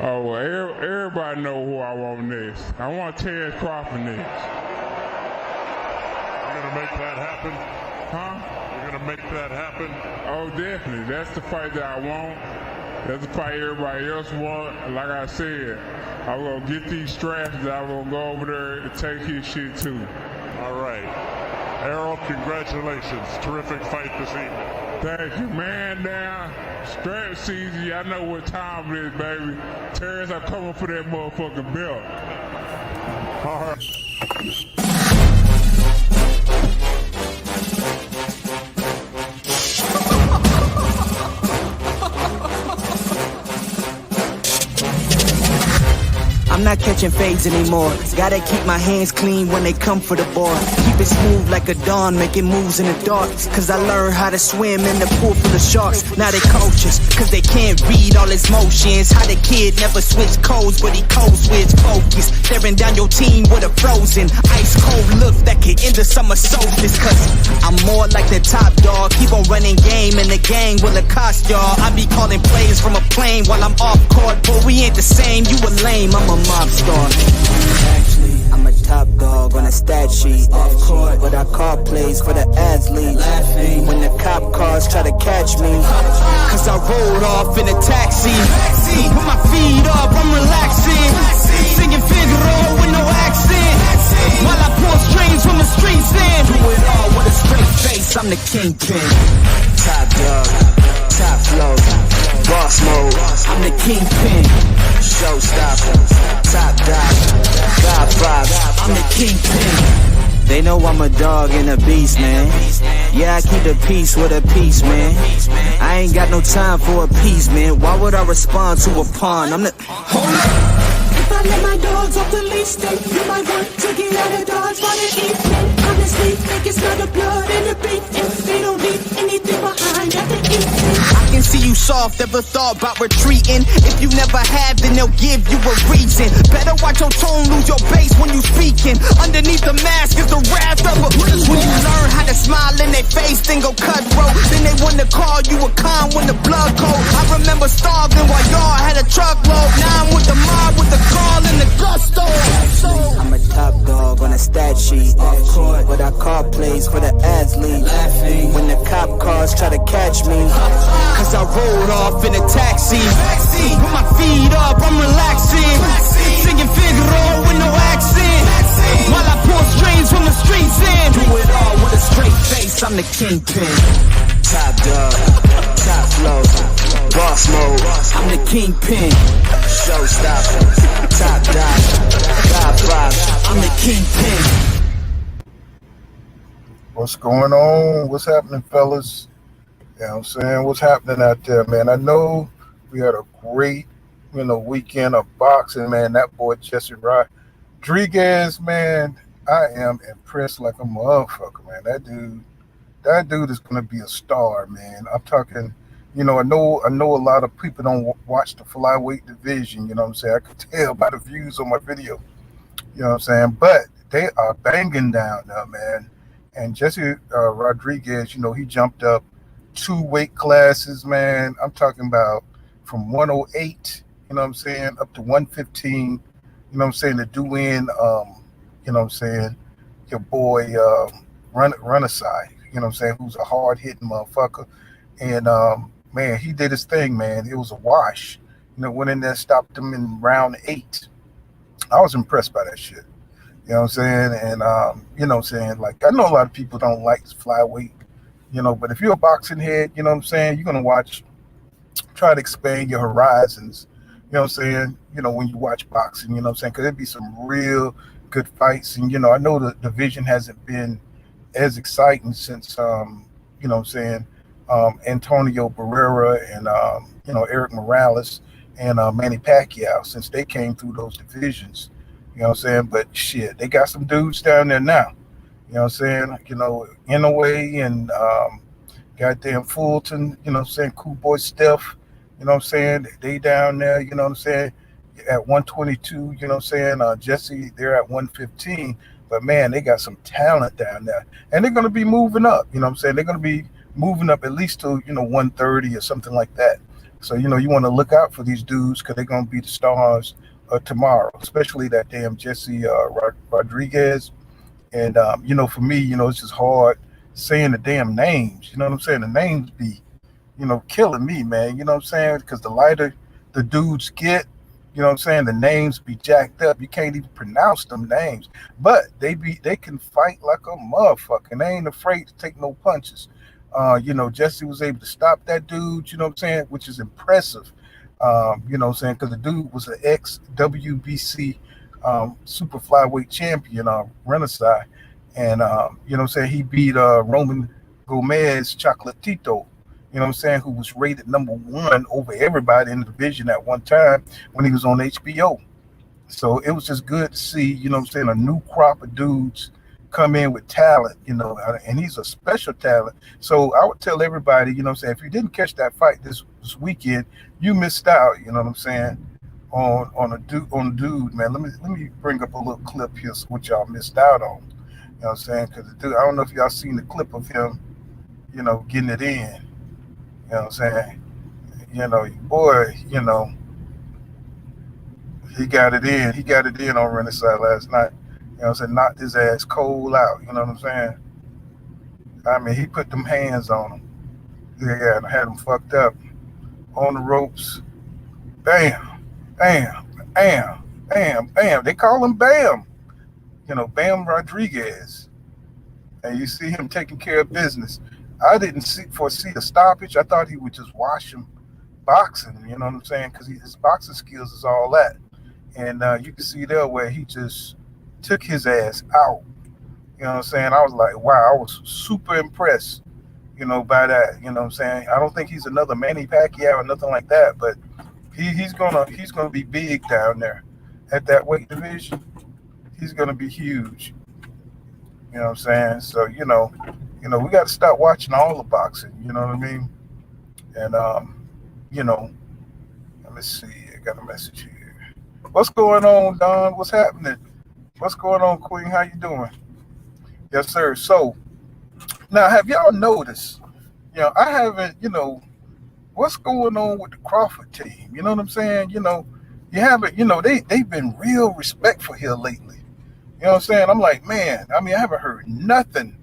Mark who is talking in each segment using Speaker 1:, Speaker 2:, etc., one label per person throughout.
Speaker 1: Oh, well, everybody know who I want next. I want Terence Crawford next.
Speaker 2: You're going to make that happen?
Speaker 1: Huh?
Speaker 2: You're going to make that happen?
Speaker 1: Oh, definitely. That's the fight that I want. That's the fight everybody else want. Like I said, I'm going to get these straps and I'm going to go over there and take his shit too.
Speaker 2: All right. Errol, congratulations. Terrific fight this evening.
Speaker 1: Thank you, man. Down. Strap season. Y'all know what time it is, baby. Terrence, I'm coming for that motherfucking belt.
Speaker 2: All right.
Speaker 3: I'm not catching fades anymore. Gotta keep my hands clean when they come for the ball. Keep it smooth like a dawn, making moves in the dark. Cause I learned how to swim in the pool full of sharks. Now they coaches, cause they can't read all his motions. How the kid never switch codes, but he codes with focus. Staring down your team with a frozen, ice cold look that can end the summer solstice. Cause I'm more like the top dog. Keep on running game and the gang will accost y'all. I be calling plays from a plane while I'm off court. But we ain't the same, you a lame, I'm a mob star. Actually, I'm a top dog on a stat sheet. Off court, but I call plays for the athletes. Laughing when the cop cars try to catch me. Cause I rolled off in a taxi. Put my feet up, I'm relaxing. Singing Figaro with no accent. While I pull strings from the streets in. Do it all with a straight face, I'm the kingpin. Top dog, top flow, boss mode, I'm the kingpin. Showstopper, top dog, God vibe, I'm the kingpin. They know I'm a dog and a beast, man. Yeah, I keep the peace with a piece, man. I ain't got no time for a piece, man. Why would I respond to a pawn? I'm the... Hold up.
Speaker 4: If I let my dogs off the leash, then you might want to get out of Dodge by the evening. Honestly, think it's not the blood in the beef. If they don't leave anything behind at the evening.
Speaker 3: I can see you soft, ever thought about retreating. If you never have, then they'll give you a reason. Better watch your tone, lose your bass when you speaking. Underneath the mask is the wrath of a when you learn how to smile in their face, then go cutthroat. Then they wanna call you a con when the blood cold. I remember starving while y'all had a truckload. Now I'm with the mob with the call and the gusto. I'm a top dog on a stat sheet. Off court, but I call plays for the athletes. Laughing when the cop cars try to catch me. Cause I rolled off in a taxi. Put my feet up, I'm relaxing. Singing Figaro with no accent. While I pull strings from the streets in. Do it all with a straight face, I'm the kingpin. Top dog, top flow, boss mode, I'm the kingpin. Showstopper, top dog, God vibe, I'm the kingpin.
Speaker 5: What's going on? What's happening, fellas? You know what I'm saying? What's happening out there, man? I know we had a great, weekend of boxing, man. That boy, Jesse Rodriguez, man, I am impressed like a motherfucker, man. That dude is going to be a star, man. I'm talking, I know a lot of people don't watch the flyweight division, you know what I'm saying? I could tell by the views on my video, you know what I'm saying? But they are banging down there, man. And Jesse Rodriguez, he jumped up 2 weight classes, man. I'm talking about from 108, you know what I'm saying, up to 115, you know what I'm saying, to do in, you know what I'm saying, your boy Runasai, you know what I'm saying, who's a hard-hitting motherfucker. And, man, he did his thing, man. It was a wash. Went in there, stopped him in round 8. I was impressed by that shit. You know what I'm saying? And, you know what I'm saying, like, I know a lot of people don't like flyweight, but if you're a boxing head, you know what I'm saying, you're going to try to expand your horizons, you know what I'm saying, when you watch boxing, you know what I'm saying, because there'd be some real good fights. And, I know the division hasn't been as exciting since, you know what I'm saying, Antonio Barrera and, Eric Morales and Manny Pacquiao, since they came through those divisions. You know what I'm saying? But shit, they got some dudes down there now. You know what I'm saying? Inouye and goddamn Fulton, you know what I'm saying? Cool Boy Steph, you know what I'm saying? They down there, you know what I'm saying? At 122, you know what I'm saying? Jesse, they're at 115. But man, they got some talent down there. And they're going to be moving up, you know what I'm saying? They're going to be moving up at least to, 130 or something like that. So, you want to look out for these dudes because they're going to be the stars tomorrow, especially that damn Jesse Rodriguez. And, for me, it's just hard saying the damn names. You know what I'm saying? The names be, killing me, man. You know what I'm saying? Because the lighter the dudes get, the names be jacked up. You can't even pronounce them names. But they can fight like a motherfucker. They ain't afraid to take no punches. Jesse was able to stop that dude, which is impressive. Because the dude was an ex-WBC super flyweight champion, Renaissance. And, he beat Roman Gomez Chocolatito, who was rated #1 over everybody in the division at one time when he was on HBO. So it was just good to see, a new crop of dudes come in with talent, and he's a special talent. So I would tell everybody, if you didn't catch that fight this weekend, you missed out, on a dude, man. Let me bring up a little clip here, so what y'all missed out on. Because the dude, I don't know if y'all seen the clip of him, getting it in. Boy, he got it in. He got it in on Renaissance last night. Knocked his ass cold out. You know what I'm saying? I mean, he put them hands on him. Yeah, and had him fucked up on the ropes. Bam, bam, bam, bam, bam. They call him Bam. Bam Rodriguez. And you see him taking care of business. I didn't foresee a stoppage. I thought he would just wash him boxing. You know what I'm saying? Because his boxing skills is all that. And you can see there where he just took his ass out. You know what I'm saying? I was like, wow, I was super impressed, by that. You know what I'm saying? I don't think he's another Manny Pacquiao or nothing like that, but he's gonna be big down there at that weight division. He's gonna be huge. You know what I'm saying? So, we got to start watching all the boxing, you know what I mean? And let me see, I got a message here. What's going on, Don? What's happening? What's going on, Queen? How you doing? Yes, sir. So now, have y'all noticed, I haven't, what's going on with the Crawford team? You know what I'm saying? You haven't, they've been real respectful here lately. You know what I'm saying? I'm like, man, I haven't heard nothing.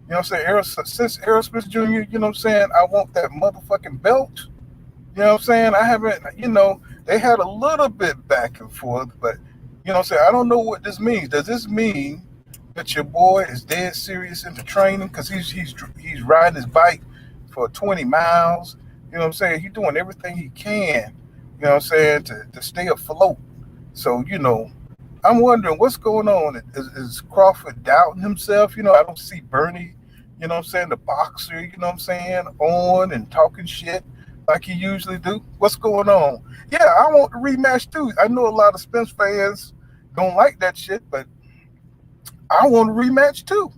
Speaker 5: You know what I'm saying? Since Errol Spence Jr., you know what I'm saying? I want that motherfucking belt. You know what I'm saying? I haven't, they had a little bit back and forth, but, you know what I'm saying? I don't know what this means. Does this mean that your boy is dead serious into training? Because he's riding his bike for 20 miles. You know what I'm saying? He's doing everything he can, you know what I'm saying, to stay afloat. So, I'm wondering what's going on. Is Crawford doubting himself? I don't see Bernie, you know what I'm saying, the boxer, you know what I'm saying, on and talking shit like he usually do. What's going on? Yeah, I want the rematch too. I know a lot of Spence fans don't like that shit, but I want a rematch too.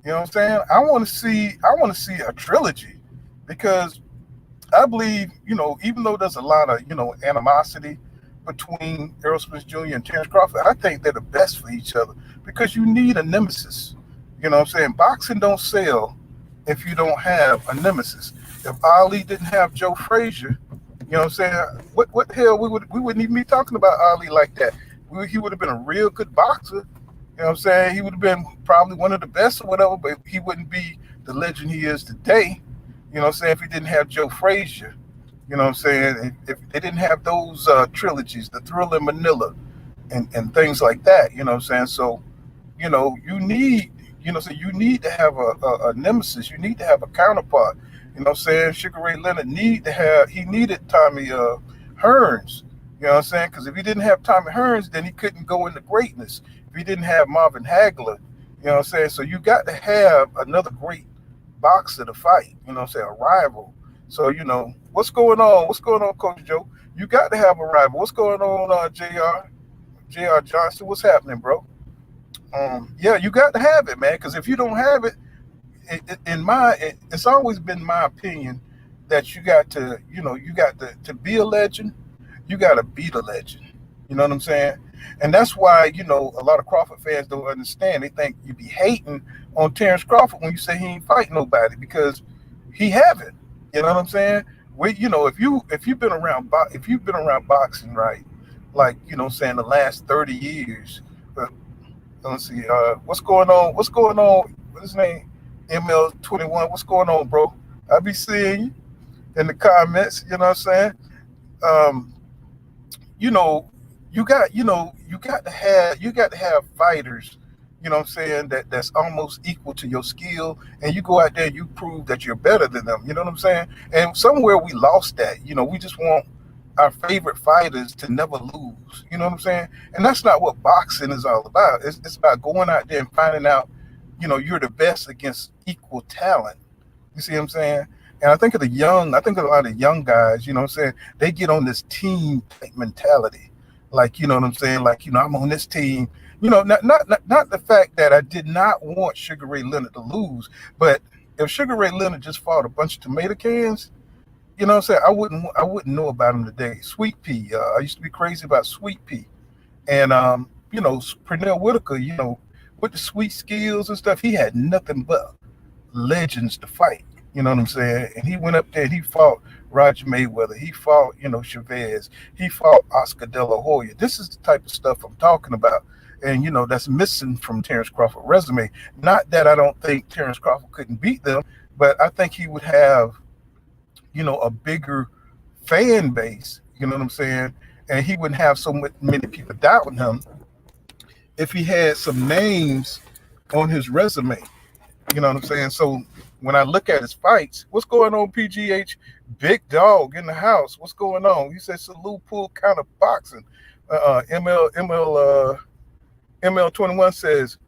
Speaker 5: You know what I'm saying? I want to see a trilogy, because I believe, even though there's a lot of, animosity between Errol Spence Jr. and Terence Crawford, I think they're the best for each other, because you need a nemesis. You know what I'm saying? Boxing don't sell if you don't have a nemesis. If Ali didn't have Joe Frazier, you know what I'm saying? What the hell, we wouldn't even be talking about Ali like that. He would have been a real good boxer. You know what I'm saying? He would have been probably one of the best or whatever, but he wouldn't be the legend he is today. You know what I'm saying? If he didn't have Joe Frazier. You know what I'm saying? If they didn't have those trilogies, the Thriller in Manila and things like that, you know what I'm saying? So, you need to have a nemesis. You need to have a counterpart. You know what I'm saying? Sugar Ray Leonard needed Tommy Hearns. You know what I'm saying? Because if he didn't have Tommy Hearns, then he couldn't go into greatness. If he didn't have Marvin Hagler, you know what I'm saying? So you got to have another great boxer to fight, you know what I'm saying, a rival. So, what's going on? What's going on, Coach Joe? You got to have a rival. What's going on, JR Johnson? What's happening, bro? Yeah, you got to have it, man, because if you don't have it, it's always been my opinion that you got to be a legend, you got to beat a legend. You know what I'm saying? And that's why, a lot of Crawford fans don't understand. They think you be hating on Terence Crawford when you say he ain't fight nobody, because he haven't. You know what I'm saying? if you've been around boxing, right? Like, saying the last 30 years. uh, let's see, what's going on? What's going on? What's his name? ML21. What's going on, bro? I be seeing you in the comments. You know what I'm saying? Um, you know, you got to have fighters, what I'm saying, that's almost equal to your skill, and you go out there and you prove that you're better than them, you know what I'm saying? And somewhere we lost that. We just want our favorite fighters to never lose, you know what I'm saying? And that's not what boxing is all about. It's about going out there and finding out, you're the best against equal talent. You see what I'm saying? And I think a lot of young guys, what I'm saying, they get on this team type mentality. Like, you know what I'm saying? Like, I'm on this team. Not the fact that I did not want Sugar Ray Leonard to lose, but if Sugar Ray Leonard just fought a bunch of tomato cans, you know what I'm saying, I wouldn't know about him today. Sweet Pea, I used to be crazy about Sweet Pea. And Pernell Whitaker, with the sweet skills and stuff, he had nothing but legends to fight. You know what I'm saying? And he went up there and he fought Roger Mayweather. He fought, Chavez. He fought Oscar De La Hoya. This is the type of stuff I'm talking about. And, that's missing from Terence Crawford's resume. Not that I don't think Terence Crawford couldn't beat them, but I think he would have, a bigger fan base, you know what I'm saying? And he wouldn't have so many people doubting him if he had some names on his resume. You know what I'm saying? So when I look at his fights, what's going on, PGH? Big dog in the house. What's going on? He said salute pool kind of boxing. ML21 says,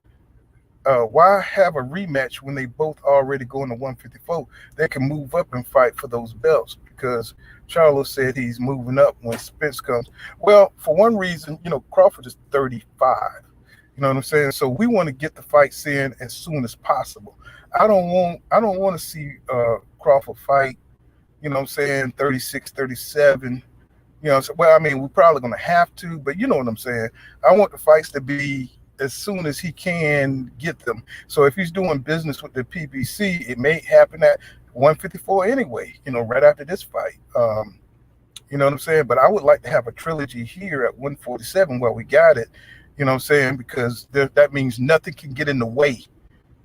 Speaker 5: why have a rematch when they both already going to 154? They can move up and fight for those belts, because Charlo said he's moving up when Spence comes. Well, for one reason, Crawford is 35. You know what I'm saying? So we want to get the fights in as soon as possible. I don't want to see Crawford fight, 36, 37. Well, I mean, we're probably going to have to, but you know what I'm saying? I want the fights to be as soon as he can get them. So if he's doing business with the PBC, it may happen at 154 anyway, right after this fight. You know what I'm saying? But I would like to have a trilogy here at 147 where we got it, you know what I'm saying? Because that means nothing can get in the way.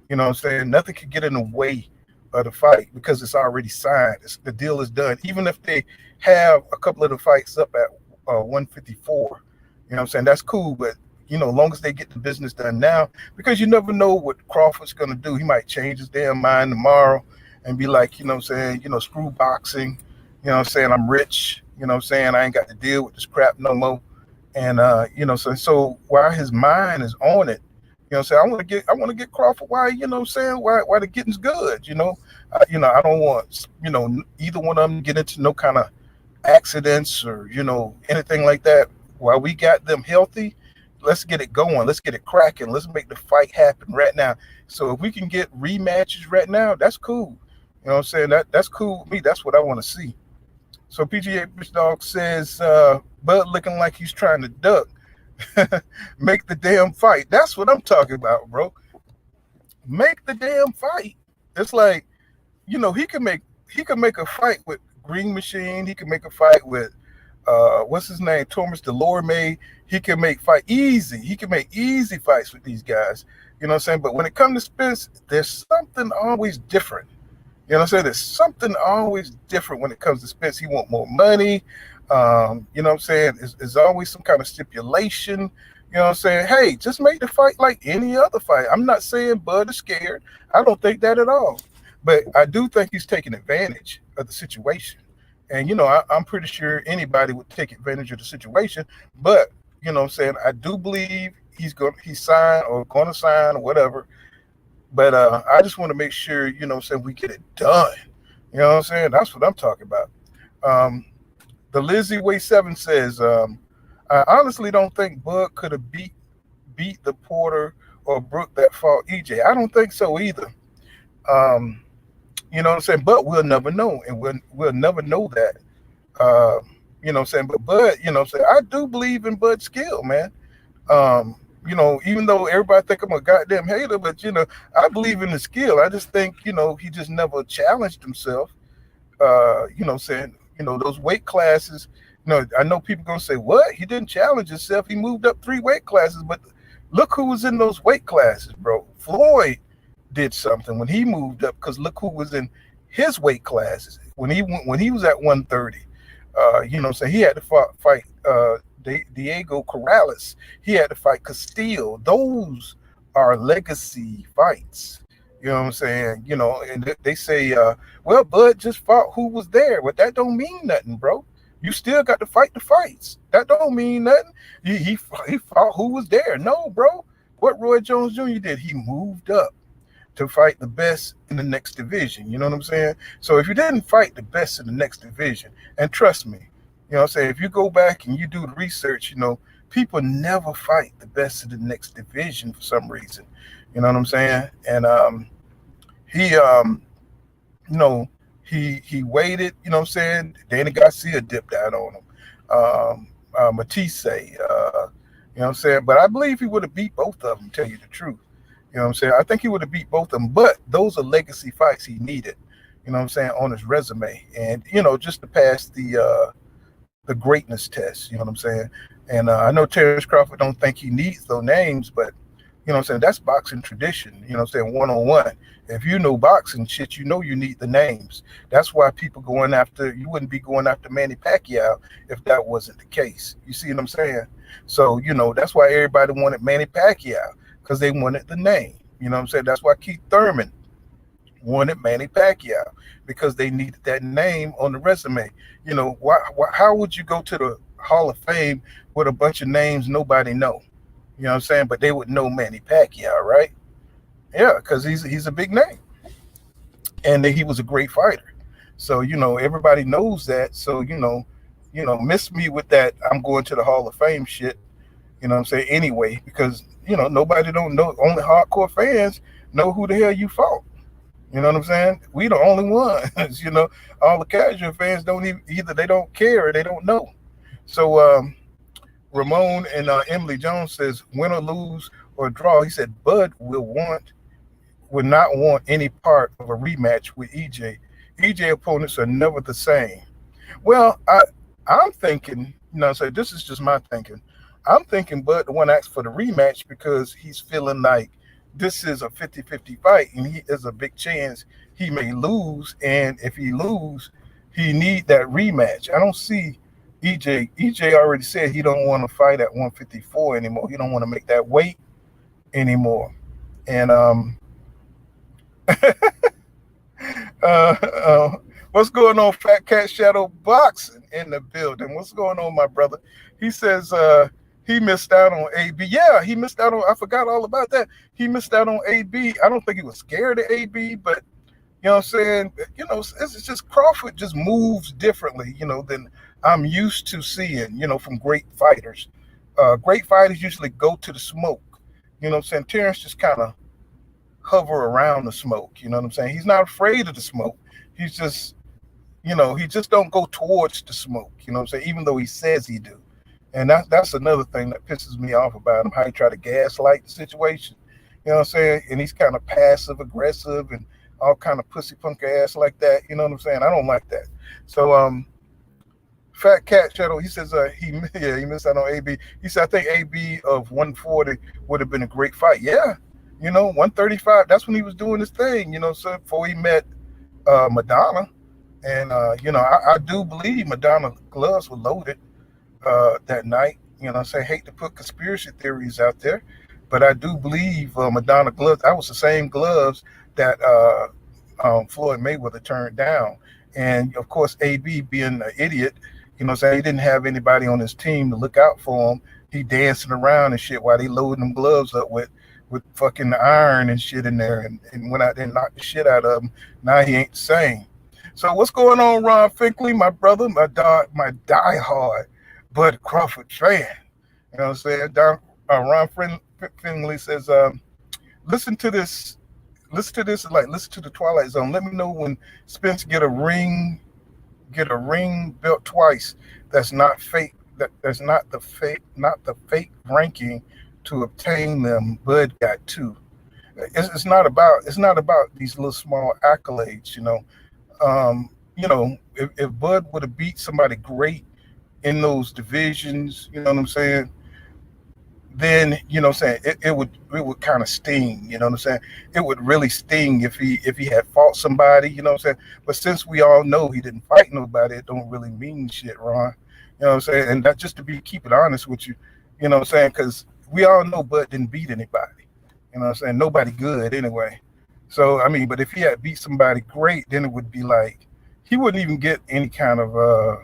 Speaker 5: You know what I'm saying? Nothing can get in the way of the fight because it's already signed. The deal is done. Even if they have a couple of the fights up at 154, you know what I'm saying? That's cool, but as long as they get the business done now, because you never know what Crawford's going to do. He might change his damn mind tomorrow and be like, screw boxing. You know what I'm saying? I'm rich. You know what I'm saying? I ain't got to deal with this crap no more. And, so while his mind is on it, you know what I'm saying, I want to get Crawford while, while the getting's good, I don't want, either one of them to get into no kind of accidents or, anything like that. While we got them healthy, let's get it going. Let's get it cracking. Let's make the fight happen right now. So if we can get rematches right now, that's cool. You know what I'm saying? That's cool with me. That's what I want to see. So PGA Bitch Dog says, Bud looking like he's trying to duck. Make the damn fight. That's what I'm talking about, bro. Make the damn fight. It's like, he can make a fight with Green Machine. He can make a fight with what's his name? Thomas Delorme. He can make fight easy. He can make easy fights with these guys. You know what I'm saying? But when it comes to Spence, there's something always different. You know what I'm saying? There's something always different when it comes to Spence. He want more money. You know what I'm saying? There's always some kind of stipulation. You know what I'm saying? Hey, just make the fight like any other fight. I'm not saying Bud is scared. I don't think that at all. But I do think he's taking advantage of the situation. And, I'm pretty sure anybody would take advantage of the situation. But, you know what I'm saying, I do believe he's signed or going to sign or whatever. But I just want to make sure, you know what I'm saying, we get it done. You know what I'm saying? That's what I'm talking about. The Lizzie Way 7 says, I honestly don't think Bud could have beat the Porter or Brooke that fought EJ. I don't think so either. You know what I'm saying? But we'll never know. And we'll never know that. You know what I'm saying? But Bud, you know what I'm saying? I do believe in Bud's skill, man. Even though everybody think I'm a goddamn hater, but, I believe in the skill. I just think, he just never challenged himself. saying, those weight classes. I know people gonna say, what? He didn't challenge himself. He moved up 3 weight classes, but look who was in those weight classes, bro. Floyd did something when he moved up, because look who was in his weight classes when he was at 130. So he had to fight Diego Corrales. He had to fight Castillo. Those are legacy fights. You know what I'm saying? And they say, well, Bud just fought who was there, but that don't mean nothing, bro. You still got to fight the fights. That don't mean nothing. He fought who was there. No, bro. What Roy Jones Jr. did, he moved up to fight the best in the next division. You know what I'm saying? So if you didn't fight the best in the next division, and trust me, what I'm saying, if you go back and you do the research, people never fight the best in the next division for some reason. You know what I'm saying? And he waited, you know what I'm saying? Danny Garcia dipped out on him. Matisse, you know what I'm saying? But I believe he would have beat both of them, to tell you the truth. You know what I'm saying? I think he would have beat both of them, but those are legacy fights he needed, you know what I'm saying, on his resume. And, just to pass the greatness test, you know what I'm saying? And I know Terence Crawford don't think he needs those names, but, you know what I'm saying, that's boxing tradition, you know what I'm saying, one-on-one. If you know boxing shit, you need the names. That's why people you wouldn't be going after Manny Pacquiao if that wasn't the case. You see what I'm saying? So, that's why everybody wanted Manny Pacquiao, because they wanted the name. You know what I'm saying? That's why Keith Thurman wanted Manny Pacquiao, because they needed that name on the resume. How would you go to the Hall of Fame with a bunch of names nobody know? You know what I'm saying? But they would know Manny Pacquiao, right? Yeah, because he's a big name. And he was a great fighter. So, everybody knows that. So, miss me with that I'm going to the Hall of Fame shit, you know what I'm saying, anyway, because, nobody don't know. Only hardcore fans know who the hell you fought. You know what I'm saying? We the only ones, all the casual fans don't either they don't care or they don't know. So Ramon and Emily Jones says, win or lose or draw, he said Bud would not want any part of a rematch with EJ. EJ opponents are never the same. Well, I'm thinking, so this is just my thinking. I'm thinking Bud the one asked for the rematch because he's feeling like this is a 50-50 fight, and there's a big chance he may lose. And if he lose, he need that rematch. I don't see EJ. EJ already said he don't want to fight at 154 anymore. He don't want to make that weight anymore. And what's going on, Fat Cat Shadow Boxing in the building? What's going on, my brother? He says he missed out on AB. Yeah, he missed out on, I forgot all about that. He missed out on AB. I don't think he was scared of AB, but you know what I'm saying? It's just Crawford just moves differently, than I'm used to seeing, from great fighters. Great fighters usually go to the smoke. You know what I'm saying? Terence just kind of hover around the smoke. You know what I'm saying? He's not afraid of the smoke. He's just, he just don't go towards the smoke. You know what I'm saying? Even though he says he do. And that's another thing that pisses me off about him, how he try to gaslight the situation. You know what I'm saying? And he's kind of passive aggressive and all kind of pussy punk ass like that. You know what I'm saying? I don't like that. So Fat Cat Shadow, he says he missed out on AB. He said, I think AB of 140 would have been a great fight. Yeah. 135, that's when he was doing his thing, so before he met Madonna. And I do believe Madonna gloves were loaded that night. I say, hate to put conspiracy theories out there, but I do believe Madonna gloves, that was the same gloves that Floyd Mayweather turned down. And of course, AB being an idiot, saying he didn't have anybody on his team to look out for him. He dancing around and shit while they loading them gloves up with fucking iron and shit in there, and went out there and knocked the shit out of him. Now he ain't the same. So what's going on, Ron Finkley, my brother, my diehard Bud Crawford fan? You know what I'm saying? Ron Finkley says, listen to this, like listen to the Twilight Zone. Let me know when Spence get a ring belt twice. That's not fake. That's not the fake ranking to obtain them. Bud got 2. It's not about these little small accolades, if Bud would have beat somebody great in those divisions, you know what I'm saying, then it would kind of sting, you know what I'm saying? It would really sting if he had fought somebody, you know what I'm saying? But since we all know he didn't fight nobody, it don't really mean shit, Ron. You know what I'm saying? And that just to keep it honest with you, you know what I'm saying? Because we all know Bud didn't beat anybody. You know what I'm saying? Nobody good anyway. So I mean, but if he had beat somebody great, then it would be like he wouldn't even get any kind of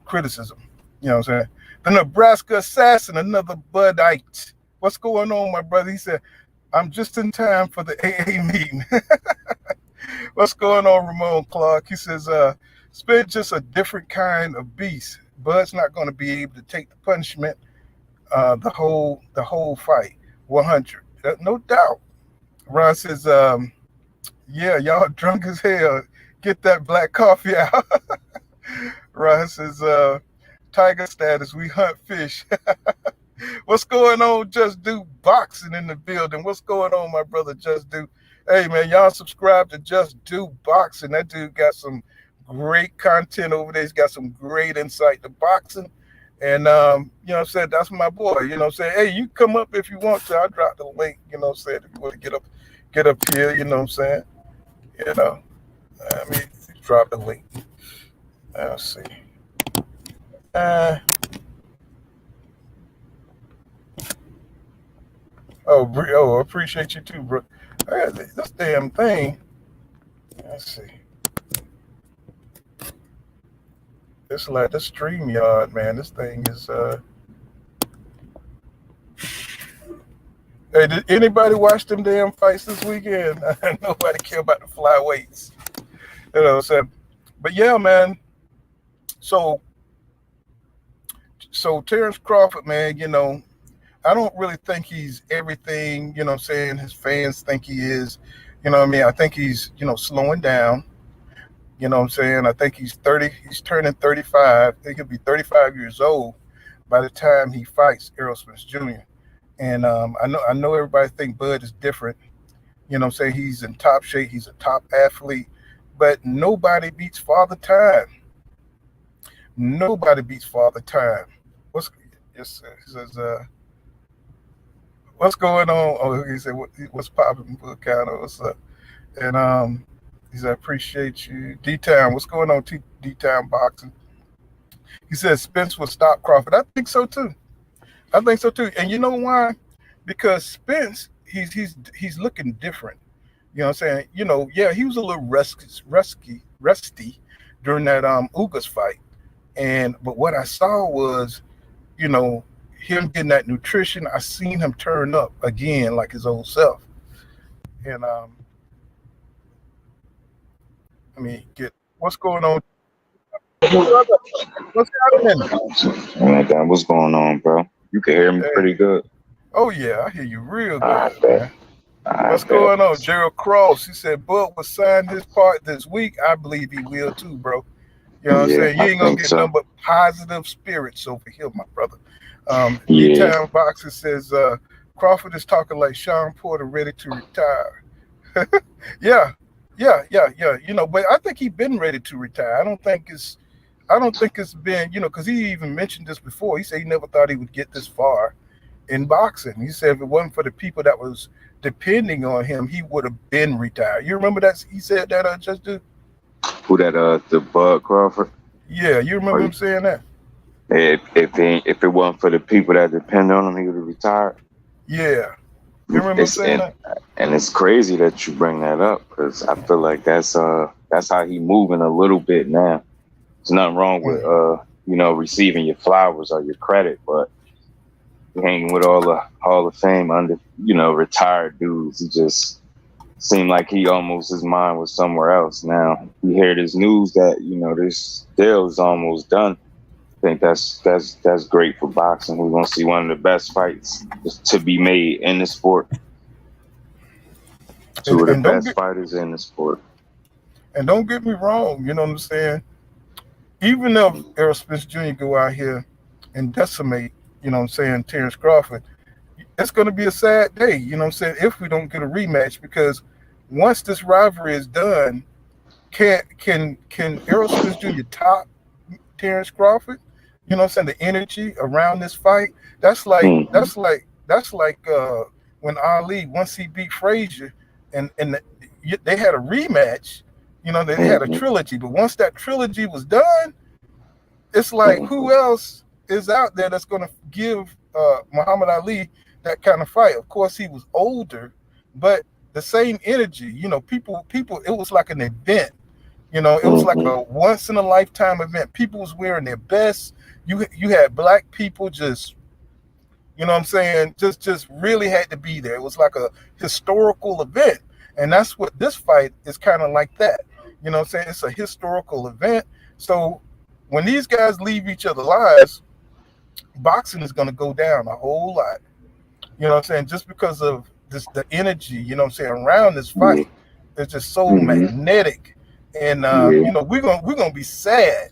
Speaker 5: criticism. You know what I'm saying? The Nebraska assassin, another Budite. What's going on, my brother? He said, I'm just in time for the AA meeting. What's going on, Ramon Clark? He says, Spence just a different kind of beast. Bud's not going to be able to take the punishment the whole fight. 100. No doubt. Ron says, yeah, y'all drunk as hell. Get that black coffee out. Ron says, Tiger status, we hunt fish. What's going on, Just Do Boxing in the building? What's going on, my brother, Just Do? Hey, man, y'all subscribe to Just Do Boxing. That dude got some great content over there. He's got some great insight to boxing. And, you know what I'm saying? That's my boy. You know what I'm saying? Hey, you come up if you want to. I'll drop the link, you know what I'm saying? If you want to get up here, you know what I'm saying? You know, I mean, drop the link. Let's see. I appreciate you too, bro. I got this damn thing. Let's see. It's like the StreamYard, man. This thing is Hey, did anybody watch them damn fights this weekend? Nobody care about the flyweights. You know what I'm saying? But yeah, man. So Terence Crawford, man, you know, I don't really think he's everything, you know what I'm saying, his fans think he is. You know what I mean? I think he's, you know, slowing down. You know what I'm saying? I think he's turning 35. I think he'll be 35 years old by the time he fights Errol Spence Jr. And I know everybody think Bud is different. You know what I'm saying? He's in top shape. He's a top athlete. But nobody beats Father Time. Nobody beats Father Time. He says, what's going on? Oh, he said, what's popping? Kind of what's up? And he said, I appreciate you. D-Town, what's going on, D-Town Boxing? He says Spence will stop Crawford. I think so too. And you know why? Because Spence, he's looking different. You know what I'm saying? You know, yeah, he was a little rusty during that Ugas fight. But what I saw was, you know, him getting that nutrition. I seen him turn up again like his old self. And I mean, what's going on? What's happening?
Speaker 6: What's going on, bro? You can hear me pretty good.
Speaker 5: Oh yeah, I hear you real good. What's going on? Gerald Cross, he said Bud will sign his part this week. I believe he will too, bro. You know what I'm saying? You ain't gonna get nothing but positive spirits over here, my brother. D-Town Boxer says Crawford is talking like Sean Porter ready to retire. Yeah. You know, but I think he's been ready to retire. I don't think it's been, you know, because he even mentioned this before. He said he never thought he would get this far in boxing. He said if it wasn't for the people that was depending on him, he would have been retired. You remember that? He said that, Just Do?
Speaker 6: Who that? The Bud Crawford?
Speaker 5: Yeah, you remember him saying that?
Speaker 6: If it wasn't for the people that depend on him, he would have retired.
Speaker 5: Yeah. You remember him saying that?
Speaker 6: And it's crazy that you bring that up because I feel like that's how he moving a little bit now. There's nothing wrong with you know, receiving your flowers or your credit, but hanging with all the Hall of Fame retired dudes, he just seemed like his mind was somewhere else. Now we hear this news that, you know, this deal is almost done. I think that's great for boxing. We're gonna see one of the best fights to be made in the sport. Two of the best fighters in the sport.
Speaker 5: And don't get me wrong, you know what I'm saying? Even if Errol Spence Jr. go out here and decimate, you know what I'm saying, Terence Crawford, it's going to be a sad day, you know what I'm saying, if we don't get a rematch, because once this rivalry is done, Can Errol Spence Jr. top Terence Crawford? You know what I'm saying? The energy around this fight. That's like when Ali, once he beat Frazier, and they had a rematch. You know, they had a trilogy, but once that trilogy was done, it's like who else is out there that's going to give Muhammad Ali that kind of fight? Of course, he was older, but the same energy. You know, people. It was like an event. You know, it was like a once in a lifetime event. People was wearing their best. You had black people just, you know what I'm saying, just really had to be there. It was like a historical event. And that's what this fight is kind of like that. You know what I'm saying? It's a historical event. So when these guys leave each other lives, boxing is going to go down a whole lot. You know what I'm saying? Just because of the energy, you know what I'm saying, around this fight. It's just so magnetic. And you know, we're gonna be sad,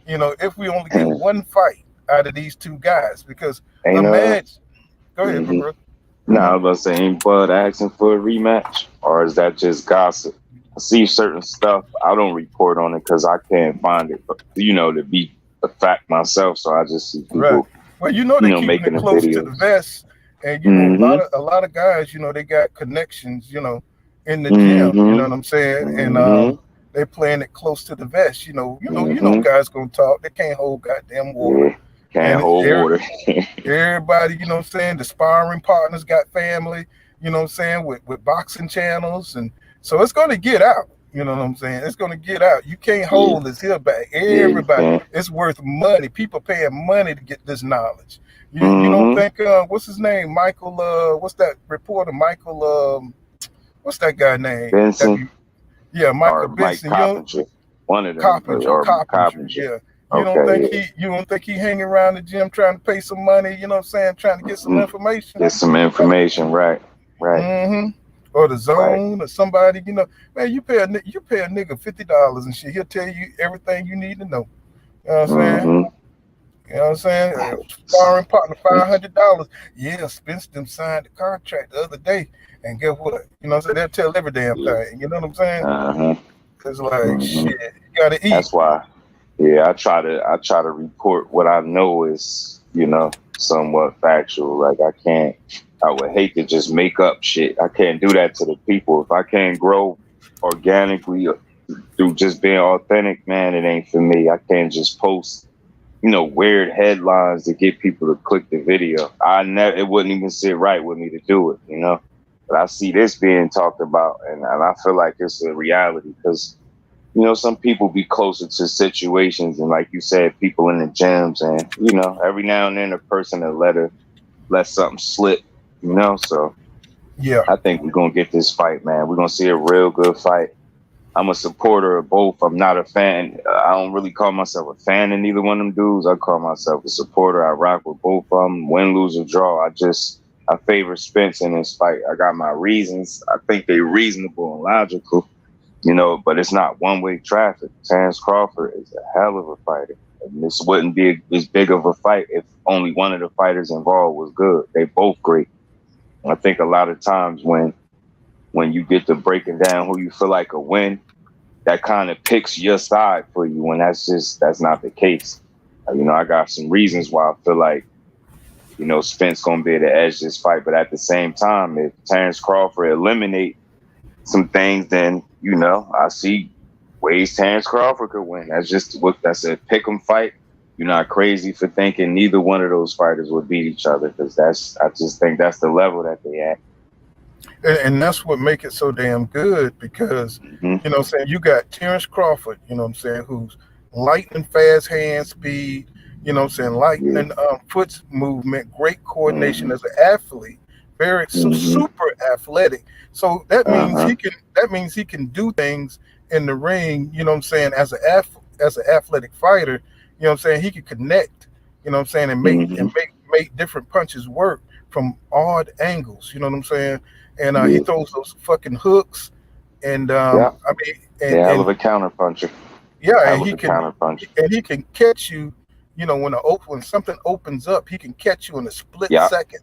Speaker 5: you know, if we only get one fight out of these two guys, because imagine. Go ahead, bro.
Speaker 6: No, I was about to say, ain't Bud asking for a rematch, or is that just gossip? I see certain stuff. I don't report on it because I can't find it, you know, to be a fact myself. So I just see people,
Speaker 5: well, you know, they keeping
Speaker 6: making
Speaker 5: it close
Speaker 6: videos
Speaker 5: to the vest, and you know, a lot of guys, you know, they got connections, you know, in the gym. You know what I'm saying? And they playing it close to the vest. You know, guys gonna talk. They can't hold goddamn water.
Speaker 6: Can't hold water.
Speaker 5: Everybody, you know what I'm saying, the sparring partners got family, you know what I'm saying, with boxing channels, and so it's gonna get out. You know what I'm saying? It's gonna get out. You can't hold this here back. Everybody, it's worth money. People paying money to get this knowledge. You don't think what's his name? Michael what's that reporter? Michael what's that guy name?
Speaker 6: Benson.
Speaker 5: Michael Benson.
Speaker 6: One of them.
Speaker 5: Carpenter. Yeah. You don't think he hanging around the gym trying to pay some money, you know what I'm saying, trying to get some information?
Speaker 6: Get some information, right.
Speaker 5: Or the zone or somebody, you know. Man, you pay a nigga $50 and shit, he'll tell you everything you need to know. You know what I'm saying? You know what I'm saying? Sparring partner, $500. Yeah, Spence them signed the contract the other day, and guess what? You know what I'm saying? They'll tell every damn thing. You know what I'm saying? It's like shit. You gotta eat.
Speaker 6: That's why. Yeah, I try to report what I know is, you know, somewhat factual. Like I would hate to just make up shit. I can't do that to the people. If I can't grow organically through just being authentic, man, it ain't for me. I can't just post, you know, weird headlines to get people to click the video. It wouldn't even sit right with me to do it, you know. But I see this being talked about, and I feel like it's a reality because, you know, some people be closer to situations, and like you said, people in the gyms, and you know, every now and then a person will let something slip, you know. So
Speaker 5: yeah,
Speaker 6: I think we're gonna get this fight, man. We're gonna see a real good fight. I'm a supporter of both. I'm not a fan. I don't really call myself a fan of neither one of them dudes. I call myself a supporter. I rock with both of them. Win, lose, or draw. I favor Spence in this fight. I got my reasons. I think they're reasonable and logical. You know, but it's not one-way traffic. Terence Crawford is a hell of a fighter. And this wouldn't be as big of a fight if only one of the fighters involved was good. They both great. I think a lot of times when you get to breaking down who you feel like a win, that kind of picks your side for you, when that's not the case. You know, I got some reasons why I feel like, you know, Spence gonna be able to edge this fight, but at the same time, if Terence Crawford eliminate some things, then, you know, I see ways Terence Crawford could win. That's a pick 'em fight. You're not crazy for thinking neither one of those fighters would beat each other, because I just think that's the level that they at.
Speaker 5: And that's what make it so damn good, because you know what I'm saying, you got Terence Crawford, you know what I'm saying, who's lightning fast hand speed, you know what I'm saying, lightning foot movement, great coordination as an athlete, very super athletic. So that means he can do things in the ring, you know what I'm saying, as an athletic fighter, you know what I'm saying, he can connect, you know what I'm saying, and make different punches work from odd angles, you know what I'm saying? And he throws those fucking hooks, and I mean,
Speaker 6: hell of a counter puncher.
Speaker 5: Yeah, and he can catch you. You know, when something opens up, he can catch you in a split second.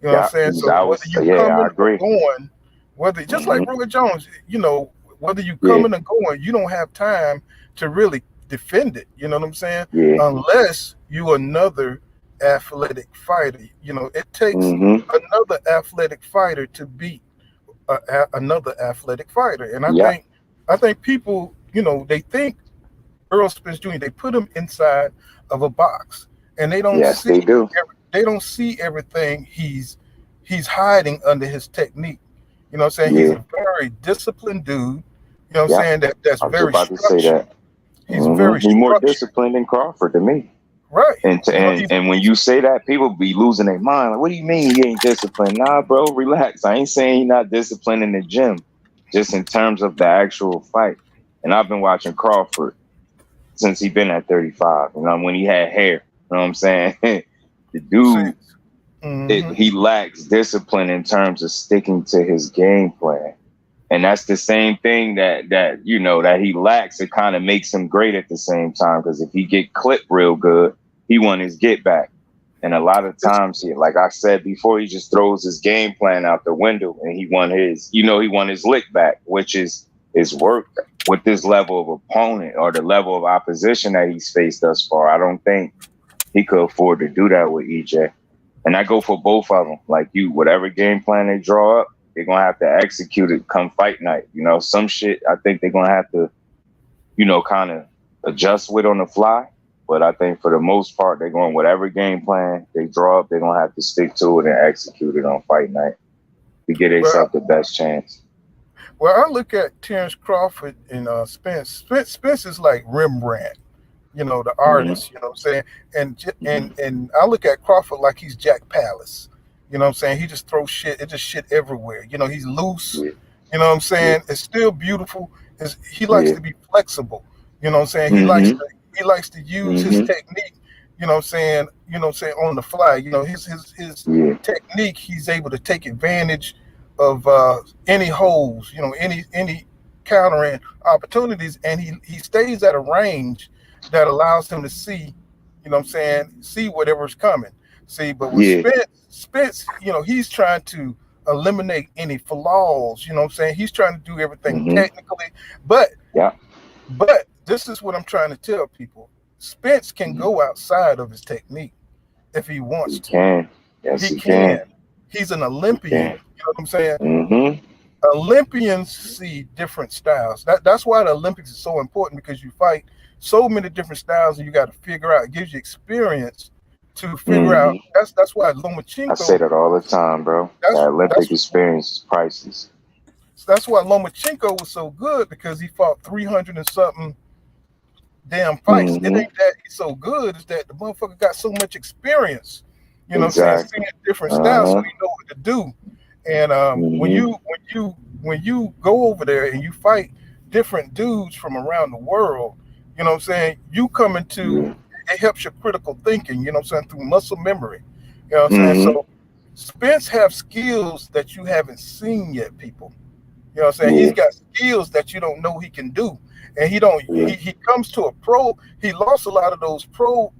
Speaker 5: You know what I'm saying? So whether you're coming or going, whether just like Roy Jones, you know, whether you
Speaker 6: Yeah.
Speaker 5: coming or going, you don't have time to really defend it. You know what I'm saying?
Speaker 6: Yeah.
Speaker 5: Unless you another athletic fighter. You know, it takes
Speaker 6: Mm-hmm.
Speaker 5: another athletic fighter to beat another athletic fighter. And
Speaker 6: Yep.
Speaker 5: I think people, you know, they think Errol Spence Jr. They put him inside of a box, and they don't
Speaker 6: Yes, they do.
Speaker 5: see everything he's hiding under his technique. You know what I'm saying? He's
Speaker 6: Yeah.
Speaker 5: a very disciplined dude. You know what I'm
Speaker 6: Yep.
Speaker 5: saying? That's
Speaker 6: I was
Speaker 5: very
Speaker 6: about to say
Speaker 5: structured.
Speaker 6: that.
Speaker 5: He's very
Speaker 6: He's more
Speaker 5: structured.
Speaker 6: disciplined than Crawford to me.
Speaker 5: Right.
Speaker 6: And
Speaker 5: You know,
Speaker 6: and when you say that, people be losing their mind. Like, what do you mean he ain't disciplined? Nah, bro, relax. I ain't saying he not disciplined in the gym, just in terms of the actual fight. And I've been watching Crawford since he been at 35. You know, when he had hair. You know what I'm saying? The dude, he lacks discipline in terms of sticking to his game plan. And that's the same thing that you know that he lacks. It kind of makes him great at the same time, because if he get clipped real good, he want his get back. And a lot of times, like I said before, he just throws his game plan out the window, and he want his lick back, which is his work with this level of opponent or the level of opposition that he's faced thus far. I don't think he could afford to do that with EJ. And I go for both of them. Like whatever game plan they draw up, they're going to have to execute it come fight night. You know, some shit I think they're going to have to, you know, kind of adjust with on the fly. But I think for the most part, they're going whatever game plan they draw up, they're going to have to stick to it and execute it on fight night to get themselves the best chance.
Speaker 5: Well, I look at Terence Crawford and Spence. Spence is like Rembrandt, you know, the artist, you know what I'm saying? And I look at Crawford like he's Jack Palance. You know what I'm saying? He just throws shit. It's just shit everywhere. You know, he's loose. You know what I'm saying? It's still beautiful. He likes to be flexible. You know what I'm saying? He likes to use his technique. You know what I'm saying? On the fly. You know, his technique. He's able to take advantage of any holes. You know, any countering opportunities, and he stays at a range that allows him to see. You know what I'm saying? See whatever's coming. See, but with Spence, you know, he's trying to eliminate any flaws. You know what I'm saying? He's trying to do everything technically. But this is what I'm trying to tell people. Spence can go outside of his technique if he wants to.
Speaker 6: He can.
Speaker 5: He's an Olympian. You know what I'm saying? Olympians see different styles. That's why the Olympics is so important, because you fight so many different styles and you got to figure out. It gives you experience to figure out. That's why Lomachenko.
Speaker 6: I say that all the time, bro. That Olympic experience is priceless.
Speaker 5: That's why Lomachenko was so good, because he fought 300 and something damn fights. It ain't that he's so good, it's that the motherfucker got so much experience. You know what I'm saying? Seeing different styles, so you know what to do. And when you go over there and you fight different dudes from around the world, you know what I'm saying? You come into it helps your critical thinking, you know what I'm saying, through muscle memory. You know what I'm saying? So Spence have skills that you haven't seen yet, people. You know what I'm saying? He's got skills that you don't know he can do. And he comes to a pro. He lost a lot of those pro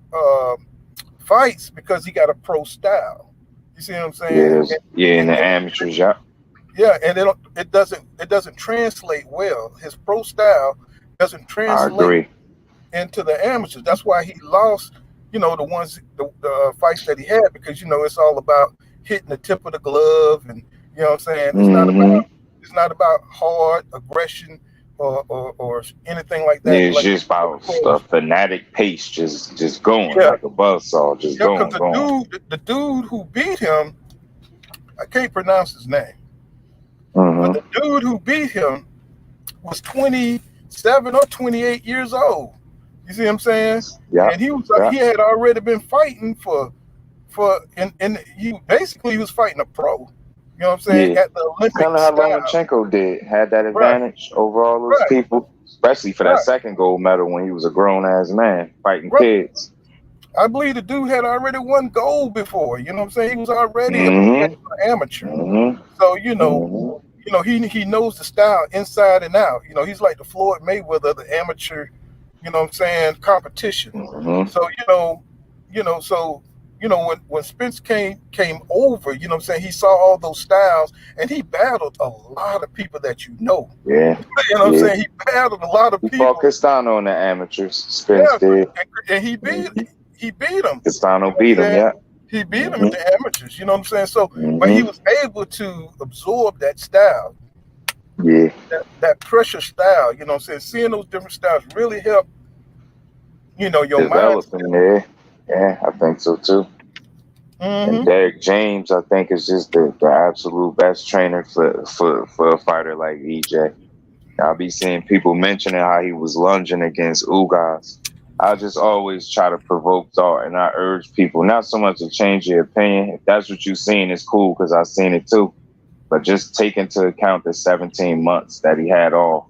Speaker 5: fights because he got a pro style. You see what I'm saying?
Speaker 6: In the amateurs,
Speaker 5: Yeah, and it doesn't translate well. His pro style doesn't translate into the amateurs. That's why he lost, you know, the fights that he had, because, you know, it's all about hitting the tip of the glove, and you know what I'm saying? It's not about hard aggression or anything like that.
Speaker 6: It's just about a fanatic pace, just going like a buzzsaw, just going.
Speaker 5: The dude who beat him, I can't pronounce his name, but the dude who beat him was 27 or 28 years old. You see what I'm saying? Yeah. And he had already been fighting and he was fighting a pro. You know what I'm saying? At the Olympics.
Speaker 6: Kind of how Lomachenko had that advantage over all those people, especially for that second gold medal when he was a grown-ass man fighting kids.
Speaker 5: I believe the dude had already won gold before. You know what I'm saying? He was already an amateur. So, you know, he knows the style inside and out. You know, he's like the Floyd Mayweather of the amateur, you know what I'm saying, competition. So, so you know, when Spence came over, you know what I'm saying, he saw all those styles and he battled a lot of people that you know.
Speaker 6: Yeah,
Speaker 5: You know what I'm
Speaker 6: yeah.
Speaker 5: saying? He battled a lot of
Speaker 6: He fought
Speaker 5: people.
Speaker 6: Castano in the amateurs. Spence
Speaker 5: Yeah,
Speaker 6: did.
Speaker 5: and he beat
Speaker 6: Mhm.
Speaker 5: he beat him. You
Speaker 6: Castano
Speaker 5: know what
Speaker 6: beat
Speaker 5: I'm
Speaker 6: him.
Speaker 5: saying?
Speaker 6: Yeah.
Speaker 5: He beat him in
Speaker 6: hmm
Speaker 5: the amateurs, you know what I'm saying? So but he
Speaker 6: hmm
Speaker 5: was able to absorb that style,
Speaker 6: Yeah.
Speaker 5: that pressure style, you know what I'm saying? Seeing those different styles really help, you know, your mindset.
Speaker 6: Developing there. Yeah, I think so too. And
Speaker 5: Mm-hmm.
Speaker 6: Derek James, I think, is just the absolute best trainer for a fighter like EJ. I'll be seeing people mentioning how he was lunging against Ugas. I just always try to provoke thought, and I urge people not so much to change your opinion. If that's what you've seen, it's cool because I've seen it too. But just take into account the 17 months that he had off,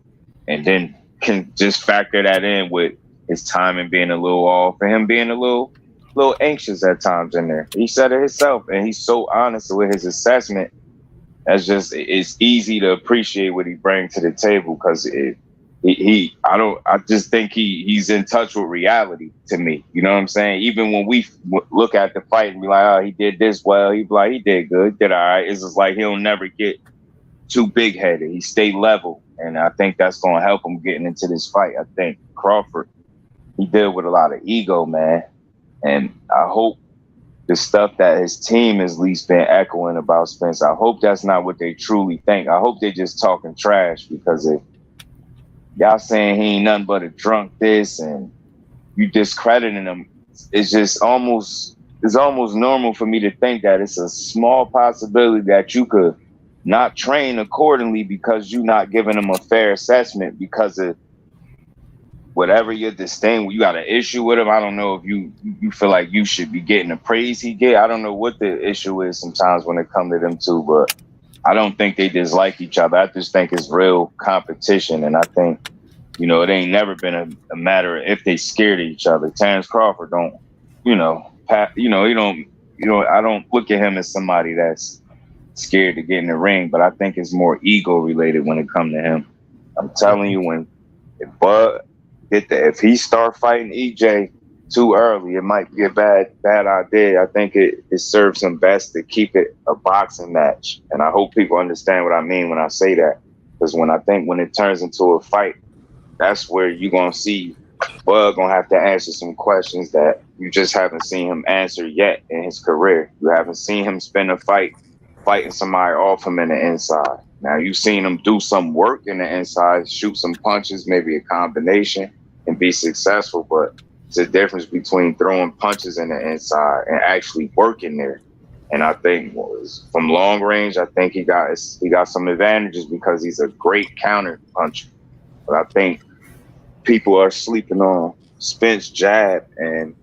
Speaker 6: and then can just factor that in with his timing being a little off and him being a little anxious at times in there. He said it himself, and he's so honest with his assessment. That's just it's easy to appreciate what he brings to the table because I just think he's in touch with reality to me. You know what I'm saying? Even when we look at the fight and be like, oh, he did this well, he be like, he did good, did all right. It's just like he'll never get too big headed. He stay level, and I think that's going to help him getting into this fight. I think Crawford, he deal with a lot of ego, man, and I hope the stuff that his team has at least been echoing about Spence, I hope that's not what they truly think. I hope they just talking trash because if y'all saying he ain't nothing but a drunk this and you discrediting him, it's almost normal for me to think that it's a small possibility that you could not train accordingly because you not giving him a fair assessment because of whatever your disdain, you got an issue with him. I don't know if you feel like you should be getting the praise he get. I don't know what the issue is sometimes when it comes to them two, but I don't think they dislike each other. I just think it's real competition, and I think it ain't never been a matter of if they scared of each other. Terence Crawford don't, he don't, I don't look at him as somebody that's scared to get in the ring, but I think it's more ego related when it comes to him. I'm telling you, if Bud if he start fighting EJ too early, it might be a bad idea. I think it serves him best to keep it a boxing match, and I hope people understand what I mean when I say that. Because when it turns into a fight, that's where you're gonna see Bud gonna have to answer some questions that you just haven't seen him answer yet in his career. You haven't seen him spend a fight fighting somebody off him in the inside. Now you've seen him do some work in the inside, shoot some punches, maybe a combination, and be successful. But it's a difference between throwing punches in the inside and actually working there. And I think from long range, I think he got some advantages because he's a great counter puncher. But I think people are sleeping on Spence jab, and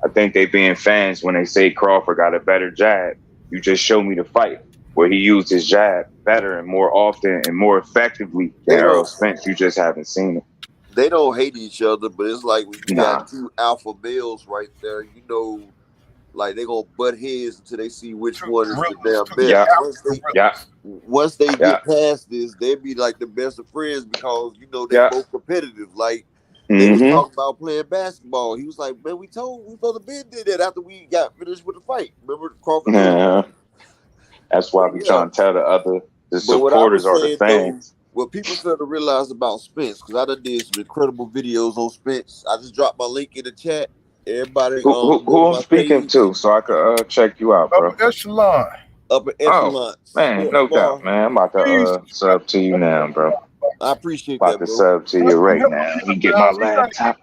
Speaker 6: I think they being fans when they say Crawford got a better jab. You just show me the fight where he used his jab better and more often and more effectively than Errol Spence. You just haven't seen it.
Speaker 7: They don't hate each other, but it's like when you
Speaker 6: Nah.
Speaker 7: got two alpha males right there, like they gonna butt heads until they see which one is the damn best. Once they get past this, they be like the best of friends because they both competitive. Like they was talking about playing basketball. He was like, "Man, we supposed to been did that after we got finished with the fight." Remember Crawford?
Speaker 6: Yeah. That's why we trying to tell the supporters or the fans.
Speaker 7: What people fail to realize about Spence, because I done did some incredible videos on Spence. I just dropped my link in the chat. Everybody,
Speaker 6: who I'm speaking to, so I could check you out, bro.
Speaker 5: Upper echelon.
Speaker 7: Upper echelon.
Speaker 6: Man, no doubt, man. I'm about to sub to you now, bro.
Speaker 7: I appreciate
Speaker 6: that, bro. About to sub to you right now. Let me get my laptop.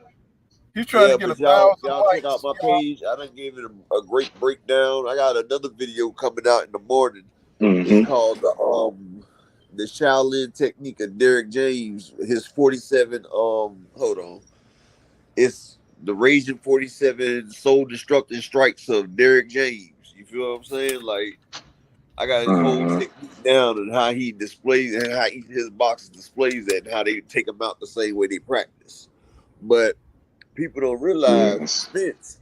Speaker 5: He's trying to get
Speaker 7: y'all check out my page. I done gave it a great breakdown. I got another video coming out in the morning. It's called the Shaolin Technique of Derek James. His 47. Hold on. It's the Raging 47 Soul Destructing Strikes of Derek James. You feel what I'm saying? Like I got his whole technique down and how he displays and how his boxes displays that and how they take him out the same way they practice. But people don't realize Spence.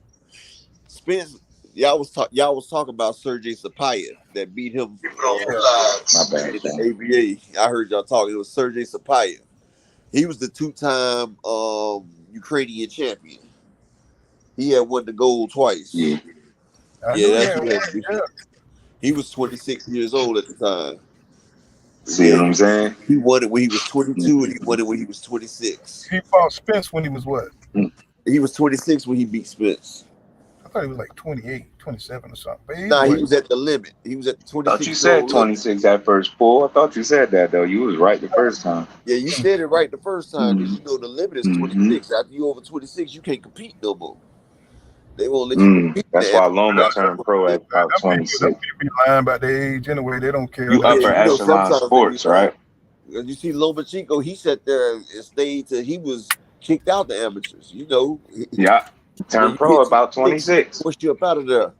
Speaker 7: Y'all was talking about Sergey Sapaya that beat him in the ABA. I heard y'all talking. It was Sergey Sapaya. He was the 2-time Ukrainian champion. He had won the gold twice.
Speaker 6: Yeah.
Speaker 5: I knew
Speaker 7: Yeah,
Speaker 5: he
Speaker 7: that's
Speaker 5: had one.
Speaker 7: what
Speaker 5: Yeah.
Speaker 7: he was 26 years old at the time.
Speaker 6: See what I'm saying?
Speaker 7: He won it when he was 22, and he
Speaker 6: Mhm.
Speaker 7: won it when he was 26.
Speaker 5: He fought Spence when he was what?
Speaker 7: He was 26 when he beat Spence.
Speaker 5: I thought he was like 28, 27 or something. But either
Speaker 7: Nah, he
Speaker 5: way,
Speaker 7: was at the limit. He was at the
Speaker 6: Thought you
Speaker 7: 26 year
Speaker 6: said
Speaker 7: old limit.
Speaker 6: 26 that first pull. I thought you said that though. You was right the first time.
Speaker 7: Yeah, you said it right the first time because
Speaker 6: Mm-hmm.
Speaker 7: you know the limit is
Speaker 6: Mm-hmm.
Speaker 7: 26. After you over 26, you can't compete no more. They won't let you compete.
Speaker 6: That's why Loma turned pro at about
Speaker 5: them
Speaker 6: 26.
Speaker 5: people be lying about their age anyway. They don't care.
Speaker 6: You
Speaker 5: They
Speaker 7: Yeah,
Speaker 6: upper
Speaker 5: just
Speaker 7: you know,
Speaker 6: echelon
Speaker 7: sometimes they be
Speaker 6: sports,
Speaker 7: lying.
Speaker 6: right?
Speaker 7: You see Lomachenko, he sat there and stayed till he was kicked out the amateurs. You know,
Speaker 6: Yeah.
Speaker 7: when
Speaker 6: Turned
Speaker 7: you
Speaker 6: pro
Speaker 7: hit
Speaker 6: about
Speaker 7: 26,
Speaker 6: 26.
Speaker 7: push you up out of there.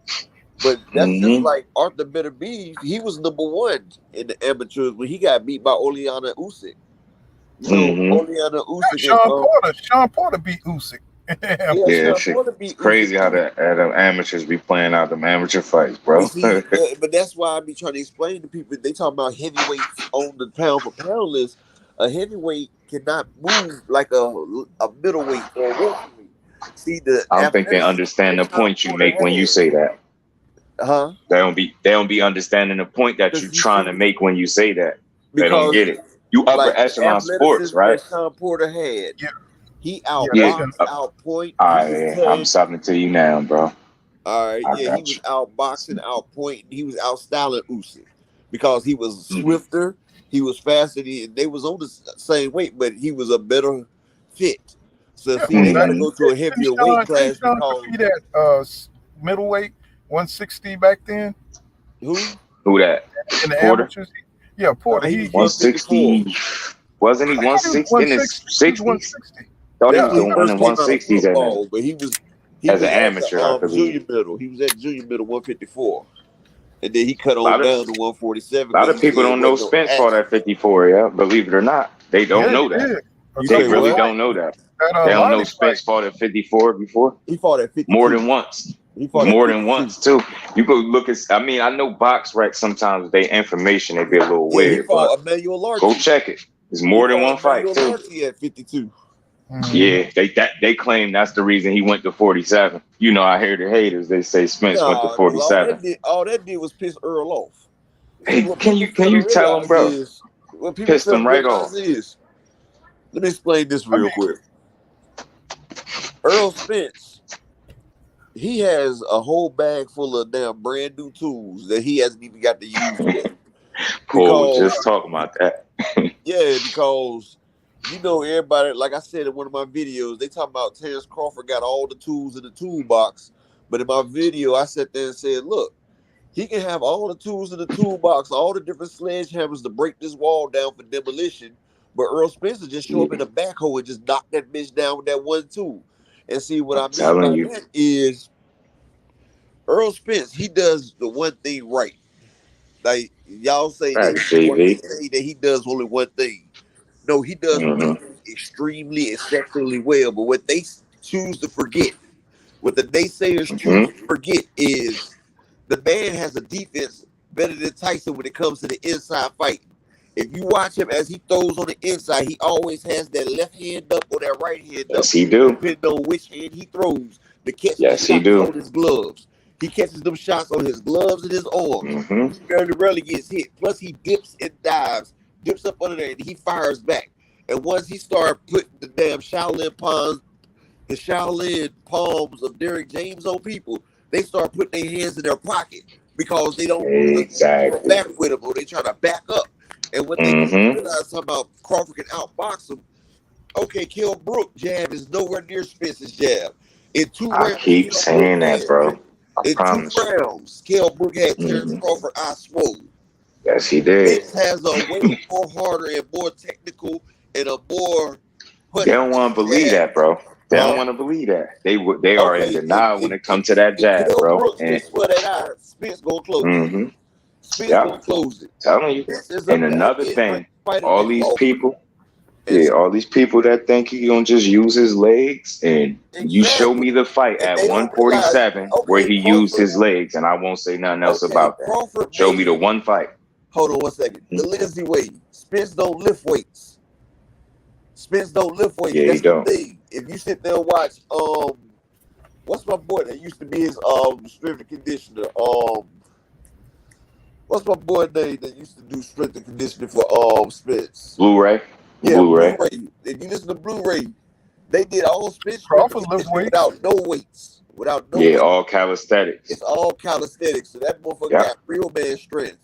Speaker 7: But that's just
Speaker 6: Mm-hmm.
Speaker 7: like Arthur Beterbiev. He was number one in the amateurs when he got beat by Oleana Usyk. You know,
Speaker 6: Mm-hmm.
Speaker 7: Oleana Usyk and
Speaker 5: Sean Porter beat Usyk.
Speaker 7: yeah,
Speaker 6: Yeah,
Speaker 7: Sean
Speaker 6: shit.
Speaker 7: Porter beat
Speaker 6: It's crazy
Speaker 7: Usyk
Speaker 6: how
Speaker 7: too.
Speaker 6: the amateurs be playing out them amateur fights, bro.
Speaker 7: But see, but that's why I be trying to explain to people. They talking about heavyweights on the pound for pound list. A heavyweight cannot move like a middleweight or a welterweight. See, the
Speaker 6: I don't think they
Speaker 7: athleticism
Speaker 6: understand the
Speaker 7: that Sean
Speaker 6: point you
Speaker 7: Porter
Speaker 6: make when you
Speaker 7: has,
Speaker 6: say that.
Speaker 7: huh?
Speaker 6: They don't be understanding the point that you
Speaker 7: Because you
Speaker 6: trying to
Speaker 7: see,
Speaker 6: make when you say that. They don't
Speaker 7: because
Speaker 6: get it. You upper
Speaker 7: like the
Speaker 6: echelon sports,
Speaker 7: athleticism that
Speaker 6: right?
Speaker 7: Sean Porter had,
Speaker 5: Yeah,
Speaker 7: he
Speaker 5: yeah, that's
Speaker 6: Yeah.
Speaker 5: him.
Speaker 7: outboxed, outpoint. He was
Speaker 6: I'm
Speaker 7: tough.
Speaker 6: stopping to you now, bro.
Speaker 7: All right,
Speaker 6: I
Speaker 7: yeah, he
Speaker 6: got
Speaker 7: was
Speaker 6: you.
Speaker 7: outboxing, outpointing. He was outstyling Usyk because he was
Speaker 6: Mhm.
Speaker 7: swifter, he was faster. They was on the same weight, but he was a better fit. So
Speaker 5: Yeah,
Speaker 7: see, they got to
Speaker 6: Mhm.
Speaker 7: go to a heavier weight
Speaker 5: Didn't
Speaker 7: class
Speaker 5: Sean
Speaker 7: because
Speaker 5: compete at middleweight 160 back then
Speaker 7: who?
Speaker 6: Who that?
Speaker 5: in the
Speaker 6: Porter?
Speaker 5: amateurs? Yeah, Porter.
Speaker 7: He was
Speaker 5: He
Speaker 7: 154.
Speaker 6: 160. Wasn't he
Speaker 5: I thought he was
Speaker 6: in his
Speaker 5: 160. He was
Speaker 6: 60s?
Speaker 5: 160.
Speaker 6: Thought he
Speaker 7: That's
Speaker 6: was
Speaker 7: when he
Speaker 5: Yeah,
Speaker 6: doing
Speaker 7: first
Speaker 6: the
Speaker 7: came out of
Speaker 6: 160s
Speaker 7: football, but he
Speaker 6: as an
Speaker 7: was at the
Speaker 6: amateur, I believe.
Speaker 7: junior middle. He was at junior middle 154, and then he cut
Speaker 6: A
Speaker 7: on
Speaker 6: lot of
Speaker 7: down to 147
Speaker 6: a lot
Speaker 7: because
Speaker 6: of
Speaker 7: he
Speaker 6: people
Speaker 7: said
Speaker 6: don't know
Speaker 7: wasn't no
Speaker 6: Spence fought
Speaker 7: action.
Speaker 6: at 54. Yeah, believe it or not, they don't
Speaker 5: yeah,
Speaker 6: know
Speaker 5: he
Speaker 6: that.
Speaker 5: did. A
Speaker 7: You
Speaker 6: They
Speaker 7: say
Speaker 5: couple of
Speaker 6: really
Speaker 7: what?
Speaker 6: don't
Speaker 5: fights
Speaker 6: know that.
Speaker 5: at
Speaker 6: They
Speaker 5: a
Speaker 6: don't know
Speaker 5: Lonnie fight.
Speaker 6: Spence fought at 54 before.
Speaker 7: He fought at
Speaker 6: More
Speaker 7: 52.
Speaker 6: than once.
Speaker 7: He fought at
Speaker 6: More than
Speaker 7: 52.
Speaker 6: once too. You go look at. I mean, I know box rec sometimes they information they be a little
Speaker 7: Yeah, he
Speaker 6: weird, but
Speaker 7: fought Emmanuel
Speaker 6: go
Speaker 7: Lartey.
Speaker 6: check it. It's
Speaker 7: He
Speaker 6: more than one
Speaker 7: fought
Speaker 6: fight
Speaker 7: Emmanuel
Speaker 6: too.
Speaker 7: Lartey at 52.
Speaker 5: Mm-hmm.
Speaker 6: Yeah, they claim that's the reason he went to 47. You know, I hear the haters. They say Spence went to
Speaker 7: Nah, because
Speaker 6: 47.
Speaker 7: all that did was piss Earl off. See,
Speaker 6: Hey,
Speaker 7: what
Speaker 6: can
Speaker 7: people
Speaker 6: you
Speaker 7: fail to
Speaker 6: tell him,
Speaker 7: realize
Speaker 6: bro?
Speaker 7: is what people
Speaker 6: Pissed
Speaker 7: fail
Speaker 6: him
Speaker 7: to
Speaker 6: right
Speaker 7: realize
Speaker 6: off.
Speaker 7: is. Let me explain this
Speaker 5: I
Speaker 7: real
Speaker 5: mean,
Speaker 7: quick. Errol Spence, he has a whole bag full of damn brand new tools that he hasn't even got to use yet.
Speaker 6: Paul was
Speaker 7: Because
Speaker 6: just talking about that.
Speaker 7: because you know everybody, like I said in one of my videos, they talking about Terence Crawford got all the tools in the toolbox. But in my video, I sat there and said, look, he can have all the tools in the toolbox, all the different sledgehammers to break this wall down for demolition. But Earl Spencer just show up in a backhoe and just knock that bitch down with that one tool. And see what
Speaker 6: I'm
Speaker 7: I mean
Speaker 6: telling
Speaker 7: by
Speaker 6: you.
Speaker 7: that is Earl Spence, he does the one thing right. Like y'all say that
Speaker 6: Facts,
Speaker 7: or they
Speaker 6: JV.
Speaker 7: say that he does only one thing. No, he does one
Speaker 6: Mm-hmm.
Speaker 7: thing extremely exceptionally well. But what they choose to forget, what the naysayers choose
Speaker 6: Mm-hmm.
Speaker 7: to forget is the man has a defense better than Tyson when it comes to the inside fighting. If you watch him as he throws on the inside, he always has that left hand up or that right hand up,
Speaker 6: Yes, he do.
Speaker 7: depending on which hand he throws to catch the
Speaker 6: Yes, he
Speaker 7: shots
Speaker 6: do.
Speaker 7: on his gloves. He catches them shots on his gloves and his arms.
Speaker 6: Mm-hmm.
Speaker 7: He very rarely gets hit. Plus, he dips and dives, dips up under there, and he fires back. And once he started putting the damn the Shaolin palms of Derrick James on people, they start putting their hands in their pocket because they don't go
Speaker 6: Exactly.
Speaker 7: back with them or they try to back up. And what they didn't
Speaker 6: Mm-hmm.
Speaker 7: realize talking about Crawford can outbox him. Okay, Kell Brook jab is nowhere near Spence's jab. In two
Speaker 6: I
Speaker 7: rounds,
Speaker 6: keep
Speaker 7: Kell Brook
Speaker 6: saying that,
Speaker 7: had
Speaker 6: bro. I
Speaker 7: in two
Speaker 6: promise you.
Speaker 7: rounds, Kell Brook had Terence
Speaker 6: Mm-hmm.
Speaker 7: Crawford eye swole.
Speaker 6: Yes, he did.
Speaker 7: Spence has a way more harder and more technical and a more
Speaker 6: They don't
Speaker 7: punishing
Speaker 6: want to believe
Speaker 7: jab.
Speaker 6: that, bro. They don't
Speaker 7: Huh?
Speaker 6: want to believe that. They are in
Speaker 7: Okay,
Speaker 6: denial when it comes to that
Speaker 7: if
Speaker 6: jab,
Speaker 7: Kell
Speaker 6: bro.
Speaker 7: Brooks
Speaker 6: And
Speaker 7: gets for that eye, Spence gonna close it.
Speaker 6: mm-hmm.
Speaker 7: Spence
Speaker 6: Yeah,
Speaker 7: gonna close it.
Speaker 6: telling you.
Speaker 7: This is a
Speaker 6: And
Speaker 7: back
Speaker 6: another
Speaker 7: end
Speaker 6: thing,
Speaker 7: fighter
Speaker 6: all
Speaker 7: than
Speaker 6: these
Speaker 7: Crawford.
Speaker 6: people,
Speaker 7: And
Speaker 6: yeah, all these people that think he gonna just use his legs, and you show
Speaker 7: exactly,
Speaker 6: me the fight
Speaker 7: and
Speaker 6: at
Speaker 7: they don't realize.
Speaker 6: 147 where
Speaker 7: Okay,
Speaker 6: he used
Speaker 7: Crawford.
Speaker 6: his legs, and I won't say nothing else
Speaker 7: Okay,
Speaker 6: about that.
Speaker 7: Crawford
Speaker 6: Show me the
Speaker 7: made.
Speaker 6: one fight.
Speaker 7: Hold on one second. The Lindsay way. Spence don't lift weights. Spence don't lift weights.
Speaker 6: Yeah, he
Speaker 7: That's the
Speaker 6: don't.
Speaker 7: thing. If you sit there and watch what's my boy that used to be his strength and conditioner? What's my boy name that used to do strength and conditioning for Spence?
Speaker 6: Blu-ray.
Speaker 7: Yeah, Blu-ray. If you listen to Blu-ray, they did all Spence
Speaker 5: Crawford lift weights
Speaker 7: without no weights.
Speaker 6: All calisthenics.
Speaker 7: It's all calisthenics. So that motherfucker got real man strength.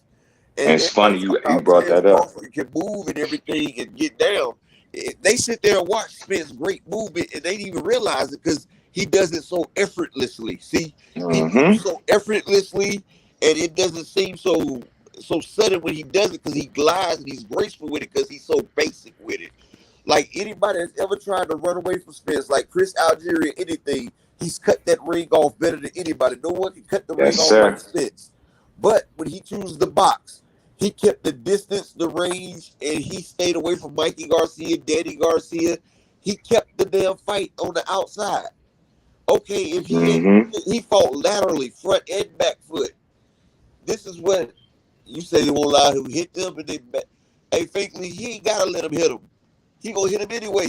Speaker 6: And it's funny you brought that up.
Speaker 7: Crawford can move and everything and get down. They sit there and watch Spence great movement and they didn't even realize it because he does it so effortlessly. See, he moves so effortlessly, and it doesn't seem so sudden when he does it because he glides and he's graceful with it because he's so basic with it. Like anybody that's ever tried to run away from Spence, like Chris Algieri, anything, he's cut that ring off better than anybody. No one can cut the ring off like Spence. But when he chose the box, he kept the distance, the range, and he stayed away from Mikey Garcia, Danny Garcia. He kept the damn fight on the outside. Okay, if he fought laterally, front and back foot. This is what you say they won't allow him to hit them, and they back. Hey, Fakely, he ain't gotta let him hit him. He gonna hit him anyway.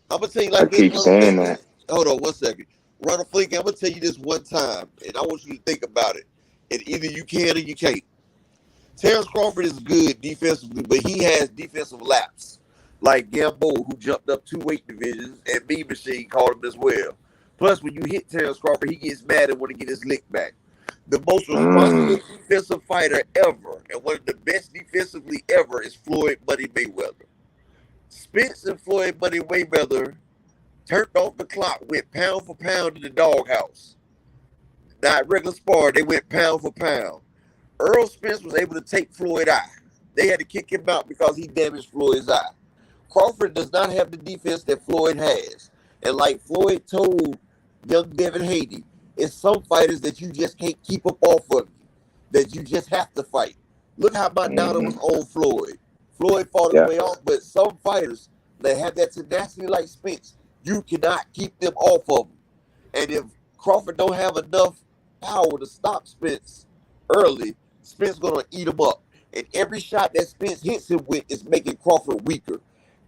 Speaker 7: I'm gonna tell you like
Speaker 6: I keep saying that.
Speaker 7: Hold on 1 second. Ronald Flake, I'm gonna tell you this one time, and I want you to think about it. And either you can or you can't. Terence Crawford is good defensively, but he has defensive laps. Like Gambo, who jumped up 2 weight divisions, and Mean Machine called him as well. Plus, when you hit Terence Crawford, he gets mad and want to get his lick back. The most responsible defensive fighter ever, and one of the best defensively ever, is Floyd Money Mayweather. Spence and Floyd Money Mayweather turned off the clock, went pound for pound in the doghouse. Not regular spar, they went pound for pound. Errol Spence was able to take Floyd's eye. They had to kick him out because he damaged Floyd's eye. Crawford does not have the defense that Floyd has. And like Floyd told young Devin Haney, it's some fighters that you just can't keep up off of you, that you just have to fight. Look how Madonna was on Floyd. Floyd fought his way off, but some fighters that have that tenacity like Spence, you cannot keep them off of them. And if Crawford don't have enough power to stop Spence early, Spence gonna eat him up. And every shot that Spence hits him with is making Crawford weaker.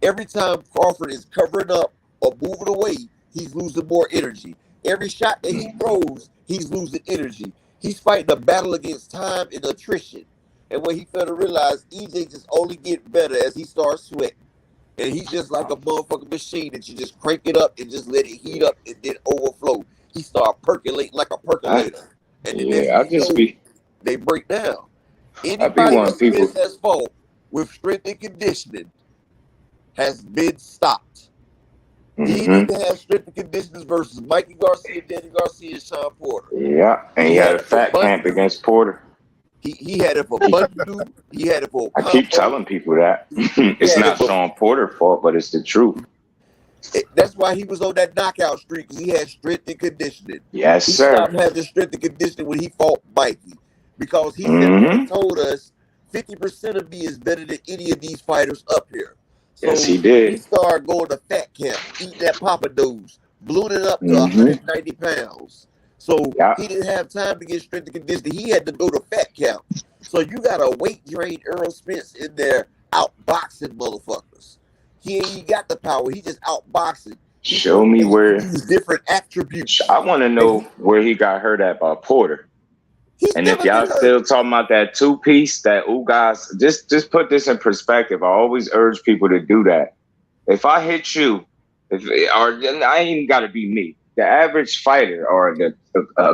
Speaker 7: Every time Crawford is covering up or moving away, he's losing more energy. Every shot that he throws, he's losing energy. He's fighting a battle against time and attrition. And what he failed to realize, EJ just only get better as he starts sweating. And he's just like a motherfucking machine that you just crank it up and just let it heat up and then overflow. He start percolating like a percolator. And then they break down. Anybody that's fought with strength and conditioning has been stopped. He didn't have strength and conditioning versus Mikey Garcia, Danny Garcia, and Sean Porter.
Speaker 6: Yeah, and he had a fat camp against Porter.
Speaker 7: He had it for Bundu. He had it for
Speaker 6: I keep telling people that. It's not Sean Porter's fault, but it's the truth.
Speaker 7: That's why he was on that knockout streak, because he had strength and conditioning.
Speaker 6: Yes, sir.
Speaker 7: He stopped having strength and conditioning when he fought Mikey. Because he told us 50% of me is better than any of these fighters up here. So
Speaker 6: yes, he did.
Speaker 7: He started going to fat camp, eating that Papa Do's, ballooning up to 190 pounds. So he didn't have time to get strength and conditioning. He had to go to fat camp. So you got a weight drain Errol Spence in there outboxing motherfuckers. He ain't got the power. He just outboxing.
Speaker 6: Show me where
Speaker 7: different attributes.
Speaker 6: I want to know where he got hurt at by Porter. And if y'all still talking about that 2-piece, that guys, just put this in perspective. I always urge people to do that. If I hit you, I ain't even got to be me. The average fighter or the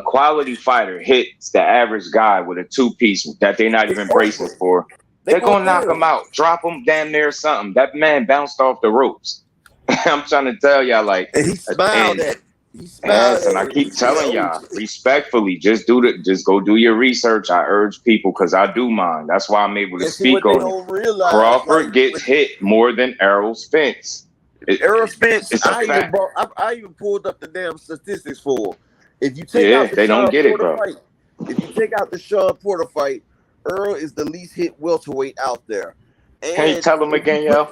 Speaker 6: quality fighter hits the average guy with a 2-piece that they're not even bracing for. They're going to knock him out, drop him damn near something. That man bounced off the ropes. I'm trying to tell y'all, like,
Speaker 7: and he smiled at.
Speaker 6: Yes, and I keep telling y'all respectfully, just go do your research. I urge people because I do mine. That's why I'm able to speak on it. Crawford gets hit more than Errol Spence.
Speaker 7: Errol Spence, I even pulled up the damn statistics for him. If you take out the
Speaker 6: they don't get it,
Speaker 7: Porter
Speaker 6: bro.
Speaker 7: Fight, if you take out the Sean Porter fight, Earl is the least hit welterweight out there. And
Speaker 6: can you tell him again, yo?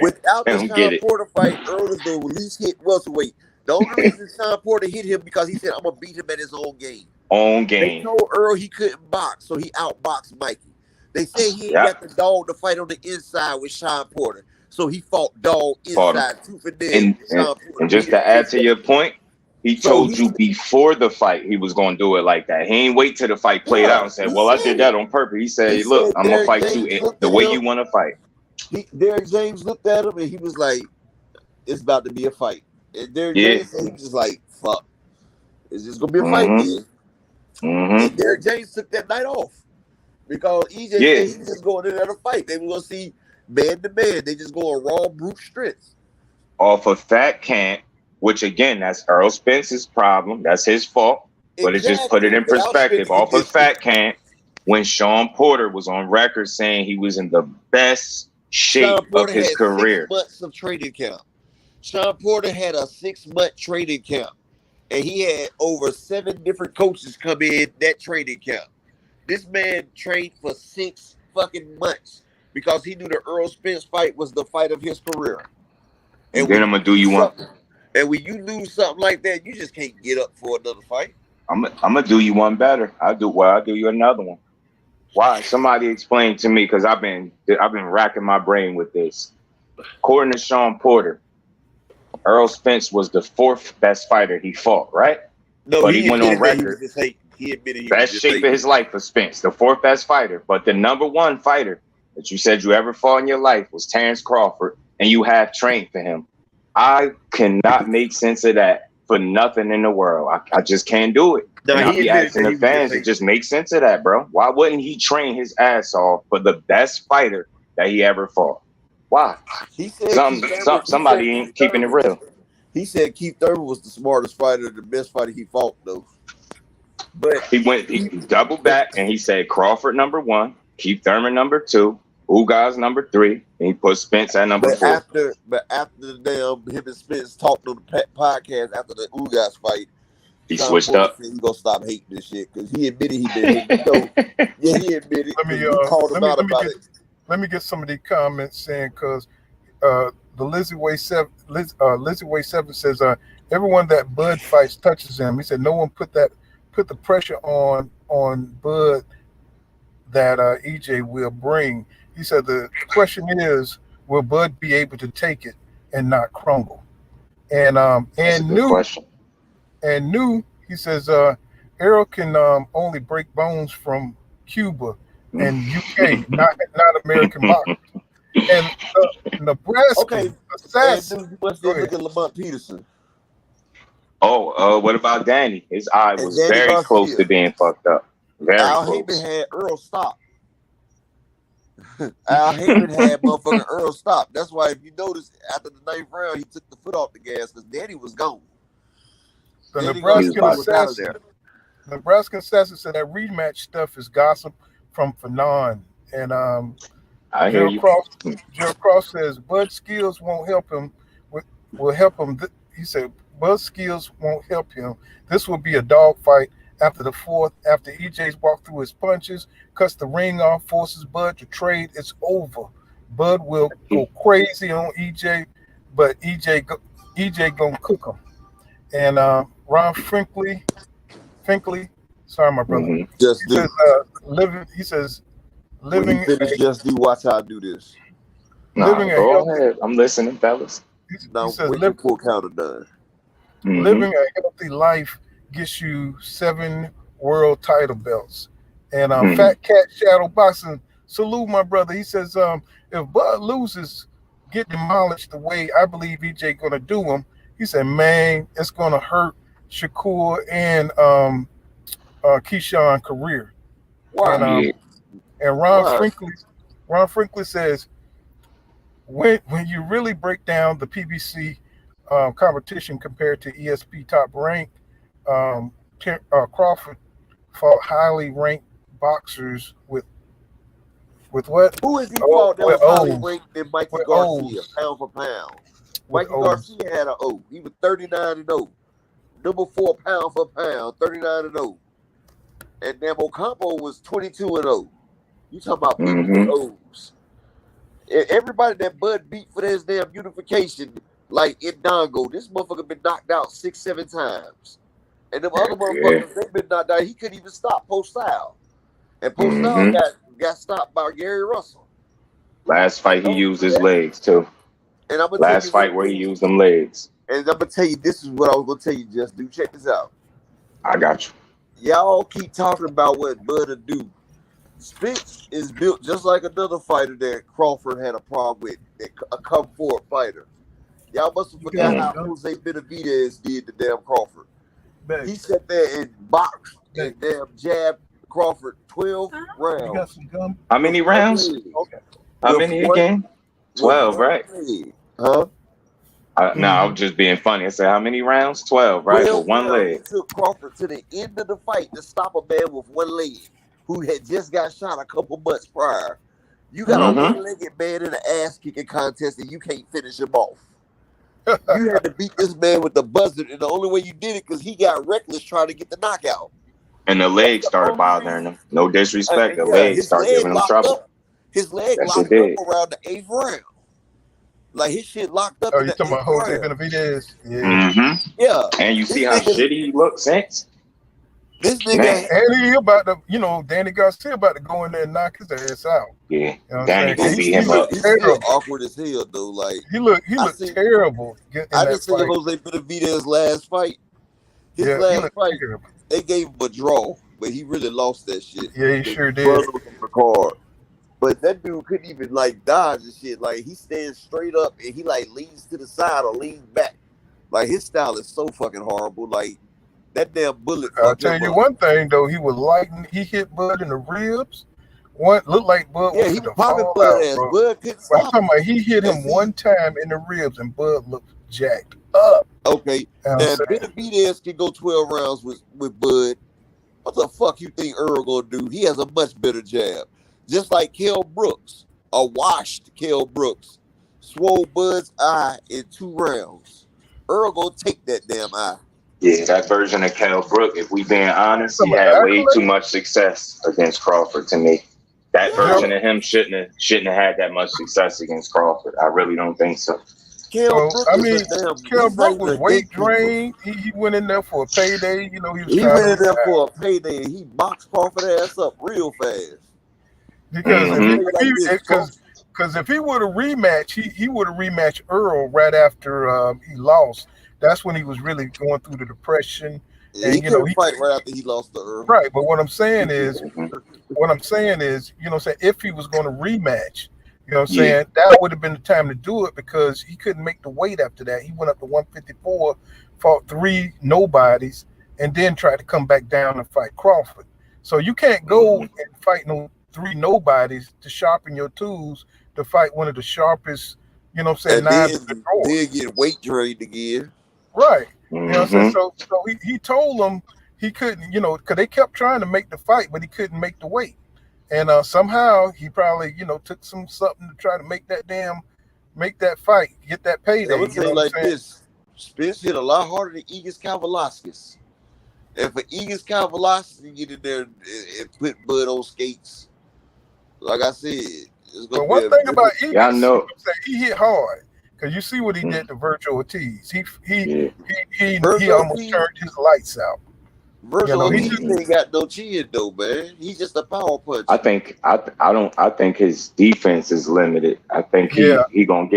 Speaker 7: Without the Sean Porter fight, Earl is the least hit welterweight. The only reason Sean Porter hit him because he said, I'm going to beat him at his own game.
Speaker 6: They
Speaker 7: told Earl he couldn't box, so he outboxed Mikey. They say he ain't got the dog to fight on the inside with Sean Porter, so he fought dog inside, tooth and nail.
Speaker 6: And just to add to your point, He told you before the fight he was going to do it like that. He ain't wait till the fight played out and said, well, I did that on purpose. He said, look, I'm going to fight you the way you want to fight.
Speaker 7: Derek James looked at him and he was like, it's about to be a fight. And Derek James said, he was just like, fuck. It's just going to be a fight, man. And Derek James took that night off because EJ said he was just going in there to fight. They were going to see man to man. They just going raw brute strength.
Speaker 6: Off of fat camp, which again, that's Errol Spence's problem. That's his fault. But it just put it in perspective. Off of fat camp, when Sean Porter was on record saying he was in the best shape of his career.
Speaker 7: 6 months of training camp. Sean Porter had a 6-month training camp. And he had over 7 different coaches come in that training camp. This man trained for 6 fucking months because he knew the Errol Spence fight was the fight of his career.
Speaker 6: And then I'm gonna do you one.
Speaker 7: And when you lose something like that, you just can't get up for another fight.
Speaker 6: I'm gonna do you one better. I'll do you another one. Why? Somebody explain to me, because I've been racking my brain with this. According to Sean Porter, Errol Spence was the 4th best fighter he fought, right?
Speaker 7: No,
Speaker 6: but he went on record.
Speaker 7: He admitted he
Speaker 6: best shape of his life for Spence, the 4th best fighter. But the number 1 fighter that you said you ever fought in your life was Terence Crawford, and you have trained for him. I cannot make sense of that for nothing in the world. I just can't do it. No, I'll be asking the fans to just make sense of that, bro. Why wouldn't he train his ass off for the best fighter that he ever fought? Why?
Speaker 7: He said
Speaker 6: somebody ain't keeping it real.
Speaker 7: He said Keith Thurman was the smartest fighter, the best fighter he fought, though. But
Speaker 6: he doubled back and he said Crawford number 1, Keith Thurman number 2, Ugas number 3, and he put Spence at number 4.
Speaker 7: After the damn him and Spence talked on the podcast after the Ugas fight,
Speaker 6: he switched up.
Speaker 7: He's gonna stop hating this shit because he admitted he been hating. So, yeah, he admitted.
Speaker 5: Let me get some of these comments saying, because the Lizzie Way 7 says everyone that Bud fights touches him. He said no one put the pressure on Bud that EJ will bring. He said the question is, will Bud be able to take it and not crumble? And New, he says Errol can only break bones from Cuba and UK, not American boxers. And Nebraska assassin.
Speaker 7: Look at Lamont Peterson.
Speaker 6: Oh, what about Danny? His eye was very close to being fucked up. Very
Speaker 7: Al
Speaker 6: close.
Speaker 7: Heyman had Earl stop. Al Heyman had motherfucking Earl stop. That's why if you notice, after the 9th round, he took the foot off the gas because Danny was gone.
Speaker 5: The Nebraska assassin said that rematch stuff is gossip from Fanon. And Gerald Cross says Bud skills won't help him. Will help him. He said Bud skills won't help him. This will be a dog fight. After the 4th, after EJ's walked through his punches, cuts the ring off, forces Bud to trade, it's over. Bud will go crazy on EJ, but EJ gonna cook him. And Ron Finkley, sorry, my brother. He says, living.
Speaker 7: Just do watch how I do this.
Speaker 6: Go ahead. I'm listening, fellas.
Speaker 5: He says,
Speaker 7: counter done.
Speaker 5: Living a healthy life gets you 7 world title belts. And Fat Cat Shadow Boxing, salute my brother. He says, if Bud loses, get demolished the way I believe EJ gonna do him. He said, man, it's gonna hurt Shakur and Keyshawn career.
Speaker 7: Wow.
Speaker 5: And Ron Finkley says, when you really break down the PBC competition compared to ESP top rank, Crawford fought highly ranked boxers with what?
Speaker 7: Who is he fought that was highly ranked than Mikey Garcia, pound for pound? Mikey Garcia had an O. He was 39-0. Number 4 pound for pound, 39-0. And then Ocampo was 22-0. You talking about people with O's. Everybody that Bud beat for his damn unification, like Indongo, this motherfucker been knocked out 6-7 times. And them other motherfuckers, they've been knocked out. He couldn't even stop Post-Style. And Post-Style got stopped by Gary Russell.
Speaker 6: Last fight, he used his legs, too.
Speaker 7: And I'm
Speaker 6: last fight where he used them legs.
Speaker 7: And I'm gonna tell you, this is what I was gonna tell you. Just do check this out.
Speaker 6: I got you.
Speaker 7: Y'all keep talking about what Bud will do. Spence is built just like another fighter that Crawford had a problem with, a come forward fighter. Y'all must have forgot how Jose Benavidez did to damn Crawford. He sat there and boxed and damn jabbed Crawford 12 rounds.
Speaker 6: How many rounds? How many again? 12, right?
Speaker 7: Huh?
Speaker 6: No, I was just being funny. I said, how many rounds? 12, right? With one leg.
Speaker 7: He took Crawford to the end of the fight to stop a man with one leg who had just got shot a couple months prior. You got a one-legged man in an ass-kicking contest and you can't finish him off. You had to beat this man with the buzzer, and the only way you did it because he got reckless trying to get the knockout.
Speaker 6: And the leg started bothering him. No disrespect. The leg started giving him trouble.
Speaker 7: His leg locked up around the 8th round. Like his shit locked up.
Speaker 5: Oh, you talking about Jose Benavidez?
Speaker 6: Yeah.
Speaker 7: Yeah.
Speaker 6: And you see how shitty he looks since?
Speaker 7: This nigga,
Speaker 5: and he about to, Danny Garcia about to go in there and knock his ass out.
Speaker 6: Yeah, Danny gonna beat him up.
Speaker 7: He's still awkward as hell though. Like
Speaker 5: he looked terrible.
Speaker 7: I just seen Jose Benavidez last fight. His last fight, they gave him a draw, but he really lost that shit.
Speaker 5: Yeah, he sure did.
Speaker 7: But that dude couldn't even like dodge and shit. Like he stands straight up and he like leans to the side or leans back. Like his style is so fucking horrible. Like that damn bullet.
Speaker 5: I'll tell you one thing though, he hit Bud in the ribs. Looked like Bud was
Speaker 7: he popping Bud ass. Bud couldn't stop.
Speaker 5: I'm talking about he hit him one time in the ribs and Bud looked jacked up.
Speaker 7: Okay. Now Benavidez can go 12 rounds with Bud. What the fuck you think Earl gonna do? He has a much better jab. Just like Kell Brooks, a washed Kell Brooks, swole Bud's eye in 2 rounds. Earl gonna take that damn eye.
Speaker 6: Yeah, that version of Kell Brooks, if we being honest, he had way too much success against Crawford to me. That version of him shouldn't have had that much success against Crawford. I really don't think so.
Speaker 5: Kell Brooks was weight drained. He went in there for a payday. He went
Speaker 7: in there for a payday and he boxed Crawford ass up real fast.
Speaker 5: Because if he would have rematched, he would have rematched Earl right after he lost. That's when he was really going through the depression.
Speaker 7: Yeah, and he couldn't fight right after he lost to Earl.
Speaker 5: Right, but what I'm saying is, if he was going to rematch, that would have been the time to do it because he couldn't make the weight after that. He went up to 154, fought 3 nobodies, and then tried to come back down and fight Crawford. So you can't go and fight 3 nobodies to sharpen your tools to fight one of the sharpest, knives in the drawer.
Speaker 7: Then get weight drained again.
Speaker 5: Right. So he told them he couldn't, because they kept trying to make the fight, but he couldn't make the weight. And somehow he probably, took something to try to make that fight, get that payday.
Speaker 7: I would say like this. Spence hit a lot harder than Egis Kavalauskas. And for Egis Kavalauskas to get in there and put Bud on skates, like I said, it's gonna
Speaker 5: be one thing about Egis,
Speaker 6: I know
Speaker 5: he hit hard. Cause you see what he did to Virgil Ortiz. He almost turned his lights out.
Speaker 7: Virgil Ortiz ain't got no chin though, man. He's just a power puncher.
Speaker 6: I think his defense is limited. I think he gonna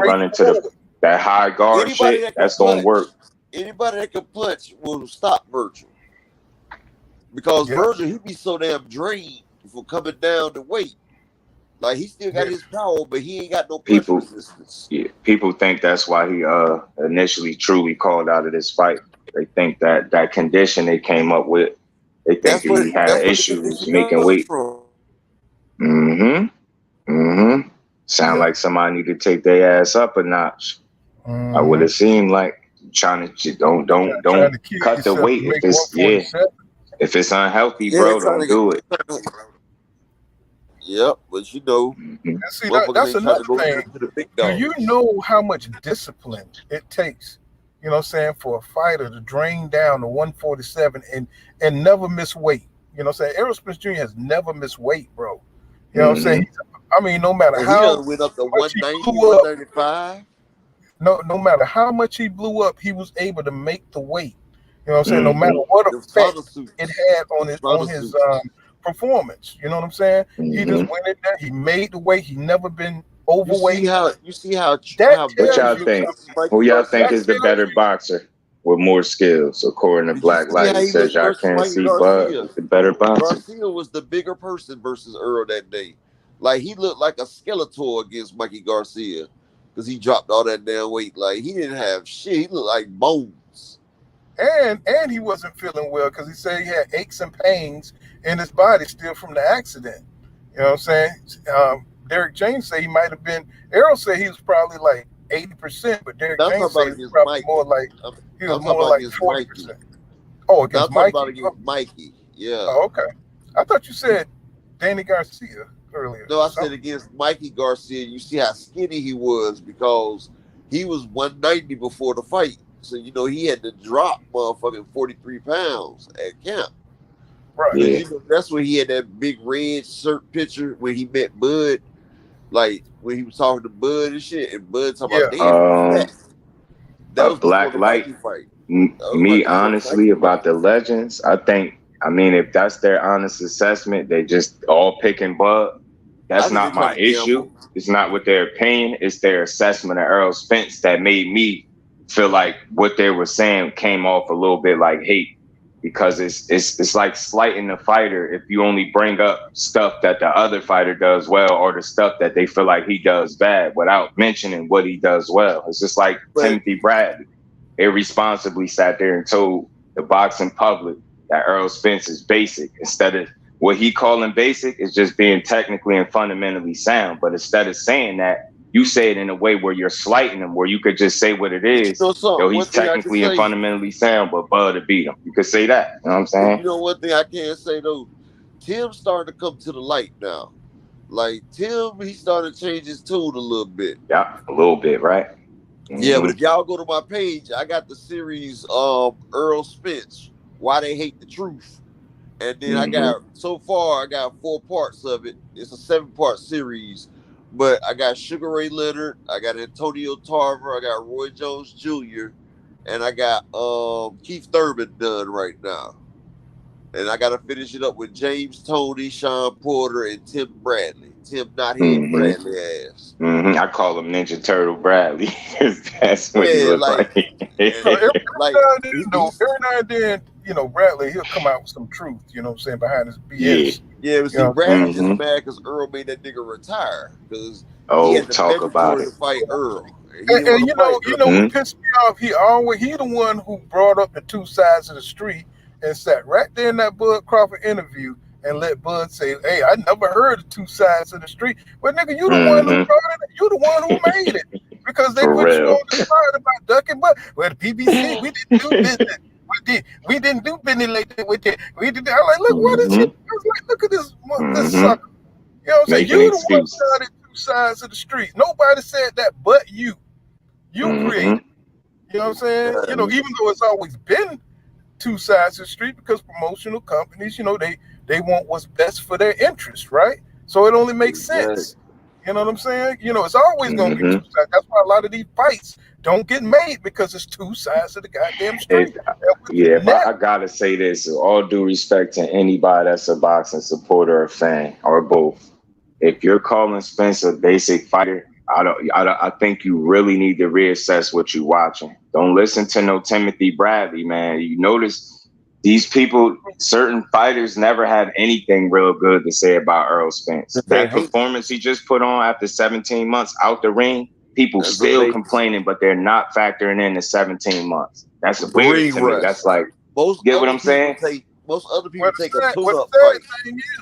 Speaker 6: run into that high guard shit. That's gonna work.
Speaker 7: Anybody that can punch will stop Virgil. Because Virgil, he be so damn drained for coming down to weight. Like he still got his power, but he ain't got no punch resistance.
Speaker 6: Yeah, people think that's why he initially truly called out of this fight. They think that condition they came up with, they think he had issues making weight. Sound like somebody need to take their ass up a notch. I would have seemed like trying to don't cut the weight if it's unhealthy, bro. Don't do it.
Speaker 7: Yep, but
Speaker 5: see, that's another thing. Do you know how much discipline it takes, for a fighter to drain down to 147 and never miss weight? Errol Spence Jr. has never missed weight, bro. You know what I'm saying? I mean, no matter how
Speaker 7: he went up to 190, 135.
Speaker 5: No matter how much he blew up, he was able to make the weight. You know what I'm saying? No matter what effect it had on his performance. You know what I'm saying? He just went in there, he made the weight, he never been overweight.
Speaker 7: You see how
Speaker 5: That
Speaker 6: What
Speaker 5: tells
Speaker 6: y'all
Speaker 5: you
Speaker 6: think?
Speaker 5: something.
Speaker 6: Who y'all think
Speaker 5: That
Speaker 6: is the
Speaker 5: tells
Speaker 6: better
Speaker 5: you.
Speaker 6: boxer with more skills? According to
Speaker 7: Did you
Speaker 6: Black
Speaker 7: see
Speaker 6: Light,
Speaker 7: how
Speaker 6: he
Speaker 7: he
Speaker 6: says
Speaker 7: looked
Speaker 6: y'all
Speaker 7: versus
Speaker 6: can't
Speaker 7: Mikey
Speaker 6: see Bud
Speaker 7: Garcia?
Speaker 6: is the better boxer.
Speaker 7: Garcia was the bigger person versus Earl that day. Like he looked like a Skeletor against Mikey Garcia because he dropped all that damn weight. Like he didn't have shit. He looked like bones.
Speaker 5: And he wasn't feeling well because he said he had aches and pains in his body still from the accident. You know what I'm saying? Derek James said he might have been. Errol said he was probably like 80%, but Derek
Speaker 7: Now I'm talking
Speaker 5: James said
Speaker 7: about
Speaker 5: he was
Speaker 7: against
Speaker 5: probably
Speaker 7: Mikey.
Speaker 5: he
Speaker 7: I'm
Speaker 5: was
Speaker 7: talking
Speaker 5: more
Speaker 7: about
Speaker 5: like
Speaker 7: against
Speaker 5: 40%.
Speaker 7: Mikey.
Speaker 5: Oh,
Speaker 7: Now
Speaker 5: against
Speaker 7: I'm talking about
Speaker 5: Mikey.
Speaker 7: against Mikey. Yeah.
Speaker 5: Oh, okay. I thought you said Danny Garcia earlier.
Speaker 7: No, I said against Mikey Garcia. You see how skinny he was because he was 190 before the fight. So you know he had to drop motherfucking 43 pounds at camp.
Speaker 5: Right.
Speaker 6: Yeah.
Speaker 7: You know, that's when he had that big red shirt picture when he met Bud, like when he was talking to Bud and shit, and Bud talking about damn fat. That was before
Speaker 6: Black
Speaker 7: the
Speaker 6: Light.
Speaker 7: Mikey fight.
Speaker 6: Me, honestly, about the legends, I mean, if that's their honest assessment, they just all picking Bud. That's
Speaker 7: I think
Speaker 6: not
Speaker 7: they're
Speaker 6: my
Speaker 7: trying to
Speaker 6: issue.
Speaker 7: gamble.
Speaker 6: It's not what their opinion. It's their assessment of Errol Spence that made me feel like what they were saying came off a little bit like hate, because it's like slighting the fighter if you only bring up stuff that the other fighter does well or the stuff that they feel like he does bad without mentioning what he does well. It's just like
Speaker 7: But
Speaker 6: Timothy Bradley irresponsibly sat there and told the boxing public that Errol Spence is basic instead of what he calling basic is just being technically and fundamentally sound. But instead of saying that, you say it in a way where you're slighting him, where you could just say what it
Speaker 7: you
Speaker 6: is.
Speaker 7: know something?
Speaker 6: Yo,
Speaker 7: One
Speaker 6: he's
Speaker 7: thing I can
Speaker 6: technically and
Speaker 7: say,
Speaker 6: fundamentally sound, but Bud to beat him. You could say that. You know what I'm saying?
Speaker 7: you know one thing I can say though, Tim's starting to come to the light now. Like Tim, he started to change his tune a little bit.
Speaker 6: Yeah, a little bit, right?
Speaker 7: Yeah, but if y'all go to my page, I got the series Errol Spence, Why They Hate the Truth. And then I got 4 parts of it. It's a 7-part series. But I got Sugar Ray Leonard, I got Antonio Tarver, I got Roy Jones Jr., and I got Keith Thurman done right now. And I gotta finish it up with James Toney, Sean Porter, and Tim Bradley. Tim Knothead Bradley ass.
Speaker 6: I call him Ninja Turtle Bradley. That's what he
Speaker 7: Yeah,
Speaker 6: look like.
Speaker 5: So every
Speaker 7: like
Speaker 5: now and then, you know, Bradley, he'll come out with some truth, you know what I'm saying, behind his BS.
Speaker 7: Yeah, but see, Bradley just mad because Earl made that nigga retire because he had the
Speaker 6: talk about
Speaker 7: mandatory
Speaker 6: it.
Speaker 7: to fight Earl.
Speaker 5: And you know what pissed me off? He the one who brought up the two sides of the street and sat right there in that Bud Crawford interview and let Bud say, "Hey, I never heard of two sides of the street." But nigga, you the one who brought it. You the one who made it because they
Speaker 6: For
Speaker 5: put you
Speaker 6: real.
Speaker 5: on the spot about ducking. But well, the PBC, we didn't do business. We didn't do business like that with it. We did. I'm like, look, what is he? I was like, look at this sucker. You know what I'm saying?
Speaker 6: Making
Speaker 5: You the one
Speaker 6: excuses.
Speaker 5: started two sides of the street. Nobody said that but you. You created. You know what I'm saying? You know, even though it's always been two sides of the street because promotional companies, you know, they want what's best for their interest, right? So it only makes sense. You know what I'm saying? You know, it's always going to be two sides. That's why a lot of these fights don't get made because it's two sides of the goddamn street.
Speaker 6: I gotta say this, with all due respect to anybody that's a boxing supporter or fan or both. If you're calling Spence a basic fighter, I think you really need to reassess what you're watching. Don't listen to no Timothy Bradley, man. You notice these people, certain fighters never have anything real good to say about Errol Spence. That performance he just put on after 17 months out the ring, people still complaining, but they're not factoring in the 17 months. That's weird to me. That's like, get what I'm saying?
Speaker 7: Most other people take a tune-up
Speaker 5: fight.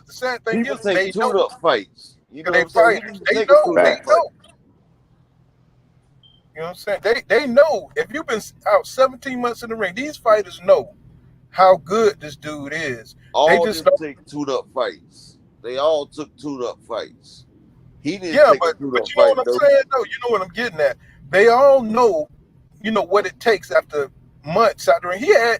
Speaker 5: The sad thing
Speaker 7: people
Speaker 5: is
Speaker 7: take tune-up fights. You know
Speaker 5: they
Speaker 7: what I'm saying?
Speaker 5: They know. You know what I'm saying? They know if you've been out 17 months in the ring, these fighters know how good this dude is.
Speaker 7: All they just take tune-up fights. They all took tune-up fights. He didn't take a tune-up
Speaker 5: but you know what I'm saying? No, you know what I'm getting at. They all know, you know, what it takes after months out there. He had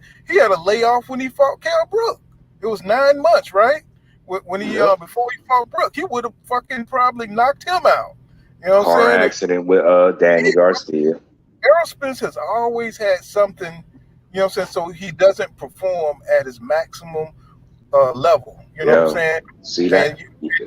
Speaker 5: a layoff when he fought Kell Brook. It was 9 months, right? When he before he fought Brook, he would have fucking probably knocked him out. You know what I'm saying?
Speaker 6: Car accident with Danny Garcia.
Speaker 5: Errol Spence has always had something, you know what I'm saying, so he doesn't perform at his maximum level. You know what I'm saying?
Speaker 6: See that?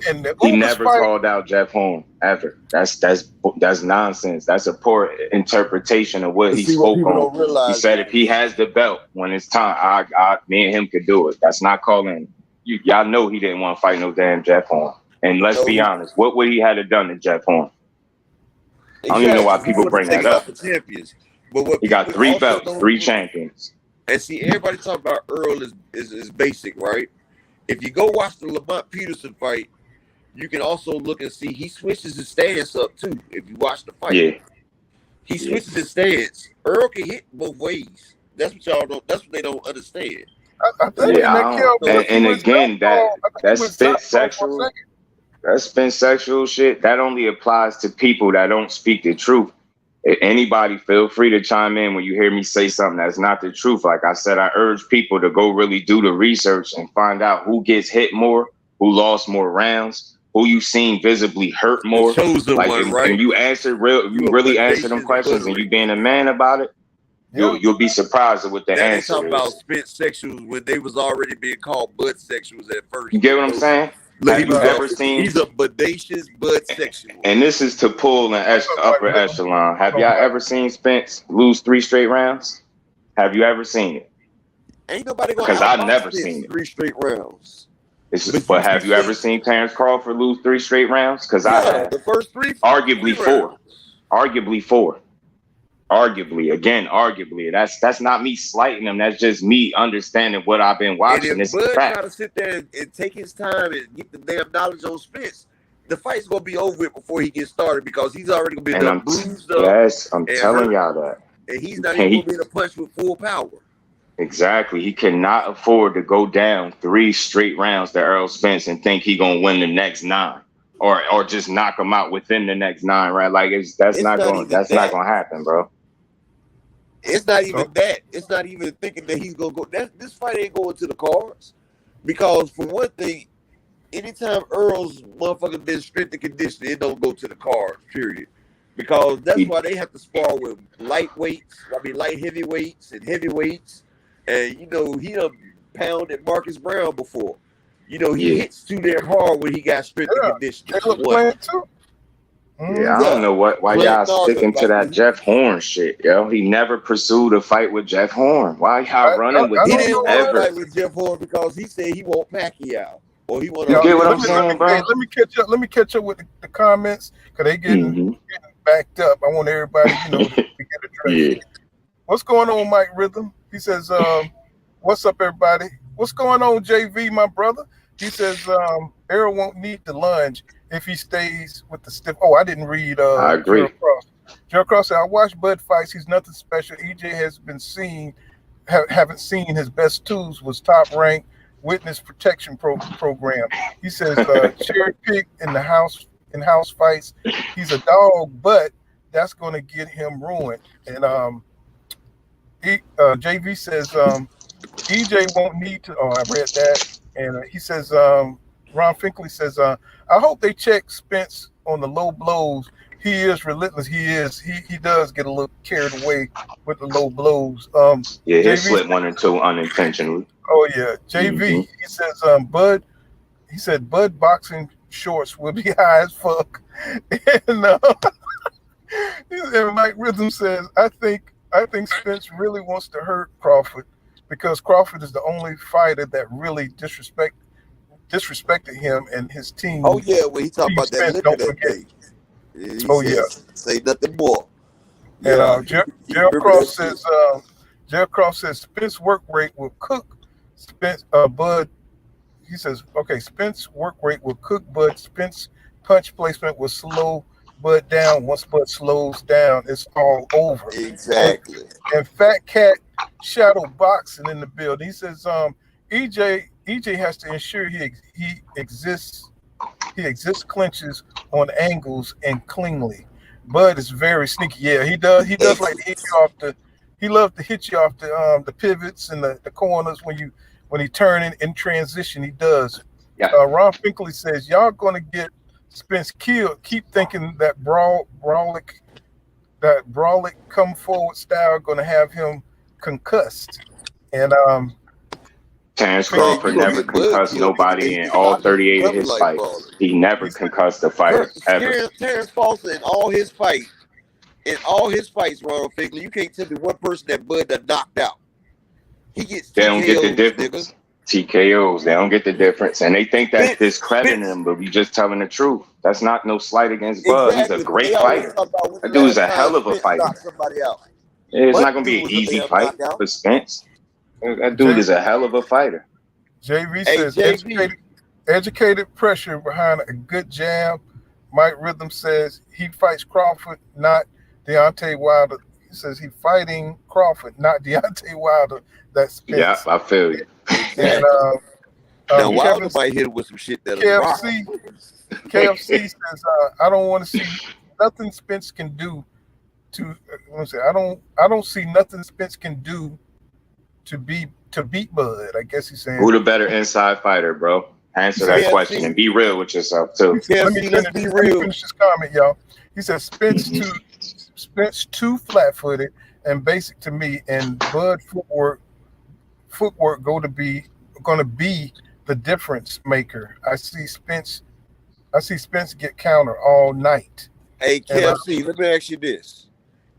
Speaker 5: And the
Speaker 6: He
Speaker 5: Ugas
Speaker 6: never
Speaker 5: fight,
Speaker 6: called out Jeff Horn ever. That's nonsense. That's a poor interpretation of what he
Speaker 7: See, what
Speaker 6: spoke
Speaker 7: people
Speaker 6: on.
Speaker 7: don't realize.
Speaker 6: He said if he has the belt when it's time, me and him could do it. That's not calling. Y'all know he didn't want to fight no damn Jeff Horn. And let's be honest, what would he have done to Jeff Horn? I don't even know why people bring that up.
Speaker 7: Champions. But what
Speaker 6: He got 3 belts, 3 champions.
Speaker 7: And see, everybody talking about Earl is basic, right? If you go watch the Lamont Peterson fight, you can also look and see he switches his stance up too. If you watch the fight, he switches his stance. Earl can hit both ways. That's what y'all don't. That's what they don't understand.
Speaker 5: I think
Speaker 6: and again, that's spit sexual. That's been sexual shit. That only applies to people that don't speak the truth. If anybody, feel free to chime in when you hear me say something that's not the truth. Like I said, I urge people to go really do the research and find out who gets hit more, who lost more rounds, who you seen visibly hurt more. Like, and you really answer them questions, and you being a man about it, you'll be surprised at what the answer is.
Speaker 7: Talking about spit sexuals when they was already being called butt sexuals at first.
Speaker 6: You get what I'm saying? Have you ever seen?
Speaker 7: He's a bodacious butt sexual.
Speaker 6: And this is to pull an upper echelon. Have y'all ever seen Spence lose 3 straight rounds? Have you ever seen it?
Speaker 7: Ain't nobody gonna.
Speaker 6: Because I've never seen it.
Speaker 7: 3 straight rounds.
Speaker 6: But have you ever seen Terence Crawford lose 3 straight rounds? Because I have.
Speaker 7: The first 3.
Speaker 6: Arguably 4. Arguably 4. Arguably. That's not me slighting him. That's just me understanding what I've been watching.
Speaker 7: And if
Speaker 6: Bud
Speaker 7: try to sit there and take his time and get the damn knowledge on Spence, the fight's gonna be over with before he gets started because he's already gonna be done bruised up.
Speaker 6: Yes, I'm telling y'all that.
Speaker 7: And he's not even gonna be in a punch with full power.
Speaker 6: Exactly. He cannot afford to go down 3 straight rounds to Errol Spence and think he gonna win the next 9. Or just knock him out within the next 9, right? Like that's not gonna happen, bro.
Speaker 7: It's not even that. It's not even thinking that he's gonna go. This fight ain't going to the cards because, for one thing, anytime Earl's motherfucker been strength and conditioning, it don't go to the cards. Period. Because that's why they have to spar with light heavyweights and heavyweights, and he done pounded Marcus Brown before. He hits too damn hard when he got strength and conditioning.
Speaker 5: They look playing too.
Speaker 6: Yeah, I don't know why y'all sticking to that Jeff Horn shit, yo. He never pursued a fight with Jeff Horn. Why y'all running with him ever? He didn't want to fight
Speaker 7: with Jeff Horn because he said he won't Pacquiao. Or he want
Speaker 6: to get what I'm saying, bro?
Speaker 5: Let me catch up with the comments because they getting backed up. I want everybody, to get addressed. What's going on, Mike Rhythm? He says, what's up, everybody? What's going on, JV, my brother? He says, Errol won't need the lunge if he stays with the stiff. Oh, I didn't read.
Speaker 6: I agree.
Speaker 5: Gerald Cross said, I watched Bud fights. He's nothing special. EJ has been haven't seen his best tools. Was top ranked witness protection program. He says cherry pick in house fights. He's a dog, but that's going to get him ruined. And JV says EJ won't need to. Oh, I read that. And he says Ron Finkley says I hope they check Spence on the low blows. He is relentless. He does get a little carried away with the low blows.
Speaker 6: He slipped 1 or 2 unintentionally.
Speaker 5: Oh yeah, JV. He says Bud boxing shorts will be high as fuck. And Mike Rhythm says I think Spence really wants to hurt Crawford because Crawford is the only fighter that really disrespected him and his team.
Speaker 7: Oh yeah, when he talked about that liquor that day. Say nothing more.
Speaker 5: And Gerald Cross says Spence work rate will cook Bud. He says, okay, Spence work rate will cook Bud. Spence punch placement will slow Bud down. Once Bud slows down, it's all over.
Speaker 7: Exactly.
Speaker 5: And Fat Cat shadow boxing in the building. He says, EJ has to ensure he exists clinches on angles and cleanly. Bud is very sneaky. Yeah, he does like to hit you off he loves to hit you off the pivots and the corners when he turn in transition. He does. Yeah. Ron Finkley says y'all gonna get Spence killed. Keep thinking that brawlic come forward style gonna have him concussed. And
Speaker 6: Terence Crawford never concussed nobody in all 38 of his fights. He never concussed a fighter ever.
Speaker 7: Terence Crawford in all his fights, Ronald Figley, you can't tell me one person that Bud done knocked out. He gets TKOs,
Speaker 6: They don't get the difference.
Speaker 7: nigga.
Speaker 6: TKOs, they don't get the difference. And they think that's discrediting him, but we just telling the truth. That's not no slight against Bud. He's a great fighter. That dude's a hell of a fighter.
Speaker 7: Somebody out.
Speaker 6: It's not going to be an easy fight for Spence. That dude is a hell of a fighter.
Speaker 5: JV says educated pressure behind a good jab. Mike Rhythm says he fights Crawford, not Deontay Wilder. He says he fighting Crawford, not Deontay Wilder. That's Spence.
Speaker 6: Yeah, I feel you.
Speaker 5: And
Speaker 7: now Wilder might hit him with some shit that
Speaker 5: KFC says I don't want to see nothing Spence can do to. I don't see nothing Spence can do to beat Bud. I guess he's saying.
Speaker 6: Who the better inside fighter, bro? Answer that question and be real with yourself too.
Speaker 5: Let me finish this comment, y'all. He says Spence too flat-footed and basic to me, and Bud footwork going to be the difference maker. I see Spence get counter all night.
Speaker 7: Hey, KFC, let me ask you this: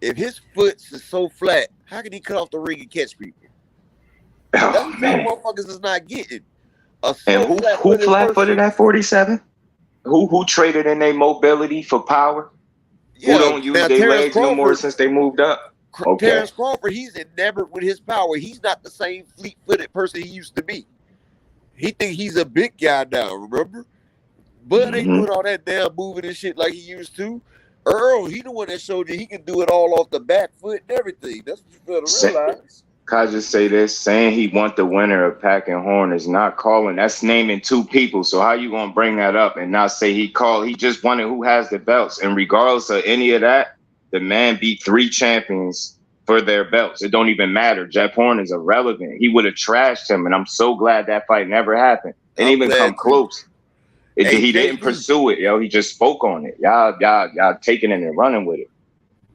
Speaker 7: if his foot is so flat, how can he cut off the ring and catch people? That's what motherfuckers is not getting.
Speaker 6: And who flat-footed at 47? Who traded in their mobility for power?
Speaker 7: Yeah,
Speaker 6: who don't use their legs no more since they moved up? Okay.
Speaker 7: Terence Crawford, he's enamored with his power. He's not the same fleet-footed person he used to be. He think he's a big guy now, remember? But ain't doing all that damn moving and shit like he used to. Earl, he the one that showed you he can do it all off the back foot and everything. That's what you gotta realize.
Speaker 6: Can I just say this? Saying he want the winner of Pack and Horn is not calling. That's naming two people. So how you gonna bring that up and not say he called? He just wanted who has the belts. And regardless of any of that, the man beat 3 champions for their belts. It don't even matter. Jeff Horn is irrelevant. He would have trashed him, and I'm so glad that fight never happened. It didn't even come close. He didn't pursue it, yo. He just spoke on it. Y'all taking it and running with it.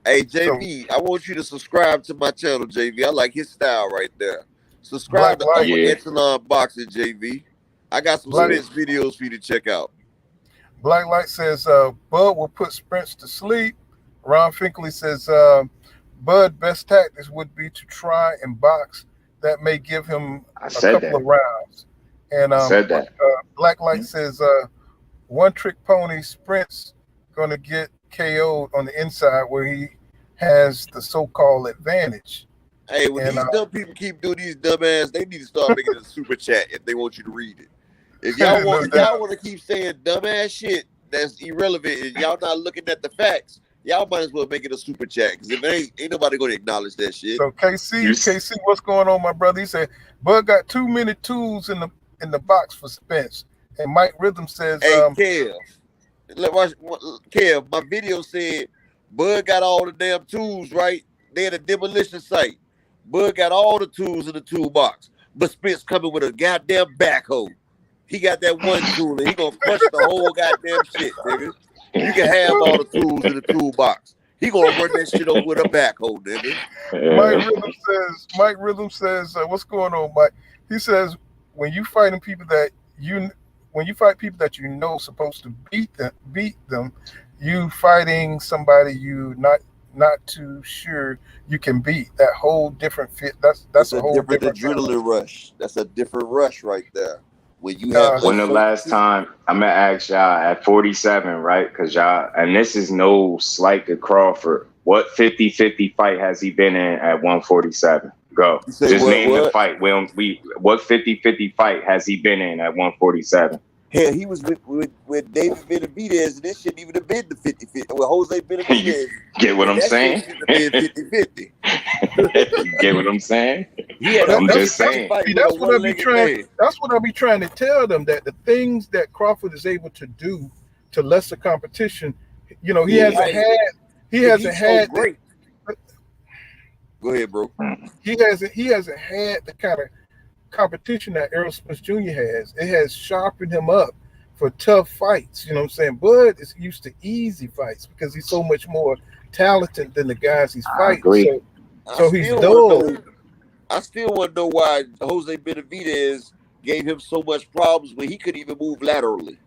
Speaker 7: Hey, JV, I want you to subscribe to my channel, JV. I like his style right there. Subscribe to Upper Echelon Boxing, JV. I got some Spence videos for you to check out.
Speaker 5: Blacklight says Bud will put Spence to sleep. Ron Finkley says Bud best tactics would be to try and box. That may give him a couple of rounds. And Blacklight says one trick pony Spence gonna get KO'd on the inside where he has the so-called advantage.
Speaker 7: Hey, when these dumb people keep doing these dumb ass, they need to start making a super chat if they want you to read it. If y'all want to keep saying dumb ass shit that's irrelevant and y'all not looking at the facts, y'all might as well make it a super chat because if ain't nobody going to acknowledge that shit.
Speaker 5: So KC, what's going on, my brother? He said Bud got too many tools in the box for Spence. And Mike Rhythm says,
Speaker 7: hey, Kev, my video said Bud got all the damn tools, right? They had a demolition site. Bud got all the tools in the toolbox, but Spence coming with a goddamn backhoe. He got that one tool, and he gonna crush the whole goddamn shit, nigga. You can have all the tools in the toolbox. He gonna run that shit over with a backhoe, nigga.
Speaker 5: Mike Rhythm says, what's going on, Mike? He says when you fighting people that you know supposed to beat them, you fighting somebody you not too sure you can beat. That whole different fit. That's a whole different
Speaker 7: adrenaline rush. That's a different rush right there. When you
Speaker 6: when the last time I'm gonna ask y'all at 47, right? Because y'all, and this is no slight to Crawford. What 50-50 fight has he been in at 147? Go. Just name the fight. What 50-50 fight has he been in at 147?
Speaker 7: Hell, he was with David Benavidez, and this shouldn't even have been the 50-50. With Jose Benavidez.
Speaker 6: Get what I'm saying?
Speaker 7: 50-50.
Speaker 6: Get what I'm saying?
Speaker 7: Yeah,
Speaker 6: I'm just saying.
Speaker 5: That's what I be trying to tell them, that the things that Crawford is able to do to lesser competition, you know, he hasn't had.
Speaker 7: Great. Go ahead, bro.
Speaker 5: He hasn't had the kind of competition that Errol Spence Jr. has. It has sharpened him up for tough fights. You know what I'm saying? Bud is used to easy fights because he's so much more talented than the guys he's fighting. So he's dull.
Speaker 7: I still want to know why Jose Benavidez gave him so much problems when he couldn't even move laterally.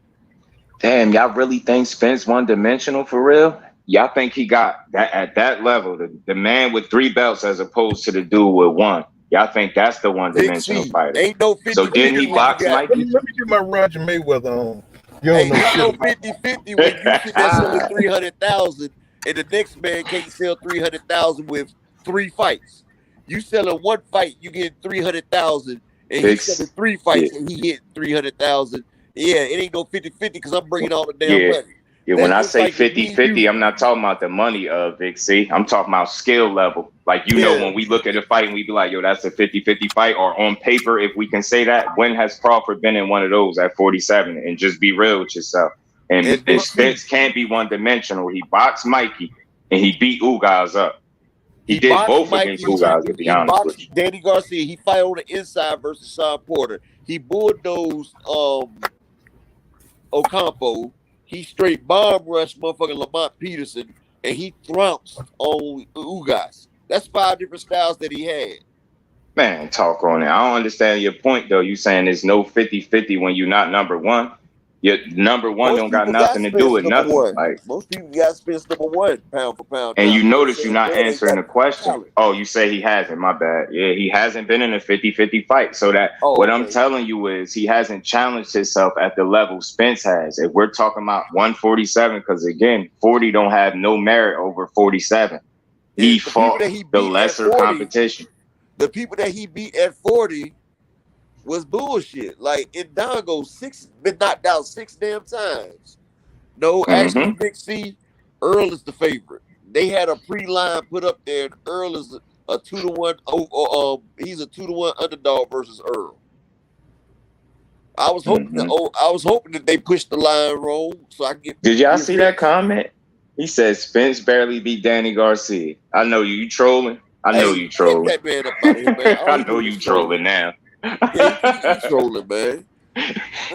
Speaker 6: Damn, y'all really think Spence one-dimensional for real? Y'all think he got that at that level, the man with 3 belts as opposed to the dude with 1? Y'all think that's the
Speaker 7: Big
Speaker 6: one-dimensional
Speaker 7: C.
Speaker 6: fighter?
Speaker 7: Ain't no 50-50
Speaker 6: So didn't he
Speaker 7: when you
Speaker 6: box
Speaker 7: got.
Speaker 6: Mikey?
Speaker 5: Let me get my Roger Mayweather on. You don't
Speaker 7: Ain't
Speaker 5: know
Speaker 7: no
Speaker 5: shit about
Speaker 7: 50-50 when you sit there selling 300,000 and the next man can't sell 300,000 with 3 fights. You selling 1 fight, you get 300,000, and he
Speaker 6: Big,
Speaker 7: selling 3
Speaker 6: yeah,
Speaker 7: fights and he hit 300,000. Yeah, it ain't no 50-50 because I'm bringing all the damn
Speaker 6: yeah.
Speaker 7: money.
Speaker 6: Yeah, when
Speaker 7: That's
Speaker 6: I
Speaker 7: just
Speaker 6: say
Speaker 7: like if me and
Speaker 6: 50-50,
Speaker 7: you.
Speaker 6: I'm not talking about the money of Vic C. I'm talking about skill level. Like,
Speaker 7: Yeah,
Speaker 6: when we look at a fight and we be like, yo, that's a 50-50 fight, or on paper, if we can say that, when has Crawford been in one of those at 47? And just be real with yourself. And
Speaker 7: and Big C,
Speaker 6: Spence can't be one-dimensional. He boxed Mikey and he beat Ugas up. He
Speaker 7: he
Speaker 6: did
Speaker 7: boxed
Speaker 6: both against
Speaker 7: Mikey,
Speaker 6: Ugas, to be
Speaker 7: he
Speaker 6: honest with
Speaker 7: boxed Danny Garcia. He fight on the inside versus Sean Porter. He bulldozed Ocampo. He straight bomb rushed motherfucking Lamont Peterson, and he trounced on Ugas. That's 5 different styles that he had.
Speaker 6: Man, talk on it. I don't understand your point, though. You saying there's no 50-50 when you're not number 1. Your number 1
Speaker 7: Most
Speaker 6: don't got
Speaker 7: people got
Speaker 6: nothing to do
Speaker 7: Spence
Speaker 6: with
Speaker 7: number
Speaker 6: nothing.
Speaker 7: 1.
Speaker 6: Like,
Speaker 7: Most people got Spence number 1 pound for pound
Speaker 6: and
Speaker 7: now.
Speaker 6: you
Speaker 7: You know what I'm
Speaker 6: notice you're
Speaker 7: saying?
Speaker 6: not
Speaker 7: Man ain't
Speaker 6: answering
Speaker 7: got
Speaker 6: the question.
Speaker 7: talent.
Speaker 6: Oh, you say he hasn't. My bad. Yeah, he hasn't been in a 50-50 fight. So that
Speaker 7: Oh,
Speaker 6: what I'm
Speaker 7: okay.
Speaker 6: telling you is he hasn't challenged himself at the level Spence has. If we're talking about 147, because again, 40 don't have no merit over 47. He
Speaker 7: And the people
Speaker 6: fought
Speaker 7: that he
Speaker 6: the
Speaker 7: beat at
Speaker 6: lesser
Speaker 7: 40,
Speaker 6: competition.
Speaker 7: the people that he beat at 40 was bullshit. Like Indongo been knocked out 6 damn times. No, actually,
Speaker 6: Mm-hmm.
Speaker 7: Big C, Earl is the favorite. They had a pre-line put up there, and Earl is a 2-1. He's a 2-1 underdog versus Earl. I was hoping that
Speaker 6: Mm-hmm.
Speaker 7: they pushed the line wrong so I can get
Speaker 6: Did y'all
Speaker 7: get
Speaker 6: see that
Speaker 7: rich.
Speaker 6: comment? He said Spence barely beat Danny Garcia. I know you trolling. I know
Speaker 7: Hey,
Speaker 6: you
Speaker 7: get
Speaker 6: trolling.
Speaker 7: that man up out of here, man. All he
Speaker 6: I know
Speaker 7: doing
Speaker 6: you
Speaker 7: is trolling.
Speaker 6: trolling now.
Speaker 7: Yeah, he trolling, man.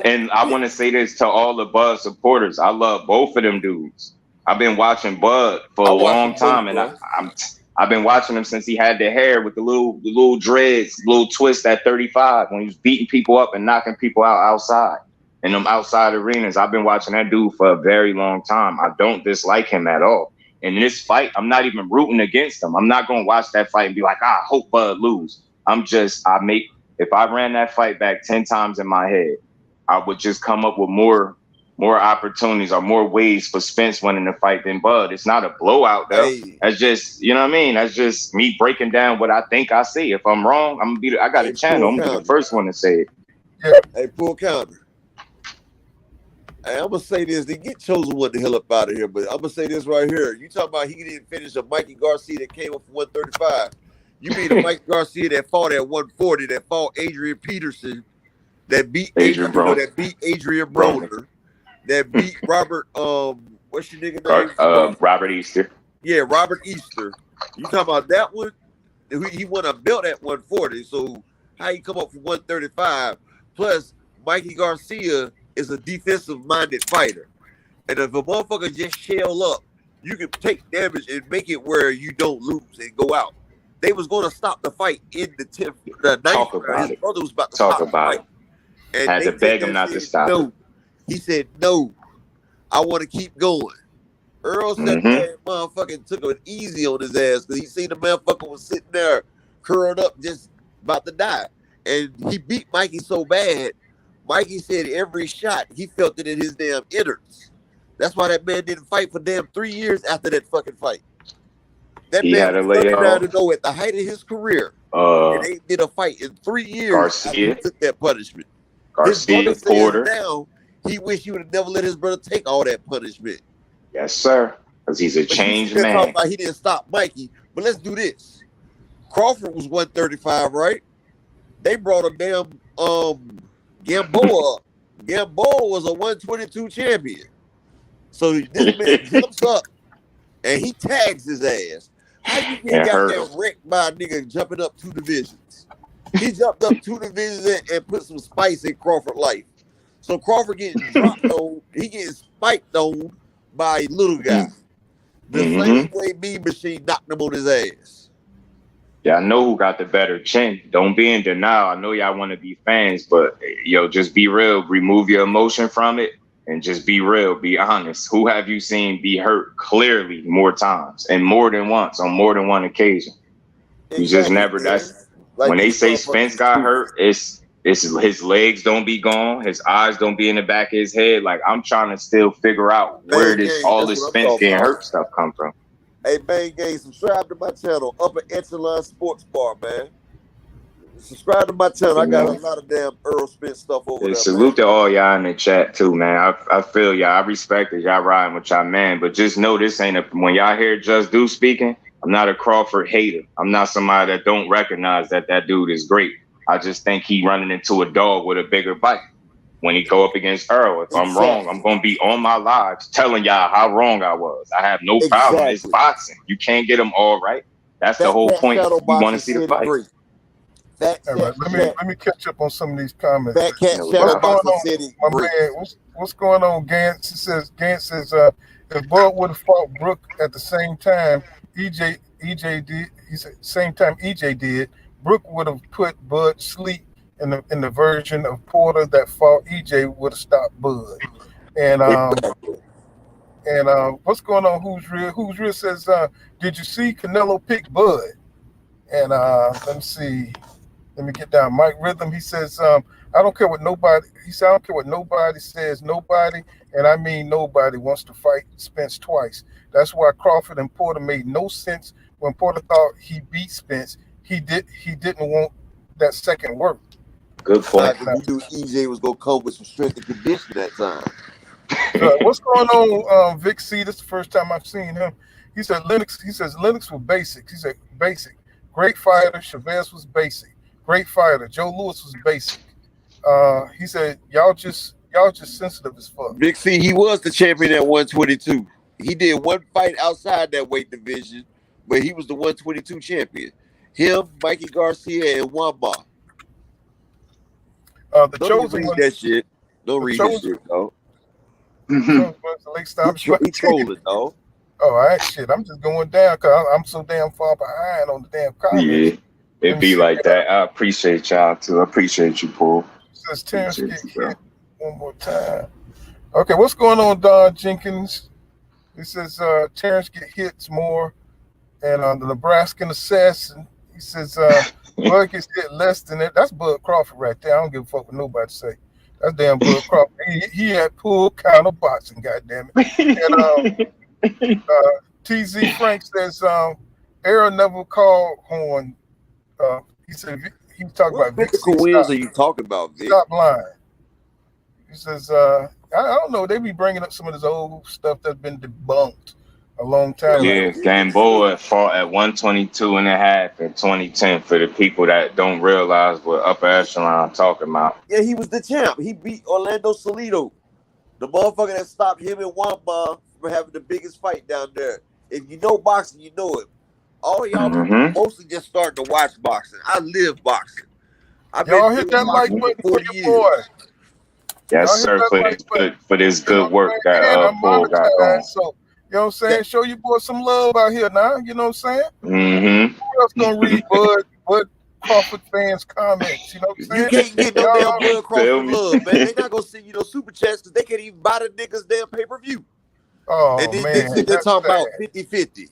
Speaker 6: And I want to say this to all the Bud supporters. I love both of them dudes. I've been watching Bud for
Speaker 7: I
Speaker 6: a
Speaker 7: watched
Speaker 6: long
Speaker 7: them both,
Speaker 6: time, and
Speaker 7: bro.
Speaker 6: I've been watching him since he had the hair with the little dreads, little twist at 35 when he was beating people up and knocking people out outside in them outside arenas. I've been watching that dude for a very long time. I don't dislike him at all. In this fight, I'm not even rooting against him. I'm not going to watch that fight and be like, I hope Bud lose. If I ran that fight back 10 times in my head, I would just come up with more opportunities or more ways for Spence winning the fight than Bud. It's not a blowout though.
Speaker 7: Hey,
Speaker 6: That's just, you know what I mean? That's just me breaking down what I think I see. If I'm wrong, I got a channel.
Speaker 7: full
Speaker 6: I'm gonna be the
Speaker 7: counter.
Speaker 6: first one to say it.
Speaker 7: Hey, full counter. Hey, I'm gonna say this. They get chosen what the hell up out of here, but I'm gonna say this right here. You talking about he didn't finish a Mikey Garcia that came up from 135. You mean a Mike Garcia that fought at 140, that fought Adrian Peterson, that beat
Speaker 6: Adrian Broner.
Speaker 7: Adrian Broner, that beat Robert what's your nigga name?
Speaker 6: Robert Easter.
Speaker 7: Yeah, Robert Easter. You talking about that one? He won a belt at 140. So how you come up from 135? Plus, Mikey Garcia is a defensive-minded fighter. And if a motherfucker just shell up, you can take damage and make it where you don't lose and go out. They was going to stop the fight in the 10th, the 9th round. His brother was about to stop the fight. And
Speaker 6: Had
Speaker 7: they
Speaker 6: to beg him not to stop
Speaker 7: no.
Speaker 6: it.
Speaker 7: He said, no, I want to keep going. Earl said that motherfucking took it easy on his ass because he seen the motherfucker was sitting there curled up just about to die. And he beat Mikey so bad, Mikey said every shot, he felt it in his damn innards. That's why that man didn't fight for damn 3 years after that fucking fight. That
Speaker 6: He
Speaker 7: man
Speaker 6: had
Speaker 7: was
Speaker 6: to lay off.
Speaker 7: 39-0 at the height of his career. And they did a fight in 3 years
Speaker 6: Garcia.
Speaker 7: after he took that punishment.
Speaker 6: Garcia,
Speaker 7: his brother
Speaker 6: Porter.
Speaker 7: says now he wish he would have never let his brother take all that punishment.
Speaker 6: Yes, sir. Because he's a changed man.
Speaker 7: Talking about he didn't stop Mikey, but let's do this. Crawford was 135, right? They brought a damn Gamboa up. Gamboa was a 122 champion. So this man jumps up and he tags his ass. How you get goddamn wrecked by a nigga jumping up 2 divisions? He jumped up 2 divisions and put some spice in Crawford life. So Crawford getting dropped on, he getting spiked on by a little guy. The same way Mean Machine knocked him on his ass.
Speaker 6: Yeah, I know who got the better chin. Don't be in denial. I know y'all want to be fans, but yo, just be real. Remove your emotion from it and just be real, be honest. Who have you seen be hurt clearly more times and more than once on more than one occasion? You just never. That's like when they say Spence got hurt. It's his legs don't be gone, his eyes don't be in the back of his head. Like I'm trying to still figure out where all this Spence getting hurt stuff come from.
Speaker 7: Hey, Bang Gang, subscribe to my channel, Upper Echelon Sports Bar, man. Subscribe to my channel. I got a lot of damn Errol Spence stuff over there.
Speaker 6: Salute to all y'all in the chat too, man. I feel y'all. I respect it. Y'all riding with y'all, man. But just know this ain't when y'all hear Just Do speaking, I'm not a Crawford hater. I'm not somebody that don't recognize that dude is great. I just think he running into a dog with a bigger bite when he go up against Errol. If I'm wrong, I'm going to be on my lives telling y'all how wrong I was. I have no problem. It's boxing. You can't get them all right. That's the whole point. You want to see the fight.
Speaker 5: All right, let me catch up on some of these comments.
Speaker 7: What's going on,
Speaker 5: my man? What's going on, Gantz? Gantz says if Bud would have fought Brook at the same time EJ did, he said same time EJ did, Brook would have put Bud sleep in the version of Porter that fought EJ would have stopped Bud. And what's going on? Who's real? Who's real says, did you see Canelo pick Bud? And let me see. Let me get down. Mike Rhythm, he says, I don't care what nobody, he said, I don't care what nobody says. Nobody, and I mean nobody, wants to fight Spence twice. That's why Crawford and Porter made no sense when Porter thought he beat Spence. He didn't want that second work.
Speaker 6: Good point.
Speaker 7: We knew EJ was going to come with some strength and condition that time.
Speaker 5: What's going on, Vic C? This is the first time I've seen him. He said Lennox was basic. He said basic. Great fighter. Chavez was basic. Great fighter. Joe Louis was basic. He said, y'all just sensitive as fuck.
Speaker 7: Big C, he was the champion at 122. He did one fight outside that weight division, but he was the 122 champion. Him, Mikey Garcia, and Wamba.
Speaker 5: The
Speaker 7: Don't
Speaker 5: chosen
Speaker 7: read
Speaker 5: one.
Speaker 7: that shit. Don't read that shit, though. He trolling, though.
Speaker 5: Oh, all right, shit. I'm just going down because I'm so damn far behind on the damn comments.
Speaker 6: Yeah. It be like that. I appreciate y'all too. I appreciate you, Paul.
Speaker 5: Says Terrence get hit one more time. Okay, what's going on, Don Jenkins? He says Terrence get hits more, and the Nebraskan assassin. He says Bud gets hit less than that. That's Bud Crawford right there. I don't give a fuck what nobody say. That's damn Bud Crawford. He had pull counter boxing. Goddamn it. And TZ Frank says Errol never called Horn. He said he was talking about Vic.
Speaker 7: What wins are you talking about, Vic?
Speaker 5: Stop lying. He says, I don't know. They be bringing up some of this old stuff that's been debunked a long time ago.
Speaker 6: Yeah, Gamboa fought at 122 and a half in 2010 for the people that don't realize what upper echelon I'm talking about.
Speaker 7: Yeah, he was the champ. He beat Orlando Salido, the motherfucker that stopped him and Wamba from having the biggest fight down there. If you know boxing, you know it. All y'all mostly just starting to watch boxing. I live boxing.
Speaker 5: Y'all hit that like button for your boy.
Speaker 6: Yes, sir, for this good work that Paul got going.
Speaker 5: So, you know what I'm saying? Show your boy some love out here now. You know what I'm saying?
Speaker 6: Mm-hmm.
Speaker 5: Who else gonna read Bud Crawford fans' comments? You know what I'm saying?
Speaker 7: You can't get no damn Bud Crawford love, man. They not gonna send you no super chats because they can't even buy the niggas damn pay-per-view.
Speaker 5: Oh,
Speaker 7: and
Speaker 5: man.
Speaker 7: They're talking about 50-50.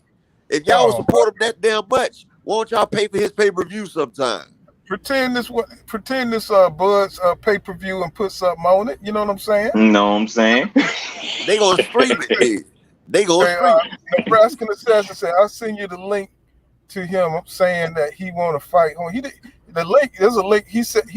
Speaker 7: If y'all support him that damn much, why don't y'all pay for his pay-per-view sometime?
Speaker 5: Pretend this Bud's pay-per-view and put something on it. You know what I'm saying?
Speaker 6: You know what I'm saying?
Speaker 7: They gonna stream it. They gonna stream it.
Speaker 5: Nebraska Assassin said, I'll send you the link to him saying that he want to fight Horn. There's a link. He said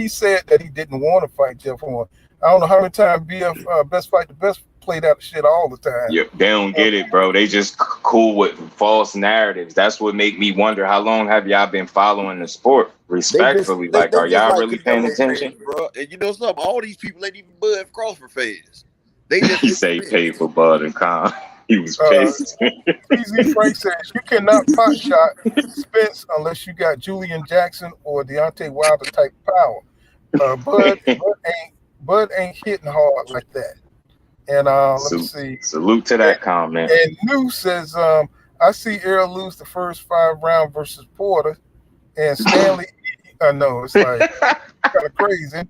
Speaker 5: that he didn't want to fight Jeff Horn. I don't know how many times BF Best Fight the Best play that shit all the time.
Speaker 6: Yep, they don't get it, bro. They just cool with false narratives. That's what make me wonder how long have y'all been following the sport respectfully? Are y'all really paying attention?
Speaker 7: Fans, bro. And you know something? All these people ain't even Bud Crawford fans. They just
Speaker 6: he say pay for Bud and Con. He was pissed.
Speaker 5: PZ Frank says you cannot pot shot Spence unless you got Julian Jackson or Deontay Wilder type power. Bud ain't hitting hard like that. And let me see.
Speaker 6: Salute to that comment.
Speaker 5: And New says, I see Errol lose the first 5 rounds versus Porter, and Stanley. I know it's like kind of crazy.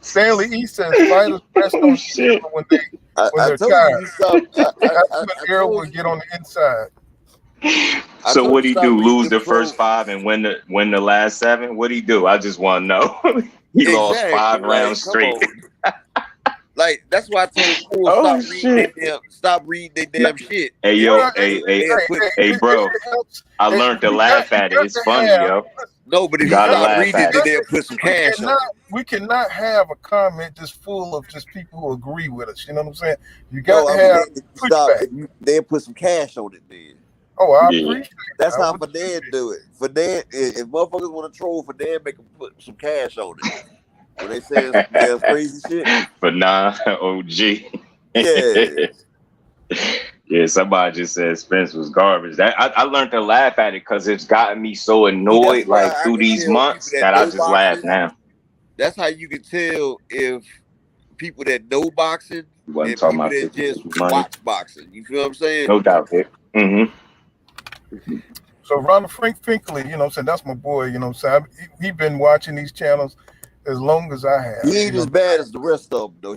Speaker 5: Stanley E says fighters rest on each other when
Speaker 7: I
Speaker 5: they're
Speaker 7: told
Speaker 5: tired.
Speaker 7: you stop.
Speaker 5: That's when
Speaker 7: I
Speaker 5: Errol
Speaker 7: told
Speaker 5: would
Speaker 7: you.
Speaker 5: get on the inside.
Speaker 7: I
Speaker 6: So
Speaker 7: told
Speaker 6: what
Speaker 7: you
Speaker 6: he
Speaker 7: stop
Speaker 6: do?
Speaker 7: reading
Speaker 6: Lose
Speaker 7: them
Speaker 6: the first
Speaker 7: trolls.
Speaker 6: 5 and win the last 7? What he do? I just want to know. He lost 5
Speaker 7: Exactly.
Speaker 6: rounds
Speaker 7: Like, come
Speaker 6: straight.
Speaker 7: on. Like, that's why I told schools
Speaker 6: Oh
Speaker 7: stop reading their damn shit.
Speaker 6: Hey yo,
Speaker 5: Well,
Speaker 6: hey bro.
Speaker 5: it helps.
Speaker 6: I
Speaker 5: Hey,
Speaker 6: learned to
Speaker 5: you
Speaker 6: laugh
Speaker 5: got
Speaker 6: at it. It's
Speaker 5: to
Speaker 6: funny,
Speaker 5: have.
Speaker 6: yo.
Speaker 7: No, but if
Speaker 6: You
Speaker 7: you
Speaker 6: gotta
Speaker 7: stop
Speaker 6: laugh
Speaker 7: reading
Speaker 6: at
Speaker 7: it, then
Speaker 6: it.
Speaker 7: they'll put some cash on it.
Speaker 5: We cannot have a comment just full of just people who agree with us. You know what I'm saying? You got
Speaker 7: No,
Speaker 5: to
Speaker 7: I'm
Speaker 5: have
Speaker 7: saying if you stop,
Speaker 5: pushback.
Speaker 7: they'll put some cash on it then.
Speaker 5: Oh, I
Speaker 6: Yeah.
Speaker 5: appreciate it.
Speaker 7: That's
Speaker 5: I
Speaker 7: how
Speaker 5: would
Speaker 7: Fadan do it. Fadan, if motherfuckers want to troll Fadan, make them put some cash on it. When they saying some damn crazy shit.
Speaker 6: But nah, OG.
Speaker 7: Yeah.
Speaker 6: Yeah, somebody just said Spence was garbage. That I learned to laugh at it because it's gotten me so
Speaker 7: See,
Speaker 6: annoyed
Speaker 7: that's why
Speaker 6: like
Speaker 7: I
Speaker 6: through
Speaker 7: can
Speaker 6: these
Speaker 7: tell
Speaker 6: months
Speaker 7: people
Speaker 6: that I
Speaker 7: know
Speaker 6: just laugh
Speaker 7: boxing.
Speaker 6: now.
Speaker 7: That's how you can tell if people that know boxing
Speaker 6: You wasn't
Speaker 7: and
Speaker 6: talking
Speaker 7: people
Speaker 6: about
Speaker 7: that
Speaker 6: 50
Speaker 7: just
Speaker 6: money.
Speaker 7: watch boxing. You feel what I'm saying?
Speaker 6: No doubt, Vic. Mm-hmm.
Speaker 5: So Ronald Frank Finkley, you know what I'm saying? That's my boy, you know what I'm saying? He been watching these channels as long as I have.
Speaker 7: He ain't as bad as the rest of them, though.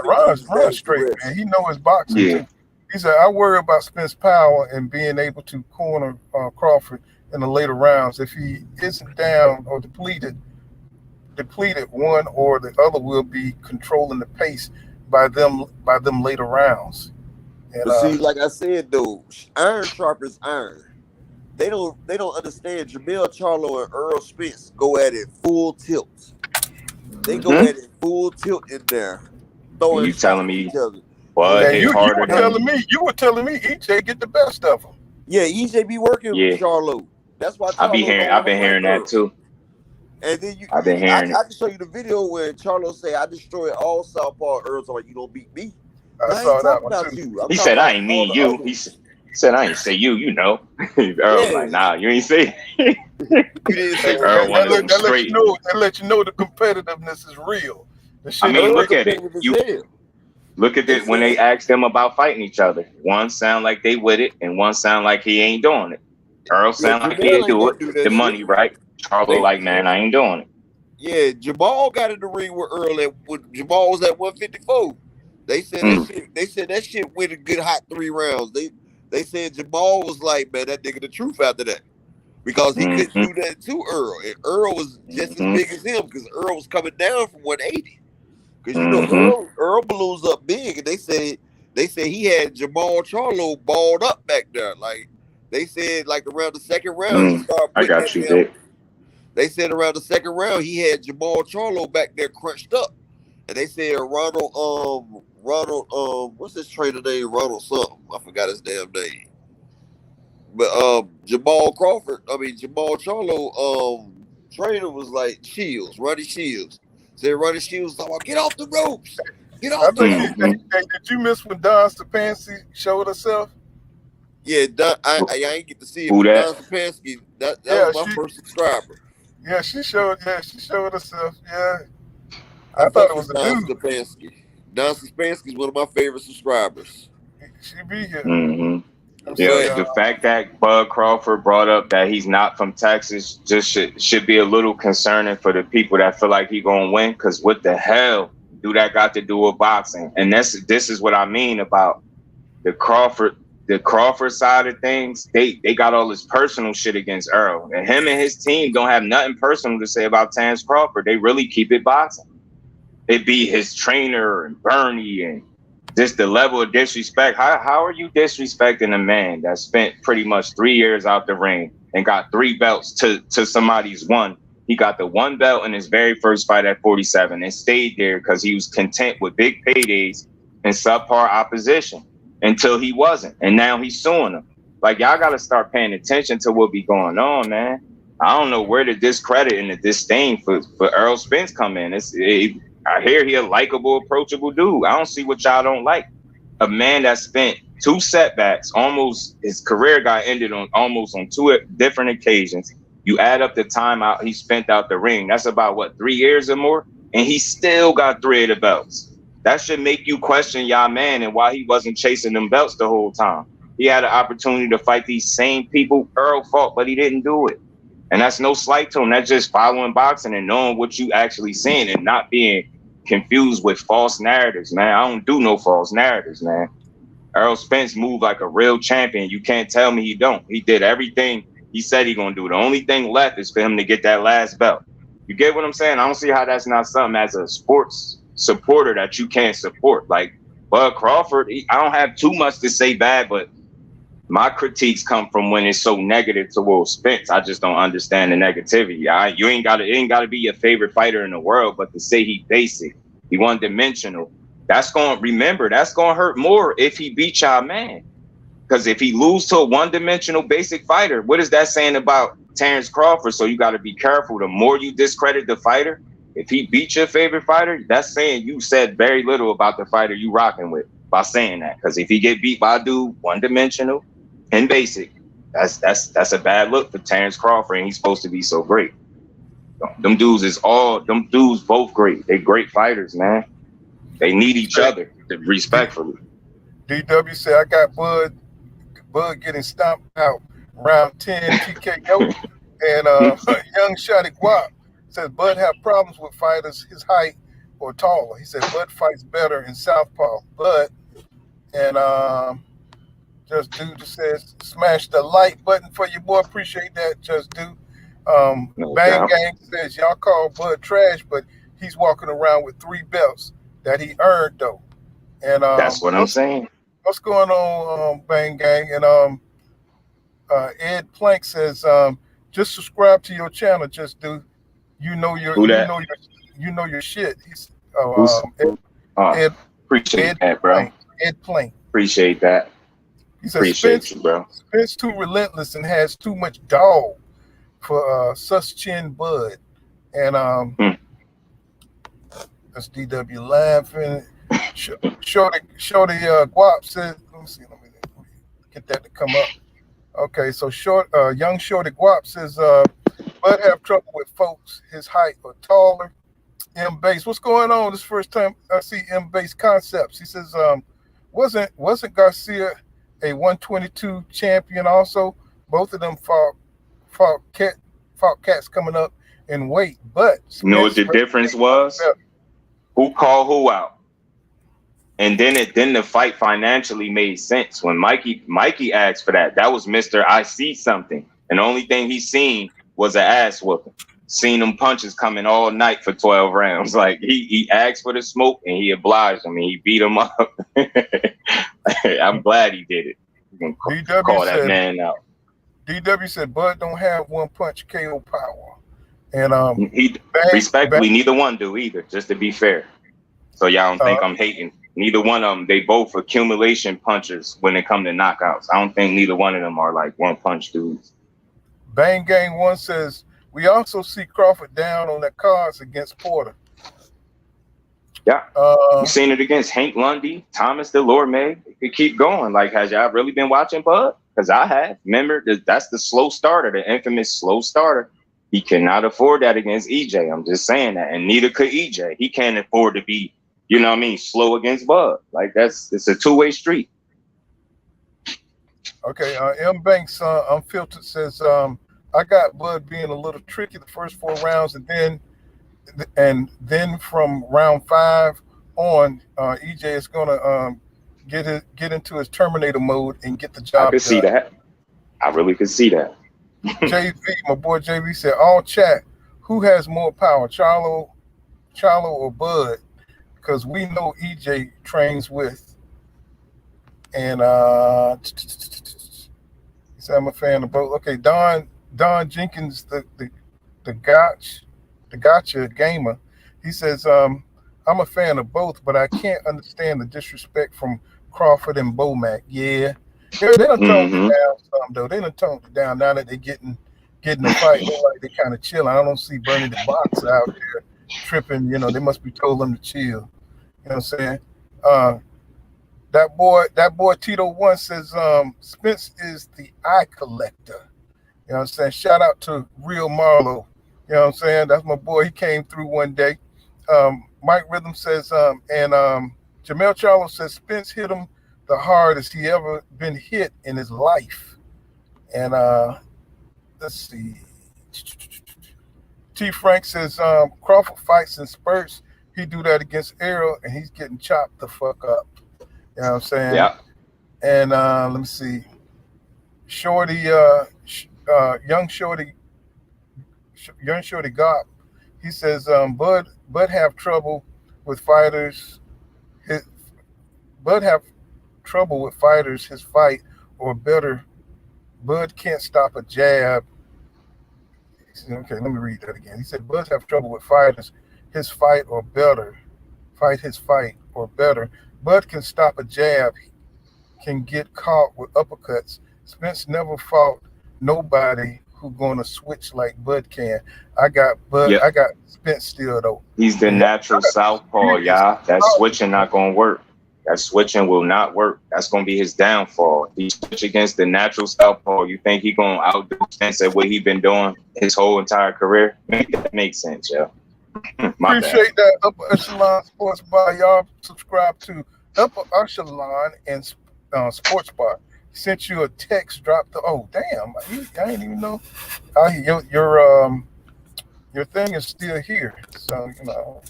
Speaker 5: Ron's straight, man. He know his boxing
Speaker 6: Yeah.
Speaker 5: too. He said, I worry about Spence power and being able to corner Crawford in the later rounds. If he isn't down or depleted, one or the other will be controlling the pace by them later rounds. And
Speaker 7: But see, like I said, though, iron sharpens iron. They don't understand. Jamel Charlo and Errol Spence go at it full tilt. They go at it full tilt in there, throwing
Speaker 6: You
Speaker 7: shots
Speaker 6: telling
Speaker 7: at
Speaker 6: me
Speaker 7: each other.
Speaker 6: what
Speaker 5: yeah,
Speaker 6: hit
Speaker 5: you
Speaker 6: harder
Speaker 5: were
Speaker 6: than
Speaker 5: telling me EJ get the best of them.
Speaker 7: Yeah, EJ be working
Speaker 6: Yeah.
Speaker 7: Charlo. That's why
Speaker 6: I've
Speaker 7: Charlo don't
Speaker 6: been
Speaker 7: want to
Speaker 6: hearing
Speaker 7: fight
Speaker 6: that
Speaker 7: Earl.
Speaker 6: too.
Speaker 7: And then
Speaker 6: I've been
Speaker 7: I
Speaker 6: hearing it.
Speaker 7: can show you the video where Charlo say, "I destroyed all Southpaw Earl." So like, you don't beat me.
Speaker 5: I
Speaker 7: I ain't
Speaker 5: saw that
Speaker 7: talking
Speaker 5: one
Speaker 7: about
Speaker 5: too.
Speaker 7: you. I'm
Speaker 6: He
Speaker 7: talking
Speaker 6: said I
Speaker 7: about
Speaker 6: ain't
Speaker 7: all
Speaker 6: mean
Speaker 7: the
Speaker 6: you.
Speaker 7: others.
Speaker 6: He said I ain't say you, you know. Earl was like, nah, you ain't say.
Speaker 7: You didn't say
Speaker 6: Earl wanted some
Speaker 5: That
Speaker 6: straight.
Speaker 5: let you know the competitiveness is real. The shit
Speaker 6: I mean,
Speaker 5: is
Speaker 7: Earl
Speaker 6: look at it.
Speaker 7: competitive as hell.
Speaker 6: Look at
Speaker 7: They
Speaker 6: it when they
Speaker 7: said,
Speaker 6: asked them about fighting each other. One sound like they with it, and one sound like he ain't doing it. Earl
Speaker 7: yeah,
Speaker 6: sound like he'll
Speaker 7: Jamel ain't
Speaker 6: do
Speaker 7: gonna
Speaker 6: it.
Speaker 7: do
Speaker 6: The
Speaker 7: that shit.
Speaker 6: money, right? Charlo
Speaker 7: They,
Speaker 6: like, man, I ain't doing it.
Speaker 7: yeah, Jamal got in the ring with Earl when Jamal was at 154. They said that shit. They said that shit went a good hot 3 rounds. They said Jamal was like, man, that nigga the truth after that. Because he couldn't do that to Earl. And Earl was just as big as him because Earl was coming down from 180. Because you know Earl balloons up big, and they said he had Jamal Charlo balled up back there. Like they said, like around the second round, he started
Speaker 6: I
Speaker 7: putting
Speaker 6: got
Speaker 7: that
Speaker 6: you,
Speaker 7: damn.
Speaker 6: Dick.
Speaker 7: They said around the second round he had Jamal Charlo back there crunched up, and they said Ronald what's his trainer name? Ronald something. I forgot his damn name. But Jamal Charlo trainer was like Ronnie Shields. Said Ronnie Shields talking about get off the ropes. Get
Speaker 5: I
Speaker 7: off the
Speaker 5: think
Speaker 7: ropes.
Speaker 5: did you miss when Don Stepanski showed herself?
Speaker 7: Yeah, I ain't get to see it,
Speaker 6: Who
Speaker 7: but
Speaker 6: that?
Speaker 7: Don Stepanski, that was my first subscriber.
Speaker 5: Yeah, she showed herself. Yeah.
Speaker 7: I
Speaker 5: I thought
Speaker 7: fuck
Speaker 5: it was
Speaker 7: with
Speaker 5: a
Speaker 7: Don
Speaker 5: dude.
Speaker 7: Stepanski. Don Stepanski is one of my favorite subscribers.
Speaker 5: She be here.
Speaker 6: Yeah,
Speaker 7: But
Speaker 6: the fact that Bud Crawford brought up that he's not from Texas just should be a little concerning for the people that feel like he gonna win. Because what the hell do that got to do with boxing? And this is what I mean about the Crawford side of things. They got all this personal shit against Earl, and him and his team don't have nothing personal to say about Terence Crawford. They really keep it boxing. It be his trainer and Bernie and just the level of disrespect. How are you disrespecting a man that spent pretty much 3 years out the ring and got 3 belts to somebody's one? He got the 1 belt in his very first fight at 47 and stayed there because he was content with big paydays and subpar opposition until he wasn't. And now he's suing him. Like, y'all got to start paying attention to what be going on, man. I don't know where the discredit and the disdain for Errol Spence come in. I hear he a likable, approachable dude. I don't see what y'all don't like. A man that spent 2 setbacks, almost his career got ended on 2 different occasions. You add up the time out he spent out the ring. That's about what, 3 years or more, and he still got 3 of the belts. That should make you question y'all man and why he wasn't chasing them belts the whole time. He had an opportunity to fight these same people Earl fought, but he didn't do it. And that's no slight to him. That's just following boxing and knowing what you actually seeing and not being confused with false narratives, man. I don't do no false narratives, man. Errol Spence moved like a real champion. You can't tell me he don't. He did everything he said he gonna do. The only thing left is for him to get that last belt. You get what I'm saying? I don't see how that's not something as a sports supporter that you can't support. Like Bud Crawford, I don't have too much to say bad, but my critiques come from when it's so negative towards Spence. I just don't understand the negativity. You ain't gotta be your favorite fighter in the world, but to say he basic, he one-dimensional, that's gonna hurt more if he beat y'all man. Because if he lose to a one-dimensional basic fighter, what is that saying about Terence Crawford? So you gotta be careful. The more you discredit the fighter, if he beat your favorite fighter, that's saying you said very little about the fighter you rocking with by saying that. Because if he get beat by a dude one-dimensional and basic, that's a bad look for Terence Crawford, and he's supposed to be so great. Them dudes both great. They great fighters, man. They need each other, respectfully.
Speaker 5: DW said, I got Bud getting stomped out round 10 TKO. And young Shotty Guap says Bud have problems with fighters his height or taller. He said Bud fights better in southpaw. Bud and Just Do just says smash the like button for you, boy. Appreciate that, Just Do. Bang Gang says y'all call Bud trash, but he's walking around with 3 belts that he earned though. And
Speaker 6: that's what I'm saying.
Speaker 5: What's going on, Bang Gang? And Ed Plank says, just subscribe to your channel. Just Do. You know your shit. He's Ed,
Speaker 6: appreciate that, bro.
Speaker 5: Ed Plank.
Speaker 6: Appreciate that.
Speaker 5: He says Spence, you, bro. Spence too relentless and has too much dog for sus chin Bud. And that's DW laughing. Shorty Guap says, let me get that to come up. Okay, so young Shorty Guap says Bud have trouble with folks his height or taller. M Base, what's going on? This first time I see M Base Concepts. He says wasn't Garcia a 122 champion also? Both of them fought cats coming up in weight, but
Speaker 6: you know what the difference was? Who called who out? And then the fight financially made sense. When Mikey asked for that, that was Mr. I see something. And the only thing he seen was an ass whooping. Seen them punches coming all night for 12 rounds. Like he asked for the smoke and he obliged him and he beat him up. I'm glad he did it. You can call that man out.
Speaker 5: DW said Bud don't have one punch KO power. And
Speaker 6: respectfully, neither one do either, just to be fair. So y'all don't think I'm hating. Neither one of them, they both accumulation punchers when it come to knockouts. I don't think neither one of them are like one punch dudes.
Speaker 5: Bang Gang 1 says, we also see Crawford down on the cards against Porter.
Speaker 6: Yeah. We've seen it against Hank Lundy, Thomas Delorme. It could keep going. Like, has y'all really been watching Bud? Because I have. Remember, that's the slow starter, the infamous slow starter. He cannot afford that against EJ. I'm just saying that. And neither could EJ. He can't afford to be, you know what I mean, slow against Bud. Like, it's a two-way street.
Speaker 5: Okay. M. Banks Unfiltered says, I got Bud being a little tricky the first 4 rounds, and then from round 5 on, EJ is gonna get into his Terminator mode and get the job done.
Speaker 6: I could see that. I really could see that.
Speaker 5: JV, my boy JV said, all chat, who has more power, Charlo or Bud? Because we know EJ trains with. And he said, I'm a fan of both. Okay, Don Jenkins, the gotcha gamer, he says, I'm a fan of both, but I can't understand the disrespect from Crawford and Bomac. Yeah, they done toned it down some though. They done toned it down now that they getting the fight. Like they kind of chilling. I don't see Bernie the Box out there tripping. You know, they must be told them to chill. You know what I'm saying? That boy Tito 1 says Spence is the eye collector. You know what I'm saying? Shout out to Real Marlo. You know what I'm saying? That's my boy. He came through one day. Mike Rhythm says, and Jamel Charlo says Spence hit him the hardest he ever been hit in his life. And let's see. T. Frank says Crawford fights in spurts. He do that against Errol, and he's getting chopped the fuck up. You know what I'm saying?
Speaker 6: Yeah.
Speaker 5: And let me see. Shorty, young Shorty Gop. He says Bud have trouble with fighters. Bud have trouble with fighters. His fight or better. Bud can't stop a jab. Okay, let me read that again. He said Bud have trouble with fighters. His fight or better. Fight his fight or better. Bud can stop a jab. Can get caught with uppercuts. Spence never fought nobody who gonna switch like Bud can. I got Bud. Yep. I got Spence still though.
Speaker 6: He's the natural southpaw, y'all. That switching not gonna work. That switching will not work. That's gonna be his downfall. If he switch against the natural southpaw, you think he gonna outdo Spence at what he been doing his whole entire career? Make that make sense, yo.
Speaker 5: Appreciate that, Upper Echelon Sports Bar. Y'all subscribe to Upper Echelon and Sports Bar. Sent you a text. Dropped the. Oh damn! I didn't even know. Your thing is still here. So you know.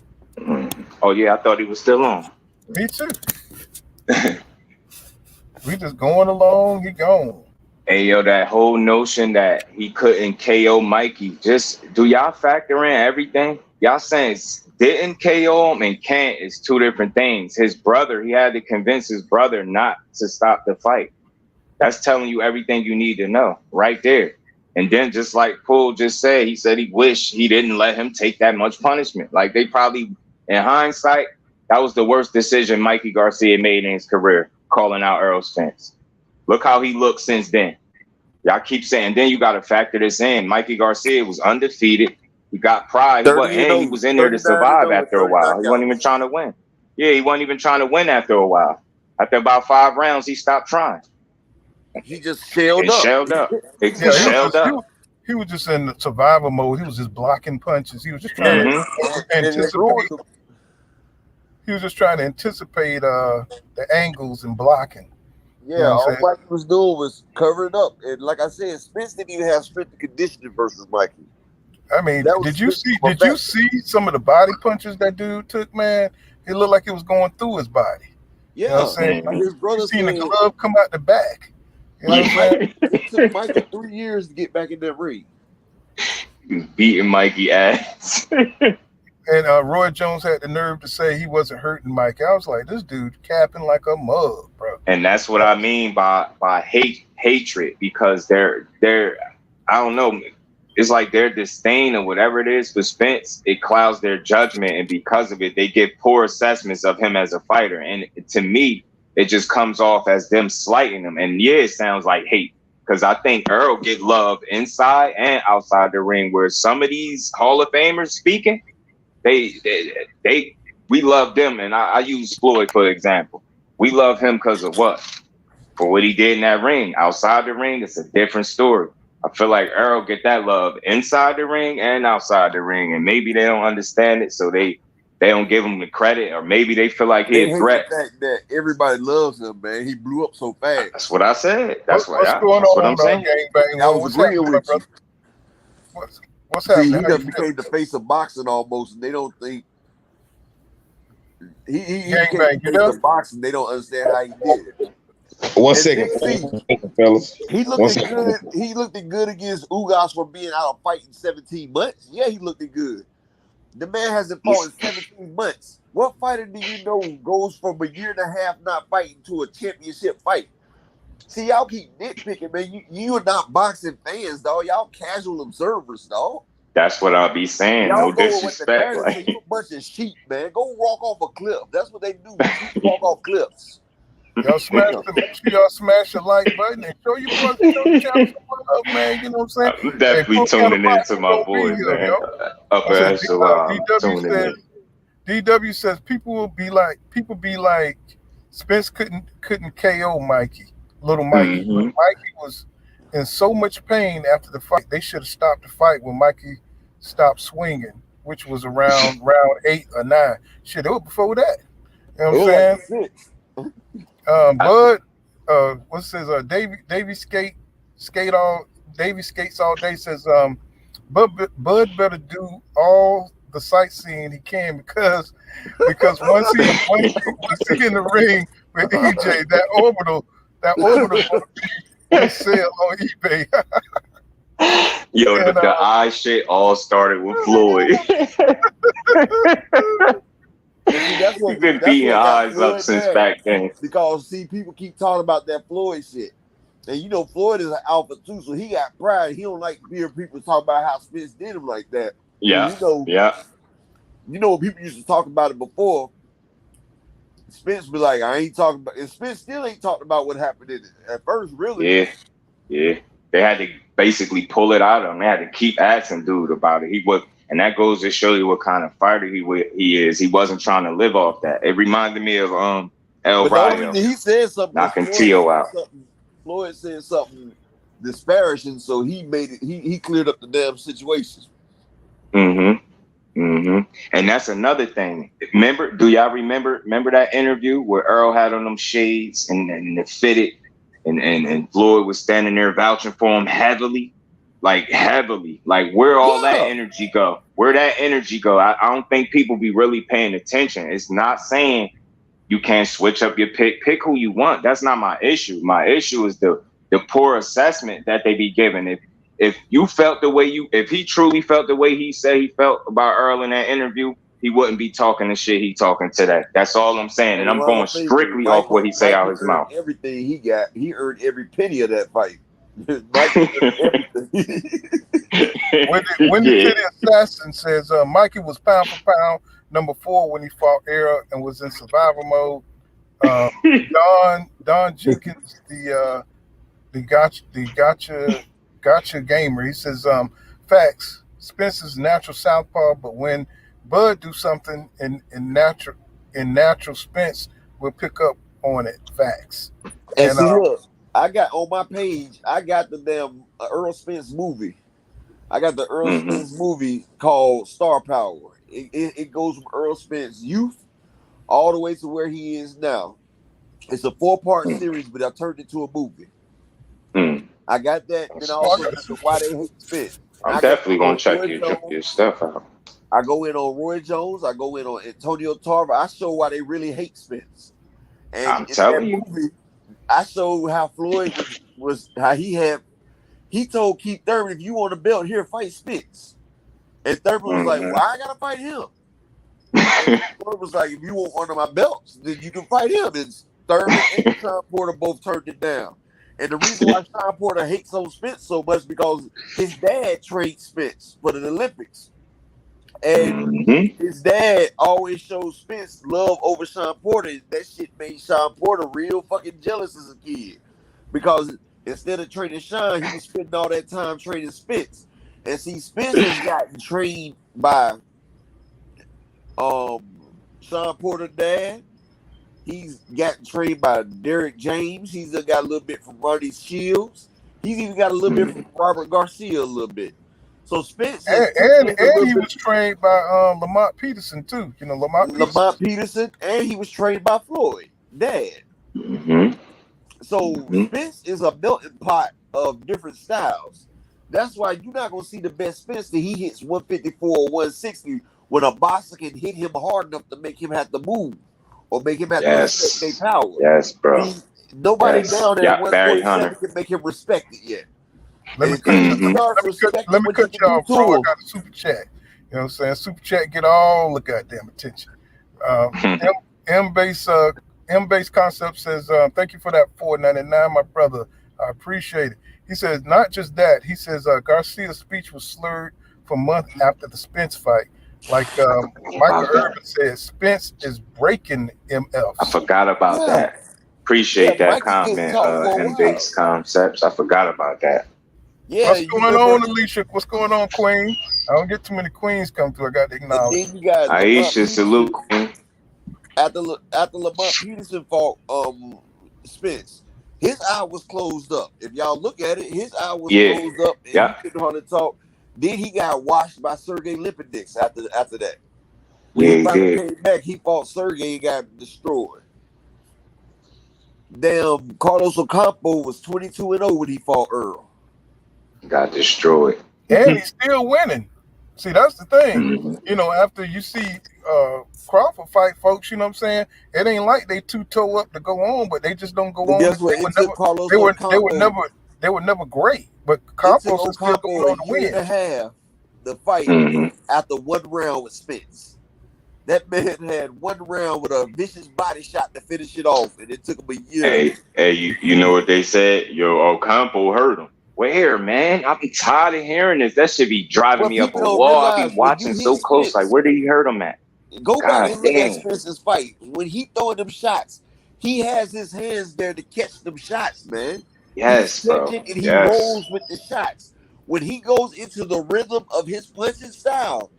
Speaker 6: Oh yeah, I thought he was still on.
Speaker 5: Me too. We just going along. He gone.
Speaker 6: Hey yo, that whole notion that he couldn't KO Mikey. Just do y'all factor in everything? Y'all saying didn't KO him and can't is two different things. His brother, he had to convince his brother not to stop the fight. That's telling you everything you need to know right there. And then just like Poole just said, he said he wished he didn't let him take that much punishment. Like they probably, in hindsight, that was the worst decision Mikey Garcia made in his career, calling out Errol Spence. Look how he looked since then. Y'all keep saying, then you got to factor this in. Mikey Garcia was undefeated. He got pride. He was in there to survive after a while. He wasn't even trying to win. Yeah, he wasn't even trying to win after a while. After about 5 rounds, he stopped trying.
Speaker 7: He just shelled up.
Speaker 5: He was just in survival mode. He was just blocking punches. He was just trying to anticipate. He was just trying to anticipate the angles and blocking.
Speaker 7: Yeah, you know all Mikey was doing was covering up. And like I said, Spence didn't even have strength and conditioning versus Mikey.
Speaker 5: I mean, did you see some of the body punches that dude took, man? It looked like it was going through his body.
Speaker 7: Yeah,
Speaker 5: you know what I'm saying?
Speaker 7: Like his brother
Speaker 5: seen the glove come out the back. You know what I'm saying?
Speaker 7: It took Mikey 3 years to get back in that ring.
Speaker 6: He was beating Mikey ass.
Speaker 5: And Roy Jones had the nerve to say he wasn't hurting Mikey. I was like, this dude capping like a mug, bro.
Speaker 6: And that's what I mean by hatred, because they're I don't know. It's like their disdain or whatever it is for Spence, it clouds their judgment, and because of it, they give poor assessments of him as a fighter. And to me, it just comes off as them slighting him. And yeah, it sounds like hate, because I think Errol get love inside and outside the ring, where some of these Hall of Famers speaking, we love them. And I use Floyd for example. We love him because of what? For what he did in that ring. Outside the ring, it's a different story. I feel like Errol get that love inside the ring and outside the ring, and maybe they don't understand it, so they don't give him the credit, or maybe they feel like he's a threat.
Speaker 7: The fact that everybody loves him, man. He blew up so fast.
Speaker 6: That's what I said. That's what I'm saying.
Speaker 7: I was agreeing with you.
Speaker 5: What's happening?
Speaker 7: He just became the face of boxing almost, and they don't think he became the face of boxing. They don't understand how he did it.
Speaker 8: One second, fellas.
Speaker 7: He looked good. He looked good against Ugas for being out of fighting 17 months. Yeah, he looked good. The man hasn't fought in 17 months. What fighter do you know goes from a year and a half not fighting to a championship fight? See, y'all keep nitpicking, man. You are not boxing fans, dog. Y'all casual observers, dog.
Speaker 6: That's what I'll be saying.
Speaker 7: Y'all
Speaker 6: no disrespect.
Speaker 7: Like, you a bunch of sheep, man. Go walk off a cliff. That's what they do. Walk off cliffs.
Speaker 5: Y'all smash the like button and show your brother, man. You know what I'm saying?
Speaker 6: I'm definitely tuning into my boys, man. Upper echelon.
Speaker 5: DW says people be like Spence couldn't KO Mikey, little Mikey.
Speaker 6: Mm-hmm.
Speaker 5: Mikey was in so much pain after the fight. They should have stopped the fight when Mikey stopped swinging, which was around round 8 or 9. Shit, it was before that. You know what I'm saying? Bud, Davey skates all day says Bud better do all the sightseeing he can because once he in the ring with EJ, that orbital gonna be his sale on eBay.
Speaker 6: Yo,
Speaker 5: And
Speaker 6: the eye shit all started with Floyd.
Speaker 7: That's what
Speaker 6: He's been
Speaker 7: that's
Speaker 6: beating
Speaker 7: what got
Speaker 6: eyes up
Speaker 7: Floyd
Speaker 6: since
Speaker 7: mad.
Speaker 6: back then.
Speaker 7: Because see, people keep talking about that Floyd shit. And you know, Floyd is an alpha too, so he got pride. He don't like hearing people talk about how Spence did him like that.
Speaker 6: Yeah.
Speaker 7: You know when people used to talk about it before, Spence be like, I ain't talking about, and Spence still ain't talking about what happened in it at first, really.
Speaker 6: Yeah. They had to basically pull it out of him. They had to keep asking dude about it. And that goes to show you what kind of fighter he is. He wasn't trying to live off that. It reminded me of El
Speaker 7: But the only
Speaker 6: Rayo
Speaker 7: reason he said something,
Speaker 6: knocking Tio out.
Speaker 7: Floyd said something disparaging, so he made it. He cleared up the damn situation.
Speaker 6: And that's another thing. Do y'all remember that interview where Earl had on them shades and it fitted, and Floyd was standing there vouching for him heavily? Like where all that energy go? Where that energy go? I don't think people be really paying attention. It's not saying you can't switch up your pick. Pick who you want. That's not my issue. My issue is the poor assessment that they be given. If you felt the way if he truly felt the way he said he felt about Earl in that interview, he wouldn't be talking the shit he talking today. That's all I'm saying. And I'm going strictly off what he say out his mouth.
Speaker 7: Everything he earned every penny of that fight. When
Speaker 5: the Titty Assassin says Mikey was pound for pound number 4 when he fought Errol and was in survival mode. Don Jenkins, the gotcha gamer, he says facts. Spence's natural southpaw, but when Bud do something in natural Spence will pick up on it. Facts.
Speaker 7: And see, look, I got on my page, I got the damn Errol Spence movie. I got the Errol Spence movie called Star Power. It goes from Errol Spence youth all the way to where he is now. It's a 4-part series, but I turned it into a movie. I got that, and I also got the Why They Hate Spence.
Speaker 6: I'm definitely gonna check your stuff out.
Speaker 7: I go in on Roy Jones. I go in on Antonio Tarver. I show why they really hate Spence. And
Speaker 6: I'm telling you,
Speaker 7: movie, I show how Floyd was how he told Keith Thurman, if you want a belt here, fight Spence. And Thurman was like, well, I gotta fight him. Floyd was like, if you want one of my belts, then you can fight him. And Thurman and Sean Porter both turned it down. And the reason why Sean Porter hates on Spence so much because his dad trained Spence for the Olympics. And his dad always showed Spence love over Sean Porter. That shit made Sean Porter real fucking jealous as a kid. Because instead of training Sean, he was spending all that time training Spence. And see, Spence has gotten trained by Sean Porter's dad. He's gotten trained by Derek James. He's got a little bit from Ronnie Shields. He's even got a little bit from Robert Garcia a little bit. So Spence
Speaker 5: and he was trained by Lamont Peterson too. You know Lamont
Speaker 7: Peterson, and he was trained by Floyd, dad. So Spence is a melting pot of different styles. That's why you're not gonna see the best Spence that he hits 154 or 160 when a boxer can hit him hard enough to make him have to move or make him have to respect their power.
Speaker 6: Yes, bro.
Speaker 7: Nobody down there at 147 can make him respect it yet.
Speaker 5: Let me cut you off, bro. I got a super chat. You know what I'm saying? Super chat get all the goddamn attention. M-Base Concept says, thank you for that $4.99, my brother. I appreciate it. He says, not just that. He says, Garcia's speech was slurred for months after the Spence fight. Like Michael Irvin said, Spence is breaking MFs.
Speaker 6: I forgot about that. Appreciate that comment, M-Base Concepts. I forgot about that.
Speaker 7: Yeah,
Speaker 5: what's going on, Alicia? What's going on, Queen? I don't get too many queens come through. I got to acknowledge.
Speaker 6: Aisha, salute, Queen.
Speaker 7: After Lamont Peterson fought Spence, his eye was closed up. If y'all look at it, his eye was closed up, and he couldn't hardly talk. Then he got washed by Sergey Lipinets after that. When he came back, he fought Sergey and got destroyed. Damn, Carlos Ocampo was 22-0 when he fought Earl.
Speaker 6: Got destroyed.
Speaker 5: and he's still winning. See, that's the thing.
Speaker 6: Mm-hmm.
Speaker 5: You know, after you see Crawford fight folks, you know what I'm saying? It ain't like they two-toe up to go on, but they just don't go
Speaker 7: But
Speaker 5: on.
Speaker 7: guess what? It took Carlos Ocampo.
Speaker 5: They were never great, but
Speaker 7: It took
Speaker 5: Campos is still going
Speaker 7: Ocampo
Speaker 5: on to
Speaker 7: a year and a
Speaker 5: win.
Speaker 7: half to fight after one round with Spence. That man had one round with a vicious body shot to finish it off, and it took him a year.
Speaker 6: Hey, you know what they said? Yo, Ocampo hurt him. Where, man? I be tired of hearing this. That should be driving me up a wall. I be watching so close. Like, where did he hurt him at?
Speaker 7: Go back and look at Spence's fight. When he throwing them shots, he has his hands there to catch them shots, man.
Speaker 6: Yes, bro.
Speaker 7: And he rolls with the shots. When he goes into the rhythm of his punching style,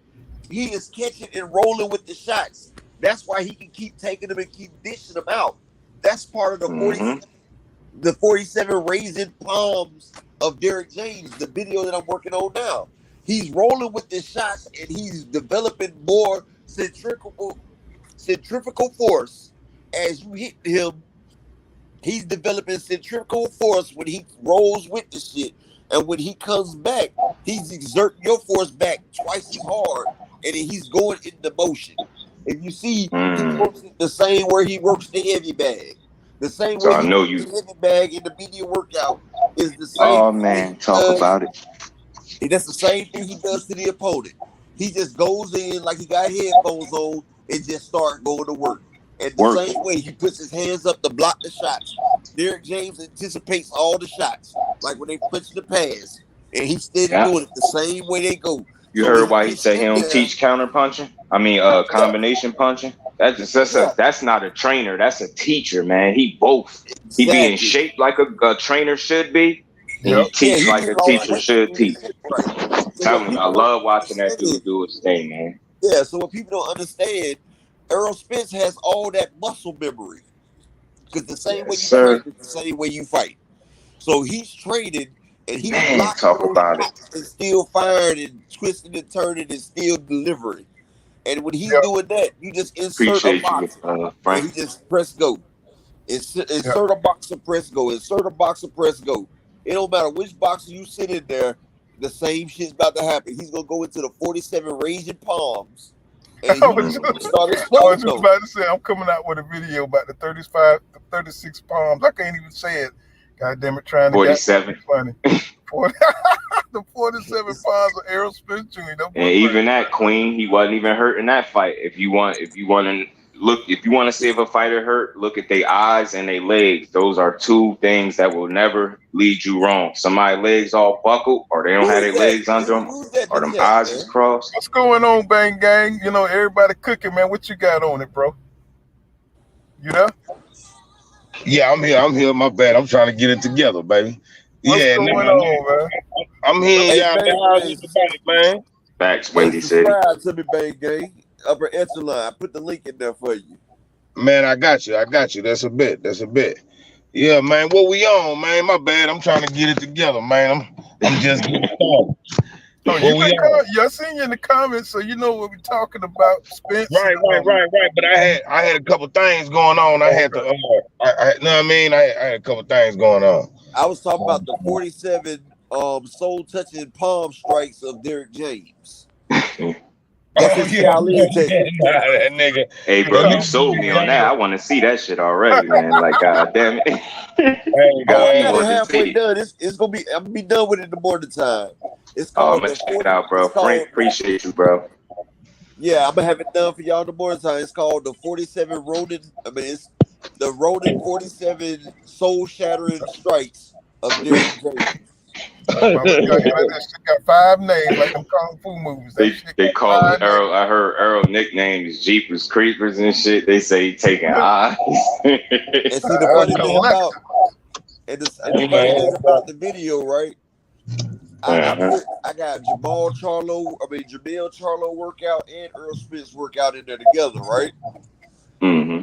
Speaker 7: he is catching and rolling with the shots. That's why he can keep taking them and keep dishing them out. That's part of the 47 raising palms of Derrick James, the video that I'm working on now. He's rolling with the shots and he's developing more centrifugal force. As you hit him, he's developing centrifugal force when he rolls with the shit. And when he comes back, he's exerting your force back twice as hard. And then he's going into motion. If you see, he works it the same way he works the heavy bag. The same way he works the heavy bag in the media workout is the same.
Speaker 6: Oh, man, talk about it.
Speaker 7: And that's the same thing he does to the opponent. He just goes in like he got headphones on and just start going to work. And the same way he puts his hands up to block the shots. Derrick James anticipates all the shots. Like when they punch the pass. And he's still doing it the same way they go.
Speaker 6: You heard why he said he don't teach counter punching? I mean, combination punching. That's not a trainer. That's a teacher, man. He both. He be in shape like a trainer should be. And he teach like a teacher should teach. Tell me, I love watching that dude do his thing, man.
Speaker 7: Yeah, so what people don't understand, Errol Spence has all that muscle memory. Because the same way you fight is the same way you fight. So he's training and he's blocking and still firing and twisting and turning and still delivering. And when he's doing that, you just insert a box. And he just press go. Insert a box and press go. Insert a box and press go. It don't matter which box you sit in there, the same shit's about to happen. He's gonna go into the 47 raging palms. And
Speaker 5: I was just about to say I'm coming out with a video about the 36 palms. I can't even say it. God damn it, trying to
Speaker 6: 47.
Speaker 5: Funny. The 47 palms of Errol Spence Jr.
Speaker 6: And even that, Queen, he wasn't even hurt in that fight. If you want to see if a fighter hurt, look at their eyes and their legs. Those are two things that will never lead you wrong. Somebody's legs all buckled, or they don't have their legs under them, or them eyes is crossed.
Speaker 5: What's going on, Bang Gang? You know, everybody cooking, man. What you got on it, bro? You there?
Speaker 8: Yeah, I'm here. My bad. I'm trying to get it together, baby.
Speaker 5: What's going on, man?
Speaker 8: I'm here, man.
Speaker 6: Facts, Windy City.
Speaker 7: Subscribe to me, Bang Gang. Upper echelon. I put the link in there for you.
Speaker 8: Man, I got you. That's a bit. Yeah, man. What we on, man? My bad. I'm trying to get it together, man. I'm just getting started.
Speaker 5: I seen you in the comments, so you know what we're talking about. Spence.
Speaker 8: Right. But I had a couple things going on. I had to, know what I mean? I had a couple things going on.
Speaker 7: I was talking about the 47 soul-touching palm strikes of Derrick James.
Speaker 8: That nigga.
Speaker 6: Hey, bro, you sold me on that. I want to see that shit already, man. Like, god damn it.
Speaker 7: I'm halfway done. It's gonna be. I'm gonna be done with it in the morning time. It's called.
Speaker 6: Check it out, bro. Frank, appreciate you, bro.
Speaker 7: Yeah, I'm gonna have it done for y'all in the morning time. It's called the 47 Ronin. It's the Ronin 47 soul-shattering strikes of Derrick James.
Speaker 5: That got 5 names like them kung fu movies.
Speaker 6: They call it Errol. I heard Errol nickname is Jeepers Creepers and shit. They say he taking eyes.
Speaker 7: And see the funny thing about the video, right? I got Jamel Charlo workout and Errol Spence workout in there together, right?
Speaker 6: Mm-hmm.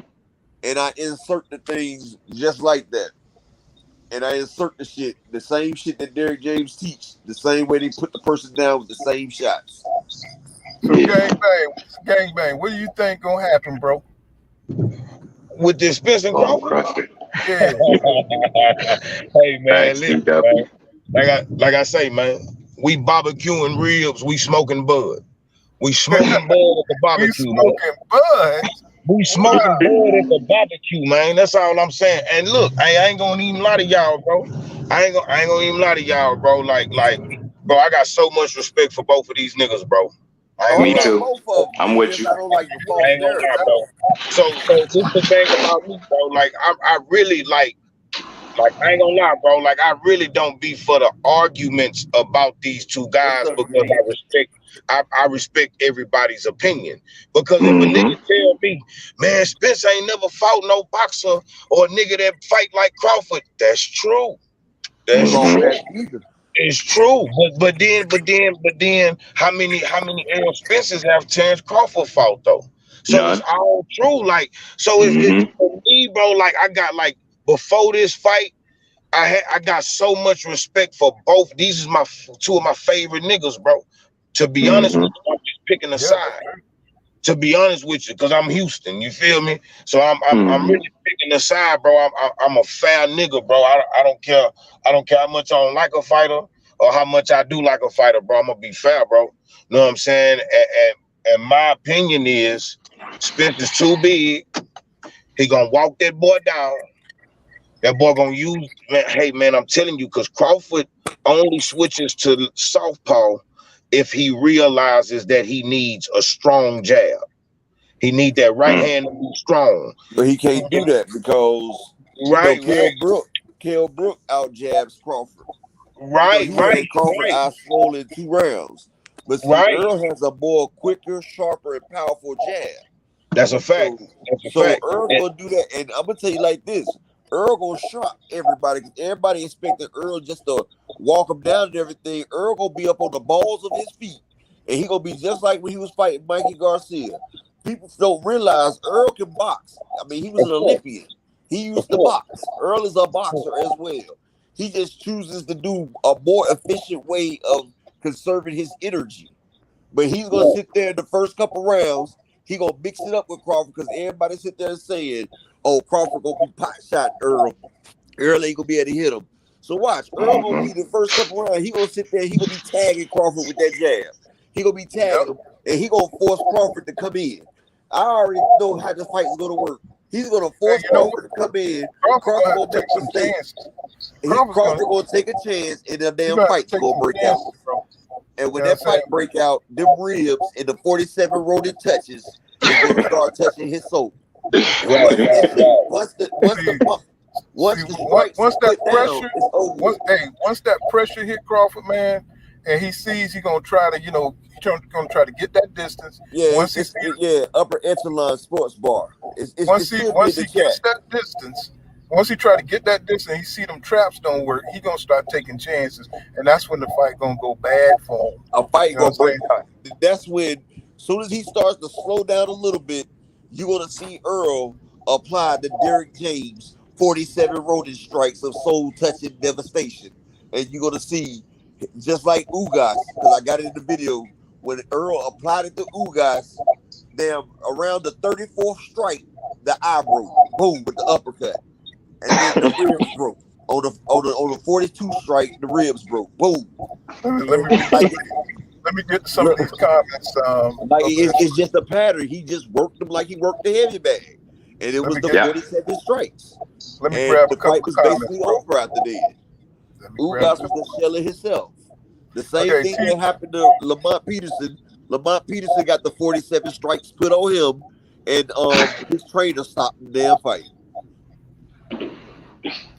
Speaker 7: And I insert the things just like that. And I insert the same shit that Derrick James teach, the same way they put the person down with the same shots.
Speaker 5: So gang bang, what do you think gonna happen, bro?
Speaker 8: With this Spence and Crawford?
Speaker 5: Yeah.
Speaker 8: Hey man, listen, man. Like I say, man, We barbecuing ribs. We smoking bud. We smoking bud at the
Speaker 5: We
Speaker 8: barbecue.
Speaker 5: smoking bud.
Speaker 8: We smoking bud at the barbecue, man. That's all I'm saying. And look, I ain't gonna even lie to y'all, bro. I ain't gonna even lie to y'all, bro. Like, bro, I got so much respect for both of these niggas, bro. I ain't
Speaker 6: Me
Speaker 8: gonna lie.
Speaker 6: too.
Speaker 7: Both of them.
Speaker 6: I'm
Speaker 7: It's
Speaker 6: with
Speaker 7: just
Speaker 6: you.
Speaker 7: I don't like the
Speaker 8: I
Speaker 7: false
Speaker 8: ain't gonna lie,
Speaker 7: narrative.
Speaker 8: bro. So this the thing about me, bro. Like, I really like I ain't gonna lie, bro. Like, I really don't be for the arguments about these two
Speaker 7: What's
Speaker 8: guys
Speaker 7: up,
Speaker 8: because
Speaker 7: man?
Speaker 8: I respect everybody's opinion. Because if a
Speaker 6: Mm-hmm.
Speaker 8: nigga tell me, man, Spence ain't never fought no boxer or a nigga that fight like Crawford, that's true. That's
Speaker 7: Crawford
Speaker 8: true.
Speaker 7: has either.
Speaker 8: It's true. But then how many Errol Spences have Terence Crawford fought though? So it's
Speaker 6: None.
Speaker 8: all true. Like, so it's
Speaker 6: Mm-hmm.
Speaker 8: for me, bro. Like, I got like before this fight, I got so much respect for both. These is two of my favorite niggas, bro. To be honest
Speaker 6: Mm-hmm.
Speaker 8: with you, I'm just picking a
Speaker 5: Yeah.
Speaker 8: side. To be honest with you, because I'm Houston, you feel me? So I'm
Speaker 6: Mm-hmm.
Speaker 8: really picking a side, bro. I'm a fair nigga, bro. I don't care. I don't care how much I don't like a fighter or how much I do like a fighter, bro. I'm gonna be fair, bro. You know what I'm saying? And my opinion is Spence is too big. He gonna walk that boy down. That boy gonna use, man. Hey, man, I'm telling you, because Crawford only switches to southpaw if he realizes that he needs a strong jab. He need that right hand to be strong.
Speaker 7: But he can't do that because
Speaker 8: Right,
Speaker 7: Kell Brook out jabs Crawford.
Speaker 8: right,
Speaker 7: He
Speaker 8: right,
Speaker 7: had Crawford
Speaker 8: right,
Speaker 7: eye swollen in 2 rounds. But see,
Speaker 8: right.
Speaker 7: Earl has a more quicker, sharper, and powerful jab.
Speaker 8: That's a fact.
Speaker 7: So,
Speaker 8: That's a
Speaker 7: so
Speaker 8: fact.
Speaker 7: Earl gonna do that, and I'm gonna tell you like this: Earl gonna shock everybody because everybody expected Earl just to walk him down and everything. Earl gonna be up on the balls of his feet, and he gonna be just like when he was fighting Mikey Garcia. People don't realize Earl can box. I mean, he was
Speaker 8: Of
Speaker 7: an
Speaker 8: course,
Speaker 7: Olympian. He
Speaker 8: of
Speaker 7: used to
Speaker 8: course.
Speaker 7: box. Earl is a boxer as well. He just chooses to do a more efficient way of conserving his energy. But he's gonna sit there in the first couple rounds. He gonna mix it up with Crawford because everybody sit there saying, "Oh, Crawford gonna be pot shot Earl. Earl ain't gonna be able to hit him." So watch, Earl gonna
Speaker 6: Mm-hmm.
Speaker 7: be the first couple rounds. He gonna sit there. He gonna be tagging Crawford with that jab. He gonna be tagging him, and he gonna force Crawford to come in. I already know how the fight is gonna work. He's gonna
Speaker 5: Hey,
Speaker 7: force
Speaker 5: you know what?
Speaker 7: Crawford to come in.
Speaker 5: Crawford's
Speaker 7: Crawford
Speaker 5: gonna have
Speaker 7: gonna
Speaker 5: to
Speaker 7: make
Speaker 5: take some
Speaker 7: mistakes.
Speaker 5: chances. Crawford's
Speaker 7: Crawford gonna take a chance, and the damn
Speaker 5: gonna have
Speaker 7: fight's
Speaker 5: to take
Speaker 7: gonna
Speaker 5: some
Speaker 7: break out.
Speaker 5: chances, bro.
Speaker 7: And when
Speaker 5: You know what I'm
Speaker 7: that
Speaker 5: saying?
Speaker 7: fight break out, them ribs and the 47 rodent touches is gonna start touching his soul. And
Speaker 8: Right,
Speaker 7: once that
Speaker 8: right,
Speaker 7: shit,
Speaker 8: right.
Speaker 7: once the strikes
Speaker 5: Once that
Speaker 7: put down,
Speaker 5: pressure,
Speaker 7: it's over with.
Speaker 5: once that pressure hit Crawford, man, and he sees he gonna try to, gonna try to get that distance.
Speaker 7: Yeah,
Speaker 5: Once he
Speaker 7: upper echelon sports bar. It
Speaker 5: once he
Speaker 7: should be in
Speaker 5: once
Speaker 7: the
Speaker 5: he
Speaker 7: chat.
Speaker 5: gets that distance, once he try to get that distance, he see them traps don't work. He gonna start taking chances, and that's when the fight gonna go bad for him.
Speaker 7: A
Speaker 5: You
Speaker 7: fight
Speaker 5: know what
Speaker 7: gonna
Speaker 5: I'm
Speaker 7: break
Speaker 5: saying?
Speaker 7: out. That's when, soon as he starts to slow down a little bit, you're gonna see Earl apply the Derrick James 47 rodent strikes of soul touching devastation, and you're gonna see just like Ugas, because I got it in the video when Earl applied it to Ugas. Damn, around the 34th strike, the eye broke. Boom with the uppercut, and then the ribs broke. On the 42 strike, the ribs broke. Boom.
Speaker 5: Let me
Speaker 7: And like
Speaker 5: let me get to some of
Speaker 7: look,
Speaker 5: these comments.
Speaker 7: like
Speaker 5: Of this.
Speaker 7: it's just a pattern. He just worked them like he worked the heavy bag, and it
Speaker 5: Let
Speaker 7: was
Speaker 5: me
Speaker 7: the
Speaker 5: get.
Speaker 6: Yeah.
Speaker 7: 47 strikes,
Speaker 5: Let me
Speaker 7: and
Speaker 5: grab a
Speaker 7: the
Speaker 5: couple
Speaker 7: fight
Speaker 5: of
Speaker 7: was
Speaker 5: comments,
Speaker 7: basically
Speaker 5: bro.
Speaker 7: over after that.
Speaker 5: Let me grab a
Speaker 7: Ugas was
Speaker 5: couple.
Speaker 7: a shell of himself. The same
Speaker 5: Okay,
Speaker 7: thing that happened to Lamont Peterson. Lamont Peterson got the 47 strikes put on him, and his trainer stopped the damn fight.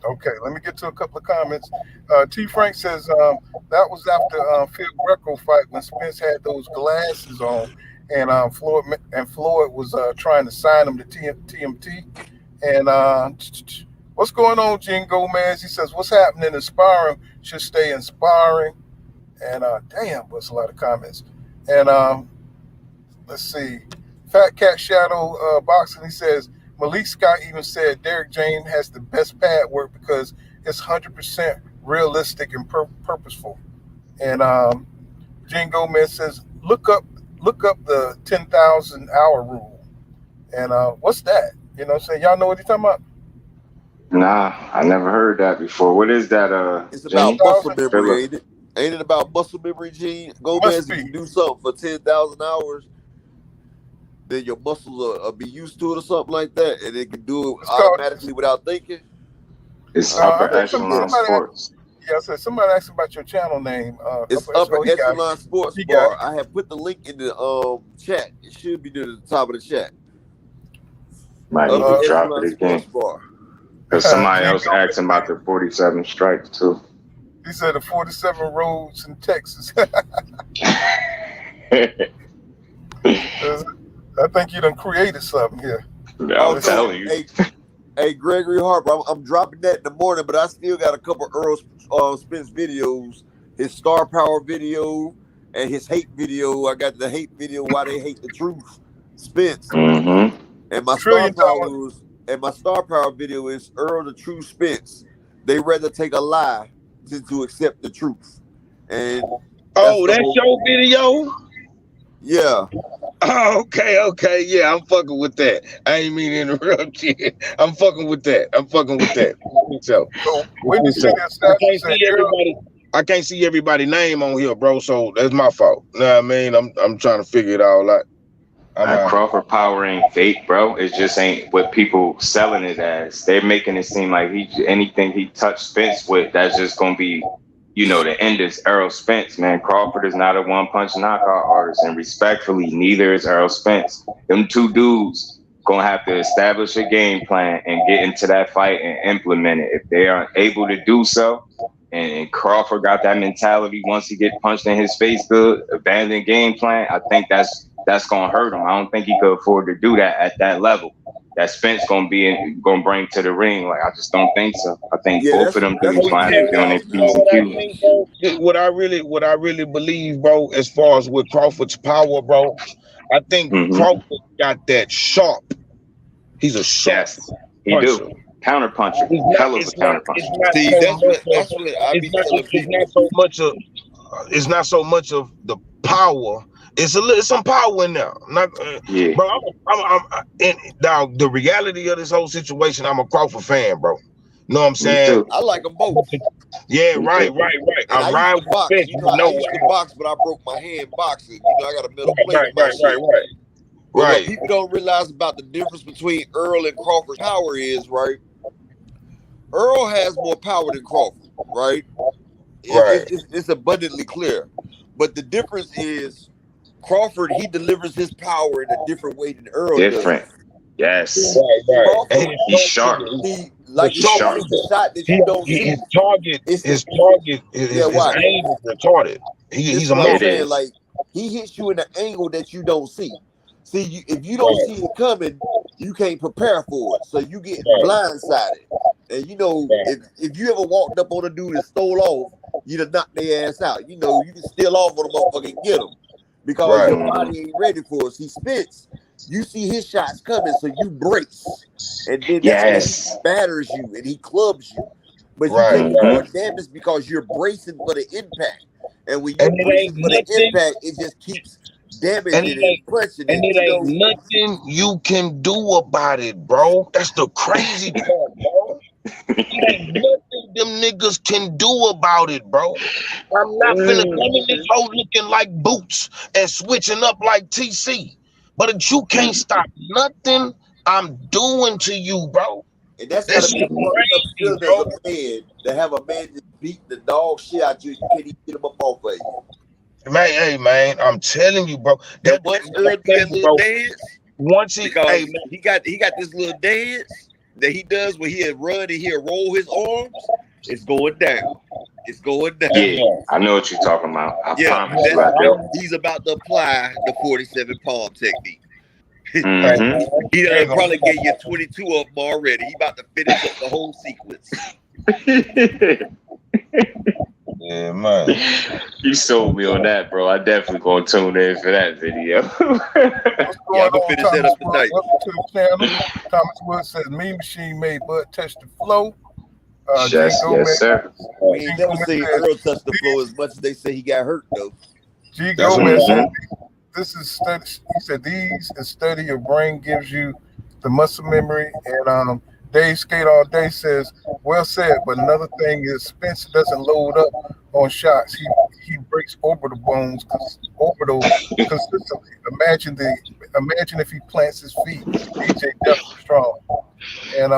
Speaker 5: Okay, let me get to a couple of comments. T. Frank says that was after Phil Greco fight when Spence had those glasses on, and Floyd was trying to sign him to TMT. And what's going on, Gene Gomez? He says, "What's happening? Inspiring should stay inspiring." And damn, that's a lot of comments. And let's see, Fat Cat Shadow Boxing. He says Malik Scott even said Derrick James has the best pad work because it's 100% realistic and purposeful. And Gene Gomez says look up the 10,000 hour rule. And what's that? You know what I'm saying? Y'all know what he's talking about?
Speaker 6: Nah, I never heard that before. What is that,
Speaker 7: It's
Speaker 6: Gene?
Speaker 7: about muscle
Speaker 5: 10,000?
Speaker 7: memory,
Speaker 6: Philip.
Speaker 7: ain't it? Ain't it about muscle memory, Gene? Gomez, if you do something for 10,000 hours, then your muscles will be used to it or something like that, and it can do it automatically without thinking.
Speaker 6: It's upper echelon sports.
Speaker 5: Yeah, so somebody asked about your channel name.
Speaker 7: It's upper echelon sports bar. I have put the link in the chat. It should be near the top of the chat.
Speaker 6: Might need to drop it again. Because somebody else asked him about the 47 strikes too.
Speaker 5: He said the 47 roads in Texas. I think you done created something here.
Speaker 6: I'm telling you.
Speaker 7: Hey, Gregory Harper, I'm dropping that in the morning, but I still got a couple of Errol Spence videos. His star power video and his hate video. I got the hate video, Why They Hate the Truth, Spence.
Speaker 6: Mm-hmm.
Speaker 7: And my star power video is Earl the True Spence. They rather take a lie than to accept the truth. And
Speaker 8: that's your video?
Speaker 7: Yeah.
Speaker 8: Oh, okay, yeah, I'm fucking with that. I ain't mean to interrupt you. I'm fucking with that. So
Speaker 5: when you see that
Speaker 8: I can't see everybody's name on here, bro. So that's my fault. You know what I mean? I'm trying to figure it all out.
Speaker 6: Crawford power ain't fake, bro. It just ain't what people selling it as. They're making it seem like anything he touched Spence with, that's just gonna be, the end is Errol Spence, man. Crawford is not a one-punch knockout artist, and respectfully, neither is Errol Spence. Them two dudes gonna have to establish a game plan and get into that fight and implement it. If they aren't able to do so, and Crawford got that mentality once he get punched in his face, good, abandon game plan, I think that's gonna hurt him. I don't think he could afford to do that at that level that Spence gonna bring to the ring. Like, I just don't think so. I think both of them dudes gonna have to be on their P's and Q's.
Speaker 8: What I really believe, bro, as far as with Crawford's power, bro, I think Crawford got that sharp. He's a sharp.
Speaker 6: Yes, he do. Counter puncher. Hell of a counter puncher.
Speaker 7: See, that's what I be telling people.
Speaker 8: It's not so much of the power. It's some power in there. Bro. Now the reality of this whole situation, I'm a Crawford fan, bro. Know what I'm saying?
Speaker 7: I like them both.
Speaker 8: Yeah, right. I'm riding with
Speaker 7: box.
Speaker 8: Spence.
Speaker 7: I used to box, but I broke my hand boxing. I got a middle plate.
Speaker 8: Right.
Speaker 7: What people don't realize about the difference between Earl and Crawford's power is, right? Earl has more power than Crawford, right? It's abundantly clear. But the difference is Crawford, he delivers his power in a different way than Earl
Speaker 6: does. Yes.
Speaker 7: Crawford,
Speaker 6: he's sharp.
Speaker 7: He's sharp. Shot that you don't see.
Speaker 8: His target, his aim is retarded. He's a
Speaker 7: monster. Like, he hits you in an angle that you don't see. See, if you don't see it coming, you can't prepare for it. So you get blindsided. And if you ever walked up on a dude and stole off, you'd have knocked their ass out. You can steal off on a motherfucker and get them. Because your body ain't ready for it. See, Spence, you see his shots coming, so you brace. And then that's when he batters you and he clubs you. But you take more damage because you're bracing for the impact. And when you're bracing for the impact, it just keeps damaging and punching.
Speaker 8: And it ain't nothing you can do about it, bro. That's the crazy part, bro. It ain't nothing them niggas can do about it, bro. I'm not finna come in this hole looking like Boots and switching up like TC. But if you can't stop nothing I'm doing to you, bro.
Speaker 7: And that's gotta be crazy, bro. To have a man just beat the dog shit out you can't even get him up off of you.
Speaker 8: Man, hey man, I'm telling you, bro.
Speaker 7: That little dance.
Speaker 8: Once he
Speaker 7: got this little dance that he does when he'll run and he'll roll his arms. It's going down. It's going down.
Speaker 6: Yeah, I know what you're talking about. I promise you I do.
Speaker 7: He's about to apply the 47 palm technique. He done probably gave you 22 of them already. He about to finish up the whole sequence.
Speaker 8: Yeah, man.
Speaker 6: You sold me on that, bro. I definitely gonna tune in for that video.
Speaker 7: I'm gonna finish that up tonight.
Speaker 5: Welcome to the channel. Thomas Wood says, "Mean Machine made Bud touch the flow."
Speaker 6: Yes, sir.
Speaker 7: We ain't never seen Earl touch the floor as much as they say he got hurt though.
Speaker 5: G. Gomez said, "This is study." He said, "These is study your brain gives you the muscle memory." And Dave Skate All Day says, "Well said." But another thing is Spencer doesn't load up on shots. breaks orbital bones, orbital consistently. Imagine if he plants his feet. EJ definitely strong. And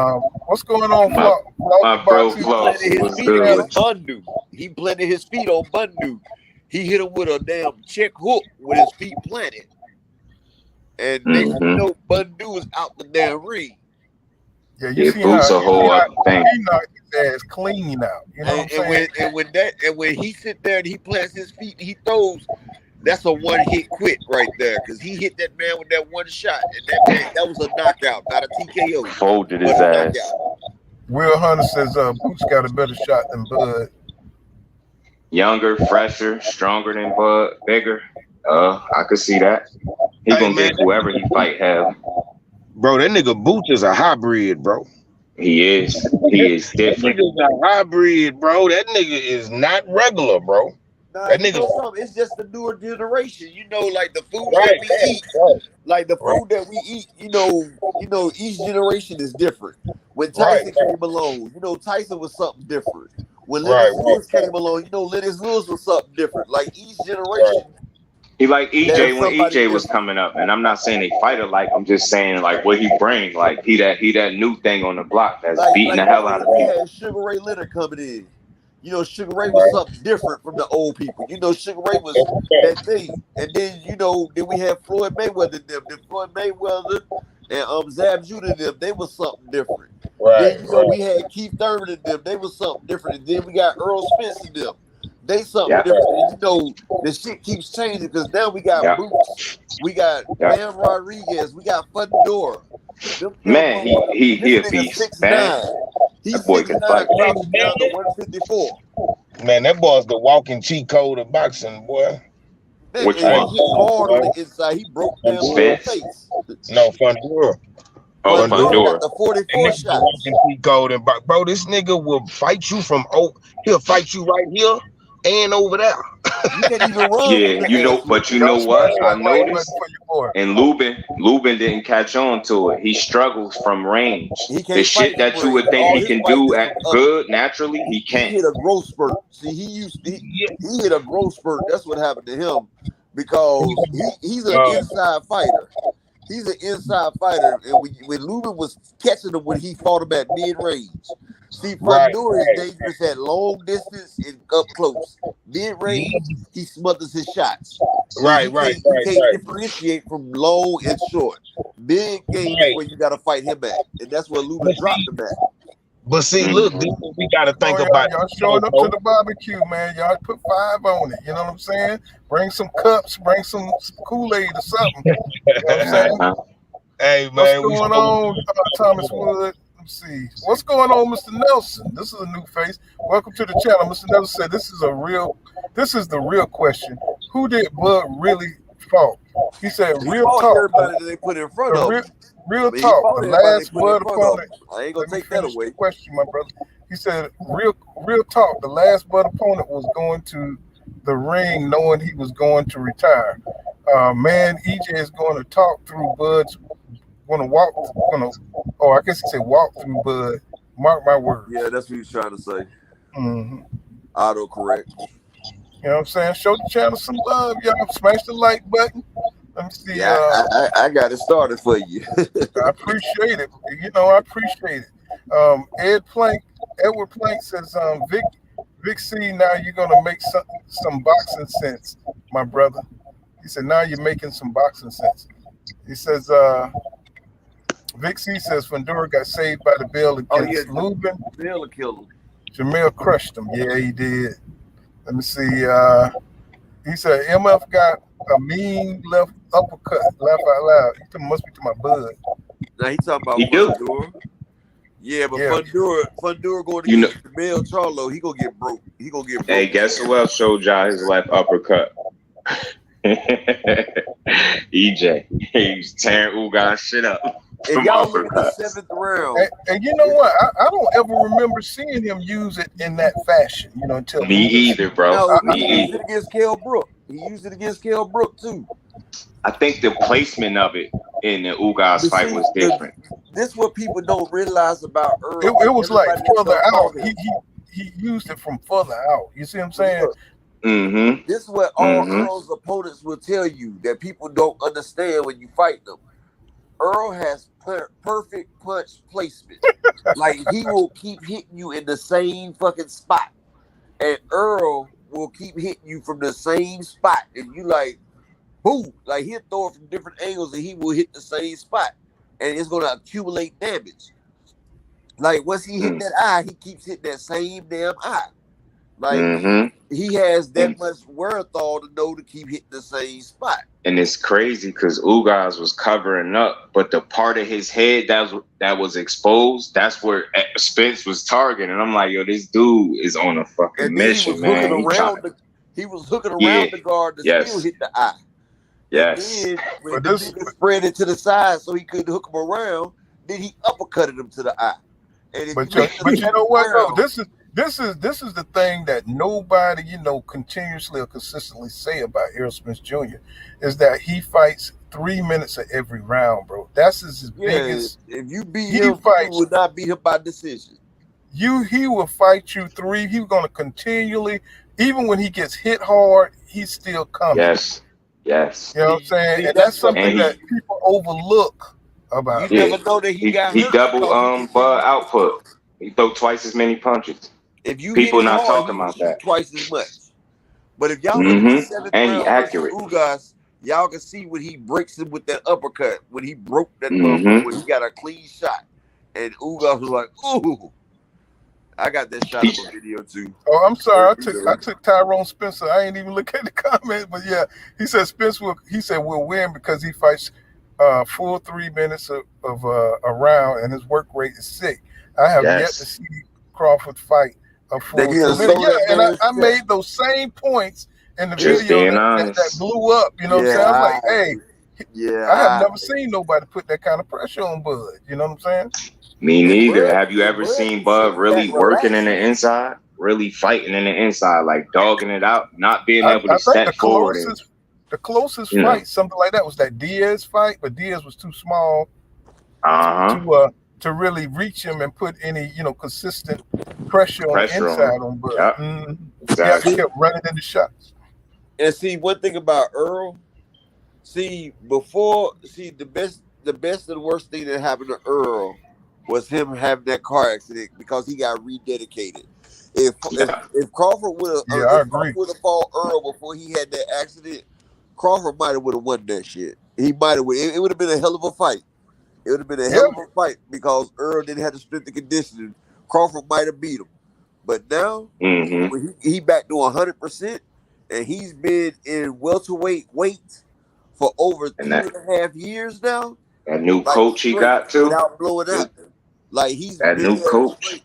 Speaker 5: what's going on,
Speaker 6: my bro
Speaker 7: He
Speaker 6: Floss
Speaker 7: planted his
Speaker 6: was
Speaker 7: feet
Speaker 6: good.
Speaker 7: against Bundu. He planted his feet on Bundu. He hit him with a damn check hook with his feet planted. And next you know, Bundu is out the damn ring.
Speaker 5: Yeah, you see how he knocked his ass clean out. You know what I'm saying?
Speaker 7: And when he sit there and he plants his feet and he throws, that's a one hit quit right there. Because he hit that man with that one shot. And that was a knockout, not a TKO.
Speaker 6: Folded his ass.
Speaker 5: Will Hunter says Boots got a better shot than Bud.
Speaker 6: Younger, fresher, stronger than Bud, bigger. I could see that. He gonna get whoever he fight have.
Speaker 8: Bro, that nigga Boots is a hybrid, bro.
Speaker 6: He is. He is different.
Speaker 8: That nigga's a hybrid, bro. That nigga is not regular, bro.
Speaker 7: Nah,
Speaker 8: that
Speaker 7: nigga, it's just the newer generation. You know, like the food that we eat. Like the food that we eat, you know, each generation is different. When Tyson came along, you know, Tyson was something different. When Lennox Lewis came along, you know, Lennox Lewis was something different. Like each generation.
Speaker 6: He like EJ when EJ was coming up, and I'm not saying they fight alike. I'm just saying like what he bring. Like he that new thing on the block that's beating the hell out of people.
Speaker 7: Had Sugar Ray Leonard coming in. You know, Sugar Ray was something different from the old people. You know, Sugar Ray was that thing. And then, you know, then we had Floyd Mayweather and them. Then Floyd Mayweather and Zab Judah and them, they was something different. Then, you know, we had Keith Thurman and them, they was something different. And then we got Errol Spence and them. They something different. And, you know, the shit keeps changing because now we got Boots, we got Bam Rodriguez, we got Fundora.
Speaker 6: Man, he a beast, man. That boy can fight.
Speaker 7: Down to 154.
Speaker 8: Man, that boy's the walking cheat code of boxing, boy.
Speaker 7: Man,
Speaker 6: which one?
Speaker 7: He hit hard on the inside. He broke down on the face.
Speaker 8: No, Fundora.
Speaker 6: Oh, Fundora.
Speaker 7: The 44 shot.
Speaker 8: Cheat code and bro, this nigga will fight you from he'll fight you right here and over there.
Speaker 7: You can't even run.
Speaker 6: Yeah, you know, but you know what? I noticed, and Lubin didn't catch on to it. He struggles from range. The shit that you would think he can do at good naturally, he can't.
Speaker 7: He hit a growth spurt. See, he hit a growth spurt. That's what happened to him because he's an inside fighter. He's an inside fighter, and when Lubin was catching him when he fought him at mid range. See, Fundora is dangerous at long distance and up close. Mid range, he smothers his shots. So you can't differentiate from long and short. Mid game is where you got to fight him at, and that's where Lubin dropped him at.
Speaker 8: But see, look, this is what we got to think about.
Speaker 5: Y'all showing up to the barbecue, man. Y'all put 5 on it. You know what I'm saying? Bring some cups, bring some Kool-Aid or something. You know what I'm saying?
Speaker 8: Hey, man.
Speaker 5: What's going on, Thomas Wood? Let's see. What's going on, Mr. Nelson? This is a new face. Welcome to the channel. Mr. Nelson said this is the real question. Who did Bud really fought? He said real talk.
Speaker 7: Everybody that they put in front of him.
Speaker 5: Real talk. The last Bud opponent.
Speaker 7: I ain't gonna take that away.
Speaker 5: Question, my brother. He said real talk. The last Bud opponent was going to the ring knowing he was going to retire. Man, EJ is going to talk through Bud's. I guess he said walk through Bud. Mark my words.
Speaker 7: Yeah, that's what he's trying to say.
Speaker 5: Mm-hmm.
Speaker 7: Auto correct.
Speaker 5: You know what I'm saying? Show the channel some love, y'all. Smash the like button. Let me see.
Speaker 7: Yeah, I got it started for you.
Speaker 5: I appreciate it. You know, I appreciate it. Edward Plank says, Vic C, now you're gonna make some boxing sense, my brother. He said, now you're making some boxing sense. He says, Vic C says Fundora got saved by the bell against Lubin.
Speaker 7: Bell killed him.
Speaker 5: Jamel crushed him. Yeah, he did. Let me see. He said MF got a mean left uppercut. Laugh out loud. He must be to my Bud.
Speaker 7: Now he talking about Fundora. Yeah, but Fundora going to get Jamel Charlo. He gonna get broke.
Speaker 6: Hey, guess who else showed y'all his left uppercut? EJ. He's tearing Ugas shit up.
Speaker 7: And y'all look at the 7th round.
Speaker 5: And you know what? I don't ever remember seeing him use it in that fashion, you know, until
Speaker 6: me either, bro.
Speaker 7: No, he used it against Kell Brook. He used it against Kell Brook too.
Speaker 6: I think the placement of it in the Ugas fight was different.
Speaker 7: This is what people don't realize about Earl.
Speaker 5: It was like further out. He used it from further out. You see what I'm saying?
Speaker 6: Mm-hmm.
Speaker 7: This is what all Earl's opponents will tell you that people don't understand when you fight them. Earl has perfect punch placement. Like, he will keep hitting you in the same fucking spot. And Earl will keep hitting you from the same spot. And you like, boom. Like, he'll throw it from different angles and he will hit the same spot. And it's going to accumulate damage. Like, once he hit that eye, he keeps hitting that same damn eye. Like, he has that much wherewithal to know to keep hitting the same spot.
Speaker 6: And it's crazy because Ugas was covering up, but the part of his head that was exposed, that's where Spence was targeting. And I'm like, yo, this dude is on a fucking mission, man.
Speaker 7: He was hooking around the guard to still hit the eye.
Speaker 6: Yes.
Speaker 7: And then when the nigga spread it to the side so he couldn't hook him around, then he uppercutted him to the eye. And
Speaker 5: but you know what, though? This is the thing that nobody, continuously or consistently say about Errol Spence Jr. is that he fights 3 minutes of every round, bro. That's his biggest.
Speaker 7: If you beat him, you would not beat him by decision.
Speaker 5: He will fight you three. He's going to continually, even when he gets hit hard, he's still coming.
Speaker 6: Yes.
Speaker 5: You know what I'm saying? And that's something that people overlook about
Speaker 7: him. You never know that he got hurt.
Speaker 6: He double output. He throw twice as many punches.
Speaker 7: If you
Speaker 6: people
Speaker 7: hit
Speaker 6: not
Speaker 7: hard,
Speaker 6: talking about that
Speaker 7: twice as much. But if y'all look at the 7th
Speaker 6: and
Speaker 7: round
Speaker 6: he accurate,
Speaker 7: Ugas, y'all can see when he breaks him with that uppercut, when he broke that when he got a clean shot, and Ugas was like, "Ooh." I got that shot on video too.
Speaker 5: Oh, I'm sorry. I took Tyrone Spencer. I ain't even look at the comment, but yeah, he said Spence will win because he fights full 3 minutes of a round, and his work rate is sick. I have yet to see Crawford fight a full 3 minutes. Yeah, and I made those same points in the video that blew up. You know what I'm saying? I was like, hey, I have never seen nobody put that kind of pressure on Bud. You know what I'm saying?
Speaker 6: Me neither. Have you ever seen Bud really working in the inside? Really fighting in the inside, like dogging it out, not being able to step forward.
Speaker 5: The closest fight, something like that, was that Diaz fight, but Diaz was too small to really reach him and put any, consistent pressure on the inside on Bud.
Speaker 6: Yep. Exactly.
Speaker 5: He kept running into shots.
Speaker 7: And see, one thing about Earl, the best and the worst thing that happened to Earl was him having that car accident because he got rededicated. If Crawford would have fought Earl before he had that accident, Crawford might have won that shit. He might have. It would have been a hell of a fight. It would have been a hell of a fight because Earl didn't have the strength and conditioning. Crawford might have beat him, but now he back to 100%, and he's been in welterweight weight for over 2.5 years now.
Speaker 6: That new coach he got too,
Speaker 7: without blowing up. Like he's
Speaker 6: that new coach.
Speaker 7: Straight.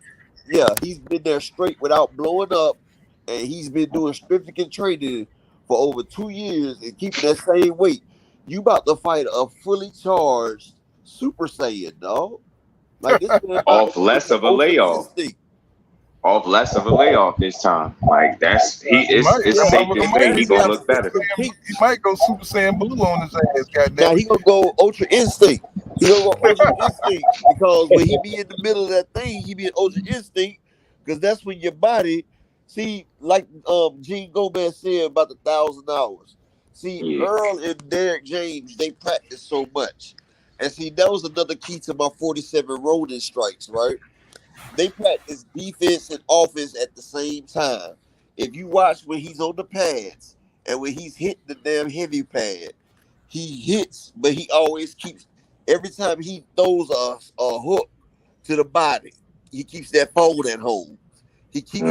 Speaker 7: Yeah, he's been there straight without blowing up, and he's been doing significant training for over 2 years and keeping that same weight. You about to fight a fully charged Super Saiyan, dog. Like this man
Speaker 6: off less of a layoff. Off less of a layoff this time. Like it's safe to say he's gonna look better.
Speaker 5: He might go Super Saiyan Blue on his ass, goddamn.
Speaker 7: Now he gonna go Ultra Instinct. He gonna go Ultra Instinct because when he be in the middle of that thing, he be in Ultra Instinct because that's when your body, see, like Gene Gomez said about the 1,000 hours. See, Earl and Derek James, they practice so much. And see, that was another key to my 47 Ronin strikes, right? They practice defense and offense at the same time. If you watch when he's on the pads and when he's hitting the damn heavy pad, he hits, but he always keeps, every time he throws a hook to the body, he keeps that fold at home. He keeps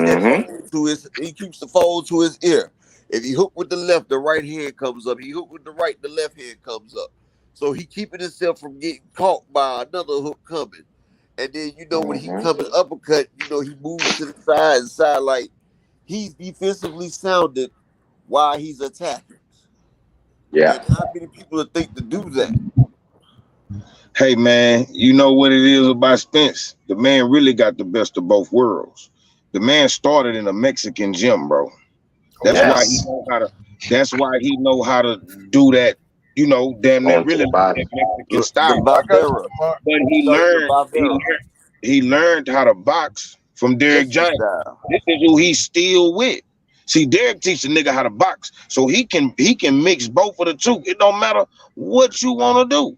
Speaker 7: he keeps the fold to his ear. If he hook with the left, the right hand comes up. He hook with the right, the left hand comes up. So he keeping himself from getting caught by another hook coming. And then, when he coming uppercut, he moves to the side and side like he's defensively sounded while he's attacking.
Speaker 6: Yeah.
Speaker 7: And how many people think to do that?
Speaker 8: Hey, man, you know what it is about Spence? The man really got the best of both worlds. The man started in a Mexican gym, bro. That's why he know how to. That's why he know how to do that. Damn that really Mexican style. But he learned how to box from Derek James. This is who he's still with. See, Derek teach the nigga how to box, so he can mix both of the two. It don't matter what you want to do.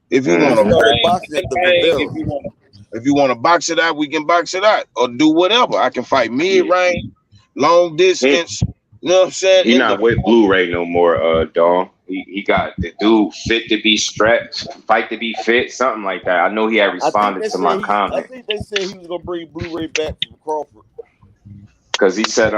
Speaker 8: If you want to
Speaker 7: started
Speaker 8: bang,
Speaker 7: boxing at the Favela.
Speaker 8: if you want to box it out, we can box it out or do whatever. I can fight mid-range, long distance. You know what I'm saying?
Speaker 6: He not with Blu-ray no more, Dom. He got the dude fit to be stretched, fight to be fit, something like that. I know he had responded to my comment.
Speaker 7: I think they said he was gonna bring Blu-ray back from Crawford.
Speaker 6: Because he said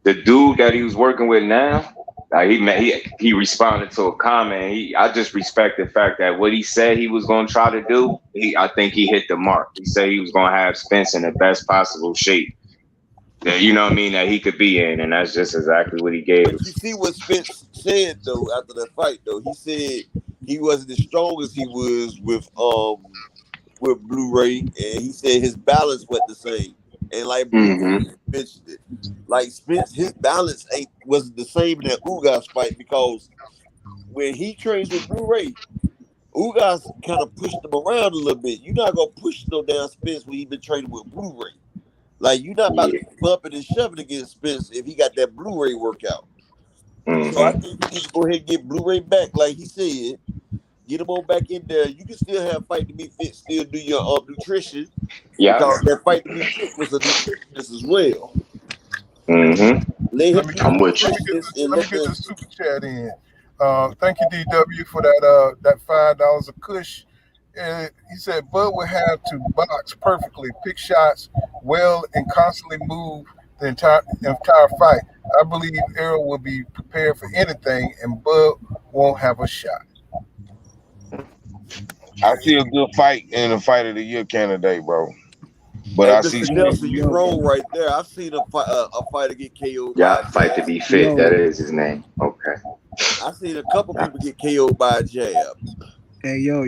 Speaker 6: the dude that he was working with now, he responded to a comment. I just respect the fact that what he said he was gonna try to do, I think he hit the mark. He said he was gonna have Spence in the best possible shape that, you know what I mean, that he could be in, and that's just exactly what he gave us.
Speaker 7: You see what Spence said though after that fight though. He said he wasn't as strong as he was with Blu-ray, and he said his balance wasn't the same. And like Blu-ray mentioned it, like Spence, his balance wasn't the same in that Ugas fight, because when he trains with Blu-ray, Ugas kind of pushed him around a little bit. You're not gonna push no down Spence when he been training with Blu-ray. Like, you're not about to bump it and shove it against Spence if he got that Blu-ray workout. So I think you need to go ahead and get Blu-ray back, like he said. Get him on back in there. You can still have fight to be fit, still do your nutrition. Yeah. Because that fight to be fit was a nutritionist as well.
Speaker 5: I'm with you. Let me get this super chat in. Thank you, DW, for that $5 a cush. He said Bud would have to box perfectly, pick shots well, and constantly move the entire fight. I believe Errol will be prepared for anything, and Bud won't have a shot.
Speaker 8: I see a good fight in the fight of the year candidate, bro. But
Speaker 7: hey,
Speaker 8: I see
Speaker 7: Nelson, you wrong right there. I've seen a fighter get KO'd.
Speaker 6: Yeah, fight to be fit. That is his name. Okay.
Speaker 7: I've seen a couple people get KO'd by a jab.
Speaker 9: Hey, yo,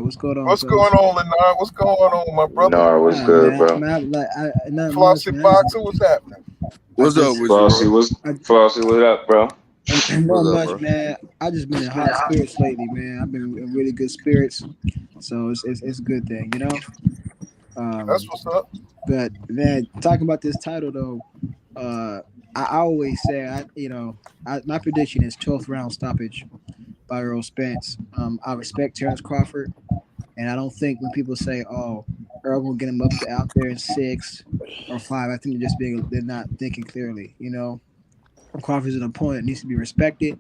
Speaker 9: what's going on?
Speaker 5: What's going on, Lenard? What's going on, my brother?
Speaker 6: Lenard, what's good, bro?
Speaker 5: Flossy Boxer, what's happening?
Speaker 7: What's up with
Speaker 6: Flossy,
Speaker 7: you,
Speaker 6: Flossy, what up, bro?
Speaker 9: Not much, bro? Man. I just been in hot spirits lately, man. I've been in really good spirits, so it's a good thing, you know.
Speaker 5: That's what's up.
Speaker 9: But man, talking about this title though, I always say, my prediction is 12th round stoppage by Errol Spence. I respect Terence Crawford, and I don't think when people say, "Oh, Errol gonna get him out there in 6 or 5," I think they're not thinking clearly. You know, Crawford's an opponent that needs to be respected,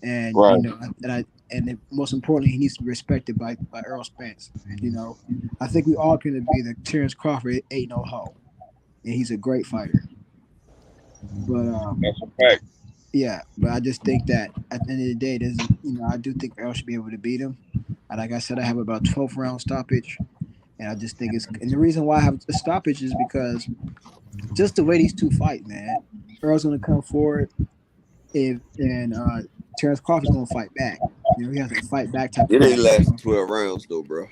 Speaker 9: and
Speaker 8: right.
Speaker 9: And most importantly, he needs to be respected by Errol Spence. You know, I think we all can agree that Terence Crawford ain't no hoe, and he's a great fighter. But
Speaker 8: that's a fact.
Speaker 9: Yeah, but I just think that at the end of the day, I do think Errol should be able to beat him. And like I said, I have about 12th round stoppage, and I just think and the reason why I have a stoppage is because just the way these two fight, man. Errol's gonna come forward, and Terence Crawford's gonna fight back. You know, he has to fight back.
Speaker 7: It ain't last 12 rounds though, bro.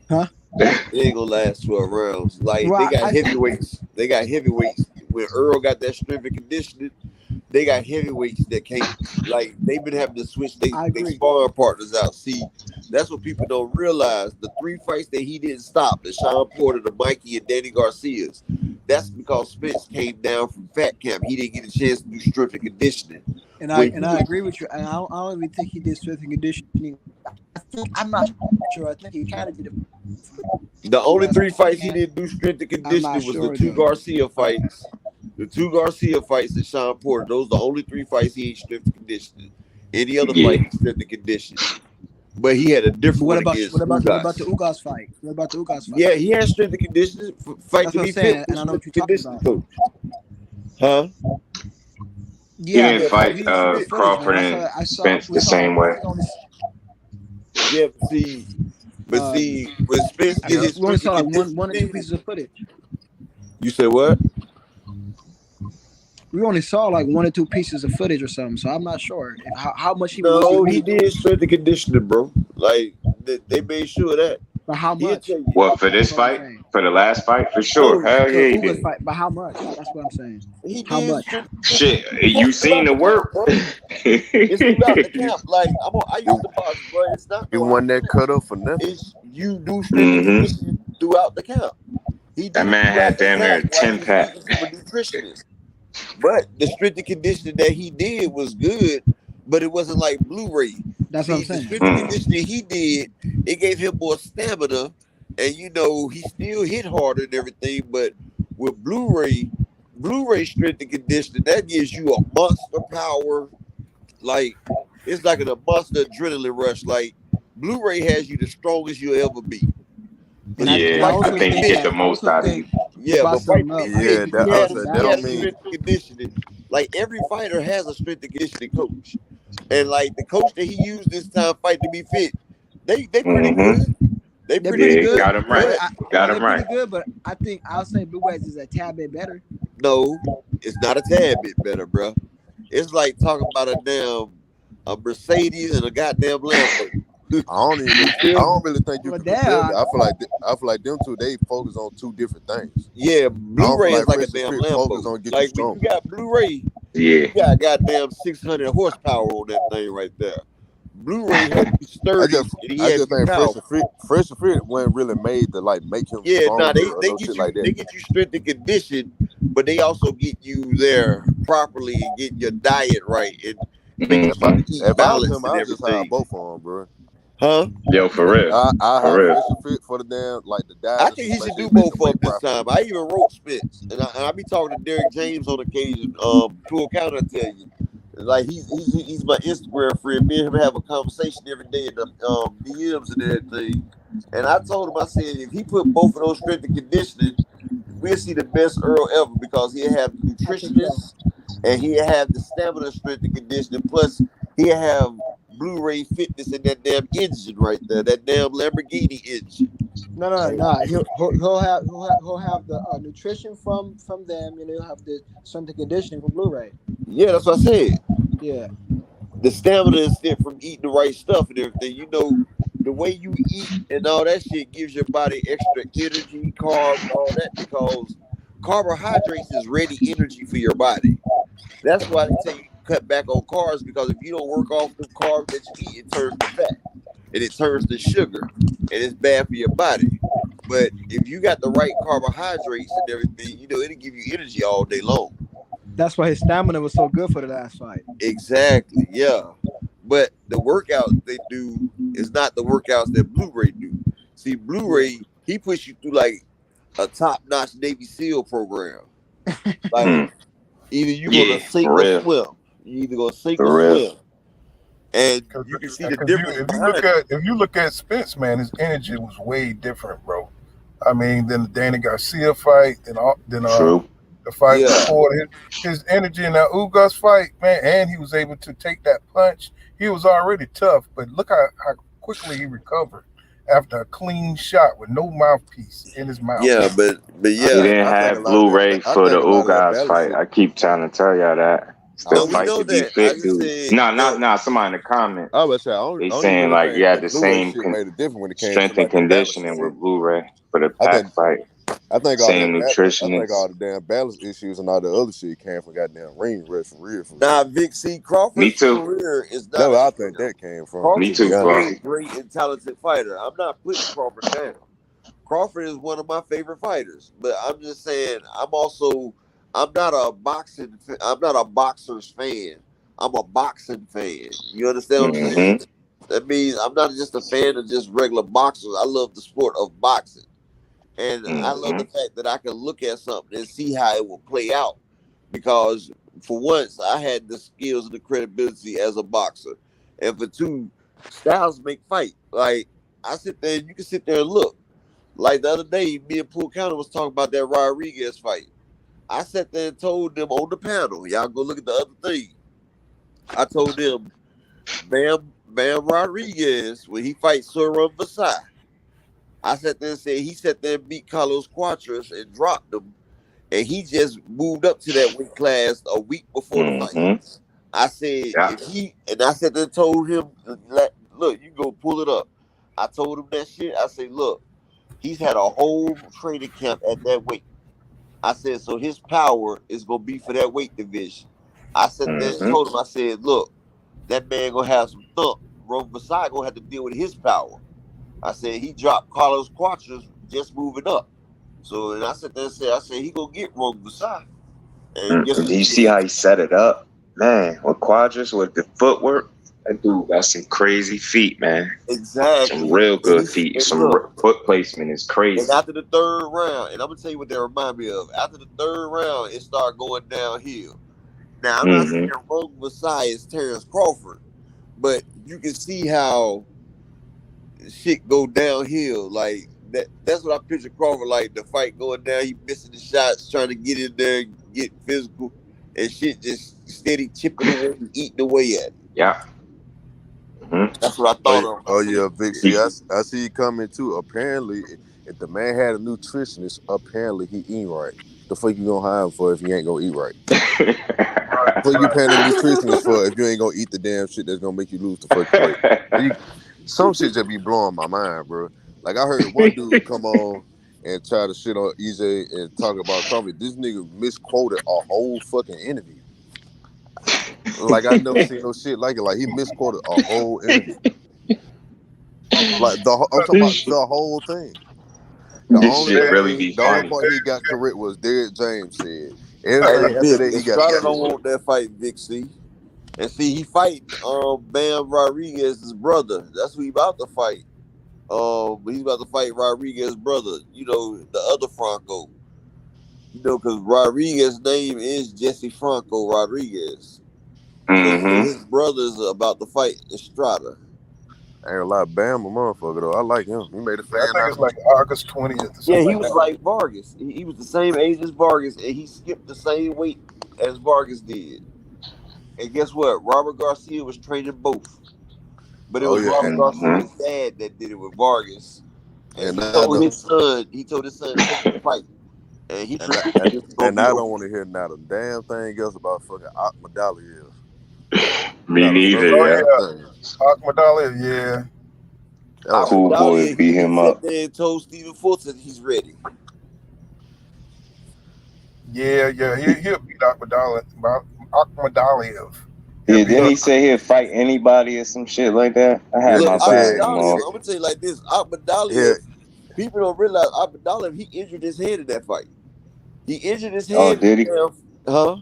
Speaker 9: Huh?
Speaker 7: It ain't gonna last 12 rounds. Like, right, they got heavyweights. They got heavyweights. When Errol got that strength and conditioning, they got heavyweights that can't, like, they've been having to switch their sparring partners out. See, that's what people don't realize. The 3 fights that he didn't stop, the Sean Porter, the Mikey, and Danny Garcia's, that's because Spence came down from fat camp. He didn't get a chance to do strength and conditioning.
Speaker 9: And I agree with you. And I don't even think he did strength and conditioning. I'm not sure. I think he kind of did it.
Speaker 7: The only 3 fights he didn't do strength and conditioning was the 2 Garcia fights. The 2 Garcia fights and Sean Porter. Those are the only 3 fights he ain't strength and conditioning. Any other fight he strength and conditioning. But he had a different
Speaker 9: what about the Ugas fight? What about the Ugas fight?
Speaker 7: Yeah, he had strength and conditioning. Fight to be fit.
Speaker 9: And I know what you're talking about.
Speaker 7: Huh?
Speaker 6: Yeah, he didn't fight Crawford and Spence the same way.
Speaker 7: Yeah, but see, when Spence did his
Speaker 9: we only saw like one or 2 pieces of footage.
Speaker 7: You said what?
Speaker 9: We only saw like 1 or 2 pieces of footage or something, so I'm not sure how much he.
Speaker 7: No, he did strength and conditioning, bro. Like they made sure of that.
Speaker 9: But how much?
Speaker 6: What, for this fight? For the last fight? For sure. Hell yeah, he did.
Speaker 9: But how much? That's what I'm saying. How much?
Speaker 6: Shit, you seen the work?
Speaker 7: It's throughout the camp. Like, I used to box, bro. It's not.
Speaker 10: You won that cut up for nothing.
Speaker 7: You do strength and conditioning throughout the camp.
Speaker 6: That man had damn near 10 packs.
Speaker 7: But the strength and conditioning that he did was good, but it wasn't like Blu-ray.
Speaker 9: That's what I'm
Speaker 7: See, the
Speaker 9: saying.
Speaker 7: strength and conditioning he did, it gave him more stamina, and he still hit harder and everything. But with Blu-ray strength and conditioning, that gives you a monster power. Like it's like a monster adrenaline rush. Like Blu-ray has you the strongest you'll ever be.
Speaker 9: And
Speaker 7: But see,
Speaker 9: I
Speaker 6: Yeah,
Speaker 7: Fight
Speaker 6: I
Speaker 9: also
Speaker 7: Beneath
Speaker 6: think you
Speaker 9: think
Speaker 6: get
Speaker 7: Fitness,
Speaker 6: the
Speaker 9: that I
Speaker 6: most
Speaker 9: also
Speaker 6: out of
Speaker 9: think
Speaker 6: you.
Speaker 9: it
Speaker 7: yeah, but
Speaker 9: boxed him
Speaker 7: Fight
Speaker 9: up.
Speaker 7: Beneath
Speaker 9: I
Speaker 10: Yeah,
Speaker 9: think
Speaker 7: Fitness,
Speaker 9: he
Speaker 10: that
Speaker 9: had
Speaker 10: I
Speaker 9: some
Speaker 10: said that
Speaker 7: he
Speaker 10: don't
Speaker 7: has
Speaker 9: balance.
Speaker 7: the
Speaker 10: mean.
Speaker 7: strength and conditioning. Like every fighter has a strength and conditioning coach. And like the coach that he used this time Fight to be fit, they pretty
Speaker 6: Mm-hmm.
Speaker 7: good. They
Speaker 9: They're
Speaker 7: pretty
Speaker 9: pretty
Speaker 6: Yeah, he
Speaker 9: good,
Speaker 6: got
Speaker 7: good.
Speaker 6: him right.
Speaker 9: but
Speaker 7: But
Speaker 6: Got
Speaker 9: they're
Speaker 6: him
Speaker 9: pretty
Speaker 6: right.
Speaker 9: good. But I think I'll say Blue Rays is a tad bit better.
Speaker 7: no, it's not a tad bit better, bro. It's like talking about a Mercedes and a goddamn Lambo. You
Speaker 10: I
Speaker 7: feel me?
Speaker 10: don't really think you
Speaker 9: Well,
Speaker 10: can compare them.
Speaker 9: there,
Speaker 10: I feel like them two. They focus on two different things.
Speaker 7: Yeah,
Speaker 10: I don't feel
Speaker 7: Blu-ray is
Speaker 10: like
Speaker 7: like a
Speaker 10: Fresh and
Speaker 7: damn
Speaker 10: Fit focus
Speaker 7: Lambo.
Speaker 10: on get you
Speaker 7: Like when you
Speaker 10: stronger.
Speaker 7: got Blu-ray,
Speaker 6: Yeah.
Speaker 7: you got goddamn 600 horsepower on that thing right there. Blu-ray have you
Speaker 10: I
Speaker 7: sturdy
Speaker 10: just
Speaker 7: and he
Speaker 10: I
Speaker 7: have
Speaker 10: just
Speaker 7: you
Speaker 10: think
Speaker 7: powerful.
Speaker 10: Fresh and Fit wasn't really made to like make him
Speaker 7: Yeah, nah,
Speaker 10: stronger
Speaker 7: they
Speaker 10: or
Speaker 7: they
Speaker 10: no
Speaker 7: get
Speaker 10: shit
Speaker 7: you
Speaker 10: like that.
Speaker 7: they get you strength and condition, but they also get you there properly and getting your diet right and making
Speaker 10: If I
Speaker 7: sure
Speaker 6: Mm-hmm.
Speaker 7: you eat
Speaker 10: if I was
Speaker 7: balanced
Speaker 10: him,
Speaker 7: and
Speaker 10: I'll just hire
Speaker 7: everything.
Speaker 10: both of them, bro.
Speaker 7: Huh?
Speaker 6: Yo, for real.
Speaker 10: I
Speaker 6: For
Speaker 10: hire
Speaker 6: real.
Speaker 10: Fresh and Fit for the damn like the
Speaker 7: I
Speaker 10: diet
Speaker 7: think
Speaker 10: and
Speaker 7: he
Speaker 10: make
Speaker 7: should
Speaker 10: sure
Speaker 7: do
Speaker 10: he make
Speaker 7: both
Speaker 10: the
Speaker 7: of them
Speaker 10: weight
Speaker 7: this
Speaker 10: properly.
Speaker 7: time. I even wrote Spence, and I be talking to Derek James on occasion. Full counter, I tell you, like he's my Instagram friend. Me and him have a conversation every day in the DMs and everything. And I told him, I said, if he put both of those strength and conditioning, we'll see the best Earl ever because he'll have the
Speaker 9: I think so.
Speaker 7: nutritionist and he'll have the stamina, strength and conditioning. Plus, he'll have Blu-ray fitness in that damn engine right there, that damn Lamborghini engine.
Speaker 9: No. He'll have the nutrition from them, and he'll have the strength and conditioning from Blu-ray.
Speaker 7: Yeah, that's what I said.
Speaker 9: Yeah,
Speaker 7: The stamina is fit from eating the right stuff and everything. The way you eat and all that shit gives your body extra energy, carbs, all that, because carbohydrates is ready energy for your body. That's why they tell you cut back on carbs because if you don't work off the carbs that you eat, it turns to fat and it turns to sugar and it's bad for your body. But if you got the right carbohydrates and everything, it'll give you energy all day long.
Speaker 9: that's why his stamina was so good for the last fight.
Speaker 7: Exactly, yeah. But the workouts they do is not the workouts that Blu-ray do. See,
Speaker 9: Yeah,
Speaker 7: Blu-ray, he puts you through like a top-notch Navy SEAL program. Like
Speaker 6: Mm.
Speaker 7: either you're gonna
Speaker 6: Yeah,
Speaker 7: sink
Speaker 6: for
Speaker 7: or
Speaker 6: real.
Speaker 7: swim. You either gonna sink or
Speaker 6: For real.
Speaker 7: swim. And
Speaker 5: Because
Speaker 7: you can see the
Speaker 5: you
Speaker 7: difference
Speaker 5: if you
Speaker 7: behind
Speaker 5: look
Speaker 7: it.
Speaker 5: at Spence, man, his energy was way different, bro. I mean, than the Danny Garcia fight, then
Speaker 6: True.
Speaker 5: the fight
Speaker 7: Yeah.
Speaker 5: before his energy in that Ugas fight, man, and he was able to take that punch. He was already tough, but look how quickly he recovered after a clean shot with no mouthpiece in his mouth.
Speaker 7: Yeah, but
Speaker 10: I
Speaker 6: He
Speaker 7: yeah.
Speaker 10: think
Speaker 6: didn't
Speaker 10: I think a
Speaker 6: have
Speaker 10: lot of that
Speaker 6: Blu-ray
Speaker 10: I
Speaker 6: for the
Speaker 10: think a lot of that
Speaker 6: Ugas
Speaker 10: balance
Speaker 6: fight.
Speaker 10: shit.
Speaker 6: I keep trying to tell y'all that. It's
Speaker 10: I
Speaker 6: the
Speaker 7: No,
Speaker 10: don't
Speaker 7: we
Speaker 10: think
Speaker 6: fight
Speaker 7: know
Speaker 6: to be
Speaker 7: that. I
Speaker 6: fit,
Speaker 7: just
Speaker 6: dude.
Speaker 7: said
Speaker 6: No,
Speaker 7: that.
Speaker 6: not somebody in the
Speaker 10: I
Speaker 6: comments.
Speaker 10: would say I
Speaker 6: They
Speaker 10: only
Speaker 6: saying
Speaker 10: really
Speaker 6: like you
Speaker 10: think
Speaker 6: had
Speaker 10: that
Speaker 6: the
Speaker 10: Blu-ray
Speaker 6: same
Speaker 10: shit made a difference when it came to
Speaker 6: strength and
Speaker 10: like the balance and
Speaker 6: conditioning
Speaker 10: shit.
Speaker 6: with Blu-ray for the
Speaker 10: I
Speaker 6: pack
Speaker 10: think
Speaker 6: fight.
Speaker 10: I think
Speaker 6: Same
Speaker 10: I think all
Speaker 6: nutritionist.
Speaker 10: the damn balance issues and all the other shit came from goddamn ring rest for real, for real.
Speaker 7: Nah, Vic C.
Speaker 6: Me
Speaker 7: Crawford's
Speaker 6: too.
Speaker 7: career is
Speaker 10: That's
Speaker 7: not
Speaker 10: where
Speaker 7: a
Speaker 10: I think that came from,
Speaker 6: Me
Speaker 7: Crawford
Speaker 10: to be
Speaker 6: too,
Speaker 7: is a
Speaker 10: honest.
Speaker 6: Flo.
Speaker 7: very great and talented fighter. I'm not putting Crawford down. Crawford is one of my favorite fighters, but I'm just saying I'm not a boxer's fan. I'm a boxing fan. You understand what I'm saying?
Speaker 6: Mm-hmm.
Speaker 7: That means I'm not just a fan of just regular boxers. I love the sport of boxing. And I love
Speaker 6: Mm-hmm.
Speaker 7: the fact that I can look at something and see how it will play out. Because for once I had the skills and the credibility as a boxer. And for two, styles make fight. Like I sit there and you can sit there and look. Like the other day, me and Poole County was talking about that Rodriguez fight. I sat there and told them on the panel, y'all go look at the other thing. I told them, Bam Rodriguez, when he fights Soran Vasai, I sat there and said he sat there and beat Carlos Quatras and dropped him. And he just moved up to that weight class a week before the fight.
Speaker 6: Mm-hmm.
Speaker 7: I said,
Speaker 6: Yeah.
Speaker 7: I sat there and told him, look, you go pull it up. I told him that shit. I said, look, he's had a whole training camp at that weight. I said, so his power is gonna be for that weight division. I said that and
Speaker 6: Mm-hmm.
Speaker 7: told him, I said, look, that man gonna have some thump. Roman Vasai gonna have to deal with his power. I said he dropped Carlos Quatras just moving up. So and I said that and said, he gonna get Roman Vasai. And guess
Speaker 6: Do you see how he set it up, man? With Quadras, with the footwork, that dude got some crazy feet, man.
Speaker 7: exactly.
Speaker 6: Some real good feet.
Speaker 7: And
Speaker 6: Some
Speaker 7: look,
Speaker 6: foot placement is crazy.
Speaker 7: and after the third round, and I'm gonna tell you what that remind me of. After the third round, it started going downhill. Now I'm not saying Rogue Messiah is Terence Crawford, but you can see how shit go downhill. Like that's what I picture Crawford like. The fight going down, he missing the shots, trying to get in there, get physical, and shit just steady chipping away and eating away at it.
Speaker 6: Yeah.
Speaker 7: That's what I thought of.
Speaker 10: Oh yeah, Vic. See, I see you coming too. Apparently, if the man had a nutritionist, apparently he eat right. The fuck you gonna hire him for if you ain't gonna eat right? What you paying a nutritionist for if you ain't gonna eat the damn shit that's gonna make you lose the fucking weight? Some shit just be blowing my mind, bro. Like I heard one dude come on and try to shit on EJ and talk about Crawford. This nigga misquoted a whole fucking interview. Like I never seen no shit like it. Like he misquoted a whole interview. Like I'm talking about the whole thing. The only part he got correct was Derek James said. Everything after that he got
Speaker 7: Estrada don't want that fight, Vic. See, and see he fighting Bam Rodriguez's brother. That's who he about to fight. He's about to fight Rodriguez's brother. You know, the other Franco. You know, because Rodriguez's name is Jesse Franco Rodriguez. So his brother's about to fight Estrada.
Speaker 10: I ain't a lot of Bam a motherfucker though. I like him. He made a fan.
Speaker 5: I think it's like August 20th.
Speaker 7: Yeah, he was like Vargas. He was the same age as Vargas, and he skipped the same weight as Vargas did. And guess what? Robert Garcia was training both, but it was Robert Garcia's dad that did it with Vargas. And he told his son to take the fight. And he
Speaker 10: and I don't want to hear not a damn thing else about fucking Ahmadali.
Speaker 6: Me neither.
Speaker 5: Ahmadali, yeah.
Speaker 6: Cool boy beat him up.
Speaker 7: And told Stephen Fulton he's ready.
Speaker 5: Yeah, he'll beat Ahmadali.
Speaker 6: Yeah, didn't he say he'll fight anybody or some shit like that? I had my bag.
Speaker 7: I'm gonna tell you like this: Ahmadali. People don't realize Ahmadali. He injured his head in that fight. He injured his head.
Speaker 6: Oh, did he?
Speaker 7: Huh?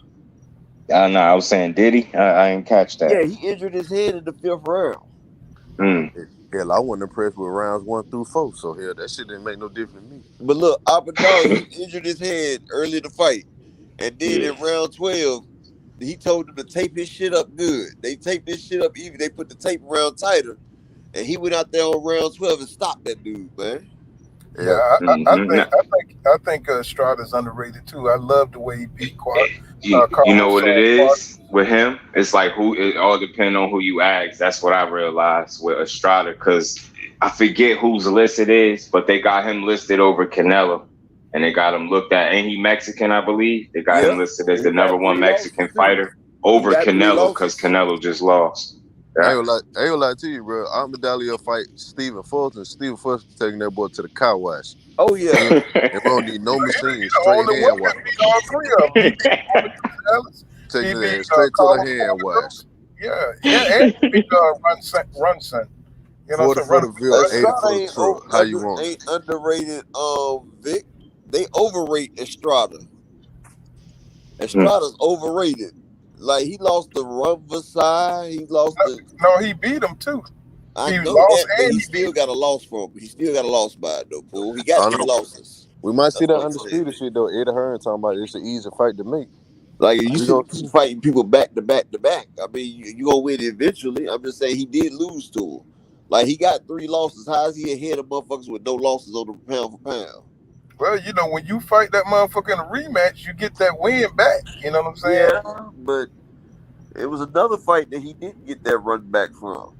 Speaker 6: No, I was saying, did he? I didn't catch that.
Speaker 7: Yeah, he injured his head in the 5th round.
Speaker 10: Hell, I wasn't impressed with rounds 1 through 4, so hell, that shit didn't make no difference to me.
Speaker 7: But look, Ahmadali injured his head early in the fight, and then in round 12, he told them to tape his shit up good. They taped this shit up even. They put the tape around tighter, and he went out there on round 12 and stopped that dude, man.
Speaker 5: Yeah, I think Estrada's underrated too. I love the way he beat Quad.
Speaker 6: You know what it is with him? It's like it all depends on who you ask. That's what I realized with Estrada, because I forget whose list it is, but they got him listed over Canelo, and they got him looked at. Ain't he Mexican? I believe they got him listed as the number 1 Mexican fighter over Canelo because Canelo just lost.
Speaker 10: I ain't gonna lie to you, bro. Ahmadali will fight Stephen Fulton. Stephen Fulton taking that boy to the car wash.
Speaker 7: Oh yeah,
Speaker 10: and we don't need no machine. Straight hand wash.
Speaker 5: All 3 of them.
Speaker 10: Taking it straight to the hand wash.
Speaker 5: Yeah, and he beat Runson. You know,
Speaker 10: for the Ville, 80
Speaker 7: How you want? Ain't underrated, Vic. They overrate Estrada. Estrada's overrated. Like he lost the Rumvasai. He lost
Speaker 5: No, he beat him too.
Speaker 7: He lost, and he still got a loss for him. He still got a loss by it though, fool. He got 3 losses.
Speaker 10: We might see that undisputed shit though. Eddie Hearn talking about it's an easy fight to make.
Speaker 7: Like you see fighting people back to back to back. I mean, you gonna win eventually. I'm just saying he did lose to him. Like he got 3 losses. How is he ahead of motherfuckers with no losses on the pound for pound?
Speaker 5: Well, you know, when you fight that motherfucker in a rematch, you get that win back. You know what I'm saying?
Speaker 7: Yeah, but it was another fight that he didn't get that run back from.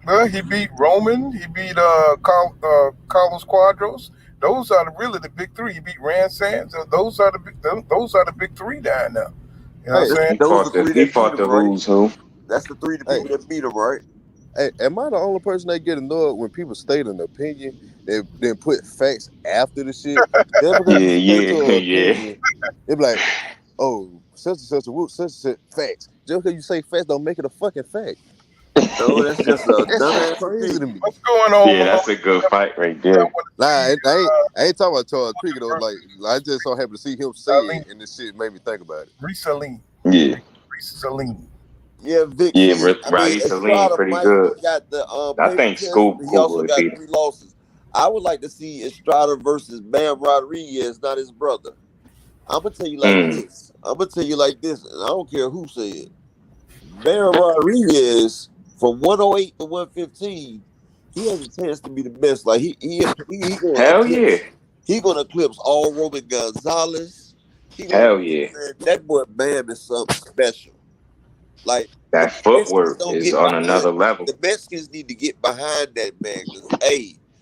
Speaker 5: Well, he beat Roman. He beat Carlos Quadros. Those are really the big 3. He beat Rand Sands. Those are the big 3 down now. You know what I'm saying?
Speaker 6: He fought the who's who.
Speaker 7: That's the 3 people that beat him, right?
Speaker 10: Hey, am I the only person that get annoyed when people state an opinion they then put facts after the shit?
Speaker 6: Yeah.
Speaker 10: They be like, oh, such and such facts. Just because you say facts don't make it a fucking fact.
Speaker 7: No, that's just a
Speaker 10: That shit
Speaker 7: dumbass
Speaker 10: crazy to
Speaker 7: opinion.
Speaker 10: me.
Speaker 5: What's going on,
Speaker 6: Yeah,
Speaker 5: Malone?
Speaker 6: that's a good fight right
Speaker 5: I
Speaker 6: there.
Speaker 5: want to
Speaker 10: Nah,
Speaker 5: see
Speaker 10: I ain't talking about Charles Cricket though. Like I just so happy to see him say
Speaker 5: Salim,
Speaker 10: it, and this shit made me think about it.
Speaker 5: Salim,
Speaker 6: Yeah,
Speaker 5: Salim.
Speaker 7: Yeah, Vic.
Speaker 6: yeah,
Speaker 7: See, I mean,
Speaker 6: Roddy Salim
Speaker 7: Estrada
Speaker 6: pretty
Speaker 7: might
Speaker 6: good.
Speaker 7: got the
Speaker 6: I
Speaker 7: paper
Speaker 6: think
Speaker 7: test,
Speaker 6: Scoop
Speaker 7: but he
Speaker 6: Cool
Speaker 7: also
Speaker 6: would
Speaker 7: got
Speaker 6: beat him.
Speaker 7: 3 losses. I would like to see Estrada versus Bam Rodriguez, not his brother. I'm gonna tell you like this. I'm gonna tell you like this, and I don't care who say it. Bam Rodriguez from 108 to 115, he has a chance to be the best. Like he gonna
Speaker 6: Hell yeah,
Speaker 7: eclipse all Roman Gonzalez. He gonna,
Speaker 6: hell yeah.
Speaker 7: man, that boy Bam is something special. Like the
Speaker 6: That
Speaker 7: Mexicans
Speaker 6: footwork
Speaker 7: don't
Speaker 6: is
Speaker 7: get
Speaker 6: on
Speaker 7: behind.
Speaker 6: another level.
Speaker 7: The Mexicans need to get behind that man because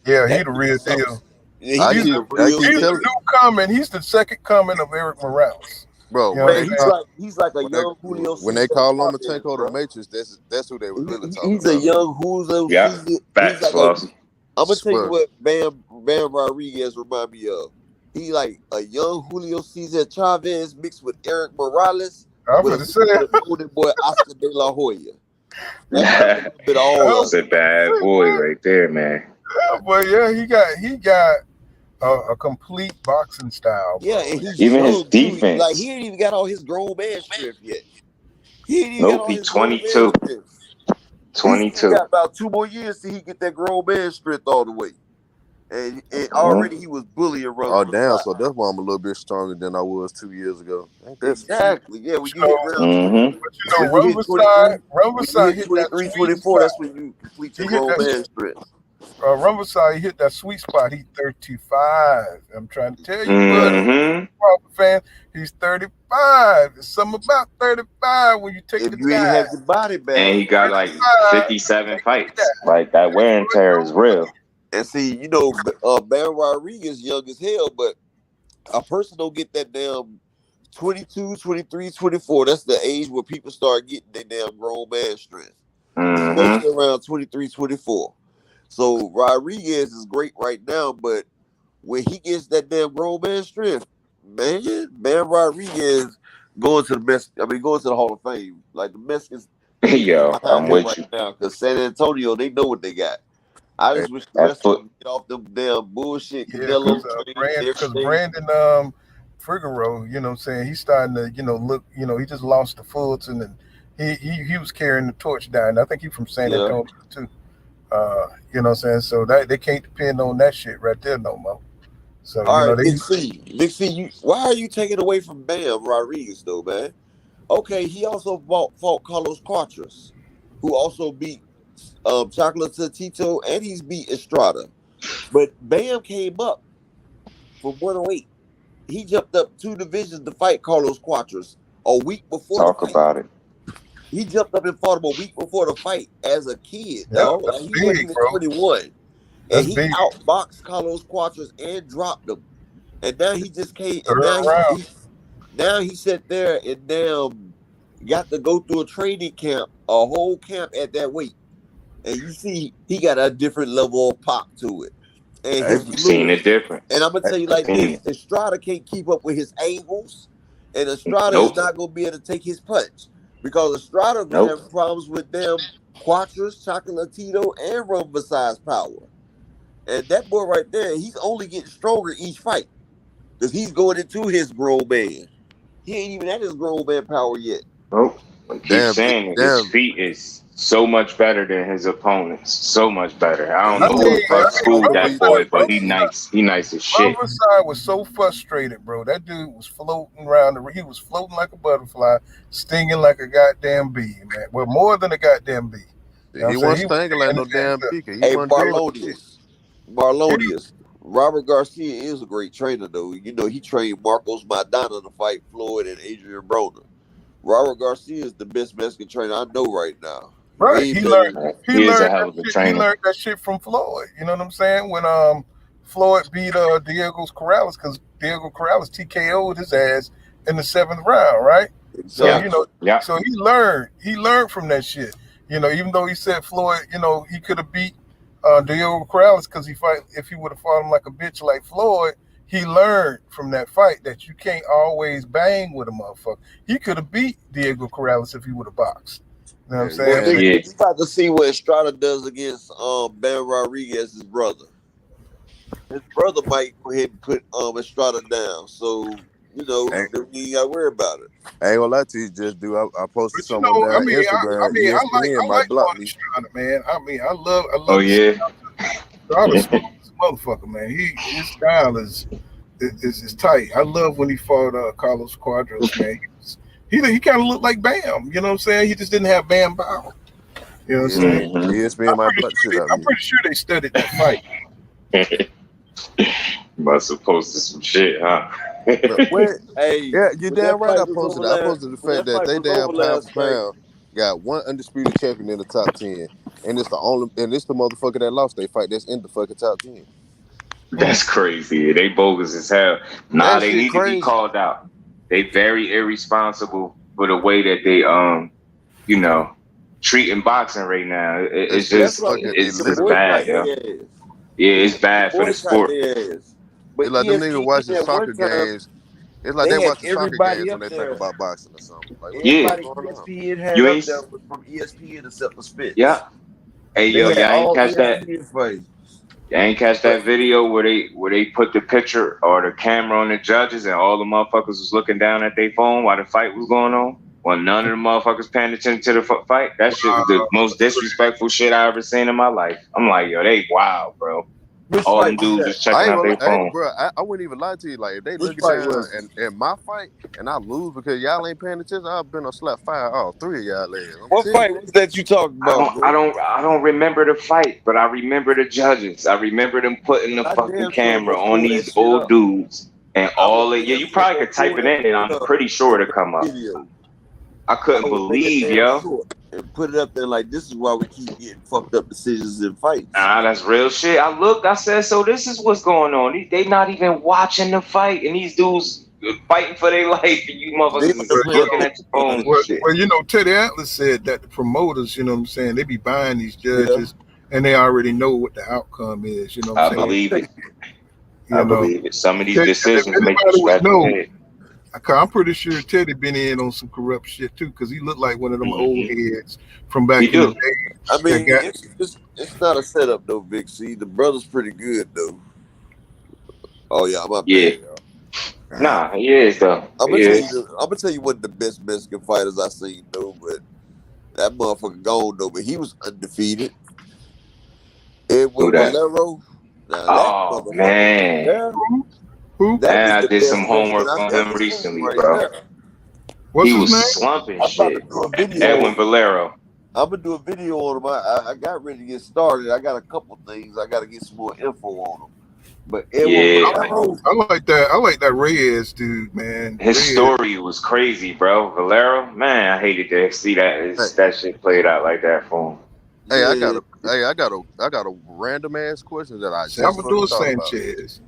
Speaker 5: Yeah, he
Speaker 7: that
Speaker 5: the
Speaker 7: dude
Speaker 5: real
Speaker 7: is something.
Speaker 5: deal.
Speaker 7: Yeah,
Speaker 10: I
Speaker 5: He's
Speaker 7: he's
Speaker 5: the
Speaker 10: keep
Speaker 7: the
Speaker 10: I
Speaker 7: real
Speaker 10: keep
Speaker 5: he's the
Speaker 7: deal.
Speaker 10: telling
Speaker 5: new coming. He's the second coming of Eric Morales.
Speaker 10: bro
Speaker 5: You know
Speaker 10: when
Speaker 5: what
Speaker 10: they
Speaker 5: I'm
Speaker 7: Man,
Speaker 5: saying?
Speaker 7: he's like a
Speaker 10: when they
Speaker 7: young Julio
Speaker 10: when they
Speaker 7: Cesar
Speaker 10: call
Speaker 7: Chavez,
Speaker 10: Lomachenko the
Speaker 7: bro.
Speaker 10: Matrix, that's who they was really talking
Speaker 7: He's a
Speaker 10: about.
Speaker 7: young Julio
Speaker 6: Yeah,
Speaker 7: Cesar. He's
Speaker 6: facts,
Speaker 7: like a.
Speaker 6: Flossy.
Speaker 7: I'm gonna tell you
Speaker 10: Swear.
Speaker 7: what Bam Rodriguez remind me of. He like a young Julio Cesar Chavez mixed with Eric Morales
Speaker 5: I'm
Speaker 7: with a
Speaker 5: gonna say,
Speaker 7: little bit of Golden Boy Oscar De La Hoya. Like he got a little bit of all of
Speaker 6: That's a
Speaker 7: them.
Speaker 6: bad boy right there, man.
Speaker 5: but yeah, he got a complete boxing style,
Speaker 7: Yeah,
Speaker 5: bro.
Speaker 7: and he's
Speaker 6: Even his
Speaker 7: young too. Like he
Speaker 6: defense.
Speaker 7: ain't even got all his grown man strength yet. He ain't even got
Speaker 6: Nope,
Speaker 7: all
Speaker 6: he
Speaker 7: his grown man
Speaker 6: 22.
Speaker 7: strength. He still
Speaker 6: 22.
Speaker 7: got about 2 more years till he get that grown man strength all the way. And
Speaker 6: Mhm.
Speaker 7: already he was bullying
Speaker 10: Oh
Speaker 7: Roman
Speaker 10: damn!
Speaker 7: Gonzalez.
Speaker 10: So that's why I'm a little bit stronger than I was 2 years ago. Ain't that some shit?
Speaker 7: Exactly. Yeah, when you hit
Speaker 5: So,
Speaker 7: round 20,
Speaker 6: Mhm.
Speaker 5: but
Speaker 7: when you hit 23, when you
Speaker 5: Rumberside
Speaker 7: hit
Speaker 5: hit that
Speaker 7: 23,
Speaker 5: sweet
Speaker 7: 24,
Speaker 5: spot.
Speaker 7: that's when you complete
Speaker 5: He
Speaker 7: your
Speaker 5: hit
Speaker 7: grown
Speaker 5: that.
Speaker 7: man strength.
Speaker 5: Rumberside hit that sweet spot. He's 35. I'm trying to tell you, bud.
Speaker 6: Mhm.
Speaker 5: Crawford fan, he's 35. There's something about 35 when you take
Speaker 7: If
Speaker 5: the
Speaker 7: you ain't
Speaker 5: time.
Speaker 7: had your body
Speaker 6: And
Speaker 7: back.
Speaker 6: he got like
Speaker 5: 35,
Speaker 6: 57
Speaker 5: take the
Speaker 6: fights.
Speaker 5: time.
Speaker 6: Like that wear and tear is real.
Speaker 7: And see, Bam Rodriguez young as hell, but a person don't get that damn 22, 23, 24. That's the age where people start getting their damn grown man strength,
Speaker 6: Mhm.
Speaker 7: especially around 23, 24. So Rodriguez is great right now, but when he gets that damn grown man strength, man Rodriguez going to the Hall of Fame. Like the Mexicans need to get
Speaker 6: Yo,
Speaker 7: behind
Speaker 6: I'm
Speaker 7: him
Speaker 6: with
Speaker 7: right
Speaker 6: you.
Speaker 7: now because San Antonio, they know what they got. I
Speaker 10: Hey,
Speaker 7: just wish the
Speaker 6: That
Speaker 7: rest of
Speaker 6: foot.
Speaker 7: them get off them damn bullshit
Speaker 5: Yeah, because
Speaker 7: Canelo train and everything.
Speaker 5: Brandon Figueroa, you know what I'm saying, he's starting to, look, he just lost to Fulton, and he was carrying the torch down. I think he's from San
Speaker 7: Yeah.
Speaker 5: Antonio too. You know what I'm saying? So that they can't depend on that shit right there no more. So,
Speaker 7: All right,
Speaker 5: they
Speaker 7: Big C, why are you taking away from Bam Rodriguez though, man? Okay, he also fought Carlos Quatras, who also beat Chocolate Tito, and he's beat Estrada. But Bam came up from 108. He jumped up 2 divisions to fight Carlos Quatras a week before the
Speaker 6: Talk
Speaker 7: fight.
Speaker 6: about it.
Speaker 7: He jumped up and fought him a week before the fight as a kid,
Speaker 5: yeah,
Speaker 7: dog.
Speaker 5: that's
Speaker 7: Like he wasn't
Speaker 5: big,
Speaker 7: even
Speaker 5: bro.
Speaker 7: 21. And
Speaker 5: That's
Speaker 7: he
Speaker 5: big.
Speaker 7: outboxed Carlos Quatras and dropped him. And now he just came and
Speaker 5: Third round.
Speaker 7: now he sat there and got to go through a training camp, a whole camp at that weight. And you see he got a different level of pop to it. And his
Speaker 6: I've seen the
Speaker 7: fluid.
Speaker 6: difference.
Speaker 7: And I'm gonna tell you
Speaker 6: I've
Speaker 7: like
Speaker 6: seen
Speaker 7: this:
Speaker 6: it.
Speaker 7: Estrada can't keep up with his angles, and Estrada is
Speaker 6: Nope.
Speaker 7: not gonna be able to take his punch because Estrada gonna
Speaker 6: Nope.
Speaker 7: have problems with them Quatras, Chocolatito, and Rumba size power. And that boy right there, he's only getting stronger each fight because he's going into his grown man. He ain't even at his grown man power yet.
Speaker 6: Nope. I keep
Speaker 10: damn,
Speaker 6: saying it. His
Speaker 10: damn.
Speaker 6: feet is so much better than his opponents. So much better. I
Speaker 7: And
Speaker 6: don't
Speaker 7: he
Speaker 5: I
Speaker 6: know who
Speaker 5: mean,
Speaker 6: the
Speaker 7: going
Speaker 6: fuck
Speaker 7: back.
Speaker 6: schooled that boy, but he
Speaker 5: Rumberside,
Speaker 6: nice. He nice as shit.
Speaker 5: Rumberside was so frustrated, bro. That dude was floating around. He was floating like a butterfly, stinging like a goddamn bee, man. Well, more than a goddamn bee. You know
Speaker 10: He
Speaker 5: what I'm saying?
Speaker 10: wasn't
Speaker 5: He was
Speaker 10: stinking like
Speaker 5: tearing
Speaker 10: no
Speaker 5: his ass
Speaker 10: damn
Speaker 5: up.
Speaker 10: beaker. He
Speaker 7: Hey,
Speaker 10: wasn't doing shit.
Speaker 7: Barlonius. Robert Garcia is a great trainer, though. You know, he trained Marcos Maidana to fight Floyd and Adrian Broner. Robert Garcia is the best Mexican trainer I know right now.
Speaker 5: Right.
Speaker 7: Way better.
Speaker 5: He
Speaker 6: He is a
Speaker 5: learned
Speaker 6: hell
Speaker 5: that
Speaker 6: of a
Speaker 5: shit. He
Speaker 6: trainer.
Speaker 5: learned that shit from Floyd. You know what I'm saying? When Floyd beat Diego Corrales, because Diego Corrales TKO'd his ass in the 7th round, right? So
Speaker 6: Yeah. Yeah.
Speaker 5: so he learned from that shit. Even though he said Floyd, he could have beat Diego Corrales because if he would have fought him like a bitch like Floyd, he learned from that fight that you can't always bang with a motherfucker. He could have beat Diego Corrales if he would have boxed. know what I'm
Speaker 8: Yeah,
Speaker 5: saying?
Speaker 7: Well,
Speaker 6: Yeah.
Speaker 7: we got to see what Estrada does against Bam Rodriguez's brother. His brother might go ahead and put Estrada down, so
Speaker 10: Ain't,
Speaker 7: then we ain't got to worry about it.
Speaker 10: I ain't gonna lie to you, just do. I posted
Speaker 5: But you
Speaker 10: something on
Speaker 5: know, I
Speaker 10: that
Speaker 5: mean,
Speaker 10: Instagram.
Speaker 5: I
Speaker 10: ESPN might
Speaker 5: like
Speaker 10: block
Speaker 5: Mark
Speaker 10: me.
Speaker 5: Estrada, man. I mean, I love
Speaker 6: Oh
Speaker 5: to see
Speaker 6: yeah.
Speaker 5: Estrada smooth as a motherfucker, man. His style is tight. I love when he fought Carlos Quadros, man. He kind of looked like Bam. You know what I'm saying? He just didn't have Bam power. You know what I'm
Speaker 10: ESPN,
Speaker 5: saying?
Speaker 6: Mhm.
Speaker 10: ESPN might block the shit out of
Speaker 5: I'm
Speaker 10: me.
Speaker 5: pretty sure they studied that fight.
Speaker 6: Must have posted some shit, huh?
Speaker 10: But where?
Speaker 7: Hey,
Speaker 10: Yeah, you
Speaker 7: when
Speaker 10: damn
Speaker 7: that
Speaker 10: right. I
Speaker 7: fight was over
Speaker 10: posted it. I
Speaker 7: last,
Speaker 10: posted the
Speaker 7: when
Speaker 10: fact
Speaker 7: that
Speaker 10: that
Speaker 7: fight
Speaker 10: they
Speaker 7: was
Speaker 10: damn
Speaker 7: over
Speaker 10: pound
Speaker 7: last
Speaker 10: for
Speaker 7: night,
Speaker 10: pound got one undisputed champion in the top 10, and it's the motherfucker that lost they fight that's in the fucking top 10.
Speaker 6: That's crazy. They bogus as hell. Nah,
Speaker 10: That
Speaker 6: they
Speaker 10: shit
Speaker 6: need to be
Speaker 10: crazy.
Speaker 6: called out. They very irresponsible for the way that they you know, treating boxing right now. It's
Speaker 10: This shit
Speaker 7: that's
Speaker 10: is
Speaker 6: just
Speaker 7: what
Speaker 10: fucking
Speaker 6: it's
Speaker 7: to
Speaker 6: just
Speaker 10: illiterate.
Speaker 7: boycott
Speaker 6: bad,
Speaker 7: their
Speaker 6: yo.
Speaker 7: ass.
Speaker 6: Yeah,
Speaker 7: They
Speaker 6: it's
Speaker 7: need to
Speaker 6: bad for the
Speaker 7: boycott
Speaker 6: sport.
Speaker 7: their ass.
Speaker 10: It's
Speaker 7: But
Speaker 10: like them niggas watching
Speaker 7: ESPN at one
Speaker 10: soccer
Speaker 7: time
Speaker 10: games. It's like they
Speaker 7: they had
Speaker 10: watching soccer
Speaker 7: everybody
Speaker 10: games when
Speaker 7: up
Speaker 10: they think
Speaker 7: there.
Speaker 10: about boxing or something. Like, what the
Speaker 6: Yeah,
Speaker 10: fuck
Speaker 7: Everybody
Speaker 10: going on?
Speaker 7: ESPN had
Speaker 6: you
Speaker 7: up
Speaker 6: ain't.
Speaker 7: there was from ESPN except for
Speaker 6: Yeah.
Speaker 7: Spence.
Speaker 6: Hey,
Speaker 7: They
Speaker 6: yo,
Speaker 7: had
Speaker 6: y'all ain't
Speaker 7: all
Speaker 6: catch that.
Speaker 7: ESPN fights.
Speaker 6: Y'all ain't catch
Speaker 7: But
Speaker 6: that video where they put the picture or the camera on the judges and all the motherfuckers was looking down at their phone while the fight was going on. Well, none of the motherfuckers paying attention to the fight. That shit was the most disrespectful shit I ever seen in my life. I'm like, yo, they wild, bro.
Speaker 7: which
Speaker 6: All
Speaker 7: fight
Speaker 6: them
Speaker 7: was
Speaker 6: dudes
Speaker 7: that?
Speaker 6: was checking out their phone.
Speaker 10: Bro, I wouldn't even lie to you. Like, if they
Speaker 7: Which
Speaker 10: looking
Speaker 7: fight
Speaker 10: down
Speaker 7: was it?
Speaker 10: and my fight and I lose because y'all ain't paying attention, I've been on slap fire all three of y'all legs. I'm
Speaker 7: What
Speaker 10: telling you.
Speaker 7: fight was that you talking about, bro?
Speaker 6: I don't remember the fight, but I remember the judges. I remember them putting the
Speaker 7: I
Speaker 6: fucking
Speaker 7: damn sure
Speaker 6: camera
Speaker 7: gonna
Speaker 6: on
Speaker 7: pull that
Speaker 6: these
Speaker 7: shit
Speaker 6: old
Speaker 7: up.
Speaker 6: dudes and
Speaker 7: I'm a
Speaker 6: all it. Yeah,
Speaker 7: damn
Speaker 6: you
Speaker 7: sure
Speaker 6: probably
Speaker 7: gonna
Speaker 6: could type
Speaker 7: pull
Speaker 6: it
Speaker 7: that
Speaker 6: in and
Speaker 7: shit
Speaker 6: I'm
Speaker 7: up
Speaker 6: pretty sure it'll
Speaker 7: and
Speaker 6: come up.
Speaker 7: video.
Speaker 6: I
Speaker 7: I
Speaker 6: couldn't
Speaker 7: will make a
Speaker 6: believe,
Speaker 7: damn
Speaker 6: yo.
Speaker 7: sure and put it up there like this is why we keep getting fucked up decisions in fights.
Speaker 6: That's real shit. I looked, I said, so this is what's going on. They not even watching the fight, and these dudes fighting for their life, and you
Speaker 7: They
Speaker 6: motherfuckers
Speaker 7: on
Speaker 6: is
Speaker 7: the
Speaker 5: But you
Speaker 6: looking
Speaker 5: know,
Speaker 7: platform,
Speaker 6: at your phones and shit.
Speaker 5: well, you know, Teddy Atlas said that the promoters, you know what I'm saying, they be buying these
Speaker 7: yeah.
Speaker 5: judges and they already know what the outcome is. You know what I'm
Speaker 6: I
Speaker 5: saying? Like,
Speaker 6: believe it. I
Speaker 5: you know,
Speaker 6: believe it. Some of these
Speaker 5: Teddy, if
Speaker 6: decisions make you
Speaker 5: anybody would
Speaker 6: scratch your
Speaker 5: know,
Speaker 6: head.
Speaker 5: I'm pretty sure Teddy been in on some corrupt shit too, because he looked like one of them old
Speaker 6: Mm-hmm.
Speaker 5: heads from
Speaker 6: He
Speaker 5: back in the
Speaker 6: do.
Speaker 5: day.
Speaker 7: I
Speaker 5: That
Speaker 7: mean,
Speaker 5: got
Speaker 7: it's not a setup though, Big C. The brother's pretty good though. Oh yeah, my
Speaker 6: Yeah.
Speaker 7: bad, y'all.
Speaker 6: Nah, he is though.
Speaker 7: I'm
Speaker 6: He
Speaker 7: gonna tell you,
Speaker 6: is.
Speaker 7: I'm gonna tell you one of the best Mexican fighters I seen though, but that motherfucker gone though. But he was undefeated.
Speaker 6: Who
Speaker 7: Edward
Speaker 6: that?
Speaker 7: Valero. Now that
Speaker 6: Oh
Speaker 7: motherfucker right
Speaker 6: man.
Speaker 7: there,
Speaker 5: who?
Speaker 7: that
Speaker 6: Man,
Speaker 7: was
Speaker 6: I
Speaker 7: the
Speaker 6: did some
Speaker 7: best Mexican
Speaker 6: homework
Speaker 7: I've
Speaker 6: on him
Speaker 7: ever seen
Speaker 6: recently,
Speaker 7: right
Speaker 6: bro.
Speaker 7: there.
Speaker 5: What's
Speaker 6: He
Speaker 5: his
Speaker 6: was
Speaker 5: name?
Speaker 6: slumping
Speaker 7: I'm about to
Speaker 6: shit.
Speaker 7: do a video on
Speaker 6: Edwin
Speaker 7: him.
Speaker 6: Valero.
Speaker 7: I'm gonna do a video on him. I got ready to get started. I got a couple things. I got to get some more info on him. But Edward
Speaker 6: Yeah,
Speaker 7: Valero,
Speaker 5: I like that. I like that Reyes dude, man.
Speaker 6: his
Speaker 5: Reyes.
Speaker 6: story was crazy, bro. Valero, man, I hated to see
Speaker 10: Hey,
Speaker 6: that shit played out like that for him.
Speaker 10: I
Speaker 7: yeah,
Speaker 10: got a random ass question that I just fucking
Speaker 5: Salvador
Speaker 10: thought about.
Speaker 5: Sanchez.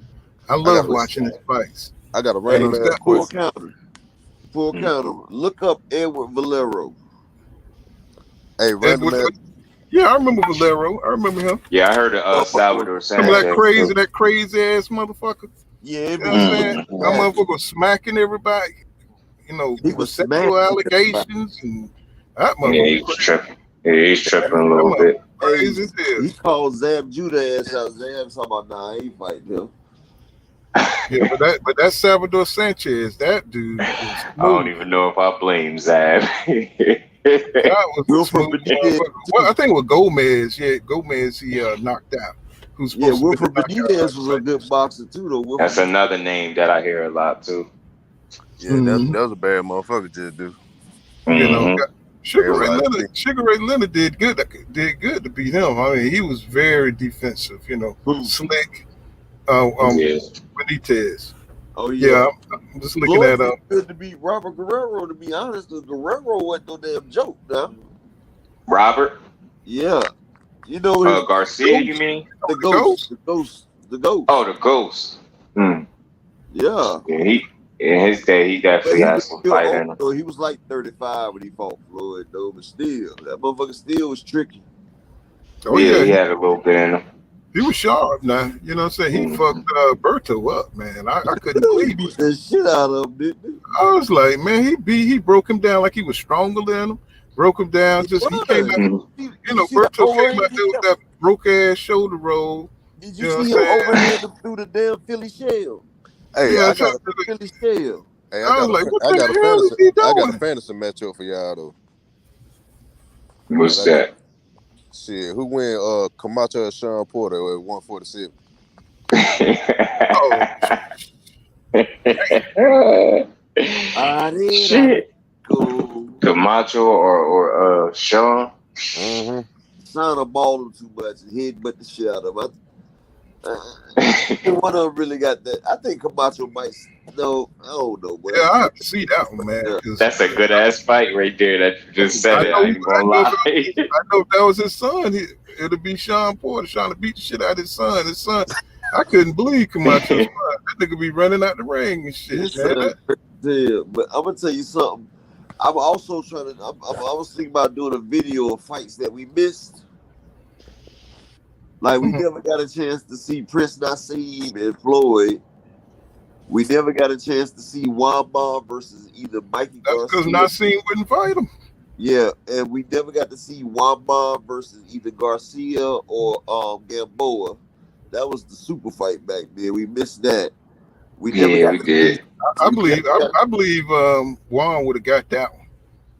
Speaker 5: I
Speaker 10: I got
Speaker 5: love
Speaker 10: a
Speaker 5: watching his fights.
Speaker 10: I got a
Speaker 5: You
Speaker 7: hey,
Speaker 5: know,
Speaker 10: random
Speaker 5: it's
Speaker 10: ass
Speaker 5: got
Speaker 7: full
Speaker 10: question.
Speaker 7: counter, full
Speaker 6: Mm.
Speaker 7: counter. Look up Edward Valero.
Speaker 10: Hey, random
Speaker 5: Edward.
Speaker 10: ass.
Speaker 5: Yeah, I remember Valero. I remember him.
Speaker 6: Yeah, I heard of
Speaker 7: Motherfucker was
Speaker 6: Salvador
Speaker 5: Remember
Speaker 6: Sanchez too.
Speaker 5: that crazy ass motherfucker.
Speaker 7: yeah, it
Speaker 5: You know
Speaker 7: be
Speaker 5: what I'm
Speaker 7: he was
Speaker 5: saying?
Speaker 6: Mm-hmm.
Speaker 5: That
Speaker 7: savage.
Speaker 5: motherfucker was smacking everybody. You know,
Speaker 7: He
Speaker 5: with
Speaker 7: was
Speaker 5: sexual
Speaker 7: smacking everybody.
Speaker 5: allegations and that
Speaker 6: Yeah,
Speaker 5: motherfucker
Speaker 6: he
Speaker 5: was
Speaker 6: was
Speaker 5: crazy.
Speaker 6: tripping. Yeah, he's
Speaker 5: That
Speaker 6: tripping a little
Speaker 5: motherfucker
Speaker 6: bit.
Speaker 7: Hey,
Speaker 5: crazy as hell.
Speaker 7: he called Zab Judah ass out. Zab's talking about nah, I ain't fighting him.
Speaker 5: Yeah, but that Salvador Sanchez, that dude was
Speaker 6: I don't
Speaker 5: smooth.
Speaker 6: even know if I blame Zab.
Speaker 5: That was a
Speaker 7: Wilfred
Speaker 5: smooth
Speaker 7: Benitez
Speaker 5: motherfucker. Well,
Speaker 7: too.
Speaker 5: I think it was Gomez. Yeah, Gomez he knocked out. Who's
Speaker 7: Yeah,
Speaker 5: supposed to be the
Speaker 7: Wilfred
Speaker 5: knockout
Speaker 7: Benitez was a
Speaker 5: fighter.
Speaker 7: good boxer too, though. Wilfred
Speaker 6: That's
Speaker 7: Benitez.
Speaker 6: another name that I hear a lot too.
Speaker 10: Yeah,
Speaker 5: Mm-hmm.
Speaker 10: that was a bad motherfucker to do.
Speaker 5: You know,
Speaker 6: Mm-hmm.
Speaker 5: Sugar
Speaker 10: Ain't
Speaker 5: Ray
Speaker 10: gonna lie to
Speaker 5: Leonard.
Speaker 10: me.
Speaker 5: Sugar Ray Leonard did good to beat him. I mean, he was very defensive. You know,
Speaker 7: Who?
Speaker 5: slick.
Speaker 6: Yeah.
Speaker 5: Benitez.
Speaker 7: Oh
Speaker 5: Yeah,
Speaker 7: yeah.
Speaker 5: I'm just looking
Speaker 7: Floyd
Speaker 5: at
Speaker 7: did good to beat Robert Guerrero. To be honest, because Guerrero wasn't no damn joke. Now,
Speaker 6: Robert
Speaker 7: yeah, you know his
Speaker 6: Garcia, you mean?
Speaker 7: the
Speaker 5: the ghost.
Speaker 7: ghost.
Speaker 6: Oh, the Ghost. Mm.
Speaker 7: Yeah,
Speaker 6: Yeah, he in his day he
Speaker 7: but
Speaker 6: definitely
Speaker 7: he
Speaker 6: had
Speaker 7: was
Speaker 6: some
Speaker 7: still
Speaker 6: fight
Speaker 7: old
Speaker 6: in him.
Speaker 7: though. He was like 35 when he fought Floyd though, but still, that motherfucker still was tricky.
Speaker 5: Oh
Speaker 6: Yeah,
Speaker 5: yeah,
Speaker 6: he had a little bit in him.
Speaker 5: he was sharp. Now you know what I'm saying. He
Speaker 6: Mm-hmm.
Speaker 5: fucked Berto up, man. I couldn't
Speaker 7: He
Speaker 5: believe
Speaker 7: beat
Speaker 5: it.
Speaker 7: the shit out of him, didn't he?
Speaker 5: I was like, man, he broke him down like he was stronger than him. broke him down. Just he came out,
Speaker 7: You
Speaker 5: Berto came out there with that broke ass shoulder roll.
Speaker 7: Did you see him overhand him through the damn Philly shell?
Speaker 10: Hey,
Speaker 5: Yeah,
Speaker 10: I got a,
Speaker 7: Philly shell.
Speaker 10: hey,
Speaker 5: I was like, what the hell is he
Speaker 10: I got a
Speaker 5: doing?
Speaker 10: fantasy matchup for y'all though.
Speaker 6: What's that?
Speaker 10: Shit, who win? Camacho or Sean Porter at 147?
Speaker 6: Shit. Camacho or Sean?
Speaker 7: Sean will ball him too much and head but the shit out of him. One of them really got that. I think Camacho might. No, I don't know. But
Speaker 5: Yeah, I have to see that one, man.
Speaker 6: That's a good ass fight right there. That you just said it. I ain't gonna lie.
Speaker 5: I know if that was his son, it'll be Sean Porter trying to beat the shit out of his son. His son, I couldn't believe Camacho's son. That nigga be running out the ring and shit, man.
Speaker 7: Yeah, but I'm gonna tell you something. I'm also trying to. I was thinking about doing a video of fights that we missed. Like we never got a chance to see Prince Nassim and Floyd. We never got a chance to see Wamba versus either Mikey Garcia.
Speaker 5: That's because Nassim wouldn't fight him.
Speaker 7: Yeah, and we never got to see Wamba versus either Garcia or Gamboa. That was the super fight back then. We missed that. We did.
Speaker 5: I believe Juan would have got that one.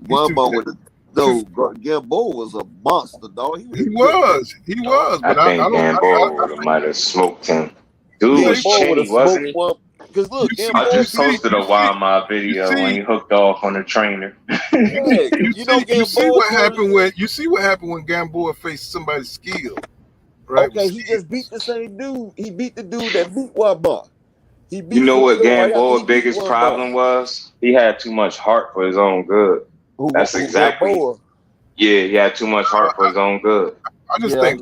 Speaker 7: Wamba would have. No, Gamboa was a monster, dog.
Speaker 5: He was.
Speaker 6: I think Gamboa might have smoked him. Dude was shitty, wasn't he?
Speaker 7: Because look,
Speaker 6: I just posted a Wild Mob video when he hooked off on the trainer.
Speaker 5: You see what happened when Gamboa faced somebody's skill, right?
Speaker 7: Okay, he just beat the same dude. He beat the dude that beat Wamba.
Speaker 6: You know what Gamboa's biggest problem was? He had too much heart for his own good. That's exactly. Yeah, he had too much heart for his own good.
Speaker 5: I think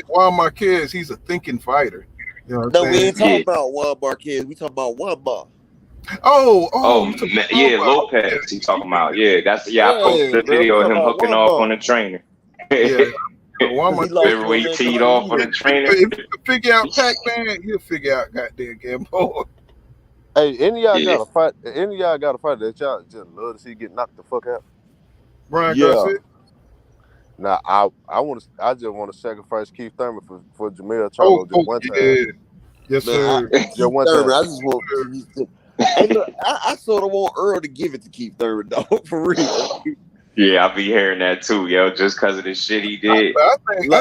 Speaker 5: Juan Marquez, he's a thinking fighter. You know what I'm saying?
Speaker 7: We ain't talking about Juan Marquez. We talking about Wamba.
Speaker 6: Lopez. He talking about I posted the video of him hooking off on the trainer. Remember when he teed off on the trainer?
Speaker 5: If you can figure out Pac-Man, he'll figure out goddamn Gamboa.
Speaker 10: Hey, any of y'all got a fight? Any of y'all got a fight that y'all just love to see get knocked the fuck out?
Speaker 5: Brian Garcia.
Speaker 10: Now I just want to sacrifice Keith Thurman for Jamel Charlo just one time.
Speaker 5: Yes, sir.
Speaker 10: Just one time.
Speaker 7: I just want. Hey, look, I sort of want Earl to give it to Keith Thurman, dog, for real.
Speaker 6: Yeah, I be hearing that too, yo, just because of the shit he did.
Speaker 5: I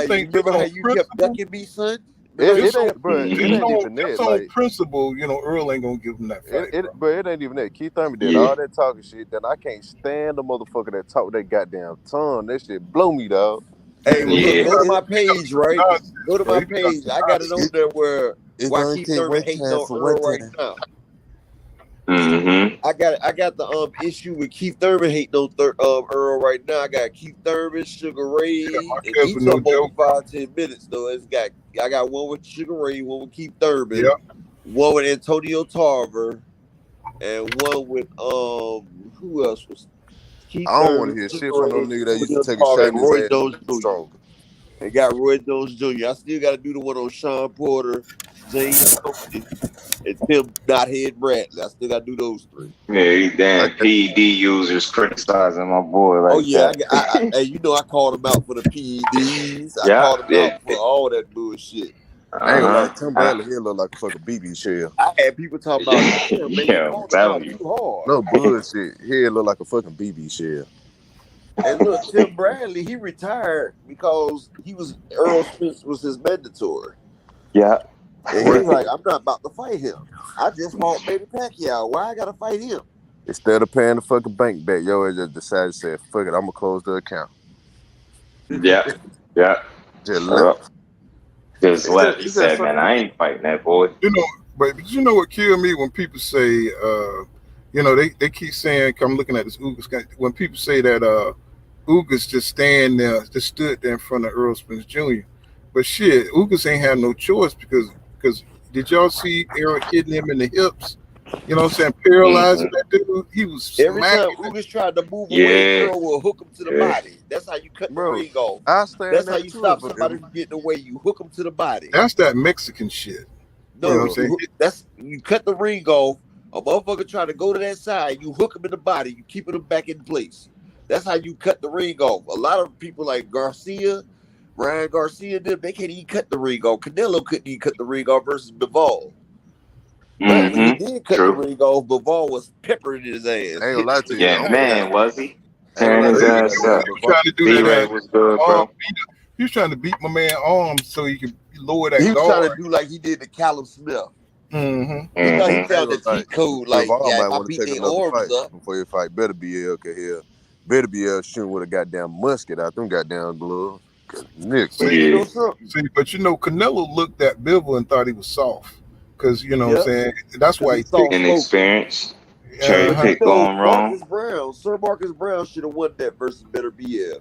Speaker 5: think
Speaker 7: remember how you kept ducking me, son?
Speaker 10: It ain't even that.
Speaker 5: It's on principle, Earl ain't gonna give him that fight.
Speaker 10: But it ain't even that. Keith Thurman did all that talking shit. Then I can't stand the motherfucker that talk that goddamn tongue. That shit blow me, dog.
Speaker 7: Hey, go to my page, right? Go to my page. I got it on there where why Keith Thurman hating on Earl right now.
Speaker 6: Mm-hmm.
Speaker 7: I got the issue with Keith Thurman hating on Earl right now. I got Keith Thurman, Sugar Ray, and each of them over 5-10 minutes though. I got one with Sugar Ray, one with Keith Thurman, one with Antonio Tarver, and one with who else was Keith
Speaker 10: I don't
Speaker 7: Thurman,
Speaker 10: want to hear
Speaker 7: Sugar
Speaker 10: shit from
Speaker 7: Ray,
Speaker 10: them niggas that used to take a
Speaker 7: Tarver,
Speaker 10: shot
Speaker 7: and
Speaker 10: in
Speaker 7: Roy
Speaker 10: his
Speaker 7: Jones
Speaker 10: head.
Speaker 7: Jr. They got Roy Jones Jr. I still got to do the one on Sean Porter, James Tony, and Tim Knothead Bradley. I still got to do those three.
Speaker 6: Yeah, damn PED users criticizing my boy. Like
Speaker 7: I called him out for the PEDs. I called him out for all that bullshit.
Speaker 10: I ain't like Tim Bradley. He look like a fucking BB shell.
Speaker 7: I had people talking about him.
Speaker 6: I'm telling you.
Speaker 10: No bullshit. He look like a fucking BB shell.
Speaker 7: And look, Tim Bradley, he retired because Errol Spence was his mandatory.
Speaker 6: Yeah.
Speaker 7: And he's like, I'm not about to fight him. I just fought Manny Pacquiao. Why I gotta fight him?
Speaker 10: Instead of paying the fucking bank back, yo, just decided to say, fuck it, I'm gonna close the account.
Speaker 6: Yeah.
Speaker 10: Just left.
Speaker 6: He said, man, I ain't fighting that boy.
Speaker 5: But you know what killed me when people say, they keep saying, I'm looking at this Ugas guy. When people say that Ugas just stood there in front of Errol Spence Jr. But shit, Ugas ain't have no choice because did y'all see Errol hitting him in the hips? You know what I'm saying? Paralyzing that dude. He was
Speaker 7: every time Ugas tried to move away, Errol will hook him to the body. That's how you cut the ring off. That's how you stop somebody from getting away. You hook them to the body.
Speaker 5: That's that Mexican shit.
Speaker 7: No,
Speaker 5: you know what I'm saying?
Speaker 7: You cut the ring off. A motherfucker trying to go to that side. You hook him in the body. You keeping him back in place. That's how you cut the ring off. A lot of people like Ryan Garcia, they can't even cut the ring off. Canelo couldn't even cut the ring off versus Bivol. But when he did cut the ring off, Bivol was peppering his ass.
Speaker 10: I ain't gonna lie to you.
Speaker 6: Yeah, man, was he?
Speaker 5: Tearing
Speaker 6: his ass up.
Speaker 5: Trying to do
Speaker 6: B-Ray was good, bro.
Speaker 5: He was trying to beat my man arms so he could lower that
Speaker 7: He was
Speaker 5: guard.
Speaker 7: trying to do like he did to Callum Smith.
Speaker 5: Mm-hmm.
Speaker 7: He thought he found the cheat code. Like,
Speaker 10: might
Speaker 7: if I
Speaker 10: want to
Speaker 7: beat
Speaker 10: take
Speaker 7: their
Speaker 10: another
Speaker 7: arms
Speaker 10: fight
Speaker 7: up.
Speaker 10: before you fight Better BL, cause Better BL shooting with a goddamn musket out them goddamn gloves. Nick,
Speaker 5: See, but you know, Canelo looked at Bivol and thought he was soft, because you know what I'm saying. That's why he picked
Speaker 6: inexperienced. Cherry pick going wrong.
Speaker 7: Sir Marcus Brown should have won that versus Better BL.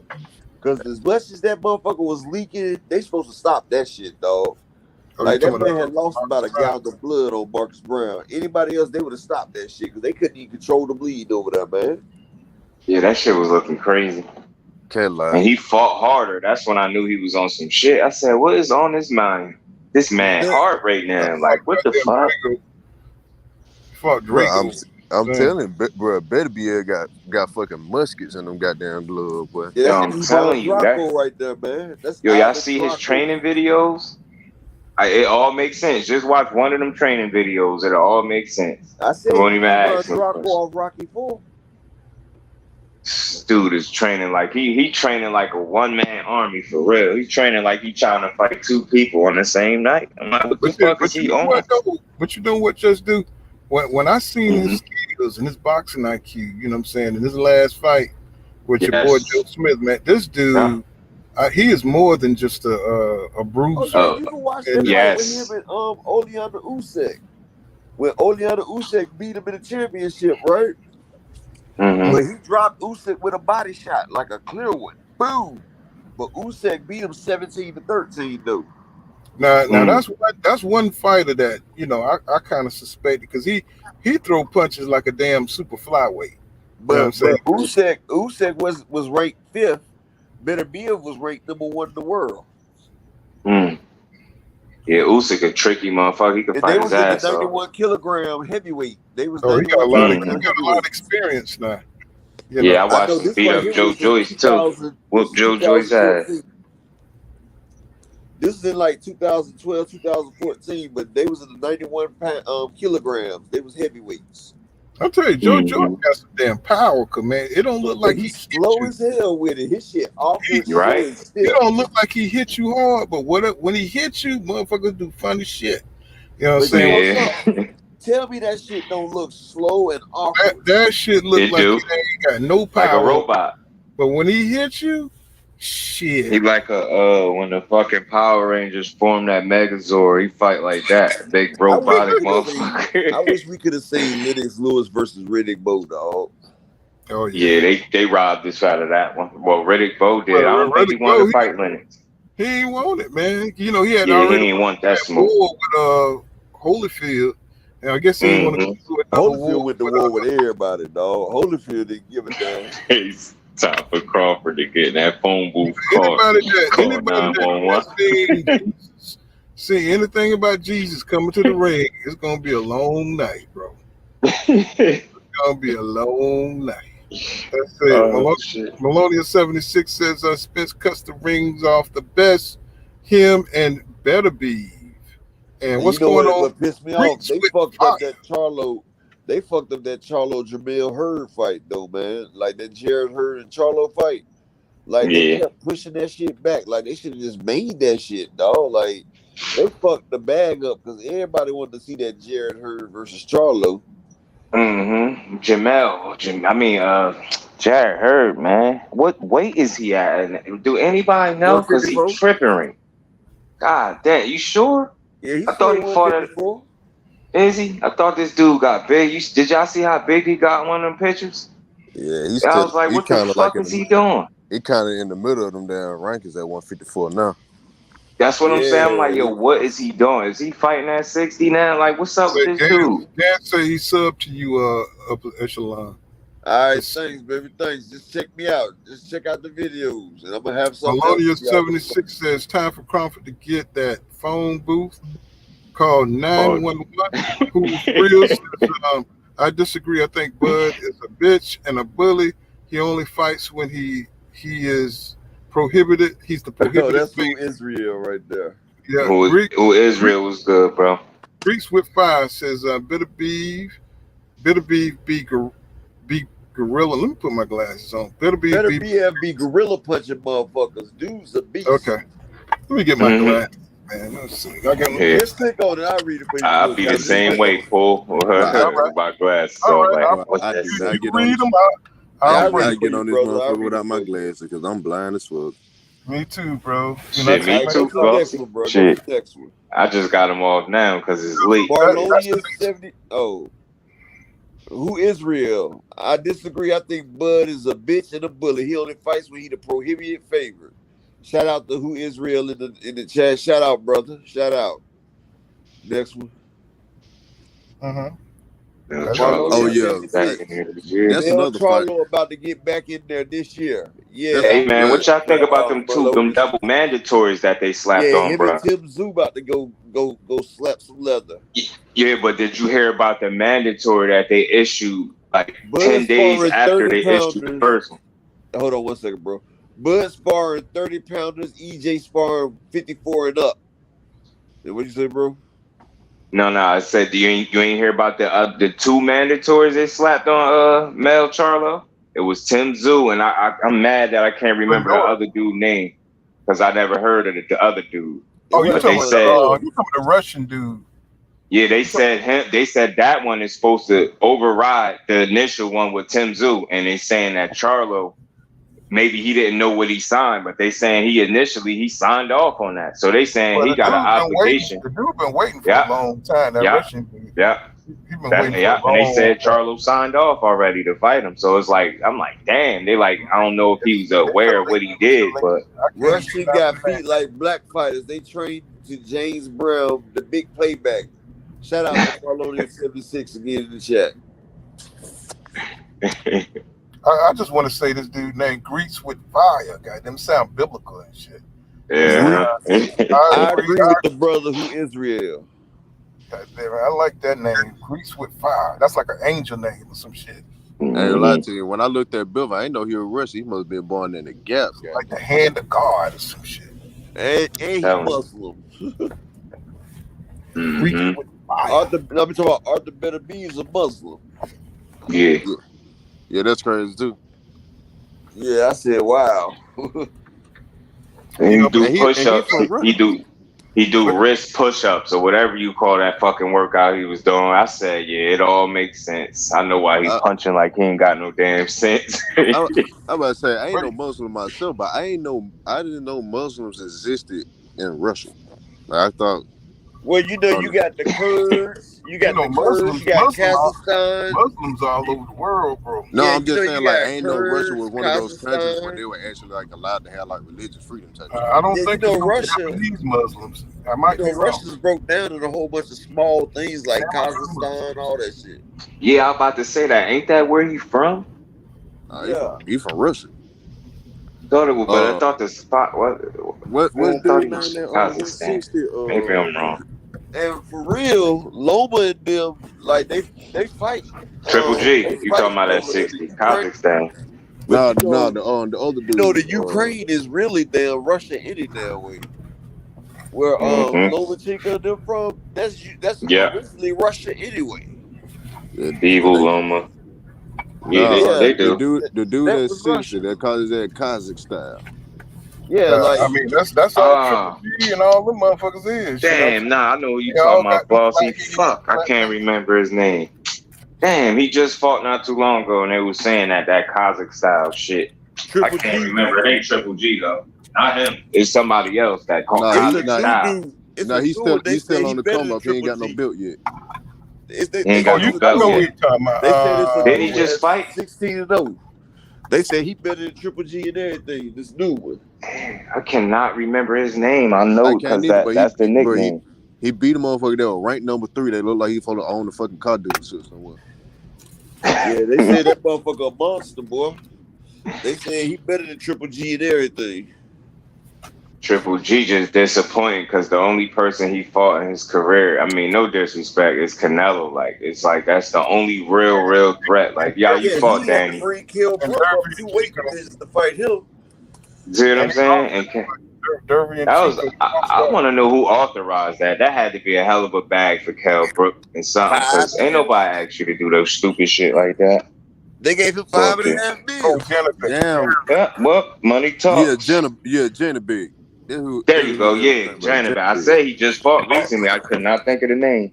Speaker 7: Because as much as that motherfucker was leaking, they supposed to stop that shit, dog. Like that man had lost about a gallon of blood on Marcus Brown. Anybody else, they would have stopped that shit because they couldn't even control the bleed over there, man.
Speaker 6: Yeah, that shit was looking crazy.
Speaker 10: Can't lie.
Speaker 6: And he fought harder. That's when I knew he was on some shit. I said, what is on his mind? This man heart rate now. Like, what the fuck?
Speaker 5: Fuck Draco.
Speaker 10: I'm telling you, bro, Better BL got fucking muskets in them goddamn gloves, boy.
Speaker 7: Yeah,
Speaker 6: I'm telling you, that
Speaker 7: right there, man. That's
Speaker 6: y'all see his training videos? It all makes sense. Just watch one of them training videos. It'll all make sense.
Speaker 7: I said,
Speaker 6: won't even ask him.
Speaker 7: Draco off Rocky 4.
Speaker 6: Dude is training like he training like a one-man army for real. He's training like he trying to fight two people on the same night. I'm like, what the fuck is he on?
Speaker 5: But you know what just do? When I seen his skills and his boxing IQ, you know what I'm saying, in his last fight with your boy Joe Smith, man, this dude, he is more than just a bruiser.
Speaker 7: Oh, you can watch that fight with him and Oleander Usyk. When Oleander Usyk beat him in the championship, right?
Speaker 6: Mm-hmm.
Speaker 7: But he dropped Usyk with a body shot, like a clear one. Boom. But Usyk beat him 17-13, though.
Speaker 5: Now that's one fighter that, you know, I kind of suspected, because he throw punches like a damn super flyweight.
Speaker 7: But Usyk was ranked 5th. Better BL was ranked number 1 in the world.
Speaker 6: Yeah, Usyk a tricky motherfucker. He could fight his ass off.
Speaker 7: They was in the 91 kilogram heavyweight. They was.
Speaker 5: He got a lot of experience now.
Speaker 6: You know? I watched him beat up Joe Joyce too. Whoop Joe Joyce's ass.
Speaker 7: This is in like 2012, 2014, but they was in the 91 kilograms. They was heavyweights.
Speaker 5: I'll tell you, Joe Jordan got some damn power, man. It don't look like
Speaker 7: he's slow as hell with it. His shit awkward.
Speaker 6: Right.
Speaker 5: It don't look like he hit you hard, but when he hits you, motherfuckers do funny shit. You know what I'm saying?
Speaker 7: Tell me that shit don't look slow and awkward.
Speaker 5: That shit look like he ain't got no power.
Speaker 6: Like a robot.
Speaker 5: But when he hits you, shit.
Speaker 6: He like when the fucking Power Rangers formed that Megazord, he fight like that. Big robotic motherfucker.
Speaker 7: I wish we could have seen Lennox Lewis versus Riddick Bowe, dog.
Speaker 5: Oh yeah.
Speaker 6: They robbed us out of that one. Well, Riddick Bowe did. I don't think he wanted to fight Lennox.
Speaker 5: He ain't want it, man. You know, he had
Speaker 6: he
Speaker 5: already
Speaker 6: ain't want that smoke.
Speaker 5: With Holyfield. And I guess he didn't want to do it.
Speaker 7: Holyfield went to war with everybody, dog. Holyfield didn't give a damn.
Speaker 6: It's time for Crawford to get in that phone booth.
Speaker 5: Anybody that see anything about Jesus coming to the ring, it's gonna be a long night, bro. It's gonna be a long night. That's it. Melonia 76 says Spence cuts the rings off the best, him and Better Be. And what's going on?
Speaker 7: What pissed me off? They fucked up that Charlo. They fucked up that Charlo Jamil Hurd fight though, man. Like that Jared Hurd and Charlo fight. Like they kept pushing that shit back. Like they should have just made that shit, dog. Like they fucked the bag up because everybody wanted to see that Jared Hurd versus Charlo.
Speaker 6: Jared Hurd, man. What weight is he at? Do anybody know? Because he's tripping. God damn, you sure?
Speaker 7: Yeah,
Speaker 6: I thought he fought at. Is he? I thought this dude got big. Did y'all see how big he got in one of them pictures?
Speaker 10: Yeah,
Speaker 6: I was like, what the fuck is he doing?
Speaker 10: He kind of in the middle of them damn rankings at 154 now.
Speaker 6: That's what I'm saying. I'm like, yo, what is he doing? Is he fighting at 60 now? Like, what's up with this dude?
Speaker 5: Dan say he subbed to you upper echelon.
Speaker 7: All right, thanks, baby. Thanks. Just check me out. Just check out the videos, and I'm gonna have some.
Speaker 5: Melonia 76 says time for Crawford to get that phone booth. Call 911. Who's real? I disagree. I think Bud is a bitch and a bully. He only fights when he is prohibited. He's the prohibited.
Speaker 7: Oh, that's who Israel right there.
Speaker 5: Yeah,
Speaker 6: who Israel was good, bro.
Speaker 5: Greeks with fire says bitter beef be gorilla. Let me put my glasses on. Bitter be
Speaker 7: gorilla punching motherfuckers. Dudes a beast.
Speaker 5: Okay, let me get my glasses, man. Let's see. I got
Speaker 7: Just click on it. I'll read it for you.
Speaker 6: I'll be the same way, Paul. My glasses.
Speaker 5: All right.
Speaker 10: I
Speaker 5: You read them.
Speaker 10: I get on this motherfucker without my glasses because I'm blind as fuck.
Speaker 5: Me too, bro.
Speaker 6: Shit, me too, bro. Shit. I just got them off now because it's late.
Speaker 7: Barlonia 70. Oh. Who Israel? I disagree. I think Bud is a bitch and a bully. He only fights when he the prohibited favorite. Shout out to Who Israel in the chat. Shout out, brother. Shout out. Next one.
Speaker 10: Oh yeah, that's another fight.
Speaker 7: Charlo about to get back in there this year. Yeah.
Speaker 6: Hey man, what y'all think about them double mandatories that they slapped on, bro?
Speaker 7: Him and Tim Zoo about to go slap some leather.
Speaker 6: Yeah, but did you hear about the mandatory that they issued like 10 days after they issued the first one?
Speaker 7: Hold on 1 second, bro. Bud sparring 30 pounders, EJ sparring 54 and up. What'd you say, bro?
Speaker 6: No, I said you ain't hear about the two mandatories they slapped on Mel Charlo? It was Tim Zoo, and I'm mad that I can't remember the other dude's name because I never heard of the other dude.
Speaker 5: Oh, you talking about the Russian dude?
Speaker 6: Yeah, they said that one is supposed to override the initial one with Tim Zoo, and they saying that Charlo, maybe he didn't know what he signed, but they saying he signed off on that. So they saying he got an obligation.
Speaker 5: The dude been waiting for a long time. That Russian dude.
Speaker 6: Yeah.
Speaker 5: He been waiting for
Speaker 6: and they said Charlo signed off already to fight him. So it's like, I'm like, damn. They like, I don't know if he was aware of what he did, but
Speaker 7: Russian got feet like black fighters. They trained to James Brown, the big playback. Shout out to Barlonia 76 again in the chat.
Speaker 5: I just want to say this dude named Grease with Fire. God, them sound biblical and shit.
Speaker 6: Yeah.
Speaker 7: I agree with the brother Who Israel.
Speaker 5: God damn, I like that name, Grease with Fire. That's like an angel name or some shit.
Speaker 10: I ain't gonna lie to you. When I looked at Bill, I ain't know he was Russian. He must have been born in the Gap.
Speaker 5: Like the hand of God or some shit.
Speaker 7: And he Muslim.
Speaker 5: Grease with Fire.
Speaker 7: I'm talking about Arthur Better B is a Muslim.
Speaker 6: Yeah.
Speaker 10: Yeah, that's crazy too.
Speaker 7: Yeah, I said, wow.
Speaker 6: He do push-ups. He do wrist push-ups or whatever you call that fucking workout he was doing. I said, yeah, it all makes sense. I know why he's punching like he ain't got no damn sense.
Speaker 10: I'm about to say I ain't no Muslim myself, but I didn't know Muslims existed in Russia. Like, I thought.
Speaker 7: Well, you know, you got the Kurds, you got the Kurds, you got Kazakhstan.
Speaker 5: Muslims all over the world, bro.
Speaker 10: No, I'm just saying, like, I ain't know Russia was one of those countries where they were actually like allowed to have like religious freedom type.
Speaker 5: I don't think
Speaker 7: Russia.
Speaker 5: Japanese Muslims. I might be wrong.
Speaker 7: Russia's broke down in a whole bunch of small things like Kazakhstan, all that shit.
Speaker 6: Yeah, I'm about to say that. Ain't that where he from?
Speaker 10: He from Russia.
Speaker 6: Thought it was, but I thought the spot was.
Speaker 10: What
Speaker 6: thought he was Kazakhstan. Maybe I'm wrong.
Speaker 7: And for real, Loma and them, like they fight.
Speaker 6: Triple G, you talking about that 60 Kazakhstan?
Speaker 10: No, the other dude.
Speaker 7: You know, the Ukraine is really damn Russia any damn way. Where Lomachenko and them from, that's originally Russia anyway.
Speaker 6: Evil Loma. Yeah, they do.
Speaker 10: The dude that's 60, they call it that Kazakhstan.
Speaker 7: Yeah, like
Speaker 5: I mean that's all Triple G and all them motherfuckers is.
Speaker 6: Damn, nah, I know what you talking about, bossy. Fuck, I can't remember his name. Damn, he just fought not too long ago, and they was saying that Kazakh style shit. I can't remember. It ain't Triple G though. Not him. It's somebody else that called Kazakh style.
Speaker 10: No, he's still on the come up. He ain't got no belt yet.
Speaker 6: He ain't got no belt yet. Did he just fight
Speaker 7: 16-0? They say he better than Triple G and everything. This new one.
Speaker 6: I cannot remember his name. I know because that's the nickname.
Speaker 10: He beat him motherfucker. They were ranked number 3. They look like he supposed to own the fucking car dealership somewhere.
Speaker 7: Yeah, they say that motherfucker a monster, boy. They say he better than Triple G and everything.
Speaker 6: Triple G just disappointed because the only person he fought in his career, I mean, no disrespect, is Canelo. Like, it's like that's the only real threat. Like, y'all, you
Speaker 7: Yeah,
Speaker 6: fought
Speaker 7: he had to
Speaker 6: Danny.
Speaker 7: bring Kill
Speaker 5: And
Speaker 7: Brooke up
Speaker 5: Derby
Speaker 7: 2
Speaker 5: and
Speaker 7: weight
Speaker 5: Chico.
Speaker 7: divisions to fight him.
Speaker 6: See what I'm
Speaker 5: And he
Speaker 6: saying?
Speaker 5: also
Speaker 6: And
Speaker 5: Derby and
Speaker 6: that was,
Speaker 5: Chico.
Speaker 6: I want to know who authorized that. That had to be a hell of a bag for Kell Brook and something, because ain't
Speaker 7: 5
Speaker 6: nobody asked you to do those stupid shit like that.
Speaker 7: They gave him
Speaker 6: Okay.
Speaker 7: $5.5 million.
Speaker 5: Oh, Jennifer.
Speaker 10: Damn.
Speaker 6: Yeah, well, money talks.
Speaker 10: Jenna Big.
Speaker 6: There you go. Yeah, Janet. I say he just fought recently. I could not think of the name.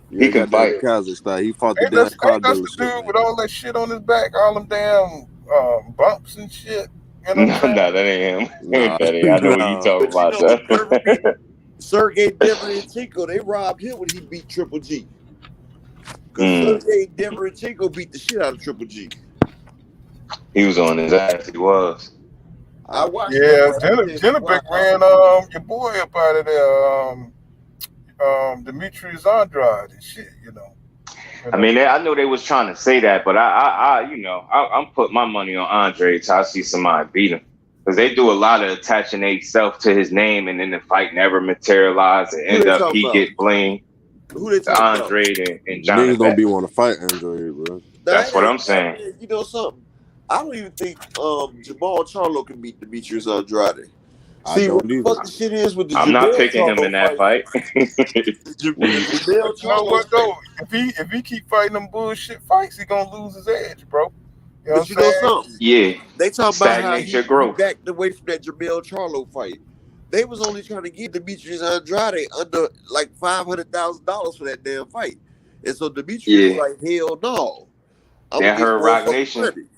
Speaker 10: Yeah,
Speaker 6: He can
Speaker 10: goddamn
Speaker 6: fight.
Speaker 10: Kazakhstan. He fought the
Speaker 5: Ain't
Speaker 10: damn
Speaker 5: that's
Speaker 10: car
Speaker 5: the
Speaker 10: dealership.
Speaker 5: dude with all that shit on his back, all them damn bumps and shit. You know
Speaker 6: No,
Speaker 5: what I'm saying?
Speaker 6: that ain't him.
Speaker 10: Nah,
Speaker 6: That ain't. I know what you
Speaker 10: nah.
Speaker 6: talking
Speaker 7: But you
Speaker 6: about.
Speaker 7: know what Derby beat?
Speaker 6: That.
Speaker 7: Sergey Deverenchenko, they robbed him when he beat Triple G. Because Sergey Deverenchenko beat the shit out of Triple G.
Speaker 6: He was on his ass. He was.
Speaker 7: I watched
Speaker 5: Yeah,
Speaker 7: that.
Speaker 5: Jennifer ran your boy up out of there, Demetrius Andrade and shit, you know.
Speaker 6: I mean, I know they was trying to say that, but I'm putting my money on Andre till I see somebody beat him, because they do a lot of attaching themselves to his name, and then the fight never materialized, and end up he get blamed.
Speaker 7: Who they talking about?
Speaker 6: Andre and John.
Speaker 10: Niggas don't be want to fight Andre, bro.
Speaker 6: That's what I'm saying.
Speaker 7: You know something? I don't even think Jamal Charlo can beat Demetrius Andrade. See, what the fuck the shit is with the
Speaker 6: I'm not picking him in that fight.
Speaker 5: You know what though? If he keep fighting them bullshit fights, he gonna lose his edge, bro. You know
Speaker 7: But you know something?
Speaker 6: Yeah.
Speaker 7: They talking about how
Speaker 6: Stagnate your growth.
Speaker 7: he backed away from that Jamel Charlo fight. They was only trying to get Demetrius Andrade under like $500,000 for that damn fight, and so Demetrius was like, "Hell no."
Speaker 6: That heard Rock Nation.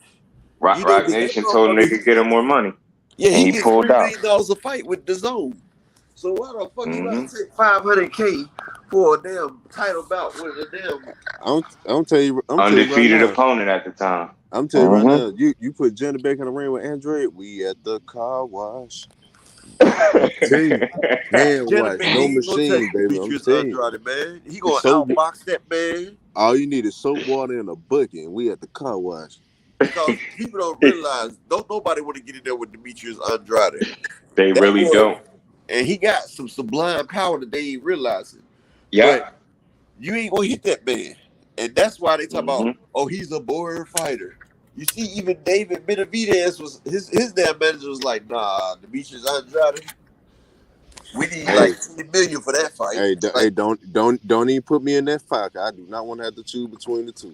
Speaker 6: Rock Nation told him they could get him more money.
Speaker 7: Yeah,
Speaker 6: and
Speaker 7: he gets
Speaker 6: pulled
Speaker 7: $3
Speaker 6: out.
Speaker 7: million a fight with the zone. So why the fuck you gotta take $500K for a damn title bout with a damn?
Speaker 10: I'm tell you,
Speaker 6: undefeated
Speaker 10: right
Speaker 6: opponent at the time.
Speaker 10: I'm telling you right now, you put Jenna back in the ring with Andre, we at the car wash. Hand wash, no machine, baby. I'm telling you,
Speaker 7: man. He gonna outbox that man.
Speaker 10: All you need is soap water and a bucket, and we at the car wash.
Speaker 7: Because people don't realize, don't nobody want to get in there with Demetrius Andrade.
Speaker 6: They really don't.
Speaker 7: And he got some sublime power that they ain't realizing.
Speaker 6: Yeah.
Speaker 7: But you ain't gonna hit that man. And that's why they talk about, oh, he's a boring fighter. You see, even David Benavidez was his damn manager was like, nah, Demetrius Andrade, we need like $20 million for that fight.
Speaker 10: Hey, don't even put me in that fight. I do not want to have to choose between the two.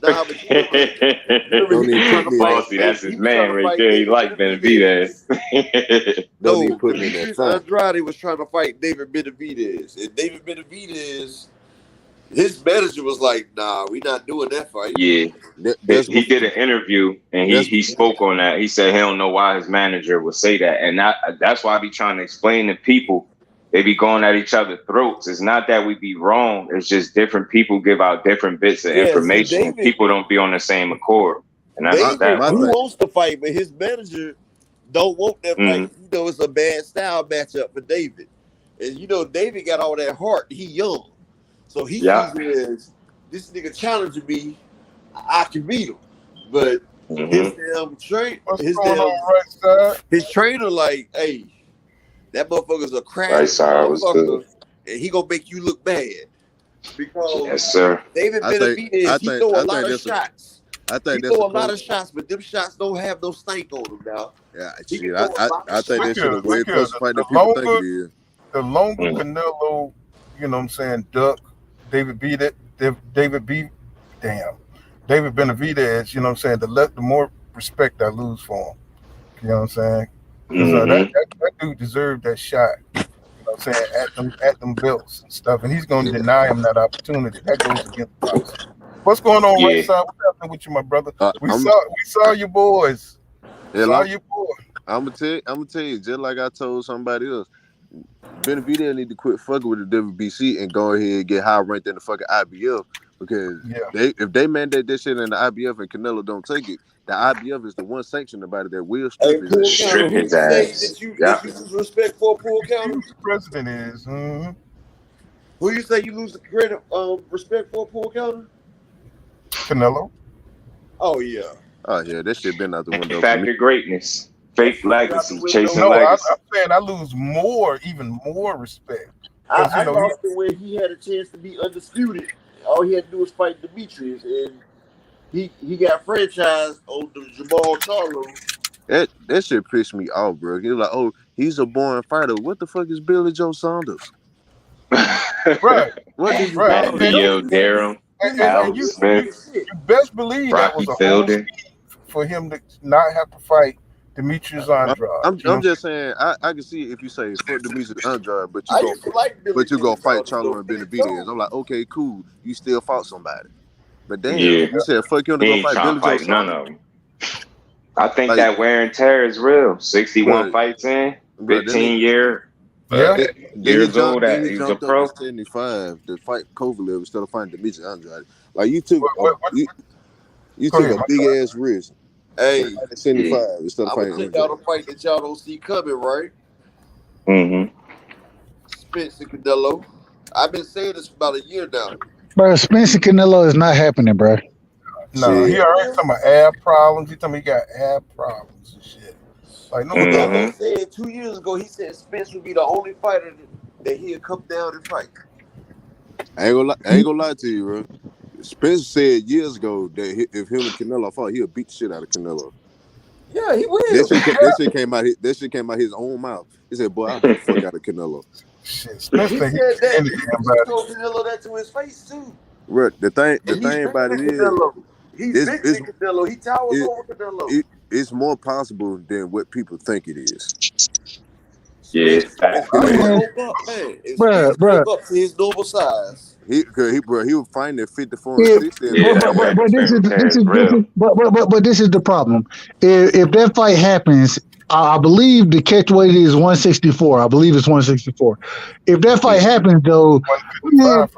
Speaker 7: Nah, but
Speaker 10: don't even put me
Speaker 6: Bossy, that's his man right there. He like Benavidez.
Speaker 10: Don't even put me in that fight.
Speaker 7: Andrade was trying to fight David Benavidez, and David Benavidez, his manager was like, "Nah, we not doing that fight."
Speaker 6: Yeah, he did an interview and he spoke on that. He said he don't know why his manager would say that, and that's why I be trying to explain to people. They be going at each other's throats. It's not that we be wrong. It's just different people give out different bits of information, and people don't be on the same accord. And that's
Speaker 7: David, he wants to fight, but his manager don't want that fight. You know, it's a bad style matchup for David, and you know, David got all that heart. He young. So he sees this nigga challenging me, I can beat him. But his damn his trainer like, hey, that motherfucker's a crack motherfucker, and he gonna make you look bad. Because David Benavidez, he throw a lot of shots.
Speaker 10: I think
Speaker 7: he throw a lot of shots, but them shots don't have no stank on them now.
Speaker 10: Yeah, I think that shit is way closer to fight than people think it is.
Speaker 5: The longer Canelo, you know what I'm saying, duck, David Benavidez, you know what I'm saying, the more respect I lose for him. You know what I'm saying? Because that dude deserved that shot. You know what I'm saying, at them belts and stuff. And he's gonna deny him that opportunity. That goes against boxing. What's going on right side? What's happening with you, my brother? We saw you boys.
Speaker 10: I'm gonna tell you, just like I told somebody else. Benavidez need to quit fucking with the WBC and go ahead and get high ranked in the fucking IBF, because if they mandate this shit in the IBF and Canelo don't take it, the IBF is the one sanction about it that will strip his ass.
Speaker 7: That you lose respect for a pool counter?
Speaker 5: The president is.
Speaker 7: Who you say you lose the credit respect for a pool counter?
Speaker 5: Canelo.
Speaker 7: Oh yeah.
Speaker 10: Oh yeah, that shit been out the window.
Speaker 6: Factor greatness. fake legacy, chasing
Speaker 5: No, I'm
Speaker 6: legacy.
Speaker 5: saying I lose even more respect.
Speaker 7: I lost it when he had a chance to be undisputed. All he had to do was fight Demetrius, and he got franchised on the Jamal Charlo.
Speaker 10: That shit pissed me off, bro. He was like, oh, he's a born fighter. What the fuck is Billy Joe Saunders?
Speaker 5: Right.
Speaker 10: What did you
Speaker 5: Right.
Speaker 10: call
Speaker 6: Leo Darum, Al
Speaker 5: you
Speaker 6: Smith,
Speaker 5: best believe that
Speaker 6: Rocky
Speaker 5: was a whole
Speaker 6: Fielding.
Speaker 5: scheme for him to not have to fight Demetrius Andrade.
Speaker 10: I'm just saying, I can see if you say fuck Demetrius Andrade, but
Speaker 7: I used to like Billy
Speaker 10: you go
Speaker 7: Joe
Speaker 10: fight
Speaker 7: Saunders,
Speaker 10: Charlo and Benavidez. I'm like, okay, cool. You still fought somebody. But damn,
Speaker 6: Yeah.
Speaker 10: you said fuck him to
Speaker 6: He
Speaker 10: go
Speaker 6: ain't
Speaker 10: fight
Speaker 6: trying
Speaker 10: Billy
Speaker 6: to
Speaker 10: Joe
Speaker 6: fight none
Speaker 10: Saunders.
Speaker 6: of them. I think
Speaker 10: Like,
Speaker 6: that wear and tear is real. 61
Speaker 10: Bro,
Speaker 6: fights in,
Speaker 10: bro,
Speaker 6: 15 years
Speaker 10: Then
Speaker 6: old.
Speaker 10: he
Speaker 6: He was a
Speaker 10: jumped
Speaker 6: pro.
Speaker 10: up to 75 to fight Kovalev instead of fighting Demetrius Andrade. Like you took you
Speaker 5: Go
Speaker 10: took
Speaker 5: ahead,
Speaker 10: a big ass risk.
Speaker 7: Hey,
Speaker 10: Fighting 75 instead of
Speaker 7: I'm gonna
Speaker 10: fighting
Speaker 7: take out
Speaker 10: Andrade.
Speaker 7: a fight that y'all don't see coming, right?
Speaker 6: Mm-hmm.
Speaker 7: Spence and Canelo. I've been saying this for about a year now.
Speaker 11: Bro, Spence and Canelo is not happening, bro.
Speaker 5: No, he
Speaker 10: Shit.
Speaker 5: already talking about ab problems. He talking about he got ab problems and shit. Like no,
Speaker 7: Canelo said 2 years ago, he said Spence would be the only fighter that he'd come down and fight.
Speaker 10: I ain't gonna lie to you, bro. Spence said years ago that if him and Canelo fought, he'll beat the shit out of Canelo.
Speaker 7: Yeah, he will.
Speaker 10: That shit came out his own mouth. He said, "Boy, I'll beat the fuck out of Canelo."
Speaker 5: Shit, Spence
Speaker 7: He
Speaker 5: think
Speaker 7: said that.
Speaker 5: he
Speaker 7: told Canelo that to his face too.
Speaker 10: Right. The thing about it is,
Speaker 7: he's bigger than Canelo. He towers over Canelo.
Speaker 10: It's more possible than what people think it is.
Speaker 6: Yeah,
Speaker 11: Bro,
Speaker 7: up to his normal size.
Speaker 10: He was fighting at 54 and 60.
Speaker 11: But this is the problem. If that fight happens, I believe the catch weight is 164. I believe it's 164. If that fight happens, though, man,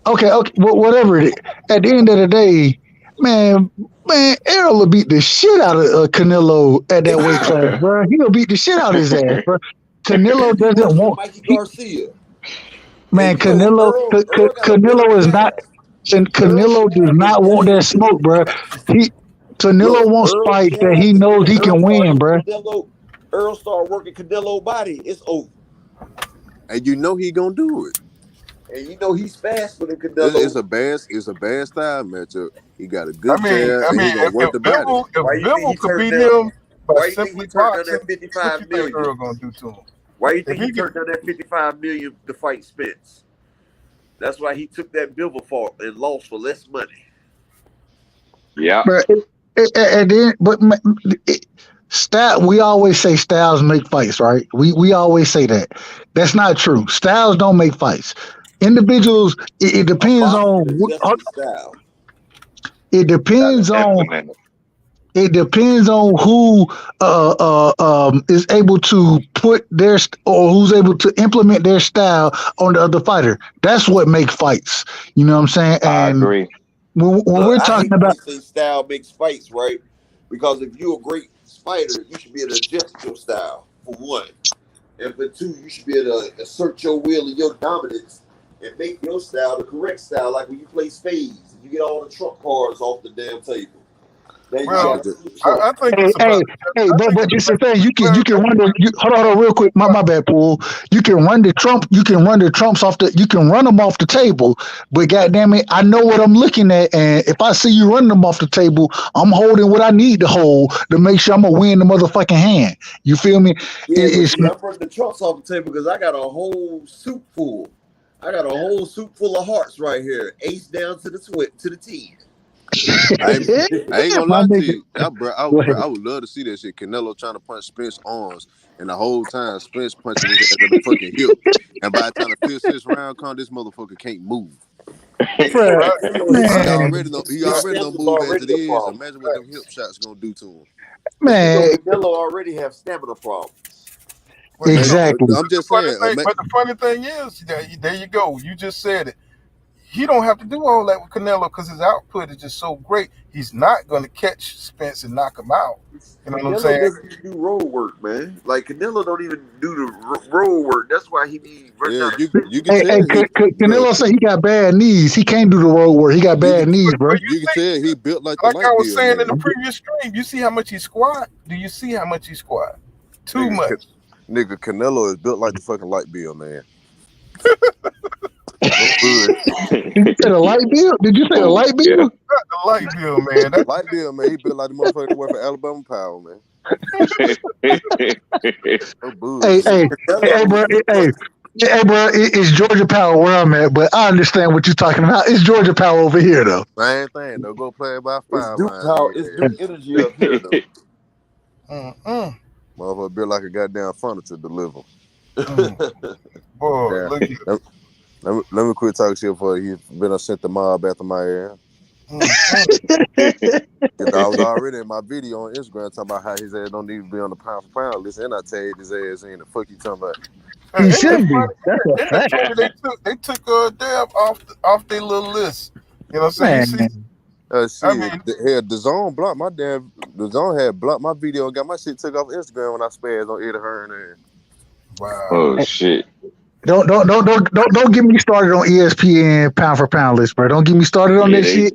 Speaker 11: okay, well, whatever it is. At the end of the day, man, Errol will beat the shit out of Canelo at that weight class, bro. He'll beat the shit out of his ass, bro. Canelo doesn't want
Speaker 7: Mikey Garcia.
Speaker 11: Man, Canelo is not. Canelo does not want that smoke, bro. Canelo wants fights that he knows he can win, bro.
Speaker 7: Earl started working Canelo body. It's over.
Speaker 10: And you know he gonna do it.
Speaker 7: And you know he's faster than Canelo.
Speaker 10: It's a bad style matchup. He got a good jab, and he gonna work the body.
Speaker 5: If Bivol could beat him by simply boxing,
Speaker 7: that 55 million?
Speaker 5: Earl gonna do to him?
Speaker 7: Why do you think he turned down that 55 million to fight Spence? That's why he took that Bivol fight and lost for less money.
Speaker 6: Yeah.
Speaker 11: We always say styles make fights, right? We always say that. That's not true. Styles don't make fights. Individuals, it depends on
Speaker 7: style.
Speaker 11: It depends on who is able to put their or who's able to implement their style on the other fighter. That's what makes fights. You know what I'm saying? And
Speaker 6: I agree.
Speaker 11: When we're talking about
Speaker 7: style makes fights, right? Because if you're a great fighter, you should be able to adjust your style for one, and for two, you should be able to assert your will and your dominance and make your style the correct style. Like when you play spades, you get all the trump cards off the damn table.
Speaker 5: Well, I think
Speaker 11: but it's the thing. You can run the hold on real quick. My bad, Pool. You can run the trumps off the. You can run them off the table. But goddamn it, I know what I'm looking at, and if I see you running them off the table, I'm holding what I need to hold to make sure I'm gonna win the motherfucking hand. You feel me?
Speaker 7: Yeah, I'm running the trumps off the table because I got a whole soup full. I got a whole soup full of hearts right here. Ace down to the 10.
Speaker 10: I ain't gonna lie to you, I would love to see that shit. Canelo trying to punch Spence arms, and the whole time Spence punching his ass at the fucking hip. And by the time the 5th, 6th round comes, this motherfucker can't move. He already don't move as it is. Imagine what them hip shots gonna do to him.
Speaker 7: Man, Canelo already have stamina problems.
Speaker 11: Exactly.
Speaker 10: I'm just saying.
Speaker 5: But the funny thing is, there you go. You just said it. he don't have to do all that with Canelo because his output is just so great. He's not going to catch Spence and knock him out. You know what I'm saying?
Speaker 7: Doesn't even do road work, man. Like Canelo don't even do the road work. That's why he be running out.
Speaker 10: You can tell.
Speaker 11: Canelo said he got bad knees. He can't do the road work. He got bad knees, bro.
Speaker 10: You can tell he built like
Speaker 5: I was saying in the previous stream. You see how much he squat? Do you see how much he squat? Too much.
Speaker 10: Nigga, Canelo is built like the fucking light bill, man.
Speaker 11: Did you say the light bill? Did you say the light bill?
Speaker 5: Not the light bill, man.
Speaker 10: That light bill, man. He built like the motherfucker that work for Alabama Power, man.
Speaker 11: Hey, bro, it's Georgia Power where I'm at, but I understand what you're talking about. It's Georgia Power over here, though.
Speaker 10: Same thing, though. Go play it by five.
Speaker 7: It's Duke energy up here, though.
Speaker 10: Motherfucker built like a goddamn funnel to deliver.
Speaker 5: Boy, look at
Speaker 10: let me quit talking shit for you. Been sent the mob after my ass. I was already in my video on Instagram talking about how his ass don't need to be on the pound for pound list, and I tagged his ass in. The fuck you talking about?
Speaker 11: He should be. That's a fact.
Speaker 5: They took Dab off their little list. You know what I'm saying?
Speaker 10: The Zone blocked my damn. The Zone had blocked my video and got my shit took off Instagram when I spazzed on Eddie Hearn there.
Speaker 5: Wow.
Speaker 6: Oh shit.
Speaker 11: Don't get me started on ESPN pound for pound list, bro. Don't get me started on that shit.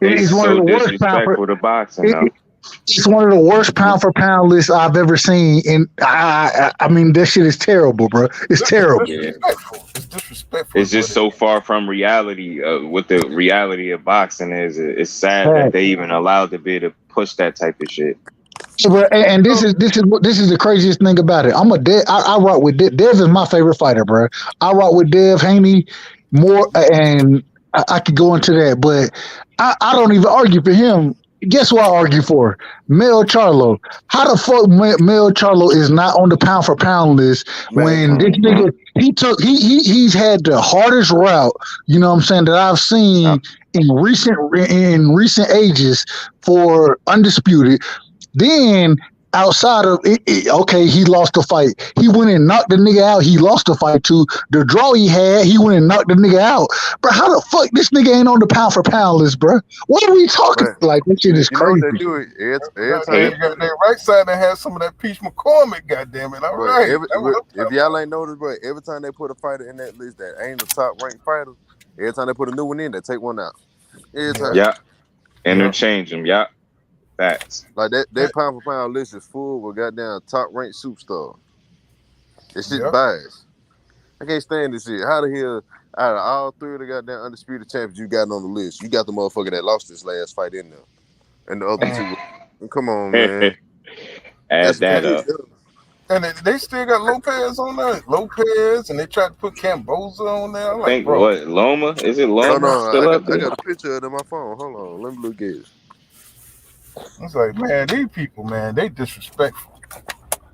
Speaker 11: It's one of the worst pound for
Speaker 6: boxing.
Speaker 11: It's one of the worst pound for pound lists I've ever seen, and I mean that shit is terrible, bro. It's terrible.
Speaker 6: Yeah.
Speaker 5: It's disrespectful.
Speaker 6: It's just so far from reality. What the reality of boxing is, it's sad that they even allowed the bid to push that type of shit.
Speaker 11: Bro, and this is the craziest thing about it. I rock with Dev. Dev is my favorite fighter, bro. I rock with Dev Haney more, and I could go into that, but I don't even argue for him. Guess what I argue for? Mel Charlo. How the fuck Mel Charlo is not on the pound for pound list when this nigga he's had the hardest route, you know what I'm saying, that I've seen in recent ages for undisputed. Then outside of it, okay, he lost the fight. He went and knocked the nigga out. He lost the fight to the draw he had. He went and knocked the nigga out. Bro, how the fuck this nigga ain't on the pound for pound list, bro? What are we talking like? This shit is crazy.
Speaker 10: They do it every
Speaker 5: time. Got their right side that has some of that Peach McCormick. Goddamn it! All right.
Speaker 10: If y'all ain't noticed, bro, every time they put a fighter in that list that ain't the top ranked fighter, every time they put a new one in, they take one out. Every time.
Speaker 6: Yeah, interchange them. Yeah. Facts.
Speaker 10: Like that pound for pound list is full with goddamn top ranked superstar. This shit biased. I can't stand this shit. How the hell out of all three of the goddamn undisputed champions you got on the list, you got the motherfucker that lost this last fight in there, and the other two. Come on, man.
Speaker 6: Add that up.
Speaker 5: And they still got Lopez on there. Lopez, and they tried to put Camboza on there. I'm
Speaker 6: think like, what Loma? Is it Loma?
Speaker 10: No, I got a picture of it on my phone. Hold on, let me look at it.
Speaker 5: It's like, man, these people, man, they disrespectful.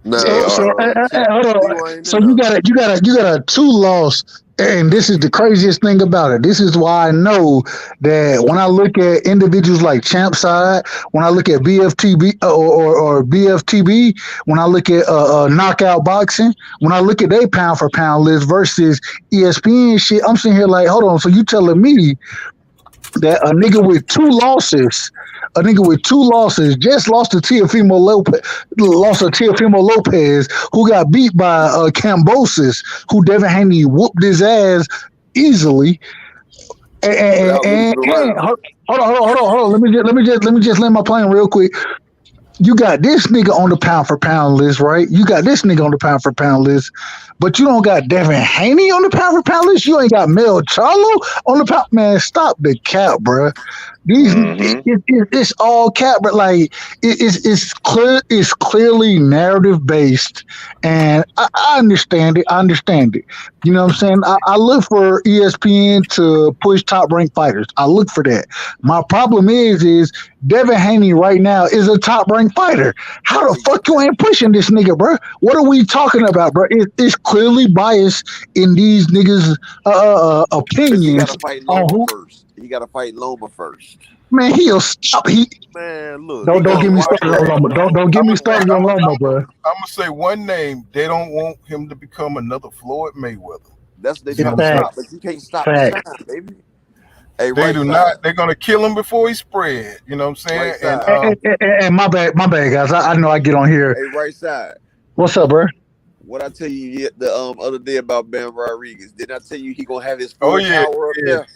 Speaker 11: No, hold on. So you got a 2-loss, and this is the craziest thing about it. This is why I know that when I look at individuals like Champ Side, when I look at BFTB or BFTB, when I look at Knockout Boxing, when I look at their pound for pound list versus ESPN shit, I'm sitting here like, hold on. So you telling me that a nigga with 2 losses just lost to Teofimo Lopez, who got beat by Cambosis, who Devin Haney whooped his ass easily. And hold on. Let me just land my plane real quick. You got this nigga on the pound for pound list, right? You got this nigga on the pound for pound list, but you don't got Devin Haney on the pound for pound list. You ain't got Mel Charlo on the pound. Man, stop the cap, bro. It's all cap, but like it's clearly narrative based, and I understand it. You know what I'm saying? I look for ESPN to push top ranked fighters. I look for that. My problem is Devin Haney right now is a top ranked fighter. How the fuck you ain't pushing this nigga, bro? What are we talking about, bro? It's clearly biased in these niggas' opinions.
Speaker 7: He got to fight Loma first.
Speaker 11: Man, he'll stop.
Speaker 10: Man, look.
Speaker 11: Don't get me started on Loma. Don't get me started on Loma, bro.
Speaker 5: I'm gonna say one name. They don't want him to become another Floyd Mayweather.
Speaker 7: That's they trying to stop, but you can't stop the shine, baby. Hey,
Speaker 5: They
Speaker 7: right
Speaker 5: do
Speaker 7: side.
Speaker 5: not. They're gonna kill him before he spread. You know what I'm saying?
Speaker 7: Right side.
Speaker 11: And my bad, guys. I know I get on here.
Speaker 7: Hey, right side.
Speaker 11: What's up, bro?
Speaker 7: What I tell you the other day about Bam Rodriguez? Didn't I tell you he gonna have his full
Speaker 5: Oh yeah,
Speaker 7: power up
Speaker 5: yeah.
Speaker 7: there?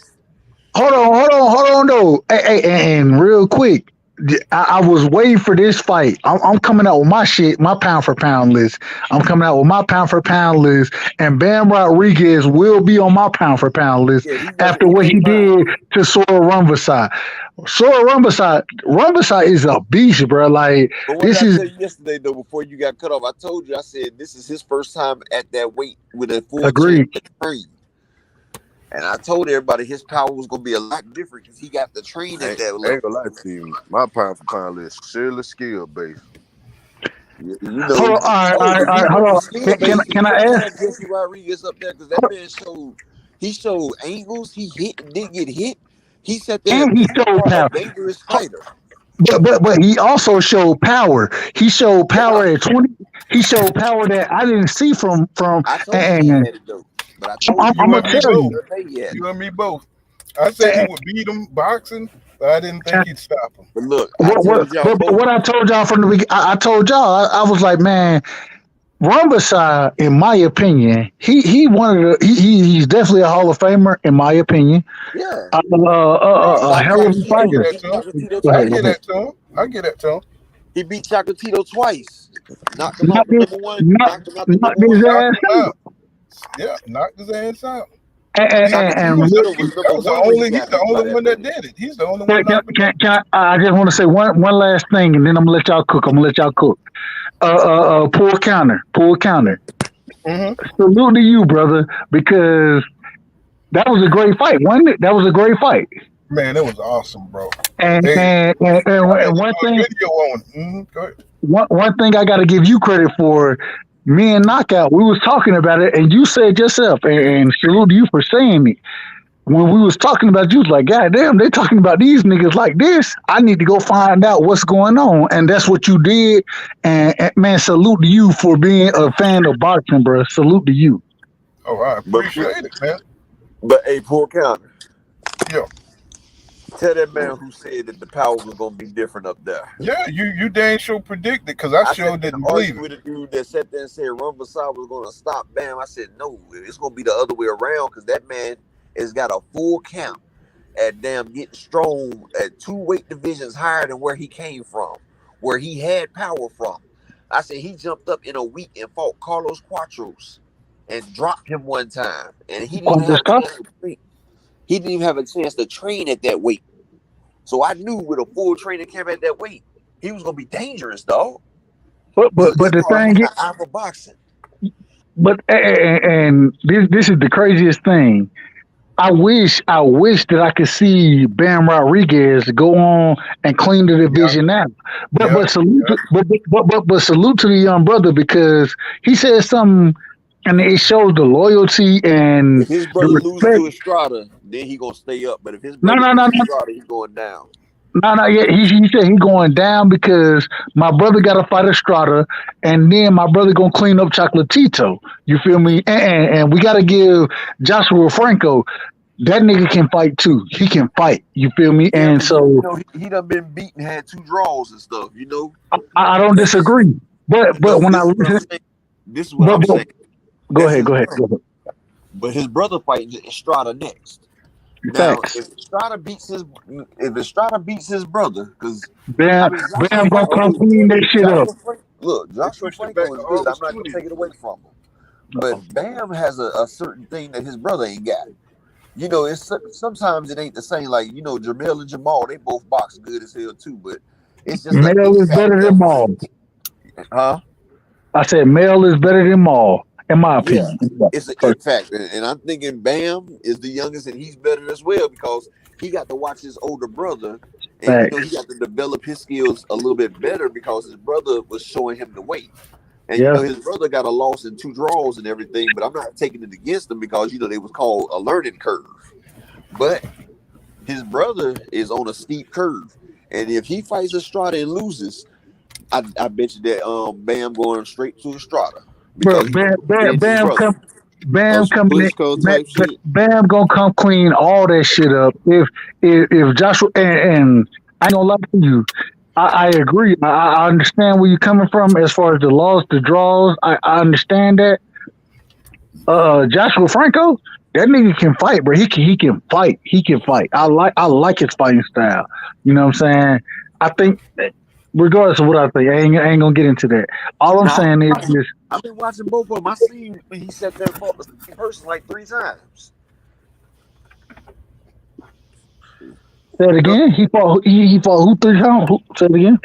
Speaker 11: Hold on, though. Hey, and real quick, I was waiting for this fight. I'm coming out with my shit, my pound for pound list. I'm coming out with my pound for pound list, and Bam Rodriguez will be on my pound for pound list after what he did to Sora Rumvasai. Sora Rumvasai is a beast, bro. Like,
Speaker 7: but what
Speaker 11: this
Speaker 7: did I
Speaker 11: is
Speaker 7: tell you yesterday though? Before you got cut off, I told you. I said this is his first time at that weight with a full
Speaker 11: agreed.
Speaker 7: train. And I told everybody his power was gonna be a lot different because he got the train at that level.
Speaker 10: I ain't gonna lie to you. My pound for pound list surely skill based.
Speaker 7: You know,
Speaker 11: Hold on, all right, hold on. Can I ask?
Speaker 7: Jesse Rodriguez up there because that man showed angles. He hit and didn't get hit. He sat there
Speaker 11: And he showed power.
Speaker 7: a dangerous fighter.
Speaker 11: But he also showed power. He showed power at 20. He showed power that I didn't see from.
Speaker 7: I told you he had it though. But I told
Speaker 11: I'm gonna tell you.
Speaker 5: You and me both. I said he would beat him boxing, but I didn't think he'd stop him.
Speaker 7: But look,
Speaker 11: what I told y'all from the beginning, I told y'all, I was like, man, Rumvasai, in my opinion, he's definitely a Hall of Famer, in my opinion.
Speaker 7: Yeah.
Speaker 11: A hell of a fighter.
Speaker 5: I get that to him.
Speaker 7: He beat Chocolatito twice. Knocked him out number one. Knocked him out number one.
Speaker 5: Yeah, knocked his ass out.
Speaker 11: And
Speaker 5: he's the only one that did it. He's the only one.
Speaker 11: I just want to say one last thing, and then I'm gonna let y'all cook. Pull counter.
Speaker 5: Mm-hmm.
Speaker 11: Salute to you, brother, because that was a great fight, wasn't it? That was a great fight.
Speaker 5: Man, it was awesome, bro.
Speaker 11: And one thing, one thing I got to give you credit for. Me and Knockout, we was talking about it, and you said yourself, and salute to you for saying it. When we was talking about, you was like, God damn, they talking about these niggas like this. I need to go find out what's going on, and that's what you did. And man, salute to you for being a fan of boxing, bro. Salute to you.
Speaker 5: Oh, I appreciate it, man.
Speaker 7: But a poor counter.
Speaker 5: Yeah.
Speaker 7: Tell that man who said that the power was gonna be different up there.
Speaker 5: Yeah, you dang sure predicted because I sure didn't believe it.
Speaker 7: With a dude that sat there and said Rumvasai was gonna stop Bam, I said no, it's gonna be the other way around because that man has got a full count at damn getting strong at 2 weight divisions higher than where he came from, where he had power from. I said he jumped up in a week and fought Carlos Quatros and dropped him one time, and he didn't have a chance to train. He didn't even have a chance to train at that weight. So I knew with a full training camp at that weight, he was gonna be dangerous, dog.
Speaker 11: But the thing is,
Speaker 7: for boxing.
Speaker 11: But and this is the craziest thing. I wish that I could see Bam Rodriguez go on and clean the division out. But salute to the young brother because he said something. And it shows the loyalty and
Speaker 7: if his brother loses to Estrada, then he gonna stay up. But if his brother loses to Estrada, he's going down.
Speaker 11: He said he's going down because my brother got to fight Estrada, and then my brother gonna clean up Chocolatito. You feel me? And we got to give Joshua Franco. That nigga can fight too. He can fight. You feel me?
Speaker 7: Yeah,
Speaker 11: and so
Speaker 7: he done been beaten, had 2 draws and stuff. You know.
Speaker 11: I don't disagree, but when I listen,
Speaker 7: this is what I'm saying.
Speaker 11: Go ahead.
Speaker 7: But his brother fighting Estrada next. Now, if Estrada beats his brother, because
Speaker 11: Bam gonna come clean that shit up.
Speaker 7: Look, Joshua Franco is good. I'm not gonna take it away from him. But Bam has a certain thing that his brother ain't got. You know, it's sometimes it ain't the same. Like Jamel and Jamal, they both box good as hell too. But it's just
Speaker 11: Mel is better than Maul.
Speaker 7: Huh?
Speaker 11: I said Mel is better than Maul. In my opinion,
Speaker 7: it's a fact, and I'm thinking Bam is the youngest, and he's better as well because he got to watch his older brother, and he got to develop his skills a little bit better because his brother was showing him the way, and his brother got a loss in 2 draws and everything. But I'm not taking it against him because they was called a learning curve, but his brother is on a steep curve, and if he fights Estrada and loses, I bet you that Bam going straight to Estrada.
Speaker 11: Bro, Bam Bam coming in.
Speaker 10: Switch code type shit.
Speaker 11: Bam gonna come clean all that shit up. If Joshua and I ain't gonna lie to you, I agree. I understand where you're coming from as far as the laws, the draws. I understand that. Joshua Franco, that nigga can fight, bro. He can fight. He can fight. I like his fighting style. You know what I'm saying? I think, regardless of what I think, I ain't gonna get into that. All I'm saying is
Speaker 7: I've been watching both of them. I seen when he sat there and fought the same person like 3 times.
Speaker 11: say it again. He fought who 3 times? Say it again.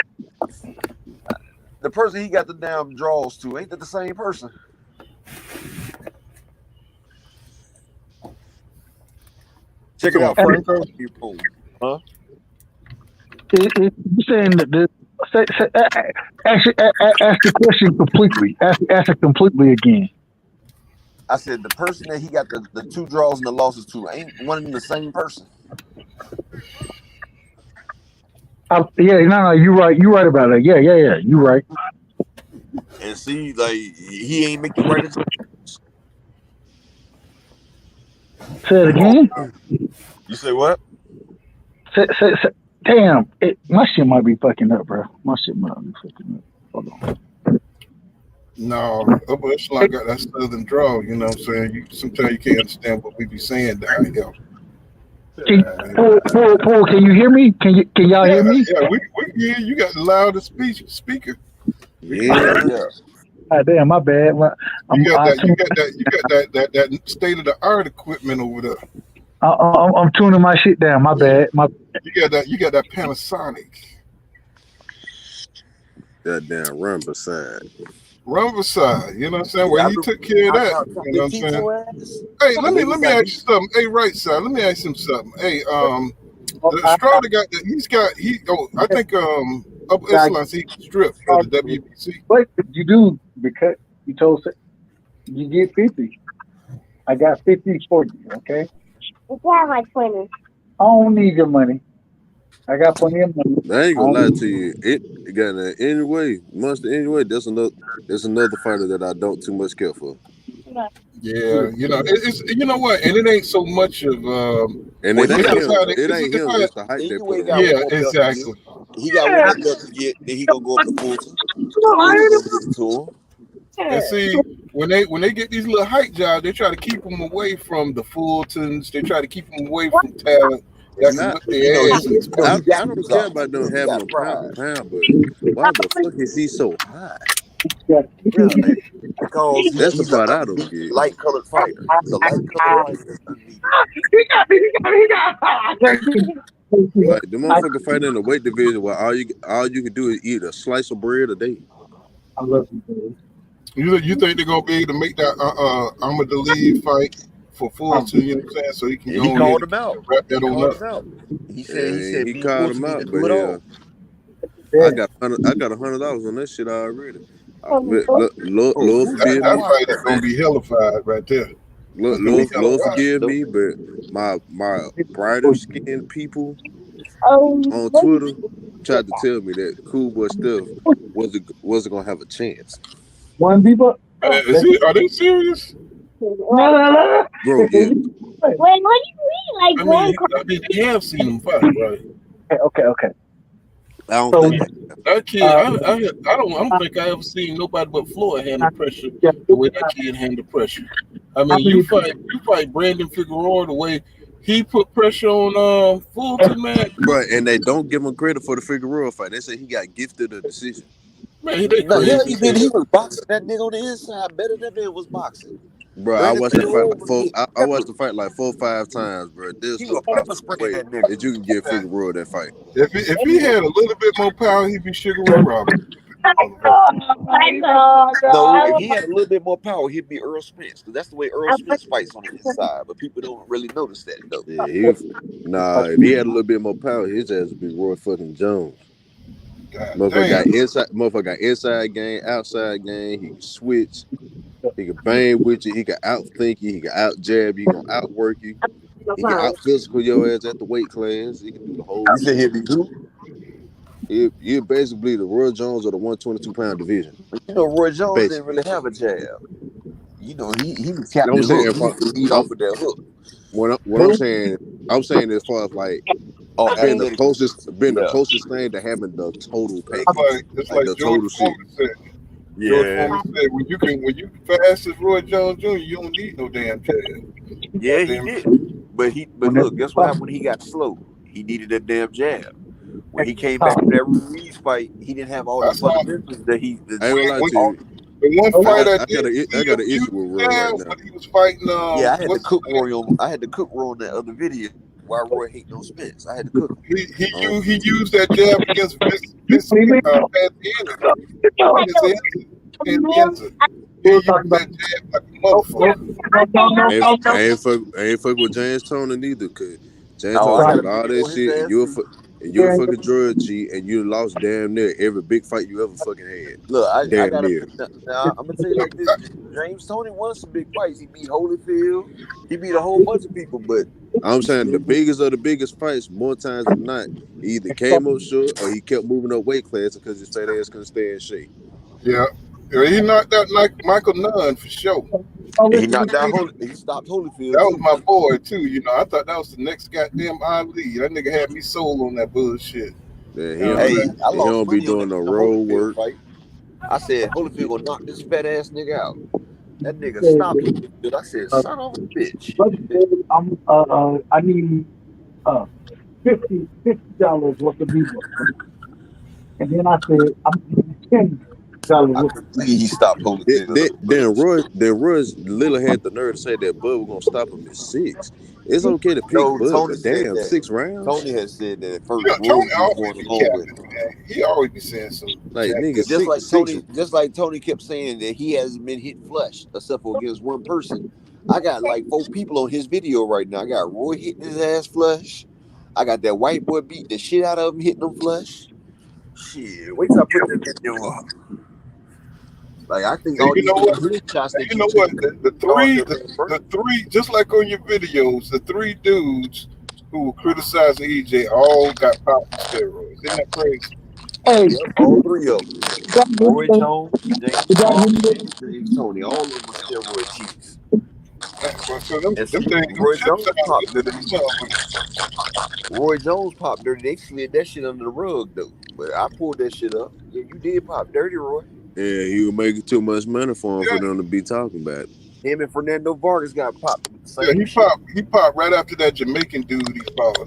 Speaker 7: The person he got the damn draws to, ain't that the same person? Check it out, Franco. Huh?
Speaker 11: You saying that ask the question completely. Ask it completely again.
Speaker 7: I said the person that he got the 2 draws and the losses to, ain't one of them the same person?
Speaker 11: No, you're right. You're right about that. Yeah. You're right.
Speaker 7: And see, like, he ain't make the right decisions.
Speaker 11: Say it again.
Speaker 7: You say what?
Speaker 11: Damn, my shit might be fucking up, bro. My shit might be fucking up. Hold on.
Speaker 5: No, upper echelon got that southern draw. You know what I'm saying? Sometimes you can't understand what we be saying down here.
Speaker 11: Paul, can you hear me? Can y'all hear me?
Speaker 5: Yeah, we hear you. Got the loudest speaker.
Speaker 10: Yeah.
Speaker 11: Damn, my bad.
Speaker 5: You got that state of the art equipment over there.
Speaker 11: I'm tuning my shit down. My bad.
Speaker 5: You got that Panasonic.
Speaker 10: That damn Rumberside.
Speaker 5: You know what I'm saying? Well, he took care of that. You know what I'm saying? Hey, let me ask you something. Hey, right side, let me ask him something. Hey, Estrada I think upper echelon he stripped for the WBC.
Speaker 11: What you do because you told you get 50. I got 50 for you, okay?
Speaker 12: You got my 20.
Speaker 11: I don't need your money. I got plenty of money.
Speaker 10: I ain't gonna lie to you. It got anyway. That's another fighter that I don't too much care for.
Speaker 5: Yeah, it's you know what, and it ain't so much of
Speaker 10: and it ain't him. It's the hype they put on.
Speaker 5: Yeah, exactly.
Speaker 7: He got one belt to get, then he gonna go up to Fulton.
Speaker 5: And see, when they get these little hype jobs, they try to keep them away from the Fultons. They try to keep them away from talent. That's what they ask.
Speaker 10: I don't care about them having a pound, but why the fuck is he so high?
Speaker 7: Because
Speaker 10: that's the part I don't get.
Speaker 7: Light colored fighter. It's a light colored fighter.
Speaker 10: Like the motherfucker fighting in the weight division where all you can do is eat a slice of bread a day.
Speaker 11: I love you.
Speaker 5: You think they're gonna be able to make that Ahmed Ali fight for Fulton? You know what I'm saying? So he can go. He
Speaker 7: called him out.
Speaker 5: Wrap that on up.
Speaker 7: He said
Speaker 10: he called him out, but I got $100 on that shit already. Lord forgive me.
Speaker 5: That fight is gonna be hellified right there.
Speaker 10: Lord forgive me, but my brighter skinned people on Twitter tried to tell me that Cool Boy Steph wasn't gonna have a chance.
Speaker 11: One people.
Speaker 5: Are they serious?
Speaker 11: No.
Speaker 10: Bro, yeah.
Speaker 12: Wait, what do you mean? Like,
Speaker 5: I mean, they have seen him fight, right?
Speaker 11: Okay.
Speaker 10: I don't think
Speaker 5: that kid. I don't think I ever seen nobody but Floyd handle pressure the way that kid handled pressure. I mean, you fight Brandon Figueroa the way he put pressure on Fulton, man.
Speaker 10: Right, and they don't give him credit for the Figueroa fight. They say he got gifted a decision.
Speaker 7: Man, he was boxing that nigga on the inside better than that was boxing.
Speaker 10: Bro, I watched the fight like 4 or 5 times, bro. This is the way that you can give Figueroa that fight.
Speaker 5: If he had a little bit more power, he'd be Sugar Ray Robinson.
Speaker 7: No, if he had a little bit more power, he'd be Errol Spence. Because that's the way Errol Spence fights on the inside. But people don't really notice that, though.
Speaker 10: Yeah, if he had a little bit more power, his ass would be Roy fucking Jones. Motherfucker got inside game, outside game. He can switch. He can bang with you. He can outthink you. He can out jab you. He can outwork you. He can out physical your ass at the weight class. He can do the whole.
Speaker 7: You said he'd be who?
Speaker 10: You're basically the Roy Jones of the 122-pound division.
Speaker 7: You know, Roy Jones didn't really have a jab. You know, he was
Speaker 10: You know
Speaker 7: Captain
Speaker 10: what I'm saying?
Speaker 7: Hook. He used to lead off with that hook.
Speaker 10: What I'm saying as far as like being the
Speaker 7: Athletic.
Speaker 10: closest thing to having the total
Speaker 5: It's
Speaker 10: package,
Speaker 5: like
Speaker 10: like the
Speaker 5: George
Speaker 10: total shit.
Speaker 5: Foreman said. George
Speaker 7: Yeah.
Speaker 5: Foreman said, when you fast as Roy Jones Jr., you don't need no damn jab.
Speaker 7: Yeah, he did. But look, guess what happened when he got slow? He needed that damn jab. When he came back from that Ruiz fight, he didn't have all the fundamentals that he.
Speaker 10: I ain't gonna lie to you.
Speaker 5: The one fight I
Speaker 10: got an issue with Roy right now.
Speaker 5: when he was fighting.
Speaker 7: Yeah, I had to cook Roy on that other video. Why Roy hating on Spence? I had to cook him.
Speaker 5: He used that jab against Pantienza. He used that jab like a motherfucker.
Speaker 10: I ain't fuck with James Tony neither, cause James
Speaker 7: Oh,
Speaker 10: Tony
Speaker 7: I
Speaker 10: talking
Speaker 7: got
Speaker 10: all that shit, and you're a fucking drug cheat, and you lost damn near every big fight you ever fucking had.
Speaker 7: Look, I
Speaker 10: damn
Speaker 7: gotta.
Speaker 10: near.
Speaker 7: Now, I'm gonna tell you like this: James Tony won some big fights. He beat Holyfield. He beat a whole bunch of people, but
Speaker 10: I'm saying the biggest of the biggest fights, more times than not, he either came up short or he kept moving up weight class because his fat ass couldn't stay in shape.
Speaker 5: Yeah, he knocked out like Michael Nunn for sure.
Speaker 7: He knocked out he stopped Holyfield.
Speaker 5: That was my boy too. You know, I thought that was the next goddamn Ali. That nigga had me sold on that bullshit.
Speaker 10: Yeah,
Speaker 7: I
Speaker 10: he
Speaker 7: lost
Speaker 10: don't be
Speaker 7: money
Speaker 10: doing
Speaker 7: on
Speaker 10: no
Speaker 7: the
Speaker 10: road
Speaker 7: Holyfield
Speaker 10: work.
Speaker 7: fight. I said Holyfield gonna knock this fat ass nigga out. That nigga stopped Holyfield. I said, son of a bitch.
Speaker 13: I need $50 worth of people. And then I said, I'm giving $10 worth of people.
Speaker 7: He stopped Holyfield.
Speaker 10: Then Roy Lilla had the nerve to say that Bud was gonna stop him at 6. It's okay to pick Bud,
Speaker 7: Tony
Speaker 10: but
Speaker 7: said
Speaker 10: damn,
Speaker 7: that.
Speaker 10: 6 rounds.
Speaker 7: Tony had said that at first.
Speaker 5: Yeah,
Speaker 7: Roy
Speaker 5: Tony
Speaker 7: was
Speaker 5: always
Speaker 7: going
Speaker 5: be
Speaker 7: along with
Speaker 5: capping, man. He always be saying some
Speaker 10: like nigga,
Speaker 7: just like Tony kept saying that he hasn't been hit flush except for against one person. I got like 4 people on his video right now. I got Roy hitting his ass flush. I got that white boy beating the shit out of him, hitting him flush. Shit, wait till I put that video up. Like I think all
Speaker 5: you
Speaker 7: these
Speaker 5: know what?
Speaker 7: shots that
Speaker 5: You know what? The three, just like on your videos, the 3 dudes who were criticizing EJ all got popped with steroids. Isn't that crazy?
Speaker 13: Hey,
Speaker 7: yep, all 3 of them. Roy Jones, James Crawford, and James Tony. All of them are steroid cheats.
Speaker 5: So them things,
Speaker 7: Roy Jones popped dirty. Roy Jones popped dirty. They slid that shit under the rug though. But I pulled that shit up. Yeah, you did pop dirty, Roy.
Speaker 10: Yeah, he was making too much money for him for them to be talking about it.
Speaker 7: Him and Fernando Vargas got popped with the same
Speaker 5: he popped right after that Jamaican dude he fought.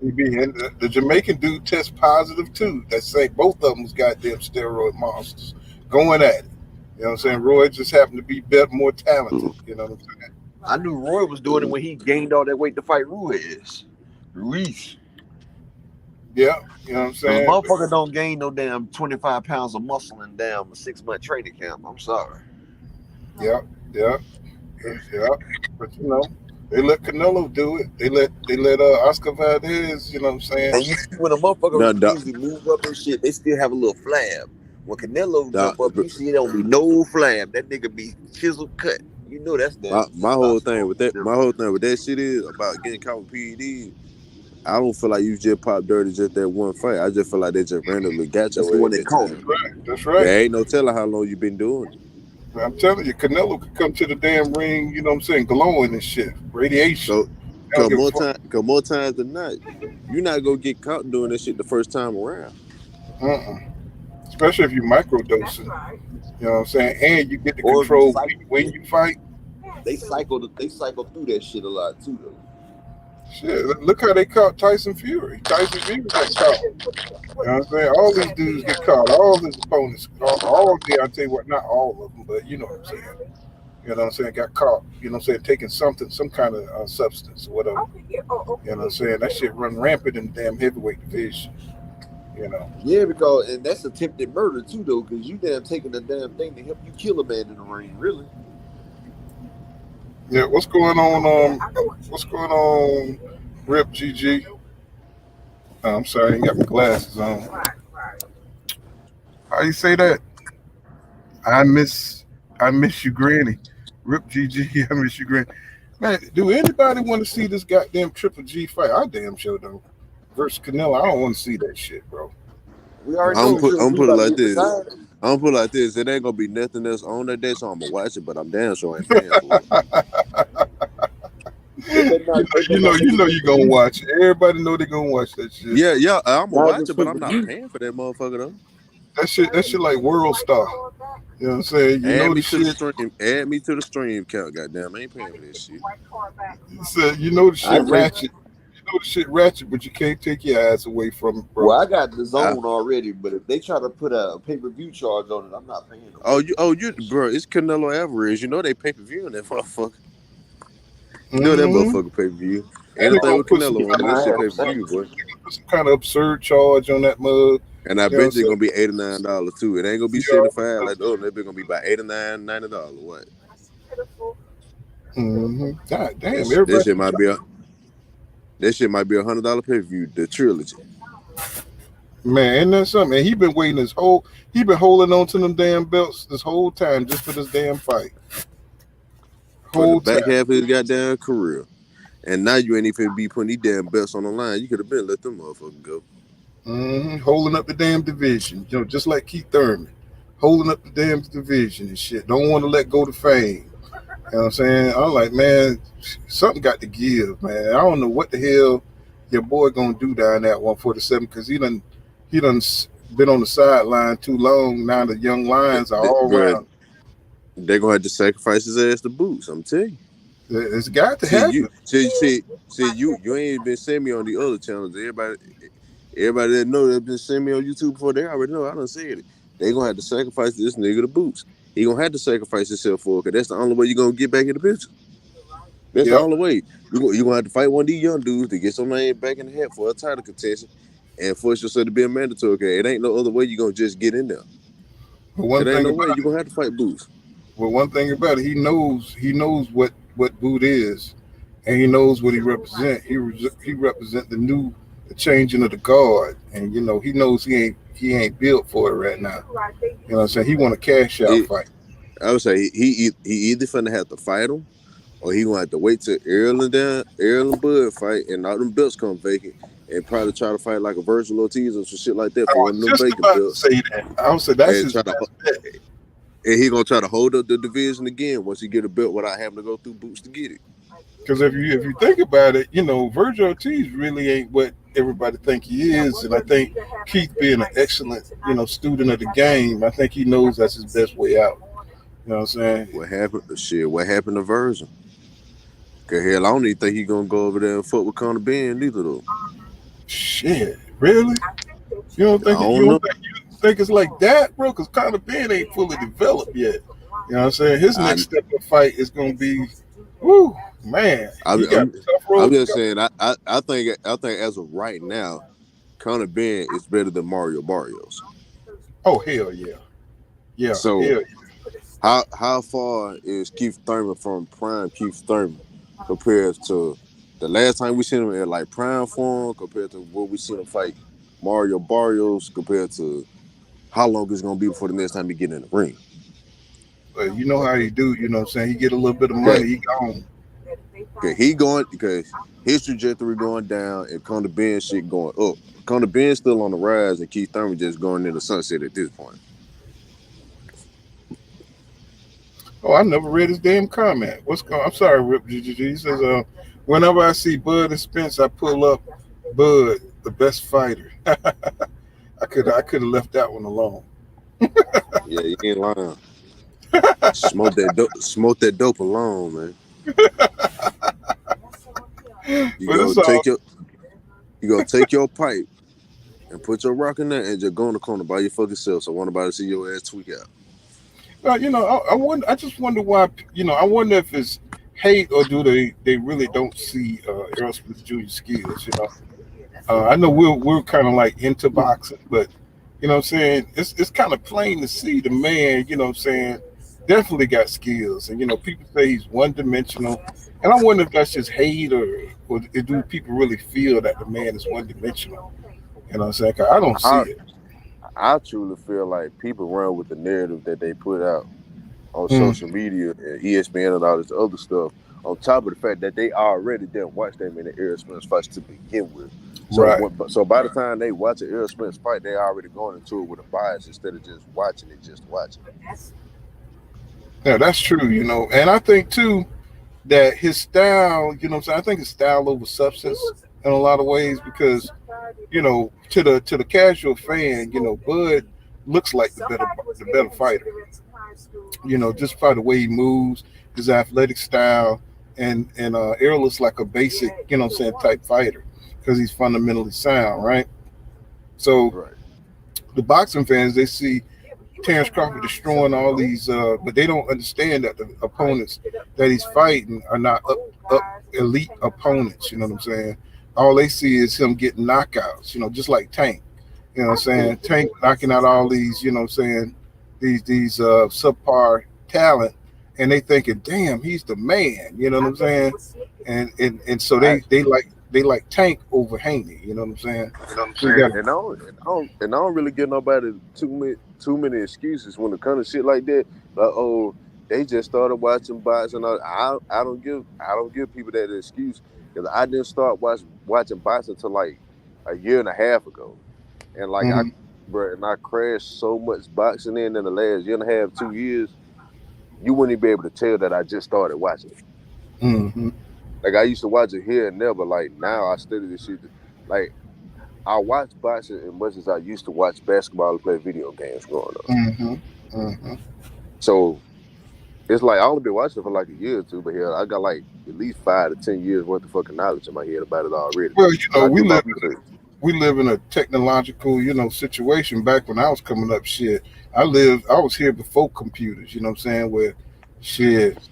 Speaker 5: And the Jamaican dude test positive too. That say both of them was goddamn steroid monsters going at it. You know what I'm saying? Roy just happened to be better, more talented. You know what I'm saying?
Speaker 7: I knew Roy was doing it when he gained all that weight to fight Ruiz.
Speaker 5: Yeah, you know what I'm saying?
Speaker 7: The motherfucker don't gain no damn 25 pounds of muscle in damn a 6-month training camp. I'm sorry.
Speaker 5: Yeah. But you know, they let Canelo do it. They let Oscar Valdez. You know what I'm saying?
Speaker 7: And you see when a motherfucker usually move up and shit, they still have a little flab. When Canelo jump up, you see it don't be no flab. That nigga be chisel cut. You know that's that.
Speaker 10: My whole thing with that shit is about getting caught with PEDs. I don't feel like you just popped dirty just that one fight. I just feel like they just randomly got you.
Speaker 7: That's the one they caught.
Speaker 5: That's right.
Speaker 10: There ain't no telling how long you been doing it.
Speaker 5: I'm telling you, Canelo could come to the damn ring, you know what I'm saying, glowing and shit. Radiation.
Speaker 10: So, more times than not, you're not gonna get caught doing that shit the first time around.
Speaker 5: Especially if you're microdosing. You know what I'm saying? And you get to control when you fight.
Speaker 7: They cycle through that shit a lot too though.
Speaker 5: Shit, look how they caught Tyson Fury. Tyson Fury got caught. You know what I'm saying? All these dudes get caught. All his opponents, all of them, I'll tell you what, not all of them, but you know what I'm saying. You know what I'm saying? Got caught, you know what I'm saying, taking some kind of substance or whatever. You know what I'm saying? That shit run rampant in the damn heavyweight division. You know?
Speaker 7: Yeah, because, and that's attempted murder too though, because you damn taking the damn thing to help you kill a man in the ring, really.
Speaker 5: Yeah, what's going on? What's going on, Rip GG? Oh, I'm sorry, I ain't got my glasses on. How you say that? I miss you, Granny. Rip GG, I miss you, Granny. Man, do anybody want to see this goddamn Triple G fight? I damn sure don't. Versus Canelo, I don't want to see that shit, bro.
Speaker 7: We already
Speaker 10: I'm put it like this. I'm put it like this: it ain't gonna be nothing else on that day, so I'm gonna watch it. But I'm damn sure ain't paying for it.
Speaker 5: You know you gonna watch it. Everybody know they gonna watch that shit.
Speaker 10: Yeah, I'm gonna watch it, but I'm not paying for that motherfucker though.
Speaker 5: That shit like World Star. You know what I'm saying? You
Speaker 10: Add
Speaker 5: know
Speaker 10: me
Speaker 5: the
Speaker 10: to the
Speaker 5: shit.
Speaker 10: stream. Add me to the stream count. Goddamn, I ain't paying for this shit.
Speaker 5: You know the shit ratchet. You know the shit ratchet, but you can't take your eyes away from it, bro.
Speaker 7: Well, I got the zone already, but if they try to put a pay-per-view charge on it, I'm not paying them.
Speaker 10: You, bro, it's Canelo Alvarez. You know they pay-per-view on that motherfucker. You know that motherfucker pay-per-view. Anything with Canelo on that shit pay-per-view, boy.
Speaker 5: Put some kind of absurd charge on that mug.
Speaker 10: And I bet you it's gonna be $89 too. It ain't gonna be $75 like oh, that be gonna be about $89, $90. What?
Speaker 5: God damn,
Speaker 10: that shit might be $100 pay-per-view, the trilogy.
Speaker 5: Man, ain't that something? And he been waiting he been holding on to them damn belts this whole time just for this damn fight.
Speaker 10: For the back half of his goddamn career. And now you ain't even be putting these damn belts on the line. You could have been let them motherfuckers go.
Speaker 5: Holding up the damn division, you know, just like Keith Thurman, holding up the damn division and shit. Don't want to let go the fame. You know what I'm saying? I'm like, man, something got to give, man. I don't know what the hell your boy gonna do down at 147 because he done been on the sideline too long. Now the young lions are all around.
Speaker 10: They're gonna have to sacrifice his ass to boots. I'm telling you.
Speaker 5: It's got to happen.
Speaker 10: You ain't been sending me on the other channels. Everybody that know that been sending me on YouTube before, they already know. I done said it. They gonna have to sacrifice this nigga to boots. He gonna have to sacrifice himself for it, because that's the only way you gonna get back in the picture. That's the only way. You gonna have to fight one of these young dudes to get some name back in the hat for a title contention and force yourself to be a mandatory. Okay, it ain't no other way you gonna just get in there. It ain't no way you gonna have to fight Boots.
Speaker 5: Well, one thing about it, he knows what Boot is, and he knows what he represent. He represent the changing of the guard, and you know he knows he ain't built for it right now. You know what I'm saying? He want a cash out fight.
Speaker 10: I would say he either finna have to fight him, or he gonna have to wait till Errol and Bud fight, and all them belts come vacant, and probably try to fight like a Virgil Ortiz or some shit like that for one of them vacant belts.
Speaker 5: Say that. I would say that's his best bet.
Speaker 10: And he gonna try to hold up the division again once he get a belt without having to go through Boots to get it.
Speaker 5: Because if you think about it, you know, Virgil Ortiz really ain't what everybody think he is, and I think Keith being an excellent, you know, student of the game, I think he knows that's his best way out. You know what I'm saying?
Speaker 10: What happened to Virgil? Cause hell, I don't even think he gonna go over there and fuck with Conor Ben neither though.
Speaker 5: Shit, really? You don't think it's like that, bro? Because Conor Ben ain't fully developed yet. You know what I'm saying? His next step of fight is gonna be, woo, man.
Speaker 10: I'm just saying. I think as of right now, Conor Ben is better than Mario Barrios.
Speaker 5: Oh hell yeah, yeah.
Speaker 10: So
Speaker 5: hell yeah.
Speaker 10: How far is Keith Thurman from prime Keith Thurman compared to the last time we seen him at like prime form, compared to what we seen him fight Mario Barrios, compared to how long it's gonna be before the next time he get in the ring?
Speaker 5: But you know how he do, you know what I'm saying? He get a little bit of money, he gone.
Speaker 10: Okay, he going because his trajectory going down and Conor Ben shit going up. Conor Ben still on the rise and Keith Thurman just going in the sunset at this point.
Speaker 5: Oh, I never read his damn comment. I'm sorry, Rip GGG. He says, whenever I see Bud and Spence, I pull up Bud, the best fighter. I could have left that one alone.
Speaker 10: Yeah, you ain't lying. Smoke that dope alone, man. You gonna take your pipe and put your rock in there and just go in the corner by your fucking self, so nobody to see your ass tweak out.
Speaker 5: You know, I just wonder why. You know, I wonder if it's hate or do they really don't see Errol Spence Jr. skills. You know, I know we're kind of like into boxing, but you know what I'm saying, it's kind of plain to see the man. You know what I'm saying, definitely got skills, and you know people say he's one-dimensional, and I wonder if that's just hate or do people really feel that the man is one-dimensional? You know what I'm saying? 'Cause I don't see it.
Speaker 10: I truly feel like people run with the narrative that they put out on social media and ESPN and all this other stuff On top of the fact that they already didn't watch that many Errol Spence fights to begin with. So
Speaker 5: Right.
Speaker 10: so by the time they watch an Errol Spence fight, they already going into it with a bias instead of just watching it, just watching it.
Speaker 5: Yeah, that's true, and I think too that his style, what I'm saying, I think his style over substance in a lot of ways because, to the casual fan, Bud looks like the better fighter. Just by the way he moves, his athletic style, and Errol is like a basic, type fighter because he's fundamentally sound, right? So
Speaker 10: Right.
Speaker 5: the boxing fans, they see Terence Crawford destroying all these, but they don't understand that the opponents that he's fighting are not up elite opponents. You know what I'm saying? All they see is him getting knockouts. Just like Tank. You know what I'm saying? Tank knocking out all these. You know what I'm saying? These subpar talent, and they thinking, damn, he's the man. You know what I'm saying? And so they like Tank over Haney. You know what I'm saying?
Speaker 10: And I don't really give nobody too many excuses when it comes to shit like that. Like, oh, they just started watching boxing. I don't give people that excuse because I didn't start watching boxing until like a year and a half ago, and like I crashed so much boxing in the last year and a half, 2 years. You wouldn't even be able to tell that I just started watching it.
Speaker 5: Mm-hmm.
Speaker 10: Like I used to watch it here and there, but like now I study this shit. Like I watch boxing as much as I used to watch basketball and play video games growing up.
Speaker 5: Mm-hmm. Mm-hmm.
Speaker 10: So it's like I only been watching it for like a year or two, but I got like at least 5 to 10 years worth of fucking knowledge in my head about it already.
Speaker 5: Well, we live in a technological, situation. Back when I was coming up, I was here before computers. You know what I'm saying? Where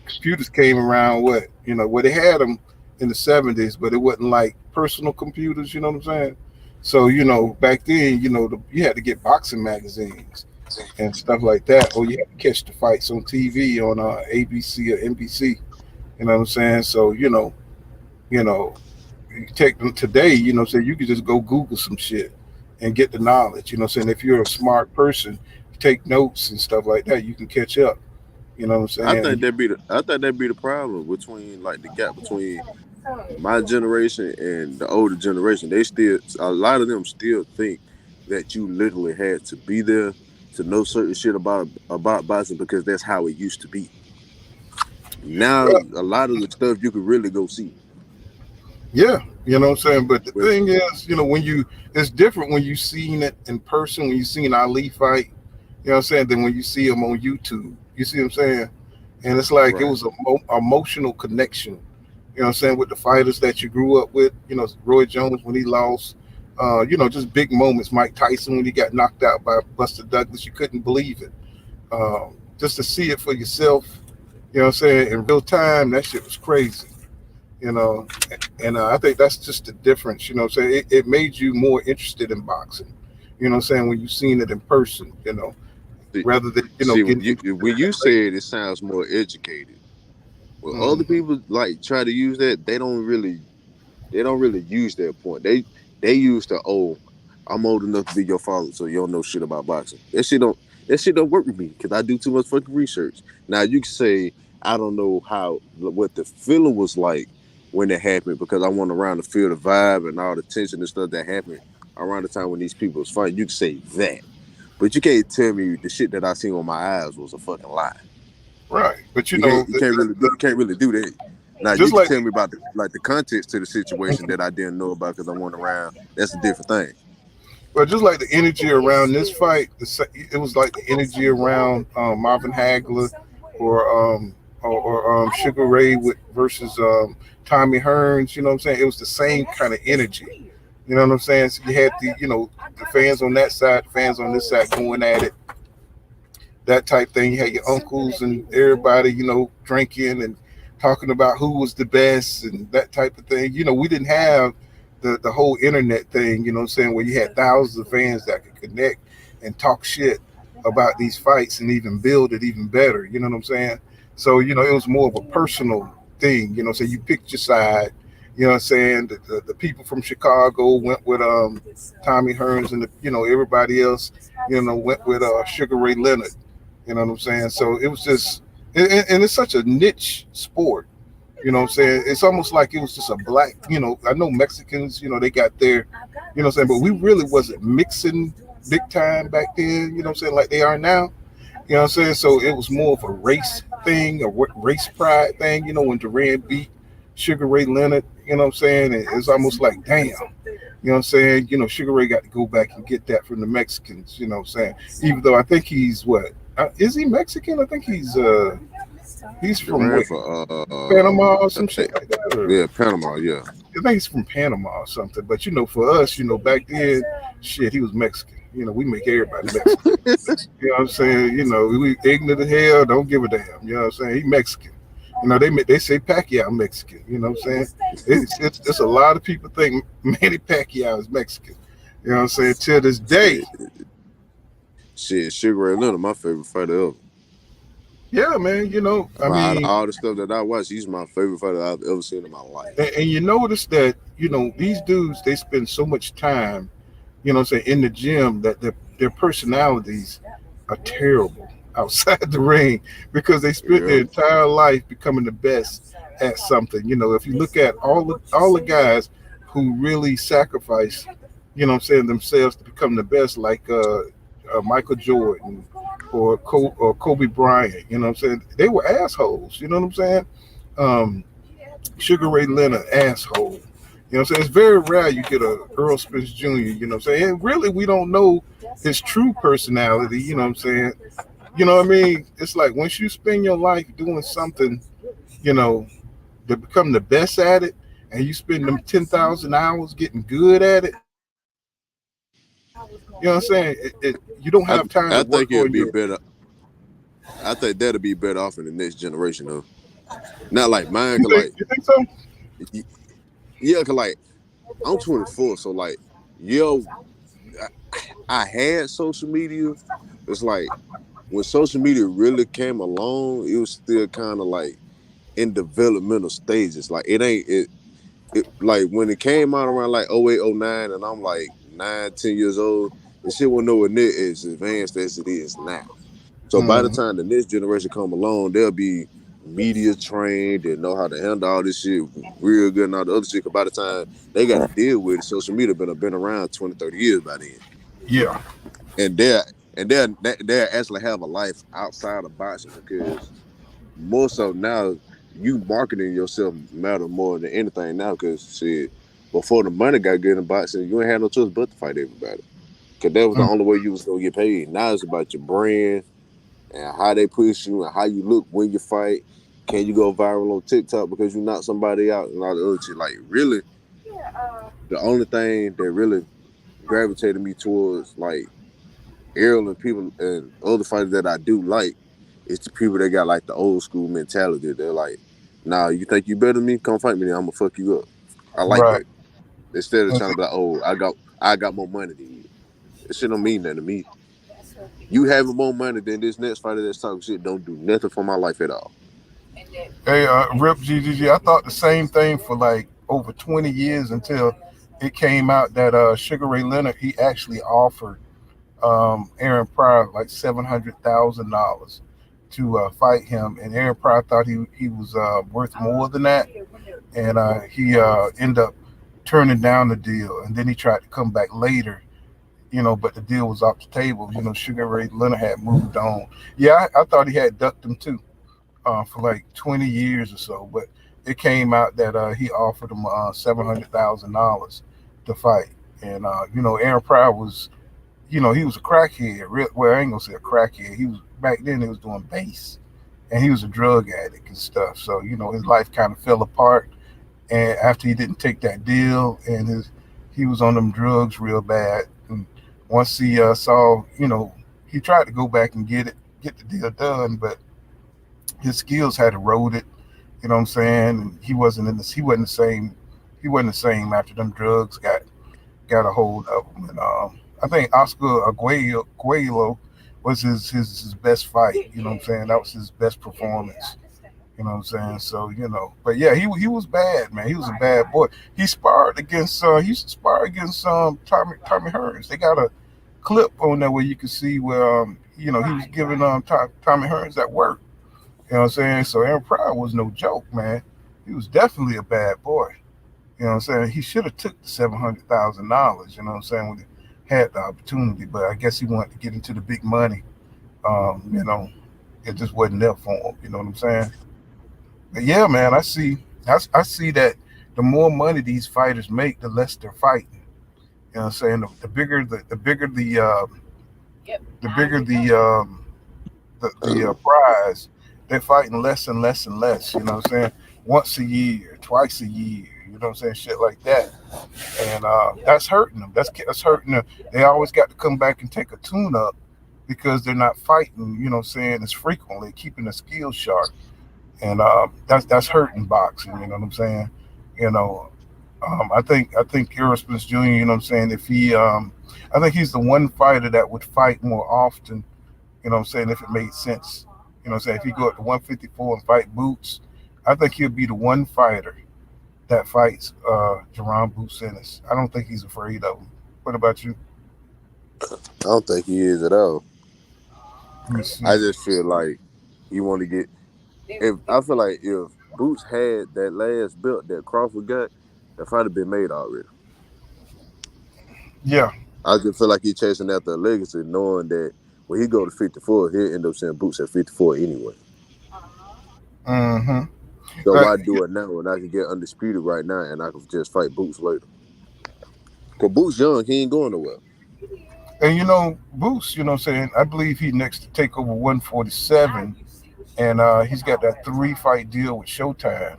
Speaker 5: computers came around. Where they had them in the 70s, but it wasn't like personal computers. You know what I'm saying? So back then, you had to get boxing magazines and stuff like that, or you had to catch the fights on TV on ABC or NBC. You know what I'm saying? So you take them today. So you can just go Google some shit and get the knowledge. If you're a smart person, take notes and stuff like that, you can catch up. You know what I'm saying?
Speaker 10: I think that'd be the problem between like the gap between my generation and the older generation. A lot of them still think that you literally had to be there to know certain shit about boxing because that's how it used to be. Now a lot of the stuff you can really go see.
Speaker 5: Yeah, you know what I'm saying? But the thing is, it's different when you seen it in person, when you seen Ali fight, you know what I'm saying, than when you see him on YouTube. You see what I'm saying? And it's like It was an emotional connection, you know what I'm saying, with the fighters that you grew up with, Roy Jones when he lost, just big moments. Mike Tyson when he got knocked out by Buster Douglas, you couldn't believe it. Just to see it for yourself, you know what I'm saying, in real time, that shit was crazy. And I think that's just the difference, you know what I'm saying? It made you more interested in boxing, you know what I'm saying, when you seen it in person, rather than,
Speaker 10: when you say it sounds more educated. When other people like try to use that, they don't really use that point. They use I'm old enough to be your father, so you don't know shit about boxing. That shit don't work with me because I do too much fucking research. Now you can say I don't know what the feeling was like when it happened because I went around to feel the vibe and all the tension and stuff that happened around the time when these people was fighting. You can say that, but you can't tell me the shit that I seen with my eyes was a fucking lie.
Speaker 5: Right, but
Speaker 10: you can't really do that. Now you can tell me about the context to the situation that I didn't know about because I went around. That's a different thing.
Speaker 5: But just like the energy around this fight, it was like the energy around Marvin Hagler or Sugar Ray versus Tommy Hearns. You know what I'm saying? It was the same kind of energy. You know what I'm saying? So you had the fans on that side, fans on this side going at it. That type thing. You had your uncles and everybody, drinking and talking about who was the best and that type of thing. We didn't have the whole internet thing, you know what I'm saying, where you had thousands of fans that could connect and talk shit about these fights and even build it even better. You know what I'm saying? So, it was more of a personal thing, so you picked your side. You know what I'm saying? The people from Chicago went with Tommy Hearns and everybody else, went with Sugar Ray Leonard. You know what I'm saying? So it was just, and it's such a niche sport. You know what I'm saying? It's almost like it was just a black, I know Mexicans, they got their, what I'm saying, but we really wasn't mixing big time back then, you know what I'm saying, like they are now. You know what I'm saying? So it was more of a race thing, a race pride thing, when Duran beat Sugar Ray Leonard, you know what I'm saying? And it's almost like, damn, you know what I'm saying? Sugar Ray got to go back and get that from the Mexicans, you know what I'm saying? Even though I think he's what? Is he Mexican? I think he's from
Speaker 10: Duran
Speaker 5: where?
Speaker 10: for
Speaker 5: Panama or some shit like that?
Speaker 10: yeah, Panama, yeah.
Speaker 5: I think he's from Panama or something. But for us, back then, shit, he was Mexican. We make everybody Mexican. You know what I'm saying? We ignorant as hell, don't give a damn. You know what I'm saying? He Mexican. They say Pacquiao Mexican. You know what I'm saying? It's a lot of people think Manny Pacquiao is Mexican. You know what I'm saying? Till this day.
Speaker 10: Shit, Sugar Ray Leonard, my favorite fighter ever.
Speaker 5: Yeah, man.
Speaker 10: Out of all the stuff that I watch, he's my favorite fighter I've ever seen in my life.
Speaker 5: And you notice that, these dudes, they spend so much time, in the gym that their personalities are terrible outside the ring because they spent their entire life becoming the best at something. If you look at all the guys who really sacrifice, themselves to become the best, like Michael Jordan or Kobe Bryant, they were assholes. You know what I'm saying? Sugar Ray Leonard, asshole. It's very rare you get a Errol Spence Jr., And really, we don't know his true personality, You know what I mean? It's like once you spend your life doing something, to become the best at it, and you spend them 10,000 hours getting good at it, you know what I'm saying? You don't have time to work on your...
Speaker 10: better. I think that'll be better off in the next generation, though. Not like mine,
Speaker 5: you think so?
Speaker 10: Yeah, cause like I'm 24, so like, I had social media. It's like when social media really came along, it was still kind of like in developmental stages. Like it like when it came out around like 08, 09, and I'm like 9, 10 years old, the shit wasn't nowhere near as advanced as it is now. So by the time the next generation come along, they'll be media trained and know how to handle all this shit real good and all the other shit. Cause by the time they got to deal with it, social media been around 20, 30 years by then.
Speaker 5: Yeah.
Speaker 10: And they'll actually have a life outside of boxing because more so now you marketing yourself matter more than anything now because shit, before the money got good in boxing, you ain't had no choice but to fight everybody. Cause that was the only way you was gonna get paid. Now it's about your brand and how they push you and how you look when you fight. Can you go viral on TikTok because you knock somebody out and all the other shit? Like really, the only thing that really gravitated me towards like Errol and people and other fighters that I do like is the people that got like the old school mentality. They're like, nah, you think you better than me? Come fight me then, I'm gonna fuck you up. I like that. Instead of trying to be like, oh, I got more money than you. That shit don't mean nothing to me. You having more money than this next fighter that's talking shit don't do nothing for my life at all.
Speaker 5: Hey, Rip GGG, I thought the same thing for like over 20 years until it came out that Sugar Ray Leonard, he actually offered Aaron Pryor like $700,000 to fight him, and Aaron Pryor thought he was worth more than that, and he ended up turning down the deal, and then he tried to come back later, but the deal was off the table. Sugar Ray Leonard had moved on. Yeah, I thought he had ducked him too for like 20 years or so, but it came out that he offered him $700,000 to fight, and Aaron Pryor was. He was a crackhead. Well, I ain't gonna say a crackhead. He was back then. He was doing bass, and he was a drug addict and stuff. So his life kind of fell apart. And after he didn't take that deal, and he was on them drugs real bad. And once he saw, he tried to go back and get the deal done, but his skills had eroded. You know what I'm saying? And he wasn't the same. He wasn't the same after them drugs got a hold of him. And I think Oscar Aguero was his best fight. You know what I'm saying? That was his best performance. You know what I'm saying? So but yeah, he was bad, man. He was a bad boy. He sparred against Tommy Hearns. They got a clip on there where you can see where he was giving Tommy Hearns that work. You know what I'm saying? So Aaron Pryor was no joke, man. he was definitely a bad boy. You know what I'm saying? He should have took the $700,000. You know what I'm saying, when he had the opportunity, but I guess he wanted to get into the big money. You know, it just wasn't there for him. You know what I'm saying? But yeah, man, I see that the more money these fighters make, the less they're fighting. You know what I'm saying? The bigger the prize, they're fighting less and less and less. You know what I'm saying? Once a year, twice a year. You know what I'm saying? Shit like that, and that's hurting them. That's hurting them. They always got to come back and take a tune up because they're not fighting. You know what I'm saying? As frequently, keeping the skills sharp, and that's hurting boxing. You know what I'm saying? You know, I think Errol Spence Jr. You know what I'm saying? If he, I think he's the one fighter that would fight more often. You know what I'm saying? If it made sense. You know what I'm saying? If he go up to 154 and fight Boots, I think he'll be the one fighter that fights Jerron Boots Ennis. I don't think he's afraid of him. What about you?
Speaker 10: I don't think he is at all.
Speaker 5: Let me see.
Speaker 10: I just feel like you want to get. I feel like if Boots had that last belt that Crawford got, the fight had been made already.
Speaker 5: Yeah.
Speaker 10: I just feel like he's chasing after a legacy, knowing that when he go to 54, he'll end up seeing Boots at 54 anyway.
Speaker 5: Mm-hmm.
Speaker 10: So why do it now when I can get undisputed right now and I can just fight Boots later? Because Boots young, he ain't going nowhere.
Speaker 5: And you know, Boots, you know what I'm saying? I believe he next to take over 147, and he's got that 3-fight deal with Showtime.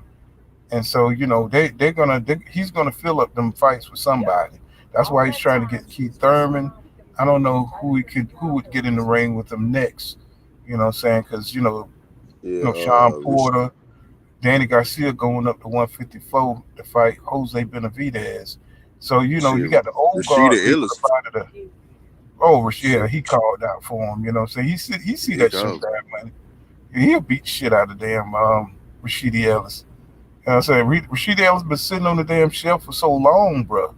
Speaker 5: And so, you know, he's gonna fill up them fights with somebody. That's why he's trying to get Keith Thurman. I don't know who would get in the ring with him next. You know what I'm saying? Because Sean Porter, Danny Garcia going up to 154 to fight Jose Benavidez. So you got the old guard. Rashida, he called out for him. You know what I'm saying? He see that shit bad money. He'll beat shit out of damn Rashidi Ellis. You know what I'm saying? Rashidi Ellis been sitting on the damn shelf for so long, bro.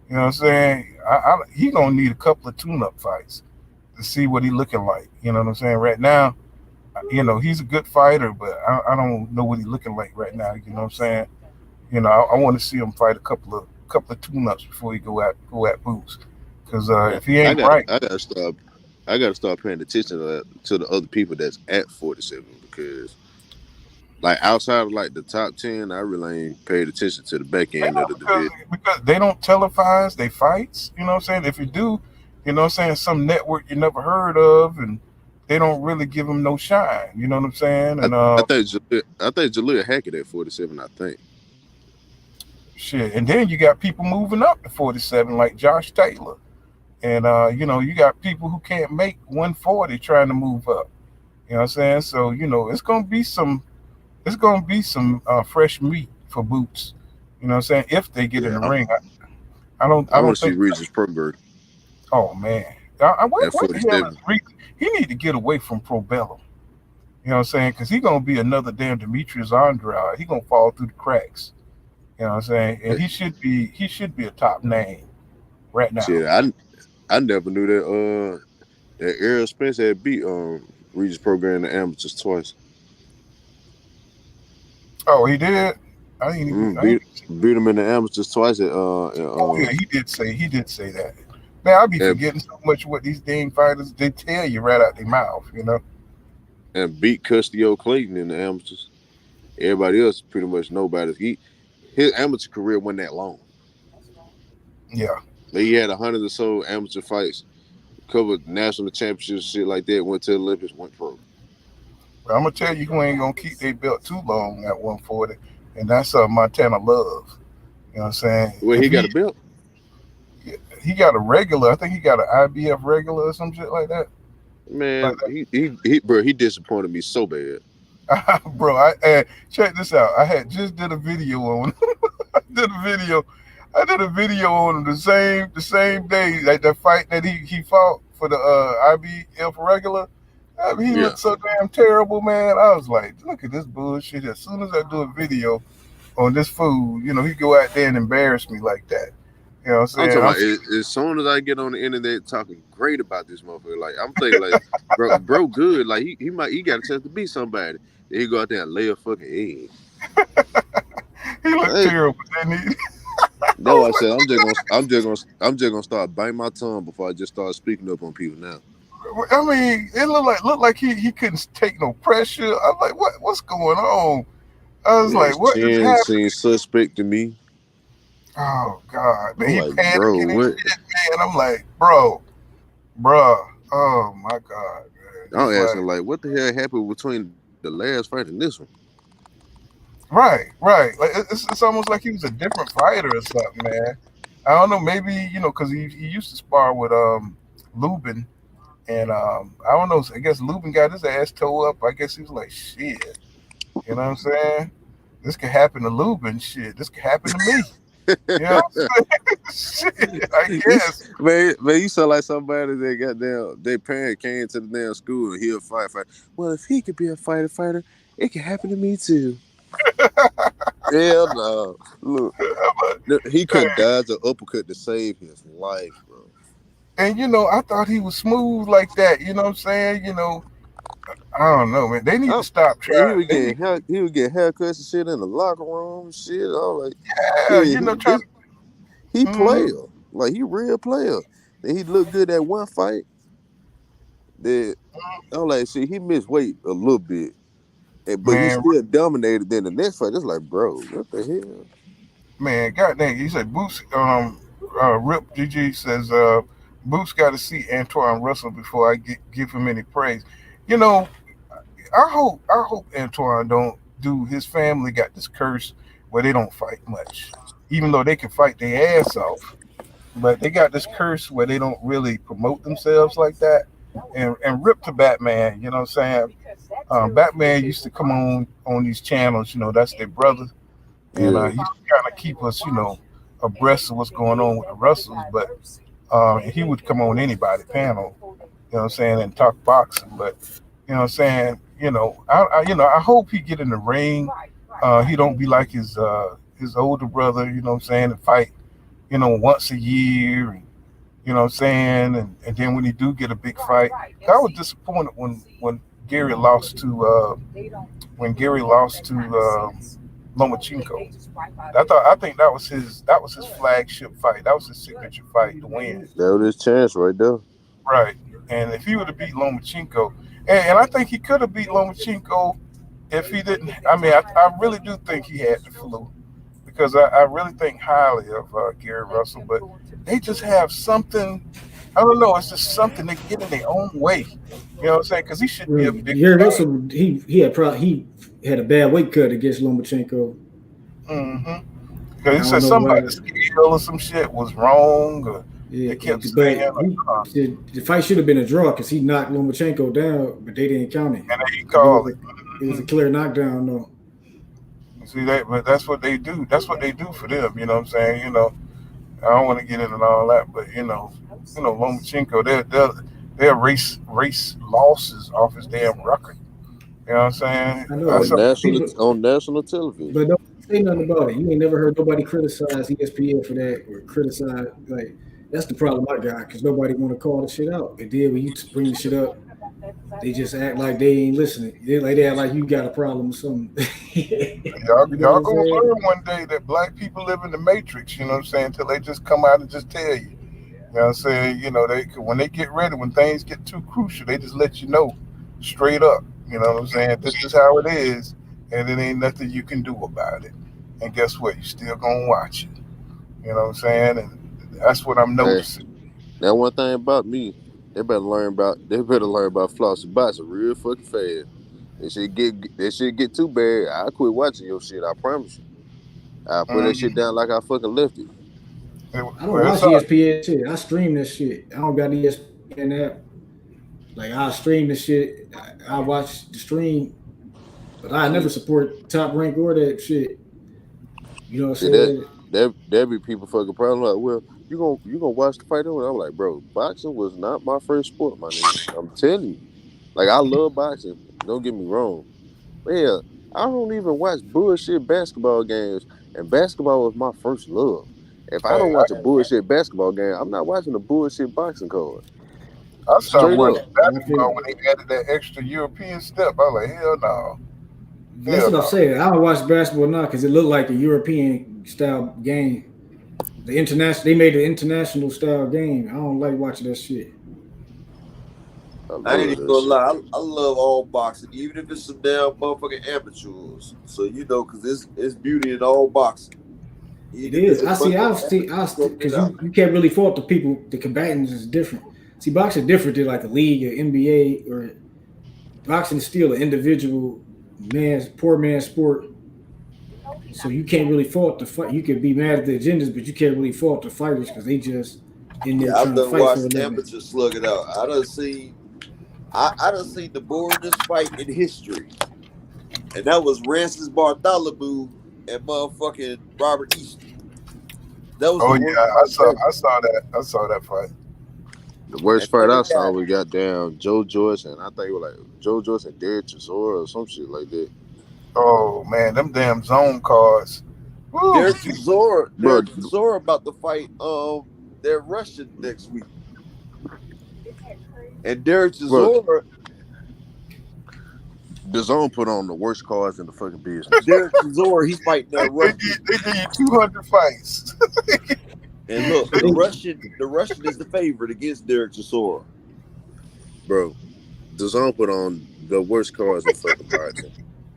Speaker 5: You know what I'm saying? He gonna need a couple of tune-up fights to see what he looking like. You know what I'm saying? Right now, you know, he's a good fighter, but I don't know what he's looking like right now. You know what I'm saying? You know, I want to see him fight a couple of tune-ups before he go at Boots. Because if he ain't right,
Speaker 10: I gotta start paying attention to the other people that's at 47 because, like, outside of like the top 10, I really ain't paid attention to the back end of the division
Speaker 5: because they don't televise their fights. You know what I'm saying? If you do, you know what I'm saying, some network you never heard of, and they don't really give them no shine. You know what I'm saying? And
Speaker 10: I think Jaleel Hackett at 47. I think.
Speaker 5: Shit, and then you got people moving up to 47 like Josh Taylor. And you know, you got people who can't make 140 trying to move up. You know what I'm saying? So, you know, it's gonna be some fresh meat for Boots. You know what I'm saying? If they get in the ring. I don't
Speaker 10: want to
Speaker 5: think
Speaker 10: see Regis Progrert.
Speaker 5: Oh man. What the hell is Regis? He need to get away from Probellum. You know what I'm saying? Because he's gonna be another damn Demetrius Andrade. He's gonna fall through the cracks. You know what I'm saying? And he should be a top name right now.
Speaker 10: Shit, I never knew that Errol Spence had beat Regis Progrert in the amateurs twice.
Speaker 5: Oh, he did. I didn't even
Speaker 10: beat him in the amateurs twice.
Speaker 5: Yeah, he did say that. Man, I be forgetting so much what these dang fighters they tell you right out their mouth, you know.
Speaker 10: And beat Custio Clayton in the amateurs. Everybody else pretty much nobody. His amateur career wasn't that long.
Speaker 5: Yeah.
Speaker 10: But he had 100 or so amateur fights, covered national championships, shit like that, went to the Olympics, went pro.
Speaker 5: But I'm gonna tell you who ain't gonna keep their belt too long at 140, and that's Montana Love. You know what I'm saying?
Speaker 10: Well, he got a belt.
Speaker 5: He got a regular. I think he got an IBF regular or some shit like that.
Speaker 10: Man, he disappointed me so bad.
Speaker 5: Bro, I check this out. I just did a video on. I did a video on him the same day, like the fight that he fought for the IBF regular. I mean, he looked so damn terrible, man. I was like, look at this bullshit. As soon as I do a video on this fool, you know, he go out there and embarrass me like that. You know what I'm saying?
Speaker 10: As soon as I get on the internet talking great about this motherfucker, like I'm thinking, like, bro, good. Like he got a chance to beat somebody. Then he go out there and lay a fucking egg.
Speaker 5: He looked
Speaker 10: Hey,
Speaker 5: terrible, didn't he?
Speaker 10: that's why I said I'm just gonna start biting my tongue before I just start speaking up on people now.
Speaker 5: I mean, it looked like he couldn't take no pressure. I'm like, what's going on? I was
Speaker 10: Yeah,
Speaker 5: like,
Speaker 10: his
Speaker 5: what is
Speaker 10: chin
Speaker 5: happening?
Speaker 10: seems suspect to me.
Speaker 5: Oh God, man,
Speaker 10: I'm
Speaker 5: he
Speaker 10: like, bro,
Speaker 5: panicking and
Speaker 10: what?
Speaker 5: shit, man. I'm like, bruh. Oh my God, man.
Speaker 10: I'm
Speaker 5: It's
Speaker 10: asking
Speaker 5: like,
Speaker 10: like, what the hell happened between the last fight and this one?
Speaker 5: right. Like it's almost like he was a different fighter or something, man. I don't know. Maybe because he used to spar with Lubin, and I don't know. I guess Lubin got his ass towed up. I guess he was like, shit. You know what I'm saying? This could happen to Lubin. Shit, this could happen to me. You know what I'm saying? Shit, I guess.
Speaker 10: Man, you sound like somebody that got down. Their parent came to the damn school and he a fight. Well, if he could be a fighter, it could happen to me too. Hell no. Look, he couldn't dodge an uppercut to save his life, bro.
Speaker 5: And I thought he was smooth like that. You know what I'm saying? I don't know, man. They need to stop
Speaker 10: Man,
Speaker 5: trying.
Speaker 10: he would get haircuts and shit in the locker room and shit. I was like,
Speaker 5: Yeah, trying.
Speaker 10: he player. Like, he real player. And he looked good at one fight. That I was like, shit, he missed weight a little bit. But he
Speaker 5: Man,
Speaker 10: still dominated. Then the next fight, it's like, bro, what the hell?
Speaker 5: man, goddamn. He said Boots. Rip GG says Boots got to see Antoine Russell before I give him any praise. I hope Antoine don't do. His family got this curse where they don't fight much, even though they can fight their ass off. But they got this curse where they don't really promote themselves like that. And Rip to Batman, you know what I'm saying? Batman used to come on these channels, that's their brother. And he used to kind of keep us, abreast of what's going on with the Russells. But he would come on anybody panel, you know what I'm saying, and talk boxing. But you know what I'm saying, I hope he get in the ring. He don't be like his older brother, you know what I'm saying, and fight, once a year. And, you know what I'm saying? And then when he do get a big fight, I was disappointed when Gary lost to Lomachenko. I think that was his flagship fight. That was his signature fight to win.
Speaker 10: That was his chance right there.
Speaker 5: Right. And if he would have beat Lomachenko, and I think he could have beat Lomachenko if he didn't. I mean, I really do think he had the flu, because I really think highly of Gary Russell, but they just have something. I don't know. It's just something they get in their own way. You know what I'm saying? Because he should be a big.
Speaker 9: Gary Russell, he had a bad weight cut against Lomachenko.
Speaker 5: Because he said something about the scale or some shit was wrong. Or they kept saying
Speaker 9: the fight should have been a draw because he knocked Lomachenko down, but they didn't count it.
Speaker 5: And they called it.
Speaker 9: It was a clear knockdown, though.
Speaker 5: See that, but that's what they do. That's what they do for them. You know what I'm saying? I don't want to get into all that, but Lomachenko, they're race losses off his damn record. You know what I'm saying?
Speaker 9: I know.
Speaker 10: On national television.
Speaker 9: But don't say nothing about it. You ain't never heard nobody criticize ESPN for that or criticize, like, that's the problem I got, because nobody want to call the shit out. And then when you bring the shit up, they just act like they ain't listening. They act like you got a problem or something.
Speaker 5: Y'all gonna learn one day that black people live in the matrix, you know what I'm saying, until they just come out and just tell you. You know what I'm saying? When they get ready, when things get too crucial, they just let you know straight up. You know what I'm saying? This is how it is, and it ain't nothing you can do about it. And guess what? You still gonna watch it. You know what I'm saying? And that's what I'm noticing.
Speaker 10: Now, one thing about me, they better learn about floss and boxing real fucking fast. That shit get too bad, I quit watching your shit. I promise you. I put that shit down like I fucking left it.
Speaker 9: I don't watch ESPN shit. I stream this shit. I don't got ESPN app. Like, I stream this shit. I watch the stream, but I never support Top Rank or that shit. You know what I'm saying?
Speaker 10: That be people fucking problem. Like, well, you gonna watch the fight? I'm like, bro, boxing was not my first sport, my nigga. I'm telling you. Like, I love boxing. Don't get me wrong. But yeah, I don't even watch bullshit basketball games, and basketball was my first love. If I don't watch a bullshit basketball game, I'm not watching a bullshit boxing card.
Speaker 5: I stopped watching basketball when they added that extra European step. I was like, hell no.
Speaker 9: That's what I'm saying. I don't watch basketball now because it looked like a European style game. They made an international style game. I don't like watching that shit.
Speaker 7: I ain't even gonna lie. I love all boxing, even if it's some damn motherfucking amateurs. So because it's beauty in all boxing.
Speaker 9: It is. I see, because you can't really fault the people. The combatants is different. See, boxing is different than like a league or NBA, or boxing is still an individual poor man's sport. So you can't really fault the fight. You can be mad at the agendas, but you can't really fault the fighters because they just in there trying to fight for a living.
Speaker 7: Amateurs slug it out. I done seen the boringest fight in history, and that was Rancis Bartholomew and motherfucking Robert Easton. That was
Speaker 5: I saw that fight.
Speaker 10: The worst fight I saw was goddamn Joe Joyce, and I think it was like Joe Joyce and Derek Chisora or some shit like that.
Speaker 5: Oh man, them damn zone cards.
Speaker 7: Derek Chisora about to fight they're Russian next week. And Derek Chisora,
Speaker 10: the zone put on the worst cards in the fucking business.
Speaker 7: Derek Chisora, he's fighting that Russian.
Speaker 5: They did 200 fights.
Speaker 7: And look, the Russian is the favorite against Derek Chisora.
Speaker 10: Bro, the zone put on the worst cards in fucking boxing.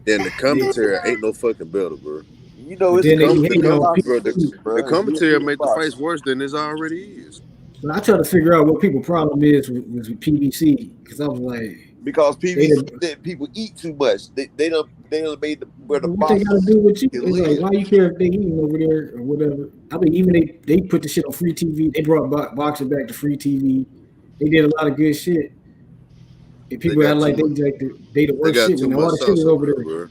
Speaker 10: Then the commentary ain't no fucking better, bro.
Speaker 7: You know, it's
Speaker 10: the commentary make the fights worse than it already is.
Speaker 9: But I try to figure out what people's problem is with PBC, because I was like,
Speaker 7: because people eat too much. They done made the
Speaker 9: what they gotta do with you? It's like, why you care if they eating over there or whatever? I mean, even they put the shit on free TV. They brought boxing back to free TV. They did a lot of good shit. And people act like they the worst shit when all the shit is over there. Bro.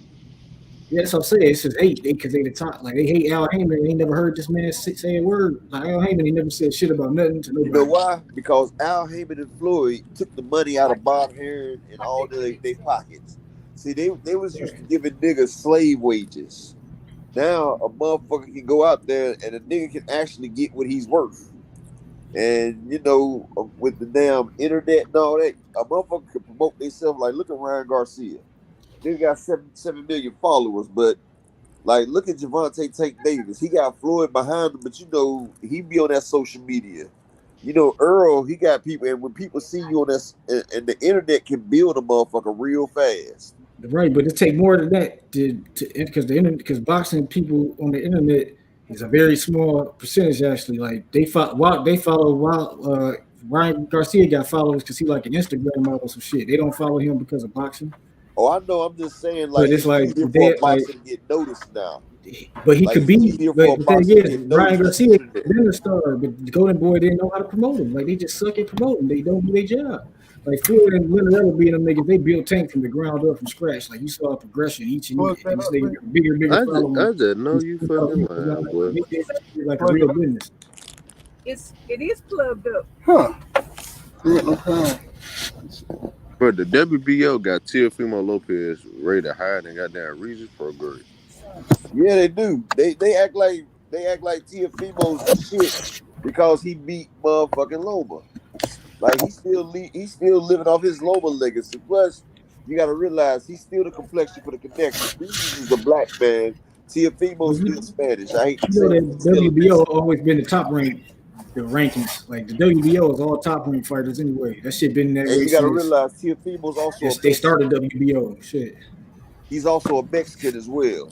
Speaker 9: Yeah, that's what I'm saying. It's just hate because they the top. Like they hate Al Heyman. They never heard this man say a word. Like Al Heyman, he never said shit about nothing to nobody.
Speaker 7: You know why? Because Al Heyman and Floyd took the money out of Bob Heron and all their pockets. See, they was used to giving niggas slave wages. Now a motherfucker can go out there and a nigga can actually get what he's worth. And with the damn internet and all that, a motherfucker can promote themselves. Like, look at Ryan Garcia. They got 7 million followers, but like, look at Javante Tank Davis. He got Floyd behind him, but he be on that social media. Earl, he got people, and when people see you on this, and the internet can build a motherfucker real fast.
Speaker 9: Right, but it take more than that because boxing people on the internet is a very small percentage actually. Like they follow Ryan Garcia got followers because he like an Instagram model or some shit. They don't follow him because of boxing.
Speaker 7: Oh, I know. I'm just saying, like, it's like boxing to get noticed now.
Speaker 9: But he could be. But the thing is, Ryan Garcia been a star, but the Golden Boy didn't know how to promote him. Like they just suck at promoting. They don't do their job. Like Floyd and Leonard being them niggas, they built Tank from the ground up from scratch. Like you saw a progression each and each. And they bigger following.
Speaker 10: I just know you fucking lying, boy.
Speaker 9: Like a real business.
Speaker 14: It is plugged up.
Speaker 5: Huh.
Speaker 10: But the WBO got Teofimo Lopez rated higher than goddamn Regis Prograis.
Speaker 7: Yeah, they do. They act like Teofimo's shit because he beat motherfucking Loma. Like he's still living off his Loma legacy. Plus, you got to realize he's still the complexion for the connection. Regis is a black man. Teofimo's still Spanish. I hate to say
Speaker 9: that WBO always been the top ranked. The rankings, like the WBO is all top ranked fighters anyway. That shit been there.
Speaker 7: And you gotta realize Teofimo's also
Speaker 9: they started WBO. Shit.
Speaker 7: He's also a Mexican as well.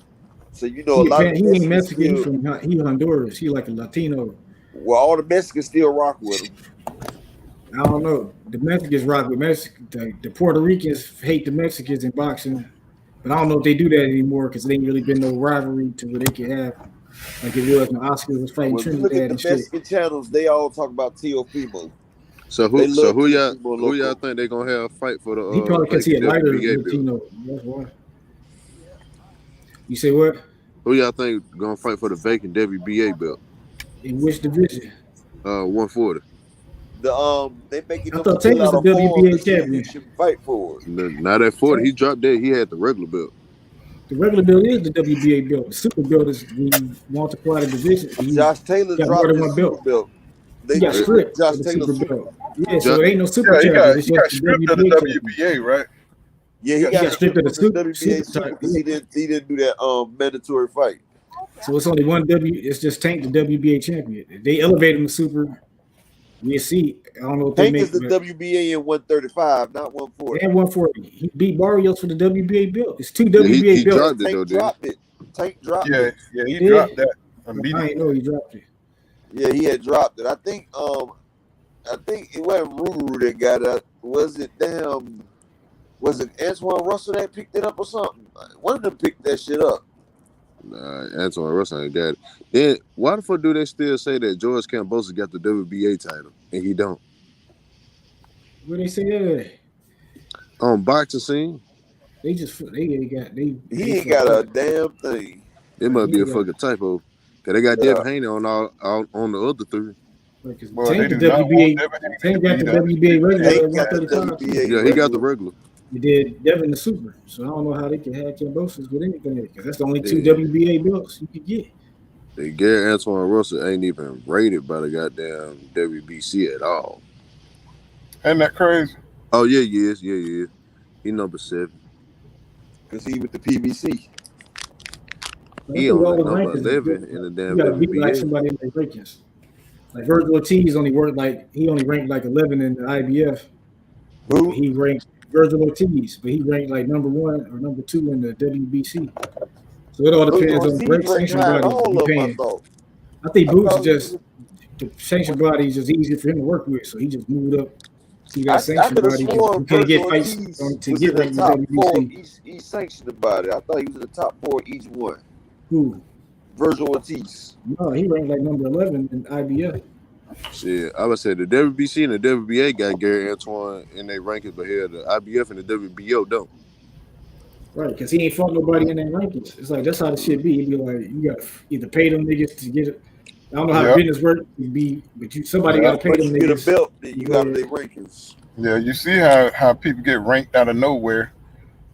Speaker 7: So
Speaker 9: he ain't Mexican. He Honduras. He like a Latino.
Speaker 7: Well, all the Mexicans still rock with him.
Speaker 9: I don't know. The Mexicans rock with Mexican. The Puerto Ricans hate the Mexicans in boxing, but I don't know if they do that anymore because there ain't really been no rivalry to where they could have. Like it was when Oscar was fighting Trinidad
Speaker 7: look at
Speaker 9: and
Speaker 7: the
Speaker 9: shit.
Speaker 7: Mexican channels, they all talk about Teofimo.
Speaker 10: So who y'all think they gonna have fight for the?
Speaker 9: He probably because he a lighter Latino. That's why. You say what?
Speaker 10: Who y'all think gonna fight for the vacant WBA belt?
Speaker 9: In which division?
Speaker 10: 140.
Speaker 7: They making.
Speaker 9: I thought Tank was the WBA champion.
Speaker 7: Fight for it.
Speaker 10: Not at 40. He dropped that. He had the regular belt.
Speaker 9: The regular belt is the WBA belt. The super belt is when you multiply the division.
Speaker 7: Josh Taylor dropped his super belt.
Speaker 9: They got stripped.
Speaker 7: Josh Taylor
Speaker 9: super belt. Yeah, so it ain't no super
Speaker 5: he
Speaker 9: champion.
Speaker 5: got stripped of the WBA, right?
Speaker 7: Yeah, he got stripped of the WBA super because he didn't do that mandatory fight.
Speaker 15: So it's only one It's just Tank, the WBA champion. If they elevate him to super, we'll see. I don't know what
Speaker 7: Tank
Speaker 15: they make.
Speaker 7: Is the WBA in 135, not 140.
Speaker 15: And 140. He beat Barrios for the WBA belt. It's two WBA belts.
Speaker 7: Tank dropped it. Tank dropped
Speaker 5: Yeah,
Speaker 7: it.
Speaker 5: yeah, he dropped that.
Speaker 15: I didn't know he dropped it.
Speaker 7: Yeah, he had dropped it. I think it wasn't Ruru that got it. Was it Antoine Russell that picked it up or something? One of them picked that shit up.
Speaker 10: Nah, Antoine Russell ain't got it. Then why the fuck do they still say that George Kambosos got the WBA title and he don't?
Speaker 15: What they say that?
Speaker 10: On boxing scene?
Speaker 15: He
Speaker 7: ain't got a damn thing.
Speaker 10: It must be a fucking typo. Cause they got Devin Haney on on the other three.
Speaker 15: Well, Tank got the WBA regular at 135.
Speaker 10: Yeah, he got the regular.
Speaker 15: He did Devin the super. So I don't know how they can have Kambosos with anything because that's the only two WBA belts you could get.
Speaker 10: They Gary Antoine Russell ain't even rated by the goddamn WBC at all.
Speaker 5: Ain't that crazy?
Speaker 10: Oh yeah, he is. Yeah, he is. He number 7.
Speaker 7: Cause he with the PBC.
Speaker 10: He on number 11 in the damn
Speaker 15: you gotta beat like
Speaker 10: WBA.
Speaker 15: somebody in the rankings. Like Virgil Ortiz only ranked like 11 in the IBF.
Speaker 7: Who?
Speaker 15: He ranked Virgil Ortiz, but he ranked like number 1 or number 2 in the WBC. So it all depends on the rank sanction body. I think Boots is just the sanction body is just easier for him to work with, so he just moved up to that sanction body. He can't get fights to get ranked in the WBC.
Speaker 7: Each sanctioned about it. I thought he was in the top 4 each one.
Speaker 15: Who?
Speaker 7: Virgil Ortiz.
Speaker 15: No, he ranked like number 11 in IBF.
Speaker 10: Shit, I would say the WBC and the WBA got Gary Antoine in their rankings, but here the IBF and the WBO don't.
Speaker 15: Right, because he ain't fought nobody in their rankings. It's like that's how the shit be. It'd be like you gotta either pay them niggas to get it. I don't know how business works, but somebody gotta pay them niggas.
Speaker 7: You get a belt, then you got their rankings.
Speaker 5: Yeah, you see how people get ranked out of nowhere.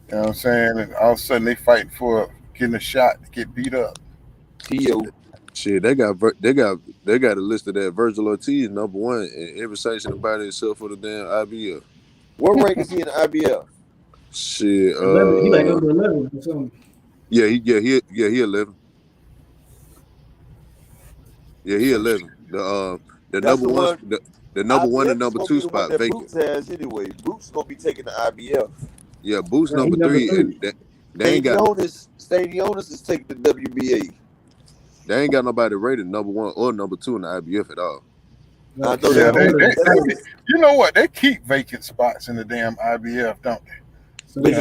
Speaker 5: You know what I'm saying? And all of a sudden they fighting for getting a shot to get beat up.
Speaker 10: Shit, they got a list of that Virgil Ortiz number 1 in every section about it except for the damn IBF.
Speaker 7: What rank is he in the IBF?
Speaker 10: Shit,
Speaker 15: 11. He like number 11 or something.
Speaker 10: Yeah, he 11. Yeah, he 11. The number one, the number 1 and number 2 spot vacant.
Speaker 7: Boots has anyway. Boots gonna be taking the IBF.
Speaker 10: Yeah, Boots number 3. And they ain't got.
Speaker 7: Stadionis is taking the WBA.
Speaker 10: They ain't got nobody rated number 1 or number 2 in the IBF at all.
Speaker 5: I know you know what? They keep vacant spots in the damn IBF, don't they?
Speaker 15: So they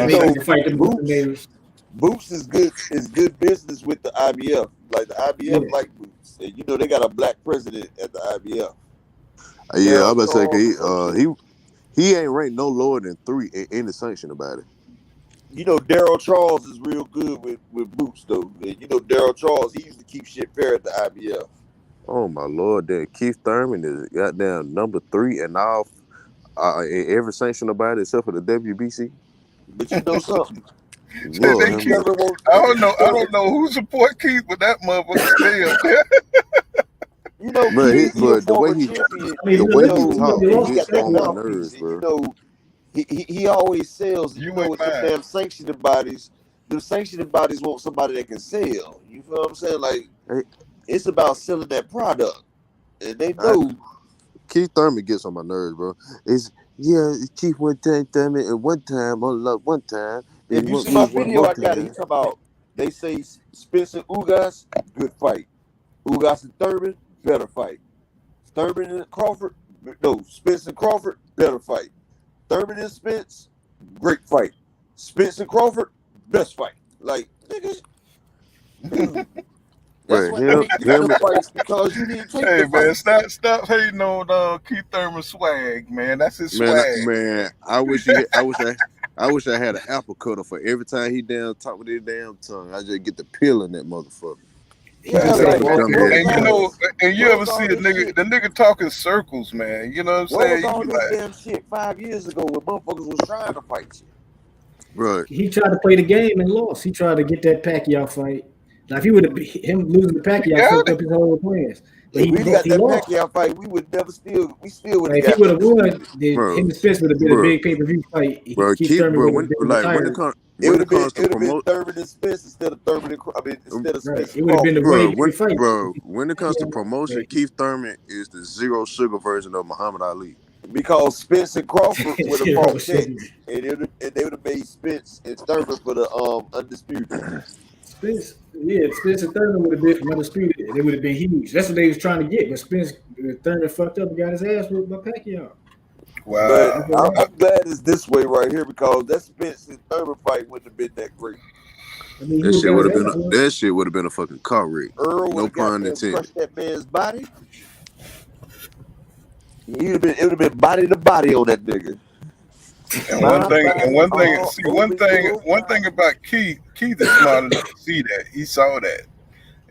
Speaker 7: Boots is good business with the IBF. Like the IBF like Boots. And you know they got a black president at the IBF.
Speaker 10: Yeah, I'm about to say he ain't ranked no lower than 3 in any sanction about it.
Speaker 7: You know, Daryl Charles is real good with Boots, though. And you know, Daryl Charles, he used to keep shit fair at the IBF.
Speaker 10: Oh, my Lord. That Keith Thurman is goddamn number 3 and all in every sanction about it except for the WBC.
Speaker 7: But you know something?
Speaker 5: Lord, I don't know who support Keith, but that motherfucker still.
Speaker 7: You know,
Speaker 10: but the way he talks, he gets on my nerves, bro.
Speaker 7: You know, he always sells. You know, with the damn sanctioning bodies, the sanctioning bodies want somebody that can sell. You feel what I'm saying? Like, it's about selling that product, and they know.
Speaker 10: Keith Thurman gets on my nerves, bro. Keith went Thurman at one time, one time.
Speaker 7: If you see my video, I got it. He talk about they say Spence and Ugas, good fight. Ugas and Thurman, better fight. Thurman and Crawford, Spence and Crawford, better fight. Thurman and Spence, great fight. Spence and Crawford, best fight. Like, niggas. That's why you get the fights, because you need to take the
Speaker 5: man, stop hating on Keith Thurman's swag, man. That's his swag.
Speaker 10: Man, I wish I had an apple cutter for every time he damn talk with his damn tongue. I just get the pill in that motherfucker.
Speaker 5: And you ever see the nigga talking circles, man? You know what I'm saying?
Speaker 7: What was all this damn shit 5 years ago when motherfuckers was trying to fight you?
Speaker 10: Right.
Speaker 15: He tried to play the game and lost. He tried to get that Pacquiao fight. Like if he would have him losing the Pacquiao fucked up his whole plans. But
Speaker 7: If we got that
Speaker 15: lost.
Speaker 7: Pacquiao fight, we would never still. We still would
Speaker 15: Like
Speaker 7: have
Speaker 15: if he
Speaker 7: got.
Speaker 15: would have won, then him and Spence would have been a big pay-per-view fight. Keith Thurman would have been retired.
Speaker 7: It would have been Thurman and Spence instead of Thurman and instead of Spence.
Speaker 15: It would have been the winning fight.
Speaker 10: Bro, when it comes to promotion, Keith Thurman is the zero sugar version of Muhammad Ali.
Speaker 7: Because Spence and Crawford would have fought next, and they would have made Spence and Thurman for the undisputed.
Speaker 15: Spence and Thurman would have been from undisputed. They would have been huge. That's what they was trying to get. But Thurman fucked up and got his ass whooped by Pacquiao.
Speaker 7: Wow. But I'm glad it's this way right here because that Spence and Thurman fight wouldn't have been that great.
Speaker 15: I mean,
Speaker 10: that shit would have been a fucking car wreck.
Speaker 7: Earl
Speaker 10: no pun intended.
Speaker 7: Crushed that man's body. It would have been body to body on that nigga.
Speaker 5: And one thing about Keith is smart enough to see that. He saw that.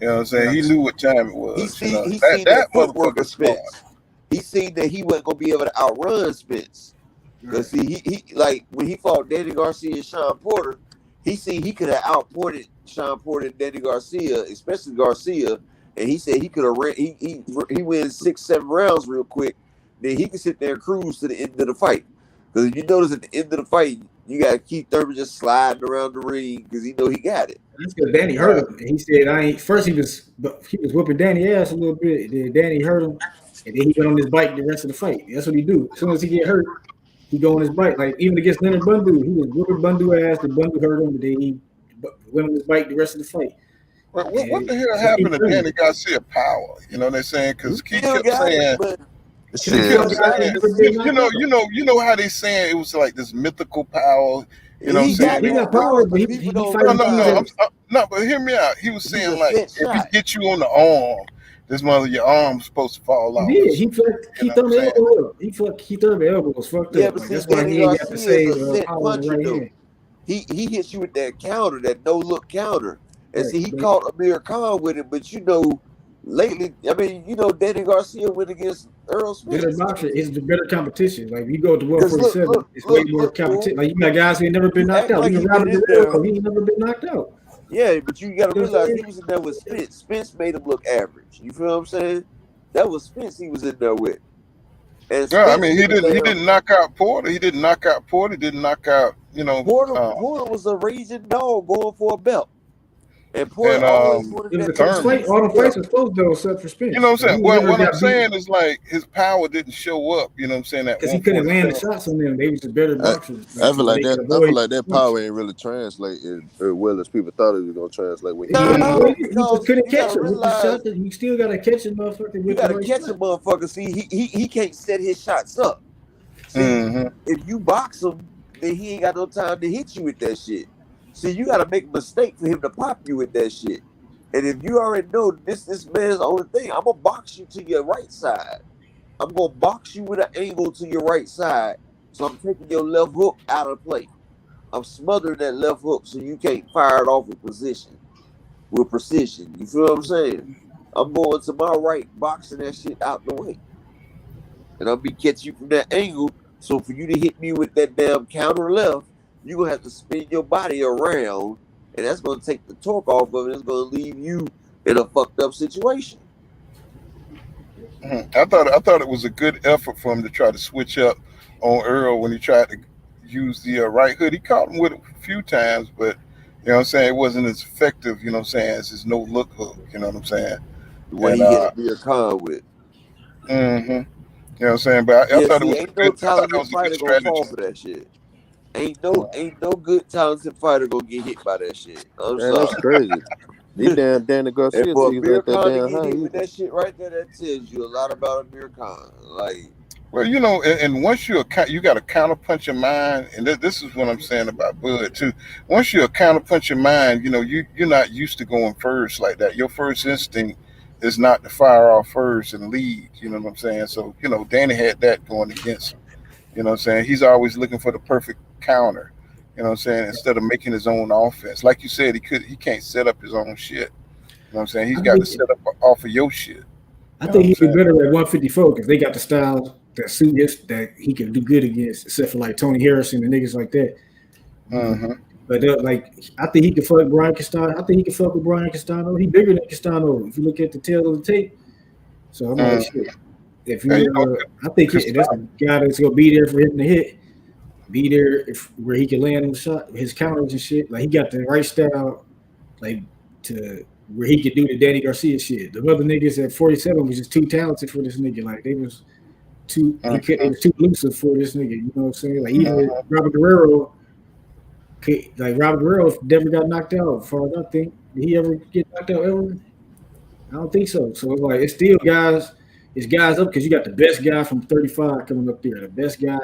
Speaker 5: You know what I'm saying? He knew what time it was.
Speaker 7: He seen that footwork of Spence. He seen that he wasn't gonna be able to outrun Spence. Because see, he like when he fought Danny Garcia and Sean Porter, he could have outported Sean Porter and Danny Garcia, especially Garcia, and he said he could have ran. He wins 6-7 rounds real quick. Then he can sit there and cruise to the end of the fight. Because if you notice at the end of the fight, you got Keith Thurman just sliding around the ring because he know he got it.
Speaker 15: That's because Danny hurt him. And he said, First he was whooping Danny ass a little bit. Then Danny hurt him, and then he went on his bike the rest of the fight. That's what he do. As soon as he get hurt, he go on his bike. Like even against Leonard Bundu, he was whooping Bundu ass. The Bundu hurt him, but then he went on his bike the rest of the fight.
Speaker 5: What the hell happened to Danny Garcia power? You know what they're saying? Because Keith kept saying. You know how they saying it was like this mythical power. You know what I'm saying?
Speaker 15: He got power, but he
Speaker 5: no, but hear me out. He was saying like if he hit you on the arm, your arm's supposed to fall off.
Speaker 15: Yeah, he fucked Keith Thurman elbow up. He fucked Keith Thurman elbow was fucked up.
Speaker 7: But
Speaker 15: that's why he ain't got to say
Speaker 7: right here. He hits you with that counter, that no look counter, and see he caught Amir Khan with it. But lately, I mean, Danny Garcia went against Errol Spence.
Speaker 15: Better boxer is the better competition. Like you go to 147, it's way more competition. Like you got guys who ain't never been knocked out. Even Robert Durrell, he ain't never been knocked out.
Speaker 7: Yeah, but you got to realize he was in there with Spence. Spence made him look average. You feel what I'm saying? That was Spence he was in there with. And
Speaker 5: I mean, he didn't knock out Porter. He didn't knock out Porter. Didn't knock out,
Speaker 7: Porter was a raging dog going for a belt. And Porter always wanted that
Speaker 15: all the fights was close though, except for Spence.
Speaker 5: You know what I'm saying? Well, what I'm saying is like his power didn't show up. You know what I'm saying?
Speaker 15: Because he couldn't land the shots on them. They was the better boxers.
Speaker 10: I feel like that power ain't really translate as well as people thought it was gonna translate. When
Speaker 15: he just couldn't catch him. You still gotta catch a motherfucker.
Speaker 7: You gotta catch a motherfucker. See, he can't set his shots up. See, if you box him, then he ain't got no time to hit you with that shit. See, you got to make a mistake for him to pop you with that shit. And if you already know this man's only thing, I'm going to box you to your right side. I'm going to box you with an angle to your right side. So I'm taking your left hook out of play. I'm smothering that left hook so you can't fire it off with precision. You feel what I'm saying? I'm going to my right, boxing that shit out the way. And I'll be catching you from that angle. So for you to hit me with that damn counter left, you're going to have to spin your body around, and that's going to take the torque off of it. It's going to leave you in a fucked up situation.
Speaker 5: I thought it was a good effort for him to try to switch up on Earl when he tried to use the right hook. He caught him with it a few times, but, you know what I'm saying, it wasn't as effective, you know what I'm saying, as his no-look hook, you know what I'm saying?
Speaker 7: When he hit Amir Khan with.
Speaker 5: You know what I'm saying? But I thought it was
Speaker 7: ain't no talented fighter going to fall for that shit. Ain't no good talented fighter gonna get hit by that shit. I'm sorry.
Speaker 10: That's crazy. These damn Danny Garcia
Speaker 7: and for Amir
Speaker 10: like that
Speaker 7: Khan
Speaker 10: damn
Speaker 7: to get hit
Speaker 10: high.
Speaker 7: with that shit right there, that tells you a lot about Amir Khan. Like,
Speaker 5: well, and once you got a counterpunching mind, and this is what I'm saying about Bud too. Once you're a counterpunching mind, you're not used to going first like that. Your first instinct is not to fire off first and lead. You know what I'm saying? So Danny had that going against him. You know what I'm saying? He's always looking for the perfect counter. You know what I'm saying? Instead of making his own offense. Like you said, he can't set up his own shit. You know what I'm saying? He's got to set up off of your shit.
Speaker 15: I think he'd be better at 154 because they got the styles that suit that he can do good against, except for like Tony Harrison and niggas like that. But like, I think he could fuck Brian Castano. I think he could fuck with Brian Castano. He bigger than Castano if you look at the tail of the tape. So I'm like, shit. If you, I think that's a guy that's gonna be there for him to hit, be there where he can land his counters and shit. Like he got the right style, like to where he could do the Danny Garcia shit. The other niggas at 47 was just too talented for this nigga. Like they was too, it was too elusive for this nigga. You know what I'm saying? Like even Robert Guerrero. Like Robert Guerrero never got knocked out. As far as I think, did he ever get knocked out ever? I don't think so. So it's like it's still guys. It's guys up because you got the best guy from 35 coming up there. The best guy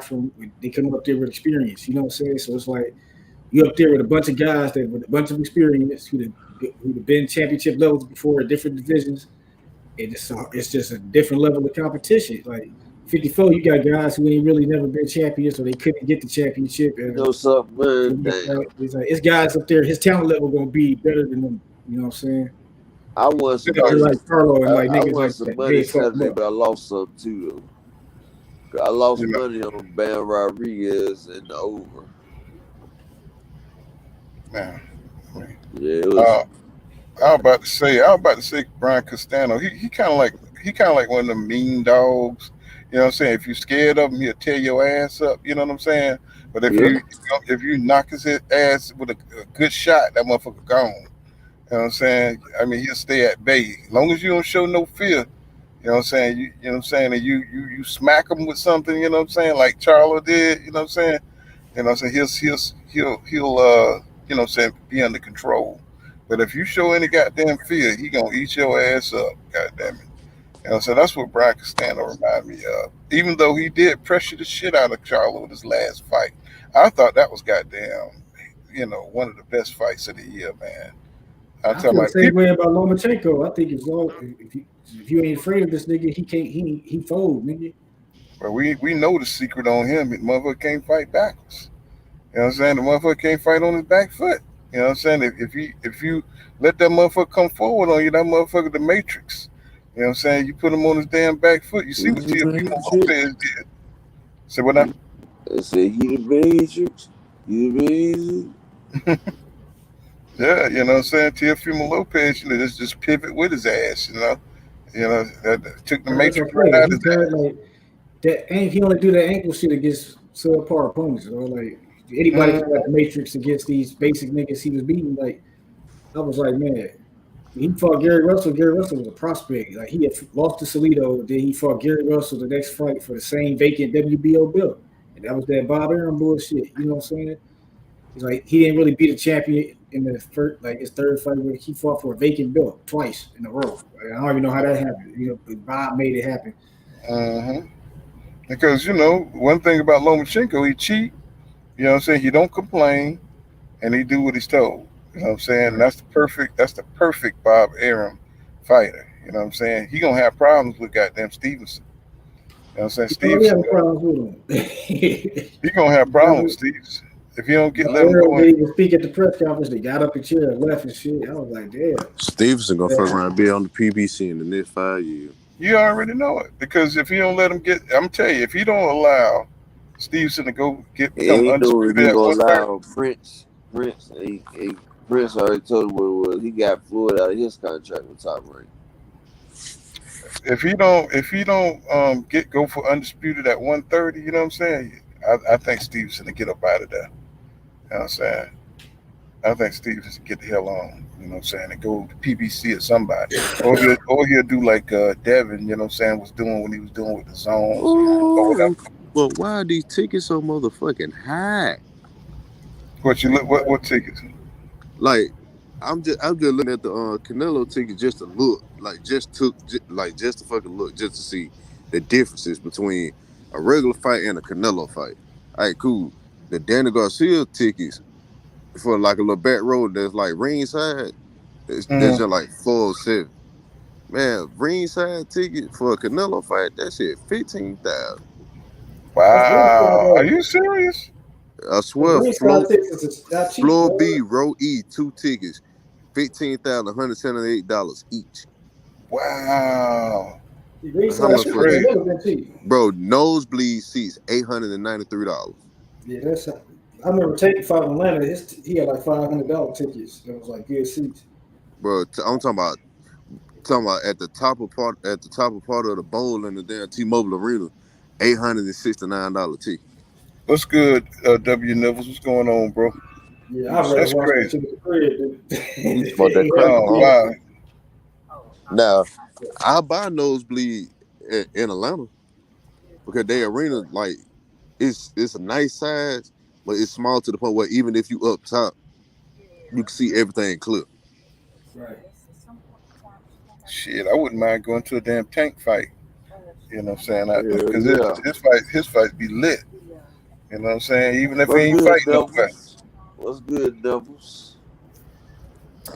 Speaker 15: they coming up there with experience. You know what I'm saying? So it's like you up there with a bunch of guys with a bunch of experience who've been championship levels before at different divisions. It's just a different level of competition. Like 54, you got guys who ain't really never been champions, so they couldn't get the championship.
Speaker 7: What's up, man?
Speaker 15: It's guys up there. His talent level gonna be better than them. You know what I'm saying?
Speaker 7: I won some money. Like Carlo and like niggas like some money Saturday, but I lost some too though. I lost money on Bam Rodriguez and the over.
Speaker 5: Man.
Speaker 7: Yeah, it was.
Speaker 5: I was about to say Brian Castano. He kind of like one of them mean dogs. You know what I'm saying? If you're scared of him, he'll tear your ass up. You know what I'm saying? But if you knock his ass with a good shot, that motherfucker gone. You know what I'm saying? I mean, he'll stay at bay as long as you don't show no fear. You know what I'm saying? You know what I'm saying? And you smack him with something. You know what I'm saying? Like Charlo did. You know what I'm saying? You know what I'm saying? He'll you know what I'm saying? Be under control. But if you show any goddamn fear, he gonna eat your ass up. Goddamn it. You know, so that's what Brian Castano remind me of. Even though he did pressure the shit out of Charlo in his last fight, I thought that was goddamn, you know, one of the best fights of the year, man.
Speaker 15: I feel the same way about Lomachenko. I think if you ain't afraid of this nigga, he fold, nigga.
Speaker 5: But we know the secret on him. The motherfucker can't fight backwards. You know what I'm saying? The motherfucker can't fight on his back foot. You know what I'm saying? If you let that motherfucker come forward on you, that motherfucker the Matrix. You know what I'm saying? You put him on his damn back foot. You see what Teofimo Lopez did. Say what now?
Speaker 7: I said he the Matrix. You the Matrix.
Speaker 5: Yeah, you know what I'm saying? Teofimo Lopez, you know, just pivot with his ass, you know. That took the Matrix right out of his ass.
Speaker 15: Like that, he only do that ankle shit against subpar opponents. You know, like anybody who got the Matrix against these basic niggas he was beating, like I was like, man, he fought Gary Russell. Gary Russell was a prospect. Like he had lost to Salido, then he fought Gary Russell the next fight for the same vacant WBO belt, and that was that Bob Arum bullshit. You know what I'm saying? It's like he didn't really beat a champion in the first, like his third fight where he fought for a vacant belt twice in a row. Like, I don't even know how that happened. You know, but Bob made it happen.
Speaker 5: Because you know, one thing about Lomachenko, he cheat. You know what I'm saying? He don't complain, and he do what he's told. You know what I'm saying? And that's the perfect Bob Arum fighter. You know what I'm saying? He gonna have problems with goddamn Stevenson. You know what I'm saying? Stevenson. He gonna have problems with Stevenson. If you don't let him go
Speaker 15: in. Speak at the press conference, they got up and chair and left and shit. I was like, damn.
Speaker 10: Stevenson gonna fuck around and be on the PBC in the next 5 years.
Speaker 5: You already know it. Because if you don't let him I'm telling you, if you don't allow Stevenson to go become undisputed
Speaker 7: at 130. Prince already told him what it was. He got Floyd out of his contract with Top Rank.
Speaker 5: If he don't go for undisputed at 130, you know what I'm saying? I think Stevenson to get up out of there. You know what I'm saying? I think Stevenson get the hell on. You know what I'm saying? And go to PBC or somebody. or he'll do like Devin, you know what I'm saying, was doing when he was doing with the zones. Or whatever.
Speaker 10: Well, why are these tickets so motherfucking high?
Speaker 5: What tickets?
Speaker 10: Like, I'm just looking at the Canelo ticket just to look, just to fucking look, just to see the differences between a regular fight and a Canelo fight. All right, cool. The Danny Garcia tickets for like a little back road that's like ringside, that's just like 407. Man, ringside ticket for a Canelo fight, that shit $15,000.
Speaker 5: Wow, are you serious?
Speaker 10: I swear, Floor B, Row E, 2 tickets, $15,178 each.
Speaker 5: Wow.
Speaker 10: That's crazy. Bro, nosebleed seats, $893.
Speaker 15: Yeah, that's I remember taking fight in Atlanta. He had like $500 tickets. That was like good seats.
Speaker 10: Bro, I'm talking about at the top of part of the bowl in the damn T-Mobile Arena, $869 ticket.
Speaker 5: What's good, W Nivels? What's going on, bro?
Speaker 15: Yeah, I'd rather
Speaker 5: That's
Speaker 15: watch that
Speaker 5: crazy.
Speaker 15: shit at the crib.
Speaker 10: You smoke that crack.
Speaker 5: Oh wow.
Speaker 10: Now, I buy nosebleed in Atlanta because their arena, like, it's a nice size, but it's small to the point where even if you up top, you can see everything clear.
Speaker 15: Right.
Speaker 5: Shit, I wouldn't mind going to a damn Tank fight. You know what I'm saying? Because his fight be lit. You know what I'm saying? Even if he ain't fighting nobody.
Speaker 7: What's good, Devils?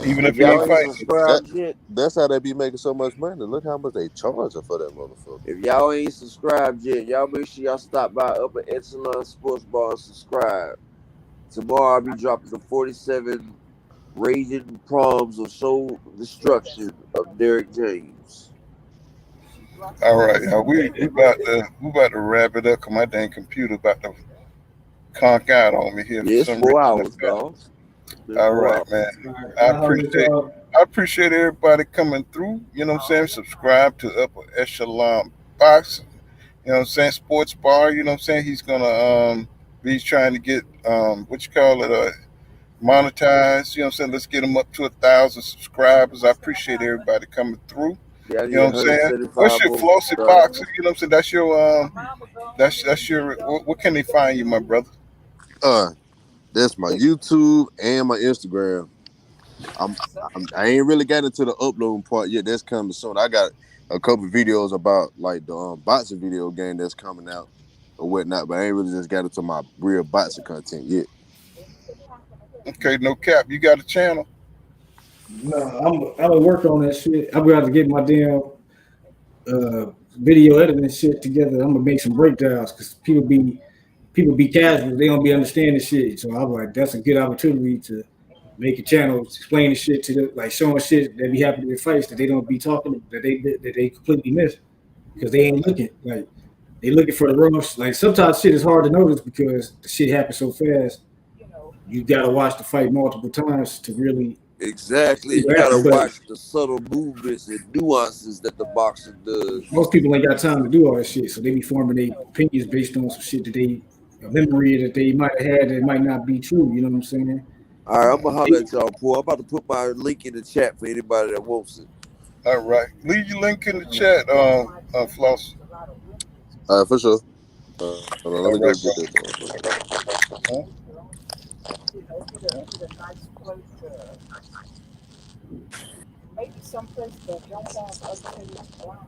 Speaker 5: Even if he ain't fighting.
Speaker 10: That's how they be making so much money. Look how much they charge for that motherfucker.
Speaker 7: If y'all ain't subscribed yet, y'all make sure y'all stop by Upper Echelon Sports Bar and subscribe. Tomorrow I'll be dropping the 47 raging problems of soul destruction of Derek James.
Speaker 5: All right, we about to wrap it up because my dang computer about to conk out on me here.
Speaker 7: Yeah, it's 4 hours, dog.
Speaker 5: All right, man. I appreciate everybody coming through. You know what I'm saying? Subscribe to Upper Echelon Boxing. You know what I'm saying? Sports Bar. You know what I'm saying? He's gonna be trying to get monetized. You know what I'm saying? Let's get him up to 1,000 subscribers. I appreciate everybody coming through.
Speaker 7: Yeah,
Speaker 5: you know what I'm saying? What's your Flossy Boxing? You know what I'm saying? That's your that's your. What can they find you, my brother?
Speaker 10: That's my YouTube and my Instagram. I ain't really got into the uploading part yet. That's coming soon. I got a couple videos about like the boxing video game that's coming out or whatnot, but I ain't really just got into my real boxing content yet.
Speaker 5: Okay, no cap. You got a channel?
Speaker 15: No, I'm gonna work on that shit. I'm gonna have to get my damn video editing shit together. I'm gonna make some breakdowns because people be casual. They don't be understanding shit. So I'm like, that's a good opportunity to make a channel, explain the shit to like showing shit that be happening in fights that they don't be talking that they completely miss because they ain't looking. Like they looking for the rush. Like sometimes shit is hard to notice because the shit happens so fast. You gotta watch the fight multiple times to really.
Speaker 7: Exactly. You gotta watch the subtle movements and nuances that the boxer does.
Speaker 15: Most people ain't got time to do all that shit, so they be forming their opinions based on some shit that a memory that they might have had that might not be true. You know what I'm saying?
Speaker 7: All right, I'm gonna holler at y'all, Paul. I'm about to put my link in the chat for anybody that wants it.
Speaker 5: All right, leave your link in the chat, Floss.
Speaker 10: For sure. Let me go get that.
Speaker 14: Maybe someplace that don't have other things around.